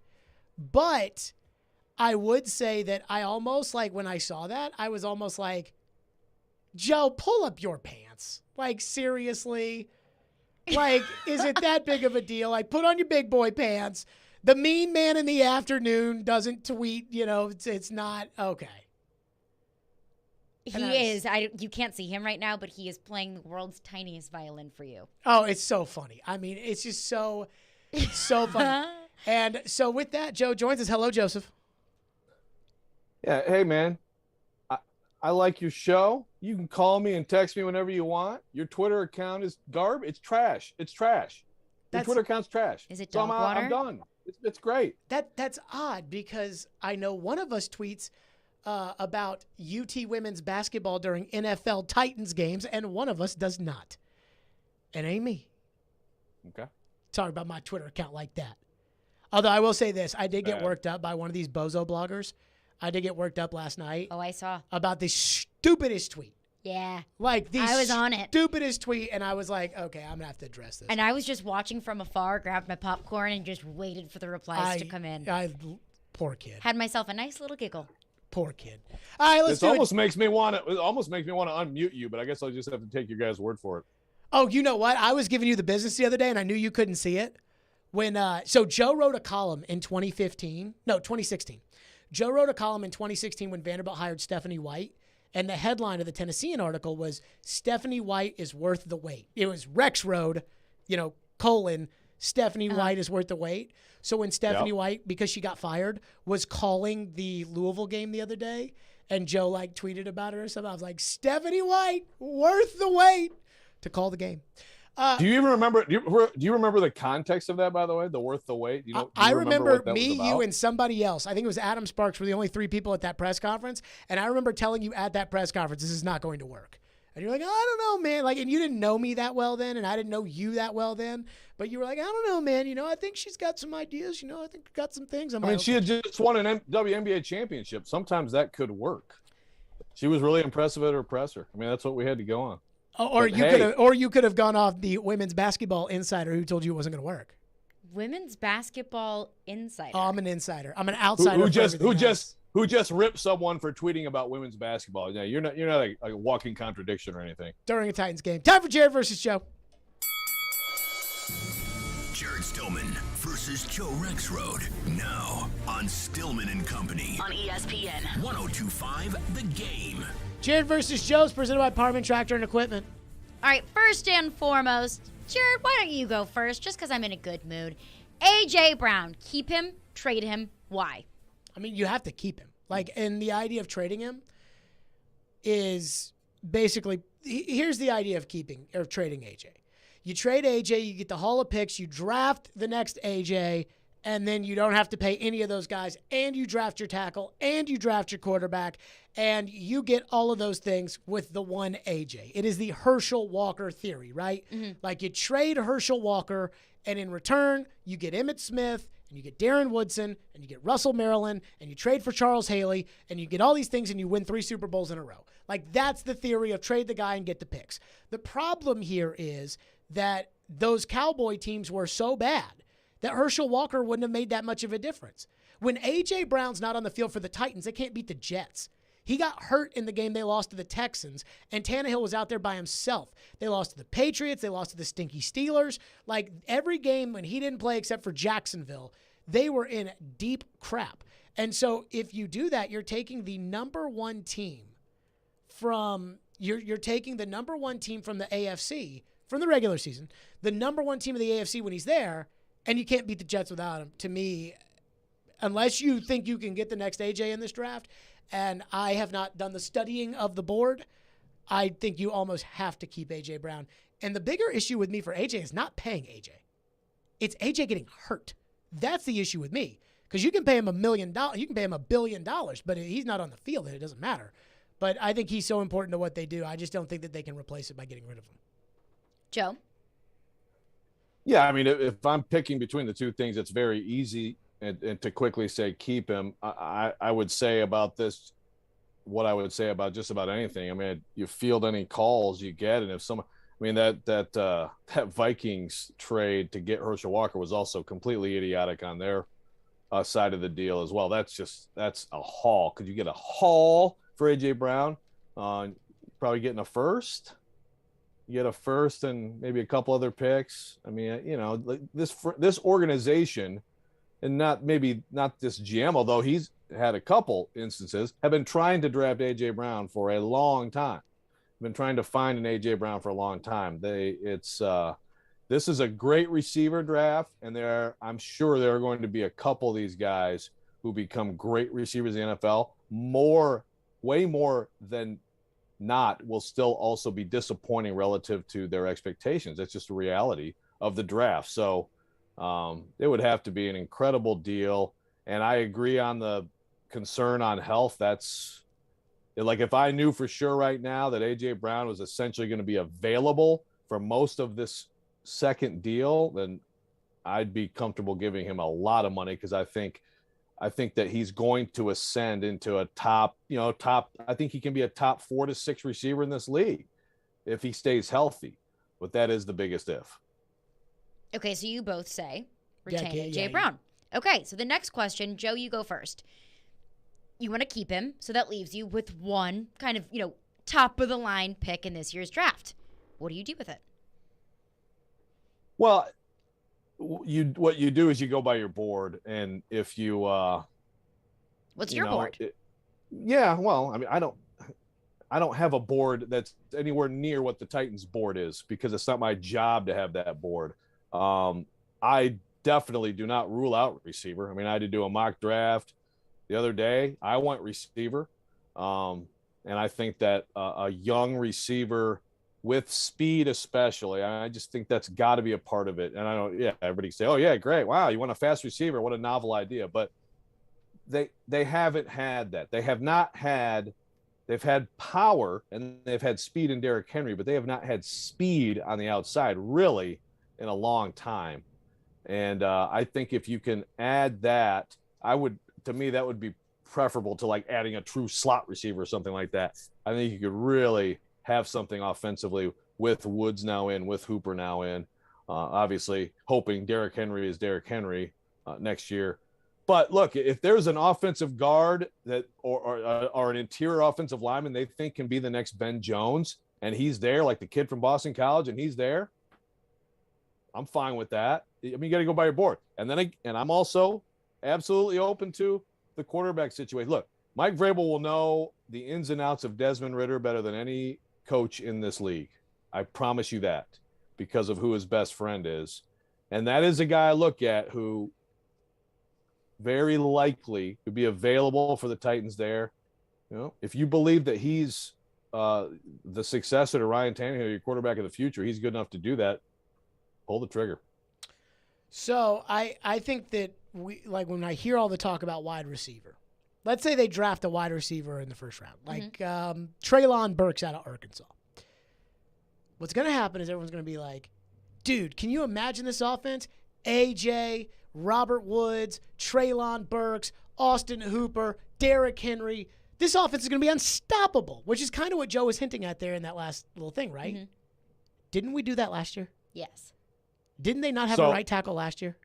[SPEAKER 1] But I would say that I almost, like, when I saw that, I was almost like, Joe, pull up your pants. Like, seriously? Like, is it that big of a deal? Like, put on your big boy pants. The mean man in the afternoon doesn't tweet, it's not okay.
[SPEAKER 3] He is. You can't see him right now, but he is playing the world's tiniest violin for you.
[SPEAKER 1] Oh, it's so funny. I mean, it's just so funny. And so with that, Joe joins us. Hello, Joseph.
[SPEAKER 7] Yeah. Hey, man. I like your show. You can call me and text me whenever you want. Your Twitter account is garbage. It's trash. It's trash. Your Twitter account's trash.
[SPEAKER 3] Is it
[SPEAKER 7] so
[SPEAKER 3] dog water?
[SPEAKER 7] I'm done. It's great.
[SPEAKER 1] That's odd because I know one of us tweets about UT women's basketball during NFL Titans games, and one of us does not. It ain't me.
[SPEAKER 7] Okay.
[SPEAKER 1] Talking about my Twitter account like that. Although I will say this, I did get worked up by one of these bozo bloggers. I did get worked up last night.
[SPEAKER 3] Oh, I saw.
[SPEAKER 1] About the stupidest tweet.
[SPEAKER 3] Yeah.
[SPEAKER 1] Like the
[SPEAKER 3] I was on it.
[SPEAKER 1] Stupidest tweet, and I was like, okay, I'm going to have to address this.
[SPEAKER 3] And I was just watching from afar, grabbed my popcorn, and just waited for the replies to come in.
[SPEAKER 1] Poor kid.
[SPEAKER 3] Had myself a nice little giggle.
[SPEAKER 1] Poor kid. All right, let's do it.
[SPEAKER 7] It almost makes me want to unmute you, but I guess I'll just have to take your guys' word for it.
[SPEAKER 1] Oh, you know what? I was giving you the business the other day, and I knew you couldn't see it. So Joe wrote a column in 2016. Joe wrote a column in 2016 when Vanderbilt hired Stephanie White, and the headline of the Tennessean article was, Stephanie White is worth the wait. It was Rexroad, Stephanie White is worth the wait. So when Stephanie White, because she got fired, was calling the Louisville game the other day, and Joe tweeted about her or something, I was like, Stephanie White, worth the wait to call the game.
[SPEAKER 7] Do you even remember? Do you remember the context of that? By the way, the worth the wait.
[SPEAKER 1] I remember me, you, and somebody else. I think it was Adam Sparks were the only three people at that press conference, and I remember telling you at that press conference, this is not going to work. And you're like, I don't know, man. And you didn't know me that well then, and I didn't know you that well then. But you were like, I don't know, man. I think she's got some ideas. I think we've got some things.
[SPEAKER 7] She had just won an WNBA championship. Sometimes that could work. She was really impressive at her presser. That's what we had to go on.
[SPEAKER 1] Or you could have gone off the women's basketball insider who told you it wasn't going to work.
[SPEAKER 3] Women's basketball insider.
[SPEAKER 1] Oh, I'm an insider. I'm an outsider.
[SPEAKER 7] Who just ripped someone for tweeting about women's basketball? Yeah, you're not a walking contradiction or anything.
[SPEAKER 1] During a Titans game. Time for Jared versus Joe.
[SPEAKER 11] Jared Stillman versus Joe Rexroad. Now on Stillman and Company.
[SPEAKER 8] On ESPN
[SPEAKER 11] 102.5 The Game.
[SPEAKER 1] Jared versus Joe is presented by Parman Tractor and Equipment.
[SPEAKER 3] All right, first and foremost, Jared, why don't you go first, just because I'm in a good mood. A.J. Brown, keep him, trade him, why?
[SPEAKER 1] You have to keep him. And the idea of trading him, is basically, here's the idea of trading AJ. You trade AJ, you get the haul of picks, you draft the next AJ, and then you don't have to pay any of those guys, and you draft your tackle, and you draft your quarterback, and you get all of those things with the one AJ. It is the Herschel Walker theory, right?
[SPEAKER 3] Mm-hmm.
[SPEAKER 1] Like you trade Herschel Walker, and in return, you get Emmitt Smith, and you get Darren Woodson, and you get Russell Maryland, and you trade for Charles Haley, and you get all these things, and you win 3 Super Bowls in a row. Like, that's the theory of trade the guy and get the picks. The problem here is that those Cowboy teams were so bad that Herschel Walker wouldn't have made that much of a difference. When A.J. Brown's not on the field for the Titans, they can't beat the Jets. He got hurt in the game they lost to the Texans, and Tannehill was out there by himself. They lost to the Patriots. They lost to the stinky Steelers. Like, every game when he didn't play except for Jacksonville, they were in deep crap. And so if you do that, you're taking the number one team from you're taking the number one team from the AFC from the regular season, the number one team of the AFC when he's there, and you can't beat the Jets without him. To me, unless you think you can get the next AJ in this draft, and I have not done the studying of the board, I think you almost have to keep AJ Brown. And the bigger issue with me for AJ is not paying AJ. It's AJ getting hurt. That's the issue with me. Because you can pay him $1 million, you can pay him $1 billion, but he's not on the field, and it doesn't matter. But I think he's so important to what they do. I just don't think that they can replace it by getting rid of him.
[SPEAKER 3] Joe?
[SPEAKER 7] Yeah, I mean, if I'm picking between the two things, it's very easy and to quickly say keep him. I would say about this what I would say about just about anything. I mean, you field any calls you get, and if someone, I mean, that Vikings trade to get Herschel Walker was also completely idiotic on their side of the deal as well. That's a haul. Could you get a haul for AJ Brown? Probably getting a first. You get a first and maybe a couple other picks. I mean, you know, this organization, and not this GM, although he's had a couple instances, have been trying to draft AJ Brown for a long time. Been trying to find an AJ Brown for a long time. This is a great receiver draft, and I'm sure there are going to be a couple of these guys who become great receivers in the NFL. Way more than not will still also be disappointing relative to their expectations. That's just a reality of the draft. So it would have to be an incredible deal. And I agree on the concern on health. That's like, if I knew for sure right now that AJ Brown was essentially going to be available for most of this second deal, then I'd be comfortable giving him a lot of money, because I think that he's going to ascend into a top. I think he can be a top 4 to 6 receiver in this league if he stays healthy. But that is the biggest if.
[SPEAKER 3] Okay, so you both say retain AJ Brown. Okay, so the next question, Joe, you go first. You want to keep him, so that leaves you with one kind of, top of the line pick in this year's draft. What do you do with it?
[SPEAKER 7] Well, what you do is you go by your board, and if you
[SPEAKER 3] what's your board?
[SPEAKER 7] Well, I mean, I don't have a board that's anywhere near what the Titans board is, because it's not my job to have that board. I definitely do not rule out receiver. I mean, I had to do a mock draft the other day. I went receiver, and I think that a young receiver with speed, especially, I just think that's got to be a part of it. And I don't, everybody say, oh yeah, great, wow, you want a fast receiver? What a novel idea! But they haven't had that. They have not had. They've had power and they've had speed in Derrick Henry, but they have not had speed on the outside really in a long time. And I think if you can add that, to me, that would be preferable to like adding a true slot receiver or something like that. I think you could really have something offensively with Woods now in, with Hooper now in, obviously hoping Derrick Henry is Derrick Henry next year. But look, if there's an offensive guard that or an interior offensive lineman they think can be the next Ben Jones, and he's there, like the kid from Boston College, and he's there, I'm fine with that. I mean, you got to go by your board. And I'm also absolutely open to the quarterback situation. Look, Mike Vrabel will know the ins and outs of Desmond Ridder better than any coach in this league. I promise you that, because of who his best friend is. And that is a guy I look at who very likely could be available for the Titans there. If you believe that he's the successor to Ryan Tannehill, your quarterback of the future, he's good enough to do that. Pull the trigger.
[SPEAKER 1] So I think that when I hear all the talk about wide receiver, let's say they draft a wide receiver in the first round, like Treylon Burks out of Arkansas. What's going to happen is everyone's going to be like, dude, can you imagine this offense? AJ, Robert Woods, Treylon Burks, Austin Hooper, Derrick Henry. This offense is going to be unstoppable, which is kind of what Joe was hinting at there in that last little thing, right?
[SPEAKER 3] Mm-hmm.
[SPEAKER 1] Didn't we do that last year?
[SPEAKER 3] Yes.
[SPEAKER 1] Didn't they not have a right tackle last year?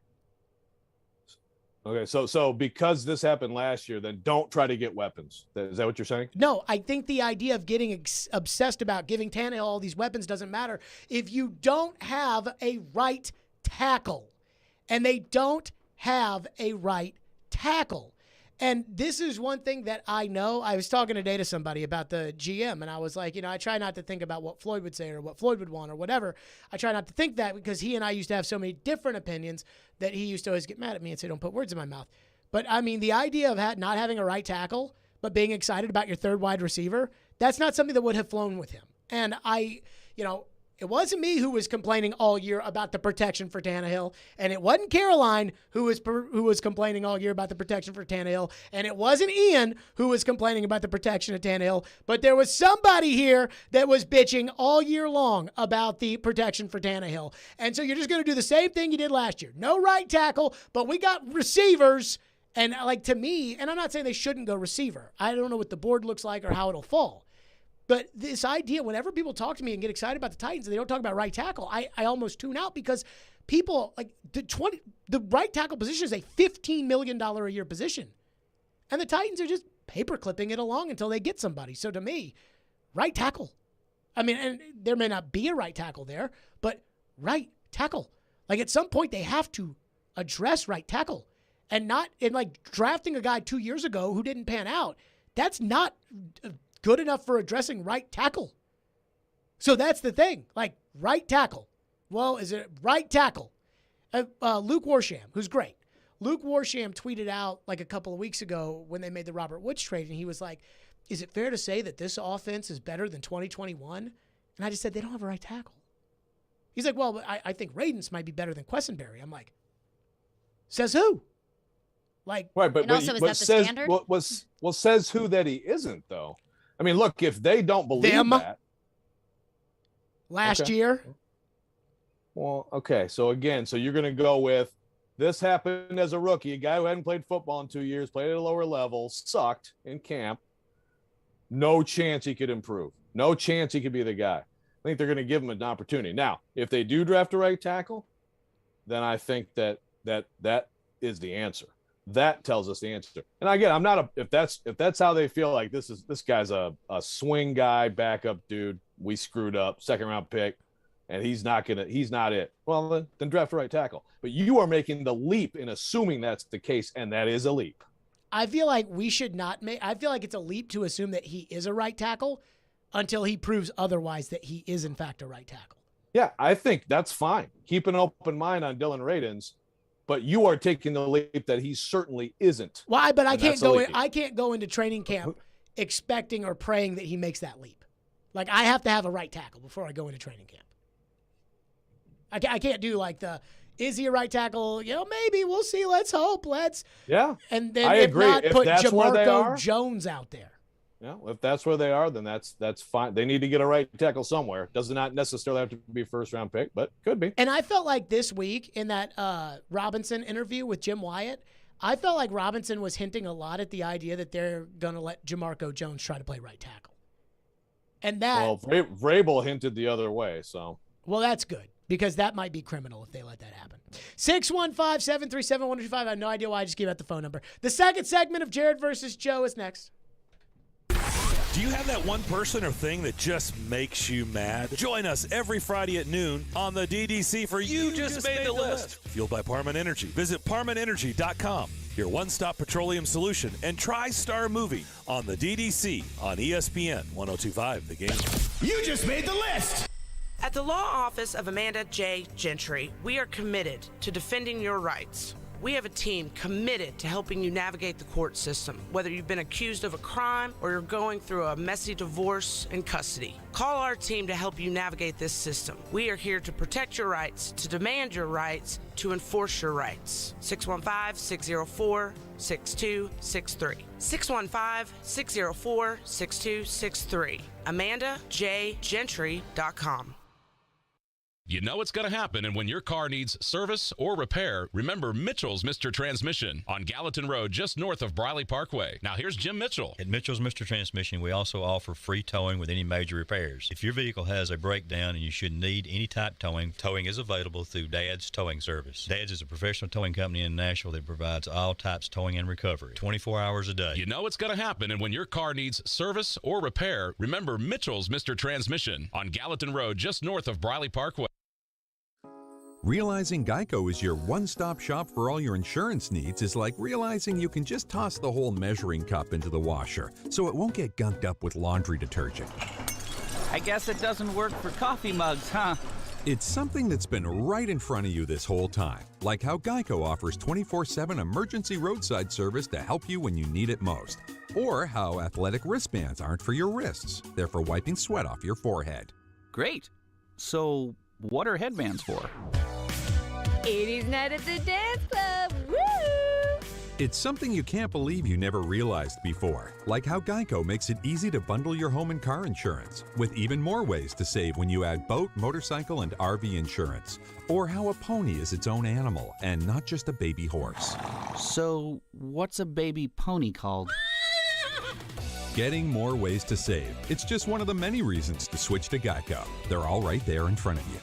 [SPEAKER 7] Okay, so because this happened last year, then don't try to get weapons. Is that what you're saying?
[SPEAKER 1] No, I think the idea of getting obsessed about giving Tannehill all these weapons doesn't matter. If you don't have a right tackle, and they don't have a right tackle. And this is one thing that I know. I was talking today to somebody about the GM, and I was like, I try not to think about what Floyd would say or what Floyd would want or whatever. I try not to think that because he and I used to have so many different opinions that he used to always get mad at me and say, don't put words in my mouth. But, I mean, the idea of not having a right tackle but being excited about your third wide receiver, that's not something that would have flown with him. And it wasn't me who was complaining all year about the protection for Tannehill, and it wasn't Caroline who was complaining all year about the protection for Tannehill, and it wasn't Ian who was complaining about the protection of Tannehill, but there was somebody here that was bitching all year long about the protection for Tannehill. And so you're just going to do the same thing you did last year. No right tackle, but we got receivers, and to me, and I'm not saying they shouldn't go receiver. I don't know what the board looks like or how it'll fall. But this idea, whenever people talk to me and get excited about the Titans and they don't talk about right tackle, I almost tune out because people, the right tackle position is a $15 million a year position. And the Titans are just paper clipping it along until they get somebody. So to me, right tackle. I mean, and there may not be a right tackle there, but right tackle. At some point they have to address right tackle. And not in drafting a guy 2 years ago who didn't pan out. That's not good enough for addressing right tackle. So that's the thing. Right tackle. Well, is it right tackle? Luke Warsham, who's great. Luke Warsham tweeted out a couple of weeks ago when they made the Robert Woods trade, and he was like, is it fair to say that this offense is better than 2021? And I just said, they don't have a right tackle. He's like, well, I think Radens might be better than Quessenberry. I'm like, says who?
[SPEAKER 7] Right, but
[SPEAKER 3] also, is that the standard?
[SPEAKER 7] Well, says who that he isn't, though. I mean, look, if they don't believe that.
[SPEAKER 1] Last year.
[SPEAKER 7] Well, okay. So you're going to go with this happened as a rookie, a guy who hadn't played football in 2 years, played at a lower level, sucked in camp. No chance he could improve. No chance he could be the guy. I think they're going to give him an opportunity. Now, if they do draft a right tackle, then I think that is the answer. That tells us the answer. And again, I'm not if that's how they feel like this guy's a swing guy, backup dude. We screwed up, second round pick, and he's not it. Well, then draft a right tackle. But you are making the leap in assuming that's the case, and that is a leap.
[SPEAKER 1] I feel like we should not I feel like it's a leap to assume that he is a right tackle until he proves otherwise that he is in fact a right tackle.
[SPEAKER 7] Yeah, I think that's fine. Keep an open mind on Dylan Radens. But you are taking the leap that he certainly isn't.
[SPEAKER 1] Why? But I can't go into training camp expecting or praying that he makes that leap. I have to have a right tackle before I go into training camp. I can't do is he a right tackle? Maybe we'll see. Let's hope.
[SPEAKER 7] Yeah.
[SPEAKER 1] And then
[SPEAKER 7] I agree.
[SPEAKER 1] Not,
[SPEAKER 7] if
[SPEAKER 1] put
[SPEAKER 7] that's where they
[SPEAKER 1] Jamarco
[SPEAKER 7] are,
[SPEAKER 1] Jones out there.
[SPEAKER 7] Yeah, if that's where they are, then that's fine. They need to get a right tackle somewhere. Does not necessarily have to be a first-round pick, but could be.
[SPEAKER 1] And I felt like this week in that Robinson interview with Jim Wyatt, I felt like Robinson was hinting a lot at the idea that they're going to let Jamarco Jones try to play right tackle. And that...
[SPEAKER 7] Well, Vrabel hinted the other way, so...
[SPEAKER 1] Well, that's good, because that might be criminal if they let that happen. 615-737-1225. I have no idea why I just gave out the phone number. The second segment of Jared versus Joe is next.
[SPEAKER 6] Do you have that one person or thing that just makes you mad? Join us every Friday at noon on the DDC for You Just Made the List. Fueled by Parman Energy. Visit ParmanEnergy.com, your one-stop petroleum solution, and try Star Movie on the DDC on ESPN 102.5 The Game.
[SPEAKER 11] You just made the list.
[SPEAKER 9] At the law office of Amanda J. Gentry, we are committed to defending your rights. We have a team committed to helping you navigate the court system, whether you've been accused of a crime or you're going through a messy divorce and custody. Call our team to help you navigate this system. We are here to protect your rights, to demand your rights, to enforce your rights. 615-604-6263. 615-604-6263. AmandaJGentry.com.
[SPEAKER 14] You know it's going to happen, and when your car needs service or repair, remember Mitchell's Mr. Transmission on Gallatin Road, just north of Briley Parkway. Now here's Jim Mitchell.
[SPEAKER 18] At Mitchell's Mr. Transmission, we also offer free towing with any major repairs. If your vehicle has a breakdown and you should need any type towing is available through Dad's Towing Service. Dad's is a professional towing company in Nashville that provides all types towing and recovery, 24 hours a day.
[SPEAKER 14] You know it's going to happen, and when your car needs service or repair, remember Mitchell's Mr. Transmission on Gallatin Road, just north of Briley Parkway.
[SPEAKER 10] Realizing Geico is your one-stop shop for all your insurance needs is like realizing you can just toss the whole measuring cup into the washer, so it won't get gunked up with laundry detergent.
[SPEAKER 12] I guess it doesn't work for coffee mugs, huh?
[SPEAKER 10] It's something that's been right in front of you this whole time, like how Geico offers 24/7 emergency roadside service to help you when you need it most. Or how athletic wristbands aren't for your wrists, they're for wiping sweat off your forehead.
[SPEAKER 12] Great. So, what are headbands for?
[SPEAKER 3] 80s night at the dance club. Woo!
[SPEAKER 10] It's something you can't believe you never realized before, like how Geico makes it easy to bundle your home and car insurance, with even more ways to save when you add boat, motorcycle, and RV insurance. Or how a pony is its own animal and not just a baby horse.
[SPEAKER 12] So, what's a baby pony called?
[SPEAKER 10] Getting more ways to save. It's just one of the many reasons to switch to Geico. They're all right there in front of you.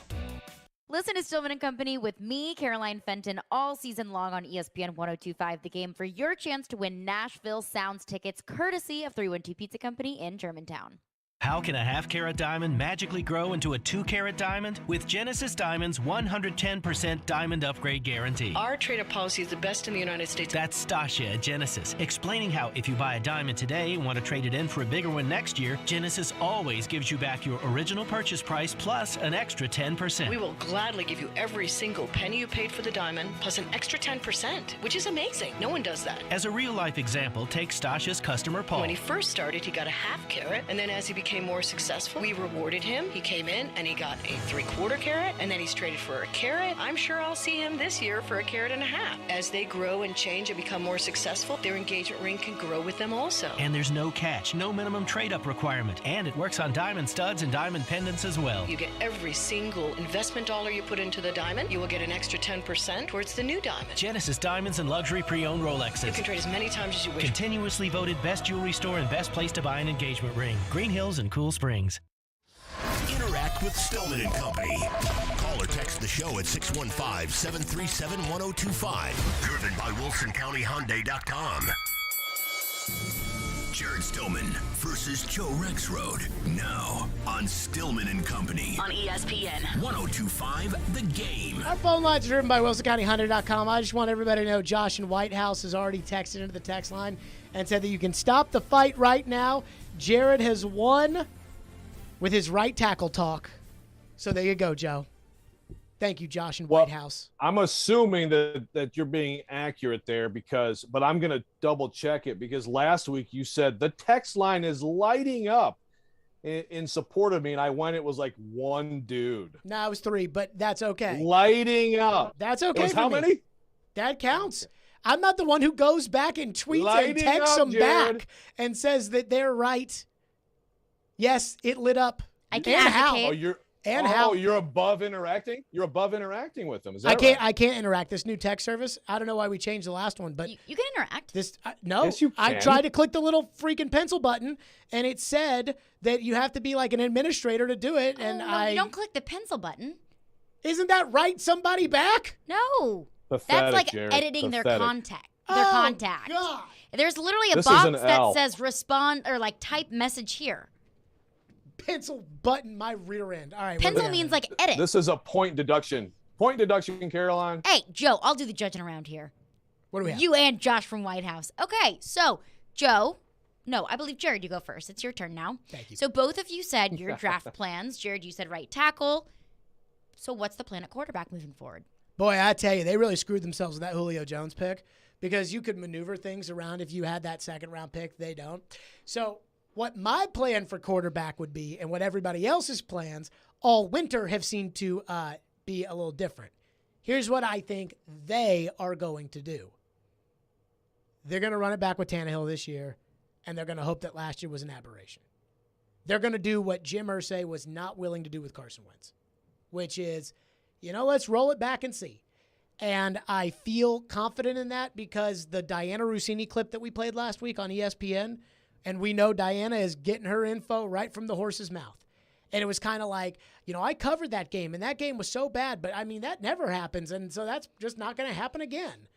[SPEAKER 3] Listen to Stillman and Company with me, Caroline Fenton, all season long on ESPN 1025 The Game for your chance to win Nashville Sounds tickets courtesy of 312 Pizza Company in Germantown.
[SPEAKER 24] How can a half-carat diamond magically grow into a 2-carat diamond? With Genesis Diamond's 110% diamond upgrade guarantee.
[SPEAKER 25] Our trade-up policy is the best in the United States.
[SPEAKER 24] That's Stasia at Genesis, explaining how if you buy a diamond today and want to trade it in for a bigger one next year, Genesis always gives you back your original purchase price plus an extra 10%.
[SPEAKER 25] We will gladly give you every single penny you paid for the diamond plus an extra 10%, which is amazing. No one does that.
[SPEAKER 24] As a real-life example, take Stasia's customer Paul.
[SPEAKER 25] When he first started, he got a half carat, and then as he became more successful, we rewarded him. He came in and he got a 3/4 carat, and then he's traded for a carat. I'm sure I'll see him this year for a carat and a half. As they grow and change and become more successful, their engagement ring can grow with them also.
[SPEAKER 24] And there's no catch, no minimum trade-up requirement, and it works on diamond studs and diamond pendants as well.
[SPEAKER 25] You get every single investment dollar you put into the diamond, you will get an extra 10% towards the new diamond.
[SPEAKER 24] Genesis Diamonds and luxury pre-owned Rolexes.
[SPEAKER 25] You can trade as many times as you wish.
[SPEAKER 24] Continuously voted best jewelry store and best place to buy an engagement ring. Green Hills and Cool Springs.
[SPEAKER 11] Interact with Stillman and Company. Call or text the show at 615-737-1025. Driven by WilsonCountyHyundai.com. Jared Stillman versus Joe Rexroad. Now on Stillman and Company.
[SPEAKER 8] On ESPN
[SPEAKER 11] 1025 The Game.
[SPEAKER 1] Our phone lines are driven by WilsonCountyHyundai.com. I just want everybody to know Josh in Whitehouse has already texted into the text line and said that you can stop the fight right now. Jared has won with his right tackle talk. So there you go, Joe. Thank you, Josh in Whitehouse.
[SPEAKER 7] I'm assuming that you're being accurate there but I'm going to double check it because last week you said the text line is lighting up in support of me, and it was like one dude.
[SPEAKER 1] No, it was 3, but that's okay.
[SPEAKER 7] Lighting up.
[SPEAKER 1] That's okay.
[SPEAKER 7] It was how many?
[SPEAKER 1] That counts. I'm not the one who goes back and tweets and texts them back and says that they're right. Yes, it lit up.
[SPEAKER 3] I can advocate.
[SPEAKER 7] You're above interacting? You're above interacting with them. Is that
[SPEAKER 1] right? I can't interact. This new text service, I don't know why we changed the last one, but
[SPEAKER 3] you can interact.
[SPEAKER 1] No.
[SPEAKER 7] Yes, you can.
[SPEAKER 1] I tried to click the little freaking pencil button, and it said that you have to be like an administrator to do it. And
[SPEAKER 3] you don't click the pencil button.
[SPEAKER 1] Isn't that right? Somebody back?
[SPEAKER 3] No.
[SPEAKER 7] Pathetic,
[SPEAKER 3] that's like
[SPEAKER 7] Jared.
[SPEAKER 3] editing their contact.
[SPEAKER 1] God.
[SPEAKER 3] There's literally a
[SPEAKER 7] This
[SPEAKER 3] box
[SPEAKER 7] is an
[SPEAKER 3] that
[SPEAKER 7] L.
[SPEAKER 3] says respond or like type message here.
[SPEAKER 1] Pencil button, my rear end. All right.
[SPEAKER 3] Pencil means like edit.
[SPEAKER 7] This is a point deduction. Point deduction, Caroline.
[SPEAKER 3] Hey, Joe, I'll do the judging around here.
[SPEAKER 1] What do we have?
[SPEAKER 3] You and Josh from White House. Okay, so Joe, no, I believe Jared, you go first. It's your turn now.
[SPEAKER 1] Thank you.
[SPEAKER 3] So both of you said your draft plans. Jared, you said right tackle. So what's the plan at quarterback moving forward?
[SPEAKER 1] Boy, I tell you, they really screwed themselves with that Julio Jones pick because you could maneuver things around if you had that second-round pick. They don't. So what my plan for quarterback would be and what everybody else's plans all winter have seemed to be a little different. Here's what I think they are going to do. They're going to run it back with Tannehill this year, and they're going to hope that last year was an aberration. They're going to do what Jim Irsay was not willing to do with Carson Wentz, which is, let's roll it back and see. And I feel confident in that because the Diana Rossini clip that we played last week on ESPN, and we know Diana is getting her info right from the horse's mouth. And it was kind of like, I covered that game, and that game was so bad, but, that never happens, and so that's just not going to happen again.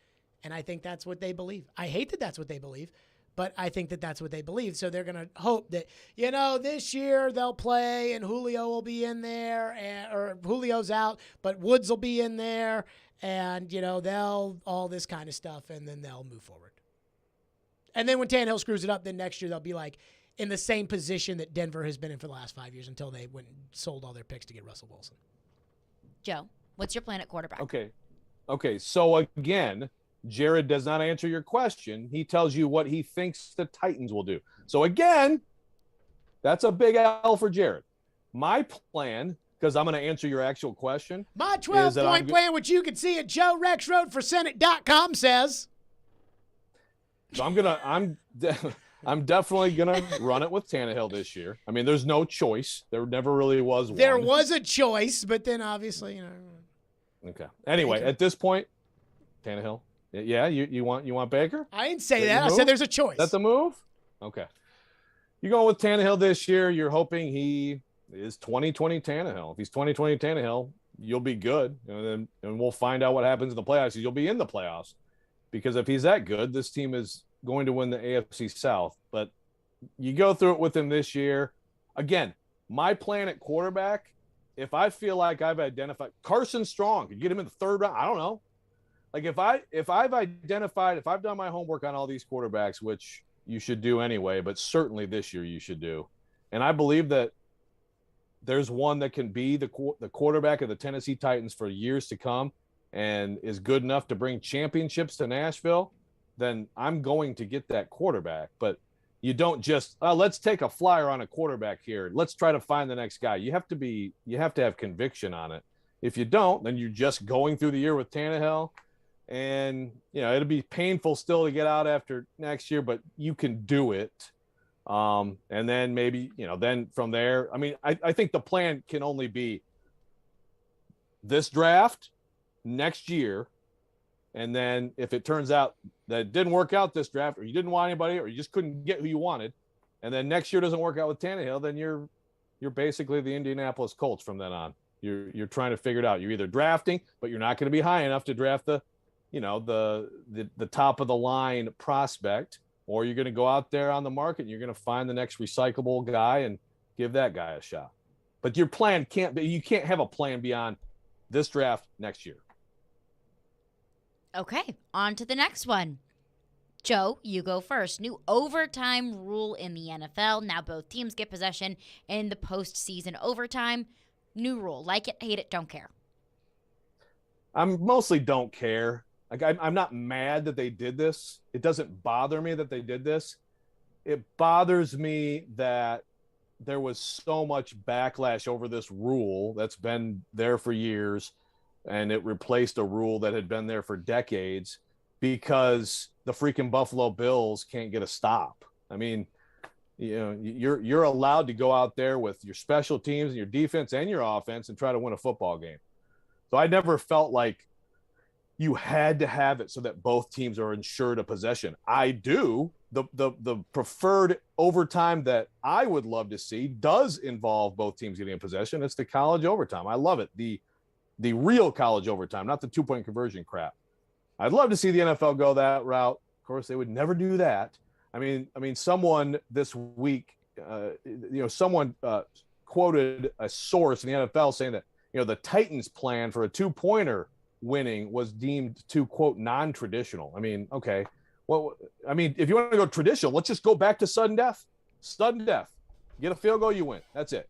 [SPEAKER 1] And I think that's what they believe. I hate that that's what they believe, but I think that that's what they believe. So they're going to hope that, this year they'll play and Julio will be in there, or Julio's out, but Woods will be in there, and, they'll all this kind of stuff, and then they'll move forward. And then when Tannehill screws it up, then next year they'll be like in the same position that Denver has been in for the last 5 years until they went and sold all their picks to get Russell Wilson.
[SPEAKER 3] Joe, what's your plan at quarterback?
[SPEAKER 7] Okay. So again, Jared does not answer your question. He tells you what he thinks the Titans will do. So again, that's a big L for Jared. My plan, because I'm going to answer your actual question.
[SPEAKER 1] My 12-point plan, which you can see at JoeRexRoadForSenate.com, says.
[SPEAKER 7] So I'm definitely going to run it with Tannehill this year. There's no choice. There never really was one.
[SPEAKER 1] There was a choice, but then obviously,
[SPEAKER 7] Okay. Anyway, at this point, Tannehill. Yeah, you want Baker?
[SPEAKER 1] I didn't say that. I said there's a choice.
[SPEAKER 7] That's a move? Okay. You're going with Tannehill this year. You're hoping he is 2020 Tannehill. If he's 2020 Tannehill, you'll be good. And we'll find out what happens in the playoffs. You'll be in the playoffs. Because if he's that good, this team is going to win the AFC South. But you go through it with him this year. Again, my plan at quarterback, if I feel like I've identified Carson Strong, could get him in the third round. I don't know. Like if I've done my homework on all these quarterbacks, which you should do anyway, but certainly this year you should do. And I believe that there's one that can be the quarterback of the Tennessee Titans for years to come and is good enough to bring championships to Nashville, then I'm going to get that quarterback. But you don't just, let's take a flyer on a quarterback here. Let's try to find the next guy. You have to have conviction on it. If you don't, then you're just going through the year with Tannehill. And, it'll be painful still to get out after next year, but you can do it. And then maybe, then from there, I think the plan can only be this draft next year. And then if it turns out that it didn't work out this draft, or you didn't want anybody, or you just couldn't get who you wanted, and then next year doesn't work out with Tannehill, then you're basically the Indianapolis Colts from then on. You're trying to figure it out. You're either drafting, but you're not going to be high enough to draft the top of the line prospect, or you're going to go out there on the market and you're going to find the next recyclable guy and give that guy a shot. But your plan you can't have a plan beyond this draft next year.
[SPEAKER 3] Okay, on to the next one. Joe, you go first. New overtime rule in the NFL. Now both teams get possession in the postseason overtime. New rule. Like it, hate it, don't care.
[SPEAKER 7] I'm mostly don't care. Like I'm not mad that they did this. It doesn't bother me that they did this. It bothers me that there was so much backlash over this rule that's been there for years, and it replaced a rule that had been there for decades because the freaking Buffalo Bills can't get a stop. You're allowed to go out there with your special teams and your defense and your offense and try to win a football game. So I never felt like you had to have it so that both teams are ensured a possession. I do. The preferred overtime that I would love to see does involve both teams getting a possession. It's the college overtime. I love it. The real college overtime, not the 2-point conversion crap. I'd love to see the NFL go that route. Of course, they would never do that. Someone this week, someone quoted a source in the NFL saying that, the Titans' plan for a 2-pointer winning was deemed to, quote, non-traditional. Okay. Well, if you want to go traditional, let's just go back to sudden death. Sudden death. Get a field goal, you win. That's it.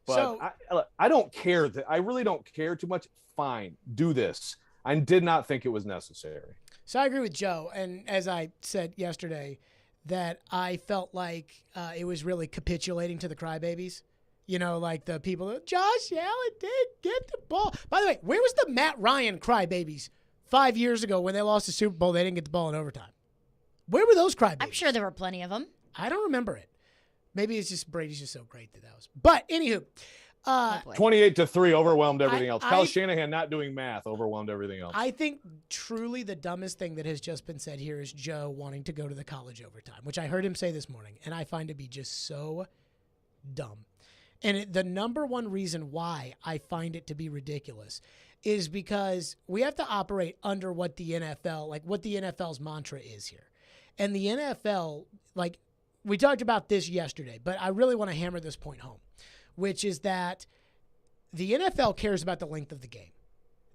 [SPEAKER 7] But I don't care. I really don't care too much. Fine, do this. I did not think it was necessary.
[SPEAKER 1] So I agree with Joe. And as I said yesterday, that I felt like it was really capitulating to the crybabies. You know, like the people that Josh Allen did get the ball. By the way, where was the Matt Ryan crybabies 5 years ago when they lost the Super Bowl? They didn't get the ball in overtime. Where were those crybabies?
[SPEAKER 3] I'm sure there were plenty of them.
[SPEAKER 1] I don't remember it. Maybe it's just Brady's just so great that was. But anywho,
[SPEAKER 7] 28-3 overwhelmed everything else. Kyle Shanahan not doing math overwhelmed everything else.
[SPEAKER 1] I think truly the dumbest thing that has just been said here is Joe wanting to go to the college overtime, which I heard him say this morning, and I find to be just so dumb. And the number one reason why I find it to be ridiculous is because we have to operate under what the NFL, like what the NFL's mantra is here. And the NFL, like we talked about this yesterday, but I really want to hammer this point home, which is that the NFL cares about the length of the game.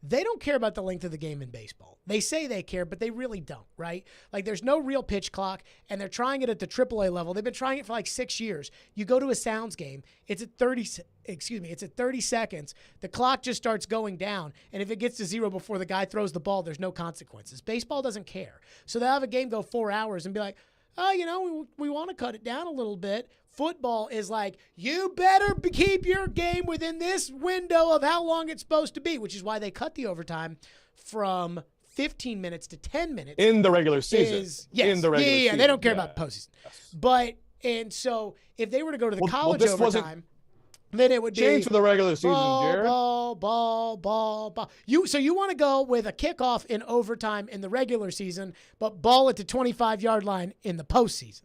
[SPEAKER 1] They don't care about the length of the game in baseball. They say they care, but they really don't, right? Like there's no real pitch clock, and they're trying it at the AAA level. They've been trying it for like 6 years. You go to a Sounds game, it's at 30 seconds. The clock just starts going down, and if it gets to 0 before the guy throws the ball, there's no consequences. Baseball doesn't care. So they'll have a game go 4 hours and be like, oh, you know, we want to cut it down a little bit. Football is like, you better keep your game within this window of how long it's supposed to be, which is why they cut the overtime from 15 minutes to 10 minutes.
[SPEAKER 7] In the regular season.
[SPEAKER 1] Yes.
[SPEAKER 7] In the regular season.
[SPEAKER 1] They don't care about postseason.
[SPEAKER 7] Yes.
[SPEAKER 1] But, and so if they were to go to the college
[SPEAKER 7] this
[SPEAKER 1] overtime, then it would be
[SPEAKER 7] change for the regular season, Jared.
[SPEAKER 1] Ball. So you want to go with a kickoff in overtime in the regular season, but ball at the 25-yard line in the postseason.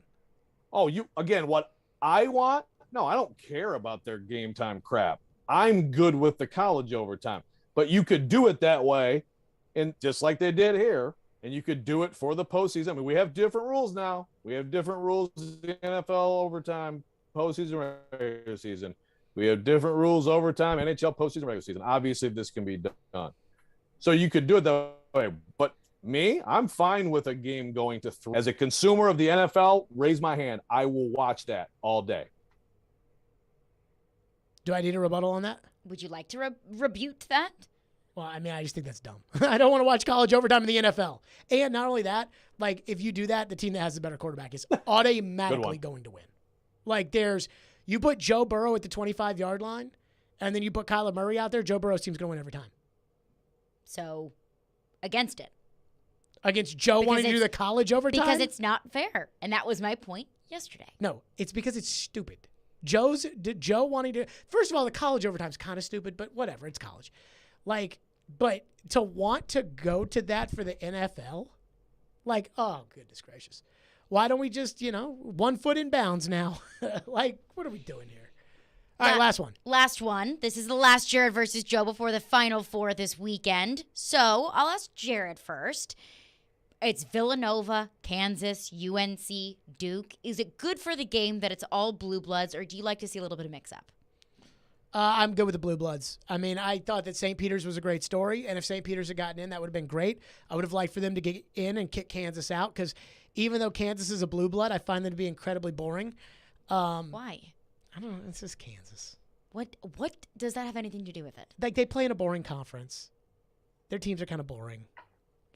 [SPEAKER 7] Oh, what I want? No, I don't care about their game time crap. I'm good with the college overtime. But you could do it that way, and just like they did here, and you could do it for the postseason. I mean, we have different rules now. We have different rules in the NFL overtime, postseason, regular season. We have different rules overtime, NHL postseason, regular season. Obviously, this can be done. So you could do it that way. But me, I'm fine with a game going to 3. As a consumer of the NFL, raise my hand. I will watch that all day.
[SPEAKER 1] Do I need a rebuttal on that?
[SPEAKER 3] Would you like to rebuke that?
[SPEAKER 1] Well, I mean, I just think that's dumb. I don't want to watch college overtime in the NFL. And not only that, like if you do that, the team that has the better quarterback is automatically going to win. Like you put Joe Burrow at the 25-yard line, and then you put Kyler Murray out there, Joe Burrow's team's going to win every time.
[SPEAKER 3] So, against it.
[SPEAKER 1] Against Joe wanting to do the college overtime?
[SPEAKER 3] Because it's not fair. And that was my point yesterday.
[SPEAKER 1] No, it's because it's stupid. Joe wanting to... First of all, the college overtime's kind of stupid, but whatever, it's college. Like, but to want to go to that for the NFL? Like, oh, goodness gracious. Why don't we just, 1 foot in bounds now? Like, what are we doing here? All right, last one.
[SPEAKER 3] Last one. This is the last Jared versus Joe before the Final Four this weekend. So I'll ask Jared first. It's Villanova, Kansas, UNC, Duke. Is it good for the game that it's all blue bloods, or do you like to see a little bit of mix-up?
[SPEAKER 1] I'm good with the blue bloods. I mean, I thought that St. Peter's was a great story, and if St. Peter's had gotten in, that would have been great. I would have liked for them to get in and kick Kansas out, because even though Kansas is a blue blood, I find them to be incredibly boring.
[SPEAKER 3] Why?
[SPEAKER 1] I don't know. It's just Kansas.
[SPEAKER 3] What does that have anything to do with it?
[SPEAKER 1] Like, they play in a boring conference. Their teams are kind of boring.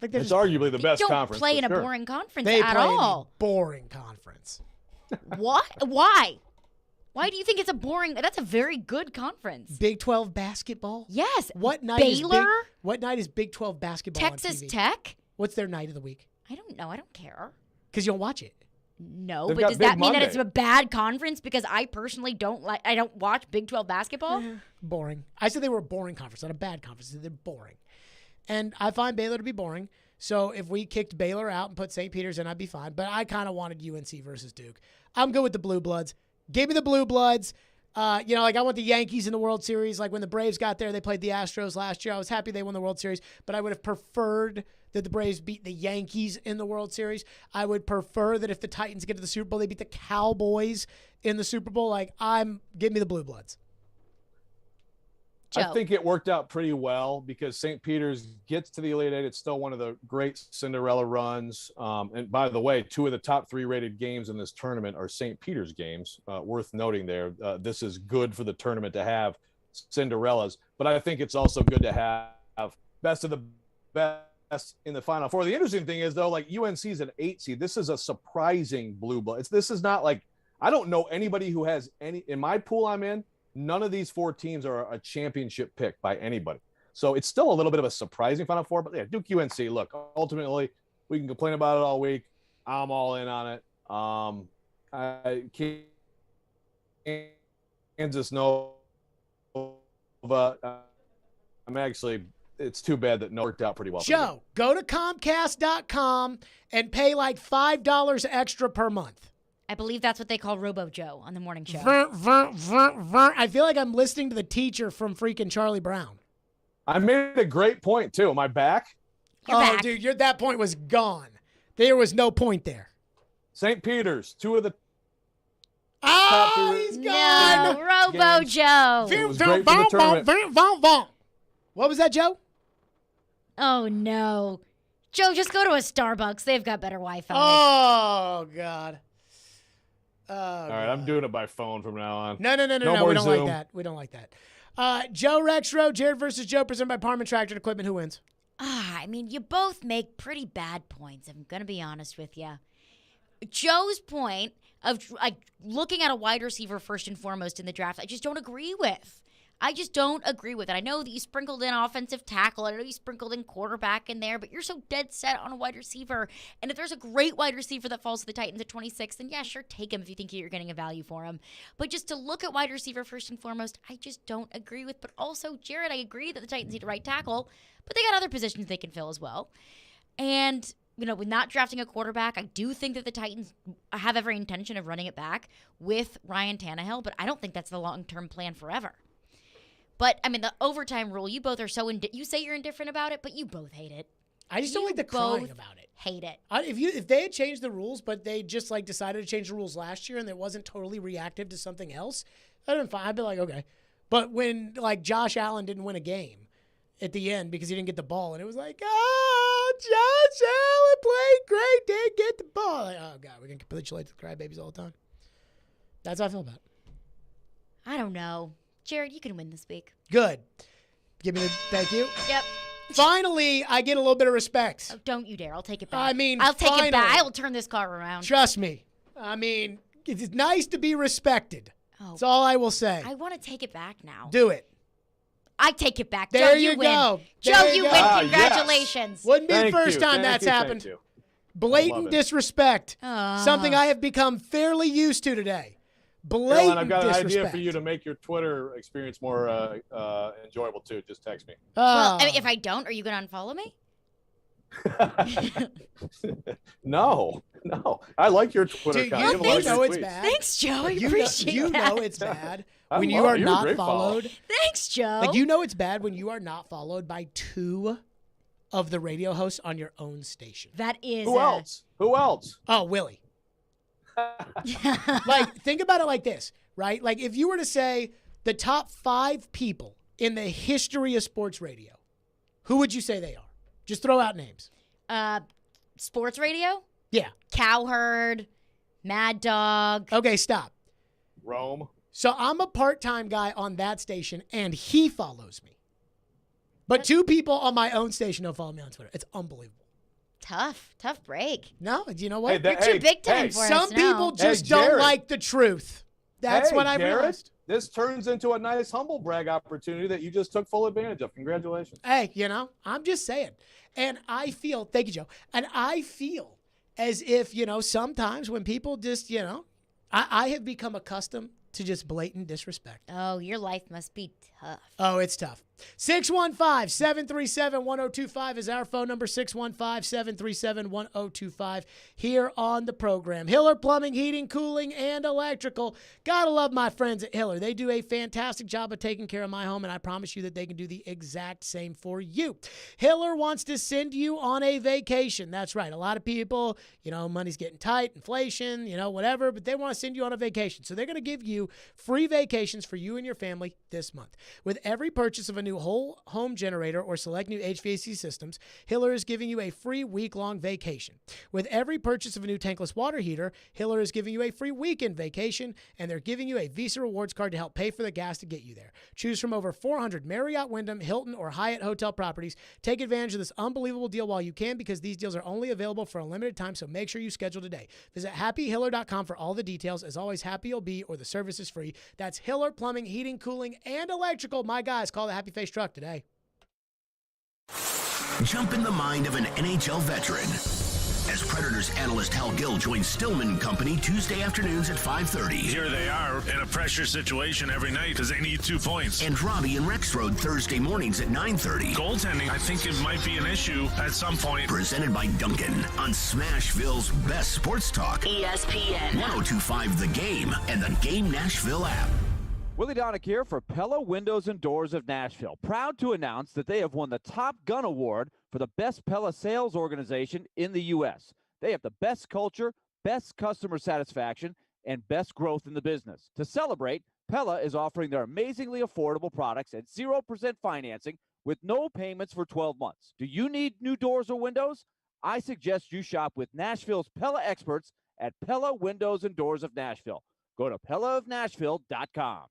[SPEAKER 1] Like,
[SPEAKER 7] it's arguably the best conference.
[SPEAKER 3] They don't play in a boring conference
[SPEAKER 1] at
[SPEAKER 3] all.
[SPEAKER 1] They play in a boring conference.
[SPEAKER 3] What? Why? Why do you think it's a boring? That's a very good conference.
[SPEAKER 1] Big 12 basketball?
[SPEAKER 3] Yes.
[SPEAKER 1] What night
[SPEAKER 3] Baylor?
[SPEAKER 1] What night is Big 12 basketball
[SPEAKER 3] Texas
[SPEAKER 1] on TV?
[SPEAKER 3] Tech?
[SPEAKER 1] What's their night of the week?
[SPEAKER 3] I don't know. I don't care.
[SPEAKER 1] Because you don't watch it.
[SPEAKER 3] No,
[SPEAKER 7] They've
[SPEAKER 3] but
[SPEAKER 7] got
[SPEAKER 3] does that
[SPEAKER 7] Big
[SPEAKER 3] mean that
[SPEAKER 7] Monday.
[SPEAKER 3] it's a bad conference because I personally don't watch Big 12 basketball?
[SPEAKER 1] Boring. I said they were a boring conference, not a bad conference. They're boring. And I find Baylor to be boring. So if we kicked Baylor out and put St. Peter's in, I'd be fine. But I kind of wanted UNC versus Duke. I'm good with the Blue Bloods. Give me the Blue Bloods. I want the Yankees in the World Series. Like when the Braves got there, they played the Astros last year. I was happy they won the World Series, but I would have preferred that the Braves beat the Yankees in the World Series. I would prefer that if the Titans get to the Super Bowl, they beat the Cowboys in the Super Bowl. Give me the Blue Bloods.
[SPEAKER 7] I think it worked out pretty well because St. Peter's gets to the Elite Eight. It's still one of the great Cinderella runs. And by the way, 2 of the top 3 rated games in this tournament are St. Peter's games. Worth noting there. This is good for the tournament to have Cinderellas, but I think it's also good to have best of the best in the Final Four. The interesting thing is, though, like UNC is an 8 seed. This is a surprising blue blood. This is not like, I don't know anybody who has any, in my pool I'm in, none of these 4 teams are a championship pick by anybody. So it's still a little bit of a surprising Final Four. But yeah, Duke UNC, look, ultimately, we can complain about it all week. I'm all in on it. I can't Kansas Nova. I'm actually, it's too bad that no worked out pretty well.
[SPEAKER 1] Joe, go to Comcast.com and pay like $5 extra per month.
[SPEAKER 3] I believe that's what they call Robo Joe on the morning show.
[SPEAKER 1] I feel like I'm listening to the teacher from freaking Charlie Brown.
[SPEAKER 7] I made a great point, too. Am I back?
[SPEAKER 3] You're back.
[SPEAKER 1] Dude, that point was gone. There was no point there.
[SPEAKER 7] St. Peter's, 2 of the
[SPEAKER 1] he's gone.
[SPEAKER 3] No, Robo Joe.
[SPEAKER 7] It was great for the tournament.
[SPEAKER 1] What was that, Joe?
[SPEAKER 3] Oh, no. Joe, just go to a Starbucks. They've got better Wi-Fi.
[SPEAKER 1] Oh, God.
[SPEAKER 7] All right, I'm doing it by phone from now on.
[SPEAKER 1] No.
[SPEAKER 7] more
[SPEAKER 1] We don't
[SPEAKER 7] Zoom.
[SPEAKER 1] like that. We don't like that. Joe Rexrow, Jared versus Joe, presented by Parman Tractor Equipment. Who wins?
[SPEAKER 3] I mean, you both make pretty bad points. I'm going to be honest with you. Joe's point of like looking at a wide receiver first and foremost in the draft, I just don't agree with. I just don't agree with it. I know that you sprinkled in offensive tackle. I know you sprinkled in quarterback in there, but you're so dead set on a wide receiver. And if there's a great wide receiver that falls to the Titans at 26, then yeah, sure, take him if you think you're getting a value for him. But just to look at wide receiver first and foremost, I just don't agree with. But also, Jared, I agree that the Titans need a right tackle, but they got other positions they can fill as well. And with not drafting a quarterback, I do think that the Titans have every intention of running it back with Ryan Tannehill, but I don't think that's the long-term plan forever. But, I mean, the overtime rule, you both are so you say you're indifferent about it, but you both hate it.
[SPEAKER 1] I just don't like the crying about it.
[SPEAKER 3] Hate it.
[SPEAKER 1] If they had changed the rules, but they just like decided to change the rules last year and it wasn't totally reactive to something else, I'd been fine. I'd be like, okay. But when like Josh Allen didn't win a game at the end because he didn't get the ball, and it was like, Josh Allen played great, didn't get the ball. Like, oh God, we're gonna capitulate to the crybabies all the time. That's how I feel about it.
[SPEAKER 3] I don't know. Jared, you can win this week.
[SPEAKER 1] Good. Give me the thank you.
[SPEAKER 3] Yep.
[SPEAKER 1] Finally, I get a little bit of respect.
[SPEAKER 3] Oh, don't you dare. I'll take it back.
[SPEAKER 1] I mean,
[SPEAKER 3] I'll take
[SPEAKER 1] finally.
[SPEAKER 3] it back. I will turn this car around.
[SPEAKER 1] Trust me. I mean, it's nice to be respected.
[SPEAKER 3] Oh,
[SPEAKER 1] that's all I will say.
[SPEAKER 3] I want to take it back now.
[SPEAKER 1] Do it.
[SPEAKER 3] I take it back.
[SPEAKER 1] There
[SPEAKER 3] Joe,
[SPEAKER 1] you
[SPEAKER 3] win.
[SPEAKER 1] go.
[SPEAKER 3] Joe,
[SPEAKER 1] There
[SPEAKER 3] you
[SPEAKER 1] you
[SPEAKER 3] win.
[SPEAKER 1] go.
[SPEAKER 3] Congratulations.
[SPEAKER 1] Yes. Wouldn't be
[SPEAKER 7] Thank
[SPEAKER 1] the first
[SPEAKER 7] you.
[SPEAKER 1] time
[SPEAKER 7] Thank
[SPEAKER 1] that's
[SPEAKER 7] you.
[SPEAKER 1] happened.
[SPEAKER 7] Thank you.
[SPEAKER 1] Blatant disrespect. Something I have become fairly used to today. Blatant
[SPEAKER 7] Caroline, I've got an
[SPEAKER 1] disrespect.
[SPEAKER 7] idea for you to make your Twitter experience more enjoyable, too. Just text me.
[SPEAKER 3] Well, I mean, if I don't, are you going to unfollow me?
[SPEAKER 7] No. I like your Twitter
[SPEAKER 1] Dude,
[SPEAKER 7] account.
[SPEAKER 1] you know it's bad.
[SPEAKER 3] Thanks, Joe. I
[SPEAKER 1] You
[SPEAKER 3] appreciate
[SPEAKER 1] know
[SPEAKER 3] that.
[SPEAKER 1] it's bad
[SPEAKER 7] I
[SPEAKER 1] when you
[SPEAKER 7] love
[SPEAKER 1] are
[SPEAKER 7] it. You're a
[SPEAKER 1] not
[SPEAKER 7] great follow.
[SPEAKER 1] followed.
[SPEAKER 3] Thanks, Joe.
[SPEAKER 1] Like, you know it's bad when you are not followed by 2 of the radio hosts on your own station.
[SPEAKER 3] That is.
[SPEAKER 7] Who else?
[SPEAKER 1] Oh, Willie. Like, think about it like this, right? Like, if you were to say the top 5 people in the history of sports radio, who would you say they are? Just throw out names.
[SPEAKER 3] Sports radio?
[SPEAKER 1] Yeah.
[SPEAKER 3] Cowherd, Mad Dog.
[SPEAKER 1] Okay, stop.
[SPEAKER 7] Rome.
[SPEAKER 1] So I'm a part-time guy on that station, and he follows me. But 2 people on my own station don't follow me on Twitter. It's unbelievable.
[SPEAKER 3] Tough break.
[SPEAKER 1] No, you know what?
[SPEAKER 3] You're too big time for us
[SPEAKER 1] Some
[SPEAKER 3] now.
[SPEAKER 1] people just don't
[SPEAKER 7] Jared.
[SPEAKER 1] like the truth. That's what I
[SPEAKER 7] Jared,
[SPEAKER 1] realized.
[SPEAKER 7] This turns into a nice humble brag opportunity that you just took full advantage of. Congratulations.
[SPEAKER 1] Hey, I'm just saying. And I feel, thank you, Joe. And I feel as if, sometimes when people just, I have become accustomed to just blatant disrespect.
[SPEAKER 3] Oh, your life must be tough.
[SPEAKER 1] Oh, it's tough. 615-737-1025 is our phone number, 615-737-1025 here on the program. Hiller Plumbing, Heating, Cooling, and Electrical. Gotta love my friends at Hiller. They do a fantastic job of taking care of my home, and I promise you that they can do the exact same for you. Hiller wants to send you on a vacation. That's right. A lot of people, money's getting tight, inflation, whatever, but they want to send you on a vacation. So they're going to give you free vacations for you and your family this month. With every purchase of a new new whole home generator or select new HVAC systems, Hiller is giving you a free week-long vacation. With every purchase of a new tankless water heater, Hiller is giving you a free weekend vacation, and they're giving you a Visa Rewards card to help pay for the gas to get you there. Choose from over 400 Marriott, Wyndham, Hilton, or Hyatt hotel properties. Take advantage of this unbelievable deal while you can, because these deals are only available for a limited time, so make sure you schedule today. Visit happyhiller.com for all the details. As always, happy you'll be, or the service is free. That's Hiller Plumbing, Heating, Cooling, and Electrical. My guys, call the Happy Face Truck today.
[SPEAKER 11] Jump in the mind of an NHL veteran as Predators analyst Hal Gill joins Stillman Company Tuesday afternoons at 5:30.
[SPEAKER 4] Here they are in a pressure situation every night because they need 2 points.
[SPEAKER 11] And Robbie and Rex Road Thursday mornings at 9:30.
[SPEAKER 4] Goaltending, I think it might be an issue at some point.
[SPEAKER 11] Presented by Duncan on Smashville's best sports talk. ESPN 102.5 The Game and the Game Nashville app.
[SPEAKER 13] Willie Donick here for Pella Windows and Doors of Nashville. Proud to announce that they have won the Top Gun Award for the best Pella sales organization in the U.S. They have the best culture, best customer satisfaction, and best growth in the business. To celebrate, Pella is offering their amazingly affordable products at 0% financing with no payments for 12 months. Do you need new doors or windows? I suggest you shop with Nashville's Pella experts at Pella Windows and Doors of Nashville. Go to PellaofNashville.com.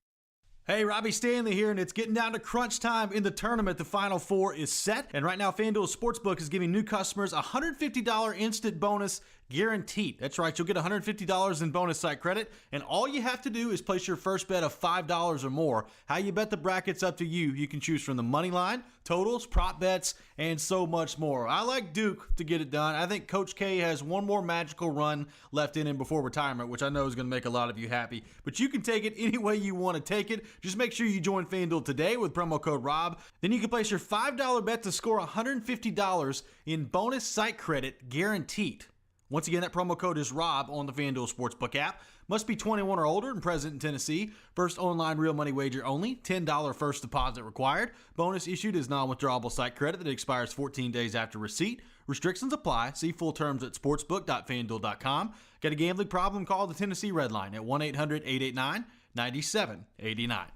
[SPEAKER 15] Hey, Robbie Stanley here, and it's getting down to crunch time in the tournament. The Final Four is set, and right now FanDuel Sportsbook is giving new customers a $150 instant bonus guaranteed. That's right, you'll get $150 in bonus site credit, and all you have to do is place your first bet of $5 or more. How you bet the bracket's up to you. You can choose from the money line, totals, prop bets, and so much more. I like Duke to get it done. I think Coach K has one more magical run left in him before retirement, which I know is going to make a lot of you happy. But you can take it any way you want to take it. Just make sure you join FanDuel today with promo code ROB. Then you can place your $5 bet to score $150 in bonus site credit guaranteed. Once again, that promo code is ROB on the FanDuel Sportsbook app. Must be 21 or older and present in Tennessee. First online real money wager only. $10 first deposit required. Bonus issued is non-withdrawable site credit that expires 14 days after receipt. Restrictions apply. See full terms at sportsbook.fanduel.com. Got a gambling problem? Call the Tennessee Red Line at 1-800-889-9789.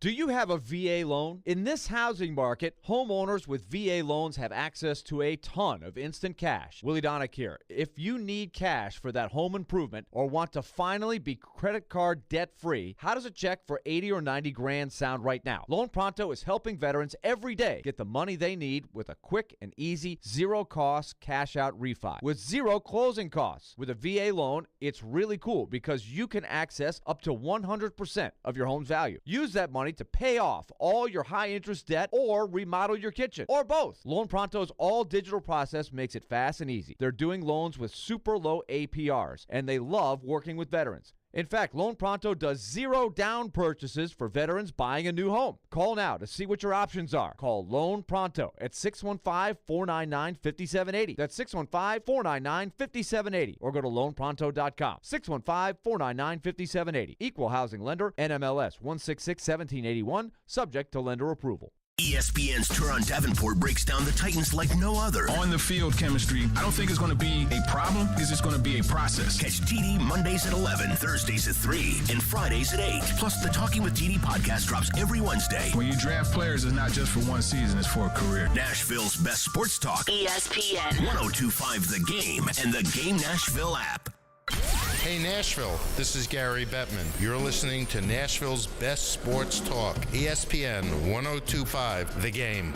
[SPEAKER 13] Do you have a VA loan? In this housing market, homeowners with VA loans have access to a ton of instant cash. Willie Donick here. If you need cash for that home improvement or want to finally be credit card debt-free, how does a check for 80 or 90 grand sound right now? Loan Pronto is helping veterans every day get the money they need with a quick and easy, zero-cost cash-out refi with zero closing costs. With a VA loan, it's really cool because you can access up to 100% of your home's value. Use that money to pay off all your high-interest debt or remodel your kitchen, or both. Loan Pronto's all-digital process makes it fast and easy. They're doing loans with super low APRs, and they love working with veterans. In fact, Loan Pronto does zero down purchases for veterans buying a new home. Call now to see what your options are. Call Loan Pronto at 615-499-5780. That's 615-499-5780. Or go to loanpronto.com. 615-499-5780. Equal housing lender, NMLS 166-1781. Subject to lender approval.
[SPEAKER 11] ESPN's Turon Davenport breaks down the Titans like no other.
[SPEAKER 16] On the field chemistry, I don't think it's going to be a problem. It's just going to be a process.
[SPEAKER 11] Catch TD Mondays at 11, Thursdays at 3, and Fridays at 8. Plus, the Talking with TD podcast drops every Wednesday.
[SPEAKER 16] When you draft players, it's not just for one season, it's for a career.
[SPEAKER 11] Nashville's best sports talk. ESPN 102.5 The Game and the Game Nashville app.
[SPEAKER 17] Hey Nashville, this is Gary Bettman. You're listening to Nashville's best sports talk, ESPN 102.5 The Game.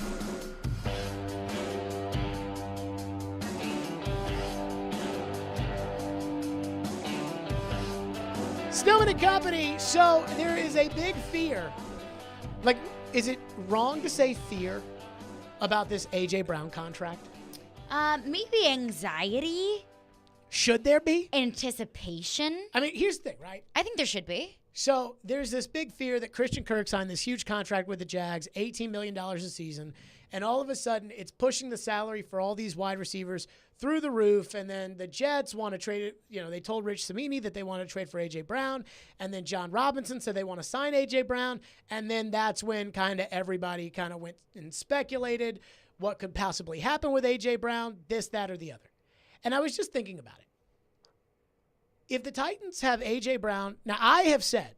[SPEAKER 1] Stillman and Company. So there is a big fear. Like, is it wrong to say fear about this A.J. Brown contract?
[SPEAKER 3] Maybe anxiety.
[SPEAKER 1] Should there be?
[SPEAKER 3] Anticipation.
[SPEAKER 1] I mean, here's the thing, right?
[SPEAKER 3] I think there should be.
[SPEAKER 1] So there's this big fear that Christian Kirk signed this huge contract with the Jags, $18 million a season, and all of a sudden it's pushing the salary for all these wide receivers through the roof, and then the Jets want to trade it. You know, they told Rich Samini that they want to trade for A.J. Brown, and then John Robinson said they want to sign A.J. Brown, and then that's when kind of everybody kind of went and speculated what could possibly happen with A.J. Brown, this, that, or the other. And I was just thinking about it. If the Titans have A.J. Brown, now I have said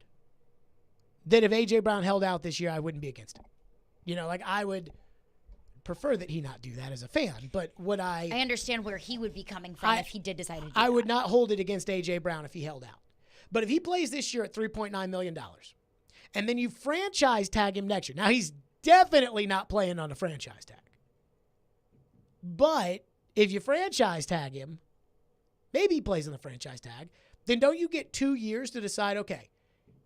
[SPEAKER 1] that if A.J. Brown held out this year, I wouldn't be against him. Like I would prefer that he not do that as a fan, but would I
[SPEAKER 3] understand where he would be coming from if he did decide to do
[SPEAKER 1] I would not hold it against A.J. Brown if he held out. But if he plays this year at $3.9 million, and then you franchise tag him next year. Now, he's definitely not playing on a franchise tag. But if you franchise tag him, maybe he plays on the franchise tag, then don't you get 2 years to decide, okay,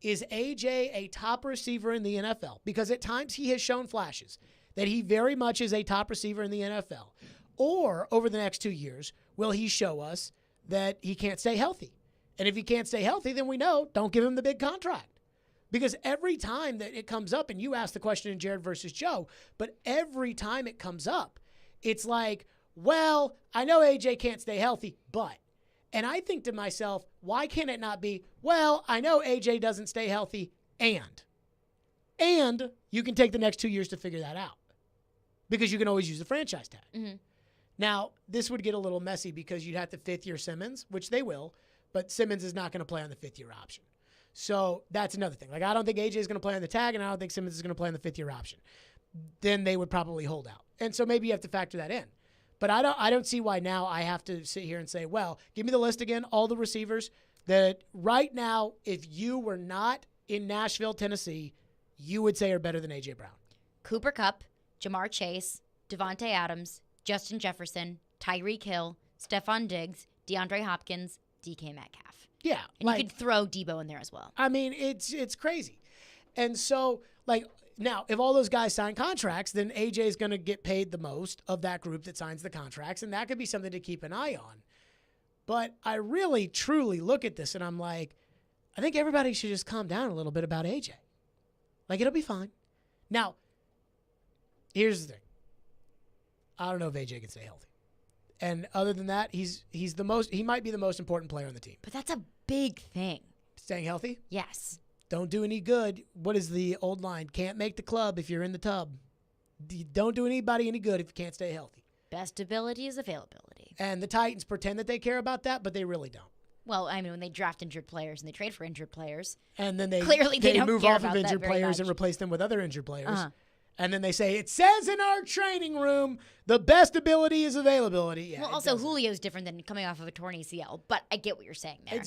[SPEAKER 1] is A.J. a top receiver in the NFL? Because at times he has shown flashes that he very much is a top receiver in the NFL. Or over the next 2 years, will he show us that he can't stay healthy? And if he can't stay healthy, then we know, don't give him the big contract. Because every time that it comes up, and you asked the question in Jared versus Joe, but every time it comes up, it's like, well, I know AJ can't stay healthy, but. And I think to myself, why can't it not be, well, I know AJ doesn't stay healthy, and you can take the next 2 years to figure that out. Because you can always use the franchise tag.
[SPEAKER 3] Mm-hmm.
[SPEAKER 1] Now, this would get a little messy because you'd have to fifth-year Simmons, which they will, but Simmons is not going to play on the fifth-year option. So that's another thing. Like, I don't think AJ is going to play on the tag, and I don't think Simmons is going to play on the fifth-year option. Then they would probably hold out. And so maybe you have to factor that in. But I don't see why now I have to sit here and say, well, give me the list again, all the receivers that right now, if you were not in Nashville, Tennessee, you would say are better than A.J. Brown.
[SPEAKER 3] Cooper Kupp, Jamar Chase, Devontae Adams, Justin Jefferson, Tyreek Hill, Stephon Diggs, DeAndre Hopkins, DK Metcalf.
[SPEAKER 1] Yeah.
[SPEAKER 3] And you could throw Debo in there as well.
[SPEAKER 1] I mean, it's crazy. And so, now, if all those guys sign contracts, then AJ is going to get paid the most of that group that signs the contracts, and that could be something to keep an eye on. But I really, truly look at this, and I'm like, I think everybody should just calm down a little bit about AJ. It'll be fine. Now, here's the thing. I don't know if AJ can stay healthy. And other than that, he might be the most important player on the team.
[SPEAKER 3] But that's a big thing.
[SPEAKER 1] Staying healthy?
[SPEAKER 3] Yes.
[SPEAKER 1] Don't do any good. What is the old line? Can't make the club if you're in the tub. Don't do anybody any good if you can't stay healthy.
[SPEAKER 3] Best ability is availability.
[SPEAKER 1] And the Titans pretend that they care about that, but they really don't.
[SPEAKER 3] Well, I mean, when they draft injured players and they trade for injured players.
[SPEAKER 1] And then they
[SPEAKER 3] don't
[SPEAKER 1] move
[SPEAKER 3] care
[SPEAKER 1] off
[SPEAKER 3] about
[SPEAKER 1] of injured
[SPEAKER 3] that very
[SPEAKER 1] players
[SPEAKER 3] much.
[SPEAKER 1] and replace them with other injured players.
[SPEAKER 3] Uh-huh.
[SPEAKER 1] And then they say, it says in our training room, the best ability is availability. Yeah,
[SPEAKER 3] well, also, Julio's different than coming off of a torn ACL, but I get what you're saying there.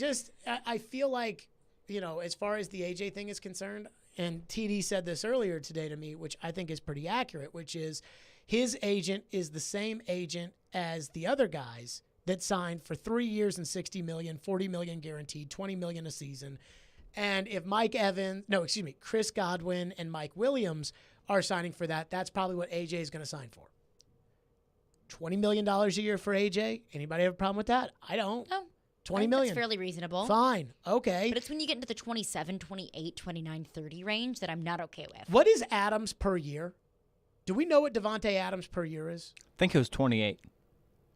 [SPEAKER 1] I feel like, as far as the AJ thing is concerned, and TD said this earlier today to me, which I think is pretty accurate, which is his agent is the same agent as the other guys that signed for 3 years and $60 million, $40 million guaranteed, $20 million a season. And if Chris Godwin and Mike Williams are signing for that, that's probably what AJ is going to sign for. $20 million a year for AJ. Anybody have a problem with that? I don't.
[SPEAKER 3] No.
[SPEAKER 1] $20 million.
[SPEAKER 3] That's fairly reasonable.
[SPEAKER 1] Fine. Okay.
[SPEAKER 3] But it's when you get into the 27, 28, 29, 30 range that I'm not okay with.
[SPEAKER 1] What is Adams per year? Do we know what Devontae Adams per year is?
[SPEAKER 12] I think it was 28.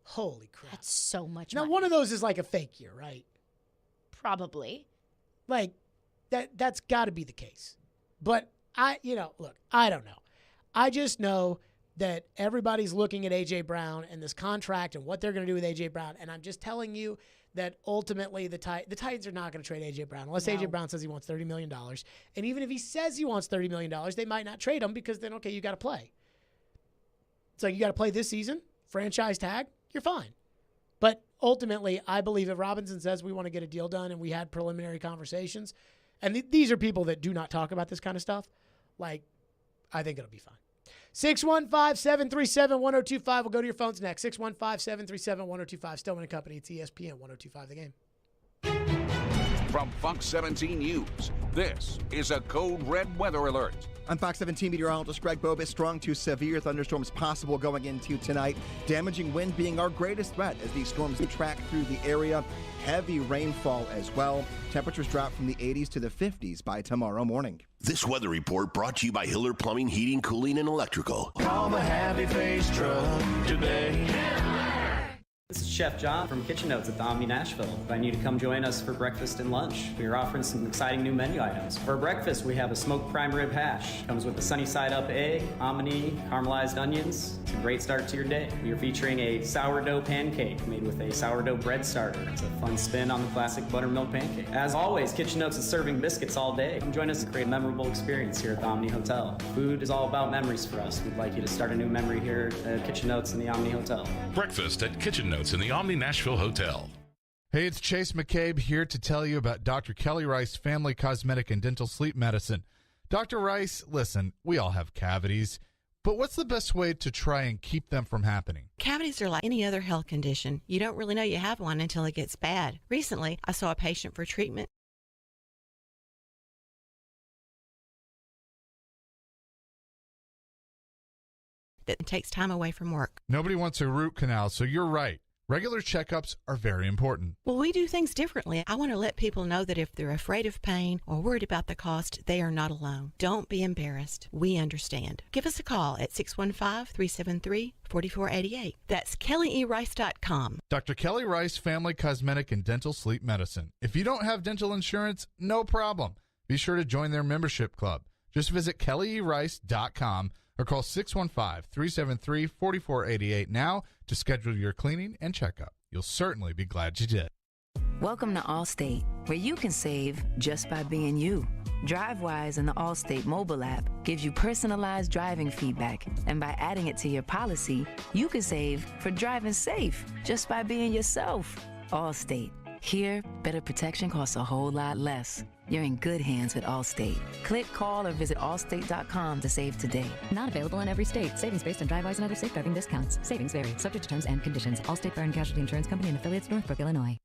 [SPEAKER 1] Holy crap.
[SPEAKER 3] That's so much
[SPEAKER 1] Now,
[SPEAKER 3] money.
[SPEAKER 1] one of those is like a fake year, right?
[SPEAKER 3] Probably.
[SPEAKER 1] That's got to be the case. But I don't know. I just know that everybody's looking at A.J. Brown and this contract and what they're going to do with A.J. Brown. And I'm just telling you that ultimately the Titans are not going to trade A.J. Brown unless A.J. Brown says he wants $30 million. And even if he says he wants $30 million, they might not trade him because then, okay, you got to play. So you got to play this season, franchise tag, you're fine. But ultimately, I believe if Robinson says we want to get a deal done and we had preliminary conversations, and these are people that do not talk about this kind of stuff, I think it'll be fine. 615-737-1025. We'll go to your phones next. 615-737-1025. Stillman and Company. It's ESPN 1025 The Game.
[SPEAKER 5] From Fox 17 News, this is a Code Red Weather Alert.
[SPEAKER 20] I'm Fox 17 meteorologist Greg Bobis. Strong to severe thunderstorms possible going into tonight. Damaging wind being our greatest threat as these storms track through the area. Heavy rainfall as well. Temperatures drop from the 80s to the 50s by tomorrow morning.
[SPEAKER 11] This weather report brought to you by Hiller Plumbing, Heating, Cooling, and Electrical.
[SPEAKER 19] Call the happy face truck today.
[SPEAKER 2] This is Chef John from Kitchen Notes at the Omni Nashville. Inviting you to come join us for breakfast and lunch. We are offering some exciting new menu items. For breakfast, we have a smoked prime rib hash. Comes with a sunny side up egg, hominy, caramelized onions. It's a great start to your day. We are featuring a sourdough pancake made with a sourdough bread starter. It's a fun spin on the classic buttermilk pancake. As always, Kitchen Notes is serving biscuits all day. Come join us and create a memorable experience here at the Omni Hotel. Food is all about memories for us. We'd like you to start a new memory here at Kitchen Notes in the Omni Hotel.
[SPEAKER 14] Breakfast at Kitchen Notes in the Omni Nashville Hotel.
[SPEAKER 6] Hey, it's Chase McCabe here to tell you about Dr. Kelly Rice Family Cosmetic and Dental Sleep Medicine. Dr. Rice, listen, we all have cavities, but what's the best way to try and keep them from happening?
[SPEAKER 21] Cavities are like any other health condition. You don't really know you have one until it gets bad. Recently, I saw a patient for treatment. That takes time away from work.
[SPEAKER 6] Nobody wants a root canal, so you're right. Regular checkups are very important.
[SPEAKER 21] Well, we do things differently. I want to let people know that if they're afraid of pain or worried about the cost, they are not alone. Don't be embarrassed. We understand. Give us a call at 615-373-4488. That's KellyERice.com.
[SPEAKER 6] Dr. Kelly Rice Family Cosmetic and Dental Sleep Medicine. If you don't have dental insurance, no problem. Be sure to join their membership club. Just visit KellyERice.com or call 615-373-4488 now to schedule your cleaning and checkup. You'll certainly be glad you did.
[SPEAKER 22] Welcome to Allstate, where you can save just by being you. DriveWise and the Allstate mobile app gives you personalized driving feedback, and by adding it to your policy, you can save for driving safe just by being yourself. Allstate. Here, better protection costs a whole lot less. You're in good hands with Allstate. Click, call, or visit allstate.com to save today.
[SPEAKER 23] Not available in every state. Savings based on DriveWise and other safe driving discounts. Savings vary. Subject to terms and conditions. Allstate Fire and Casualty Insurance Company and affiliates, Northbrook, Illinois.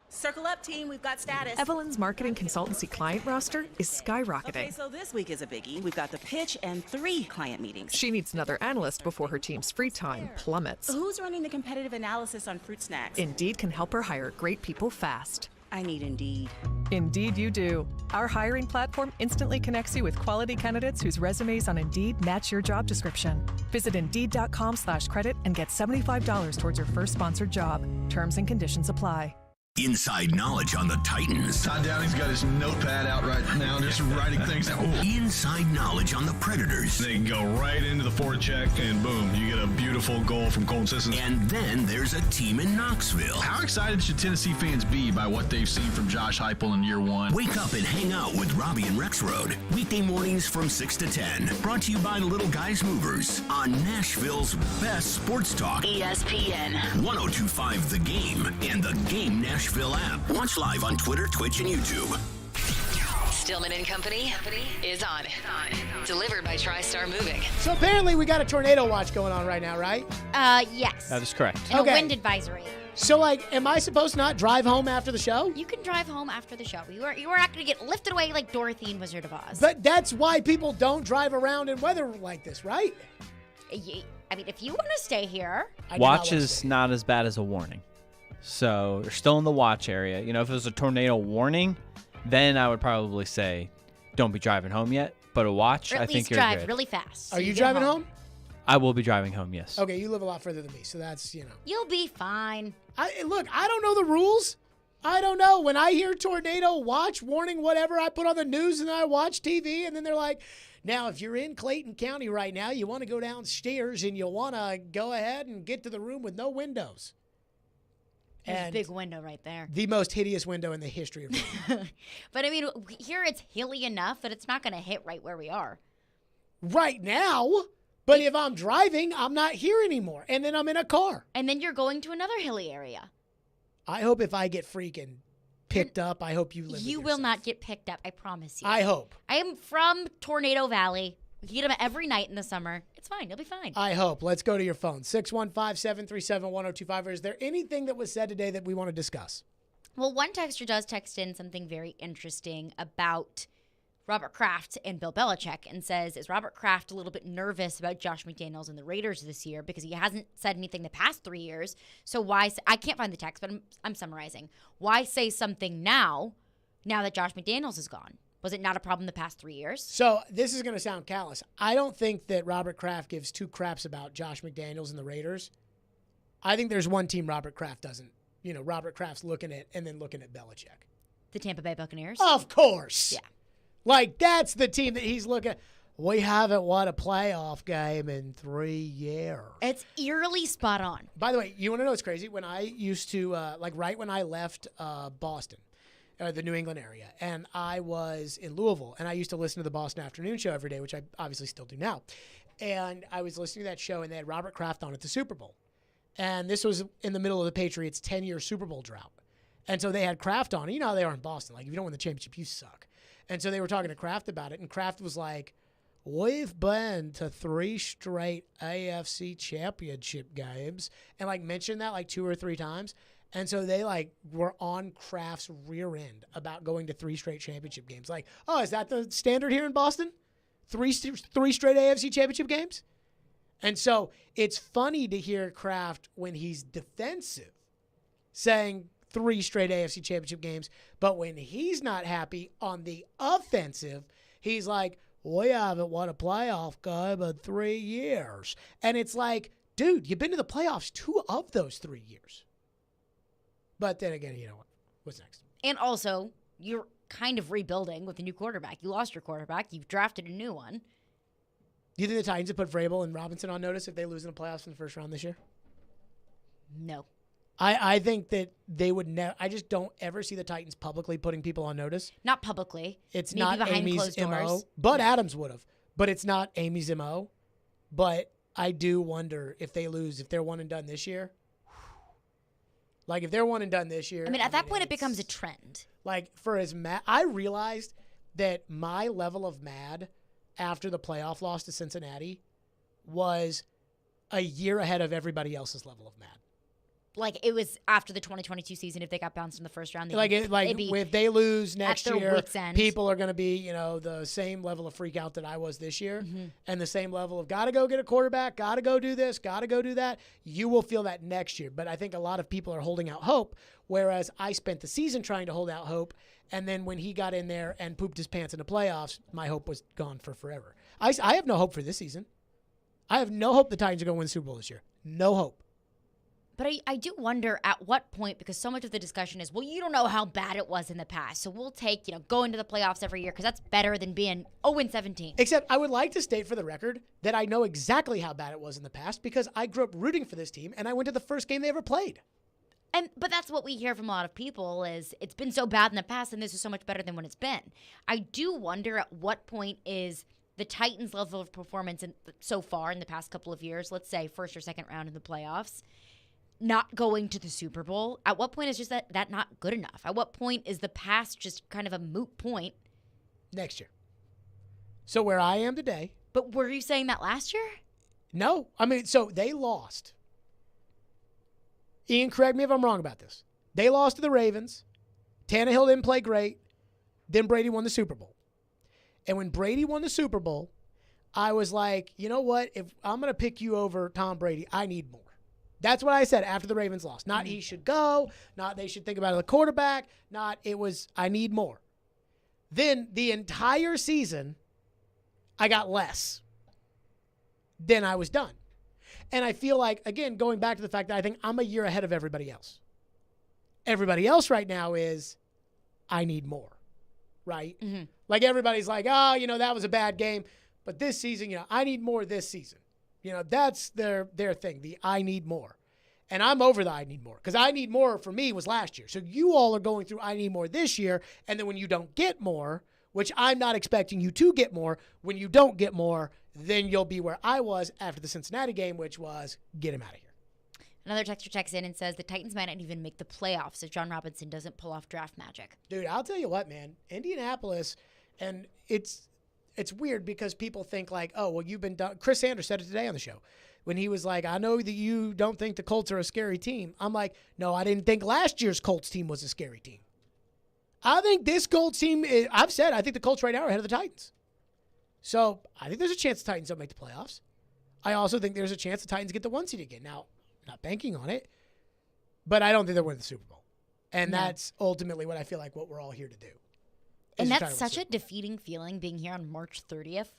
[SPEAKER 26] Circle up, team. We've got status.
[SPEAKER 27] Evelyn's marketing consultancy client roster is skyrocketing.
[SPEAKER 26] Okay, so this week is a biggie. We've got the pitch and 3 client meetings.
[SPEAKER 27] She needs another analyst before her team's free time plummets.
[SPEAKER 26] Who's running the competitive analysis on fruit snacks?
[SPEAKER 27] Indeed can help her hire great people fast.
[SPEAKER 26] I need Indeed.
[SPEAKER 27] Indeed you do. Our hiring platform instantly connects you with quality candidates whose resumes on Indeed match your job description. Visit Indeed.com/credit and get $75 towards your first sponsored job. Terms and conditions apply.
[SPEAKER 11] Inside knowledge on the Titans.
[SPEAKER 16] Todd Downey's got his notepad out right now, just writing things down. Ooh.
[SPEAKER 11] Inside knowledge on the Predators.
[SPEAKER 16] They can go right into the forecheck, and boom, you get a beautiful goal from Colton Sissons.
[SPEAKER 11] And then there's a team in Knoxville.
[SPEAKER 16] How excited should Tennessee fans be by what they've seen from Josh Heupel in year 1?
[SPEAKER 11] Wake up and hang out with Robbie and Rexroad. Weekday mornings from 6 to 10. Brought to you by Little Guys Movers on Nashville's best sports talk.
[SPEAKER 8] ESPN
[SPEAKER 11] 1025 The Game and the Game Nashville app. Watch live on Twitter, Twitch, and YouTube.
[SPEAKER 8] Stillman and Company is on. Delivered by TriStar Moving.
[SPEAKER 1] So apparently we got a tornado watch going on right now, right?
[SPEAKER 3] Yes.
[SPEAKER 13] That is correct.
[SPEAKER 3] And a wind advisory.
[SPEAKER 1] So, am I supposed to not drive home after the show?
[SPEAKER 3] You can drive home after the show. You are not going to get lifted away like Dorothy in Wizard of Oz.
[SPEAKER 1] But that's why people don't drive around in weather like this, right?
[SPEAKER 3] I mean, if you want to stay here.
[SPEAKER 13] Watch is not as bad as a warning. So you're still in the watch area. You know, if it was a tornado warning, then I would probably say don't be driving home yet. But a watch, I think you're good.
[SPEAKER 3] At least drive really fast.
[SPEAKER 1] Are you driving home?
[SPEAKER 13] I will be driving home, yes.
[SPEAKER 1] Okay, you live a lot further than me, so that's,
[SPEAKER 3] You'll be fine.
[SPEAKER 1] Look, I don't know the rules. I don't know. When I hear tornado watch, warning, whatever, I put on the news and I watch TV, and then they're like, now, if you're in Clayton County right now, you want to go downstairs and you want to go ahead and get to the room with no windows.
[SPEAKER 3] There's a big window right there.
[SPEAKER 1] The most hideous window in the history of room.
[SPEAKER 3] But, I mean, here it's hilly enough that it's not going to hit right where we are.
[SPEAKER 1] Right now. But if I'm driving, I'm not here anymore. And then I'm in a car.
[SPEAKER 3] And then you're going to another hilly area.
[SPEAKER 1] I hope if I get freaking picked up, I hope you live
[SPEAKER 3] You will not get picked up, I promise you.
[SPEAKER 1] I hope.
[SPEAKER 3] I am from Tornado Valley. We get them every night in the summer. It's fine. You'll be fine.
[SPEAKER 1] I hope. Let's go to your phone. 615-737-1025. Is there anything that was said today that we want to discuss?
[SPEAKER 3] Well, one texter does text in something very interesting about Robert Kraft and Bill Belichick and says, is Robert Kraft a little bit nervous about Josh McDaniels and the Raiders this year because he hasn't said anything the past 3 years? So why – I can't find the text, but I'm summarizing. Why say something now that Josh McDaniels is gone? Was it not a problem the past 3 years?
[SPEAKER 1] So this is going to sound callous. I don't think that Robert Kraft gives two craps about Josh McDaniels and the Raiders. I think there's one team Robert Kraft doesn't. Robert Kraft's looking at and then looking at Belichick.
[SPEAKER 3] The Tampa Bay Buccaneers?
[SPEAKER 1] Of course.
[SPEAKER 3] Yeah.
[SPEAKER 1] Like, that's the team that he's looking at. We haven't won a playoff game in 3 years.
[SPEAKER 3] It's eerily spot on.
[SPEAKER 1] By the way, you want to know what's crazy? When I used to, right when I left Boston, the New England area, and I was in Louisville, and I used to listen to the Boston Afternoon Show every day, which I obviously still do now. And I was listening to that show, and they had Robert Kraft on at the Super Bowl. And this was in the middle of the Patriots' 10-year Super Bowl drought. And so they had Kraft on. You know how they are in Boston. Like, if you don't win the championship, you suck. And so they were talking to Kraft about it, and Kraft was like, we've been to 3 straight AFC championship games, and, like, mentioned that, like, 2 or 3 times. And so they, like, were on Kraft's rear end about going to 3 straight championship games. Like, oh, is that the standard here in Boston? 3 straight AFC championship games? And so it's funny to hear Kraft, when he's defensive, saying 3 straight AFC championship games, but when he's not happy on the offensive, he's like, we haven't won a playoff game in 3 years. And it's like, dude, you've been to the playoffs 2 of those 3 years. But then again, you know what? What's next?
[SPEAKER 3] And also, you're kind of rebuilding with a new quarterback. You lost your quarterback. You've drafted a new one.
[SPEAKER 1] Do you think the Titans would put Vrabel and Robinson on notice if they lose in the playoffs in the first round this year?
[SPEAKER 3] No.
[SPEAKER 1] I think that they would never. I just don't ever see the Titans publicly putting people on notice.
[SPEAKER 3] Not publicly.
[SPEAKER 1] It's
[SPEAKER 3] Maybe
[SPEAKER 1] not
[SPEAKER 3] behind
[SPEAKER 1] Amy's
[SPEAKER 3] closed
[SPEAKER 1] MO.
[SPEAKER 3] doors.
[SPEAKER 1] Bud Adams would have, but it's not Amy's MO. But I do wonder if they lose, if they're one and done this year. Like, if they're one and done this year.
[SPEAKER 3] I mean, at that point, it becomes a trend.
[SPEAKER 1] Like, for as mad, I realized that my level of mad after the playoff loss to Cincinnati was a year ahead of everybody else's level of mad.
[SPEAKER 3] Like, it was after the 2022 season, if they got bounced in the first round.
[SPEAKER 1] If they lose next year,
[SPEAKER 3] wits' end.
[SPEAKER 1] people are going to be, the same level of freak out that I was this year,
[SPEAKER 3] Mm-hmm.
[SPEAKER 1] and the same level of got to go get a quarterback, got to go do this, got to go do that. You will feel that next year. But I think a lot of people are holding out hope, whereas I spent the season trying to hold out hope, and then when he got in there and pooped his pants in the playoffs, my hope was gone for forever. I have no hope for this season. I have no hope the Titans are going to win the Super Bowl this year. No hope.
[SPEAKER 3] But I do wonder at what point, because so much of the discussion is, well, you don't know how bad it was in the past. So we'll take, going to the playoffs every year because that's better than being 0-17.
[SPEAKER 1] Except I would like to state for the record that I know exactly how bad it was in the past because I grew up rooting for this team and I went to the first game they ever played.
[SPEAKER 3] But that's what we hear from a lot of people is it's been so bad in the past and this is so much better than when it's been. I do wonder at what point is the Titans' level of performance so far in the past couple of years, let's say first or second round in the playoffs, not going to the Super Bowl. At what point is just that not good enough? At what point is the past just kind of a moot point?
[SPEAKER 1] Next year. So where I am today.
[SPEAKER 3] But were you saying that last year?
[SPEAKER 1] No. I mean, so they lost. Ian, correct me if I'm wrong about this. They lost to the Ravens. Tannehill didn't play great. Then Brady won the Super Bowl. And when Brady won the Super Bowl, I was like, you know what? If I'm going to pick you over Tom Brady, I need more. That's what I said after the Ravens lost. Not he should go, not they should think about the quarterback, not it was I need more. Then the entire season, I got less. Then I was done. And I feel like, again, going back to the fact that I think I'm a year ahead of everybody else. Everybody else right now is, I need more, right?
[SPEAKER 3] Mm-hmm.
[SPEAKER 1] Like everybody's like, oh, that was a bad game. But this season, I need more this season. That's their thing, the I need more. And I'm over the I need more because I need more for me was last year. So you all are going through I need more this year. And then when you don't get more, which I'm not expecting you to get more, when you don't get more, then you'll be where I was after the Cincinnati game, which was get him out of here.
[SPEAKER 3] Another texter checks in and says the Titans might not even make the playoffs if John Robinson doesn't pull off draft magic.
[SPEAKER 1] Dude, I'll tell you what, man. Indianapolis, and it's weird because people think like, oh, well, you've been done. Chris Sanders said it today on the show when he was like, I know that you don't think the Colts are a scary team. I'm like, no, I didn't think last year's Colts team was a scary team. I think this Colts team, I think the Colts right now are ahead of the Titans. So I think there's a chance the Titans don't make the playoffs. I also think there's a chance the Titans get the 1 seed again. Now, I'm not banking on it, but I don't think they'll win the Super Bowl. And that's ultimately what I feel like what we're all here to do.
[SPEAKER 3] And that's such a defeating feeling being here on March 30th,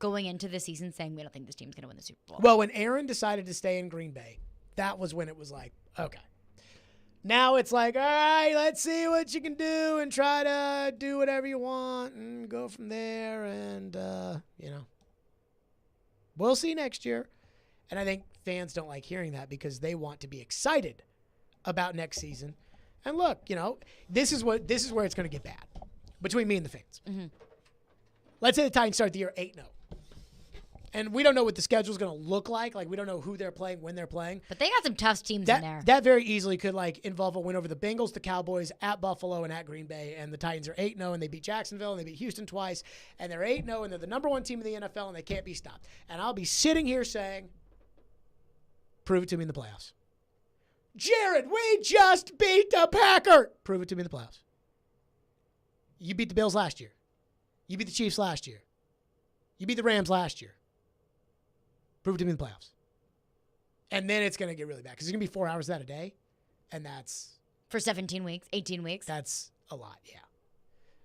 [SPEAKER 3] going into the season saying we don't think this team's going to win the Super Bowl.
[SPEAKER 1] Well, when Aaron decided to stay in Green Bay That was when it was like, okay. Now it's like, all right, let's see what you can do and try to do whatever you want and go from there. And, we'll see next year. And I think fans don't like hearing that because they want to be excited about next season. And look, this is where it's going to get bad between me and the fans.
[SPEAKER 3] Mm-hmm.
[SPEAKER 1] Let's say the Titans start the year 8-0. And we don't know what the schedule is going to look like. Like, we don't know who they're playing, when they're playing.
[SPEAKER 3] But they got some tough teams in there.
[SPEAKER 1] That very easily could, involve a win over the Bengals, the Cowboys, at Buffalo, and at Green Bay. And the Titans are 8-0, and they beat Jacksonville, and they beat Houston twice. And they're 8-0, and they're the number one team in the NFL, and they can't be stopped. And I'll be sitting here saying, prove it to me in the playoffs. Jared, we just beat the Packers. Prove it to me in the playoffs. You beat the Bills last year. You beat the Chiefs last year. You beat the Rams last year. Prove it to me in the playoffs. And then it's going to get really bad because it's going to be 4 hours of that a day. And that's...
[SPEAKER 3] For 17 weeks, 18 weeks.
[SPEAKER 1] That's a lot, yeah.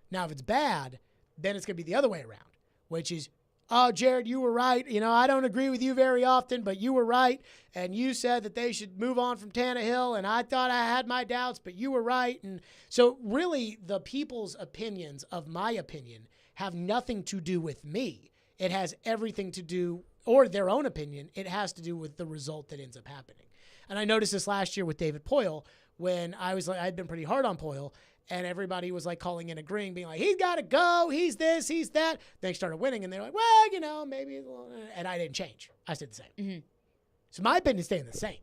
[SPEAKER 1] Now, if it's bad, then it's going to be the other way around, which is, oh, Jared, you were right. I don't agree with you very often, but you were right. And you said that they should move on from Tannehill, and I thought I had my doubts, but you were right. And so really the people's opinions of my opinion have nothing to do with me. It has everything to do, or their own opinion, it has to do with the result that ends up happening. And I noticed this last year with David Poyle when I'd been pretty hard on Poyle, and everybody was calling in agreeing, being like, he's got to go, he's this, he's that. They started winning, and they're like, well, maybe, and I didn't change. I stayed the same.
[SPEAKER 3] Mm-hmm.
[SPEAKER 1] So my opinion's staying the same,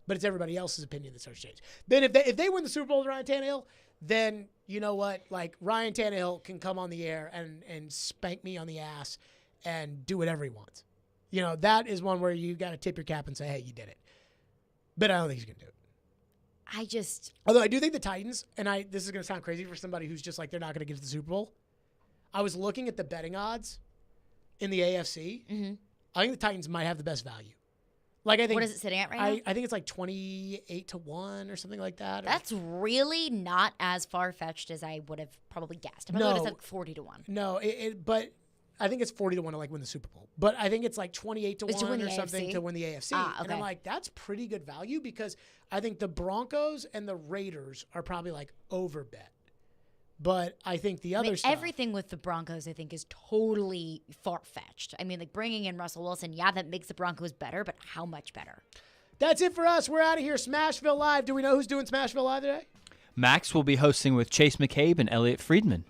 [SPEAKER 1] but it's everybody else's opinion that starts to change. Then if they win the Super Bowl with Ryan Tannehill, then you know what? Ryan Tannehill can come on the air and spank me on the ass and do whatever he wants. That is one where you got to tip your cap and say, hey, you did it. But I don't think he's going to do it. Although I do think the Titans, and this is going to sound crazy for somebody who's just they're not going to get to the Super Bowl. I was looking at the betting odds in the AFC.
[SPEAKER 3] Mm-hmm.
[SPEAKER 1] I think the Titans might have the best value. I think,
[SPEAKER 3] what is it sitting at right now?
[SPEAKER 1] I think it's 28-1 or something like that.
[SPEAKER 3] That's really not as far-fetched as I would have probably guessed. I would have said 40-1.
[SPEAKER 1] No, but I think it's 40-1 to win the Super Bowl. But I think it's 28-1 or something to win the AFC.
[SPEAKER 3] Okay.
[SPEAKER 1] And I'm that's pretty good value because I think the Broncos and the Raiders are probably overbet. But I think the other stuff.
[SPEAKER 3] Everything with the Broncos, I think, is totally far-fetched. bringing in Russell Wilson, that makes the Broncos better, but how much better?
[SPEAKER 1] That's it for us. We're out of here. Smashville Live. Do we know who's doing Smashville Live today?
[SPEAKER 4] Max will be hosting with Chase McCabe and Elliot Friedman.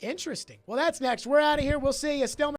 [SPEAKER 1] Interesting. Well, that's next. We're out of here. We'll see you. Stillman.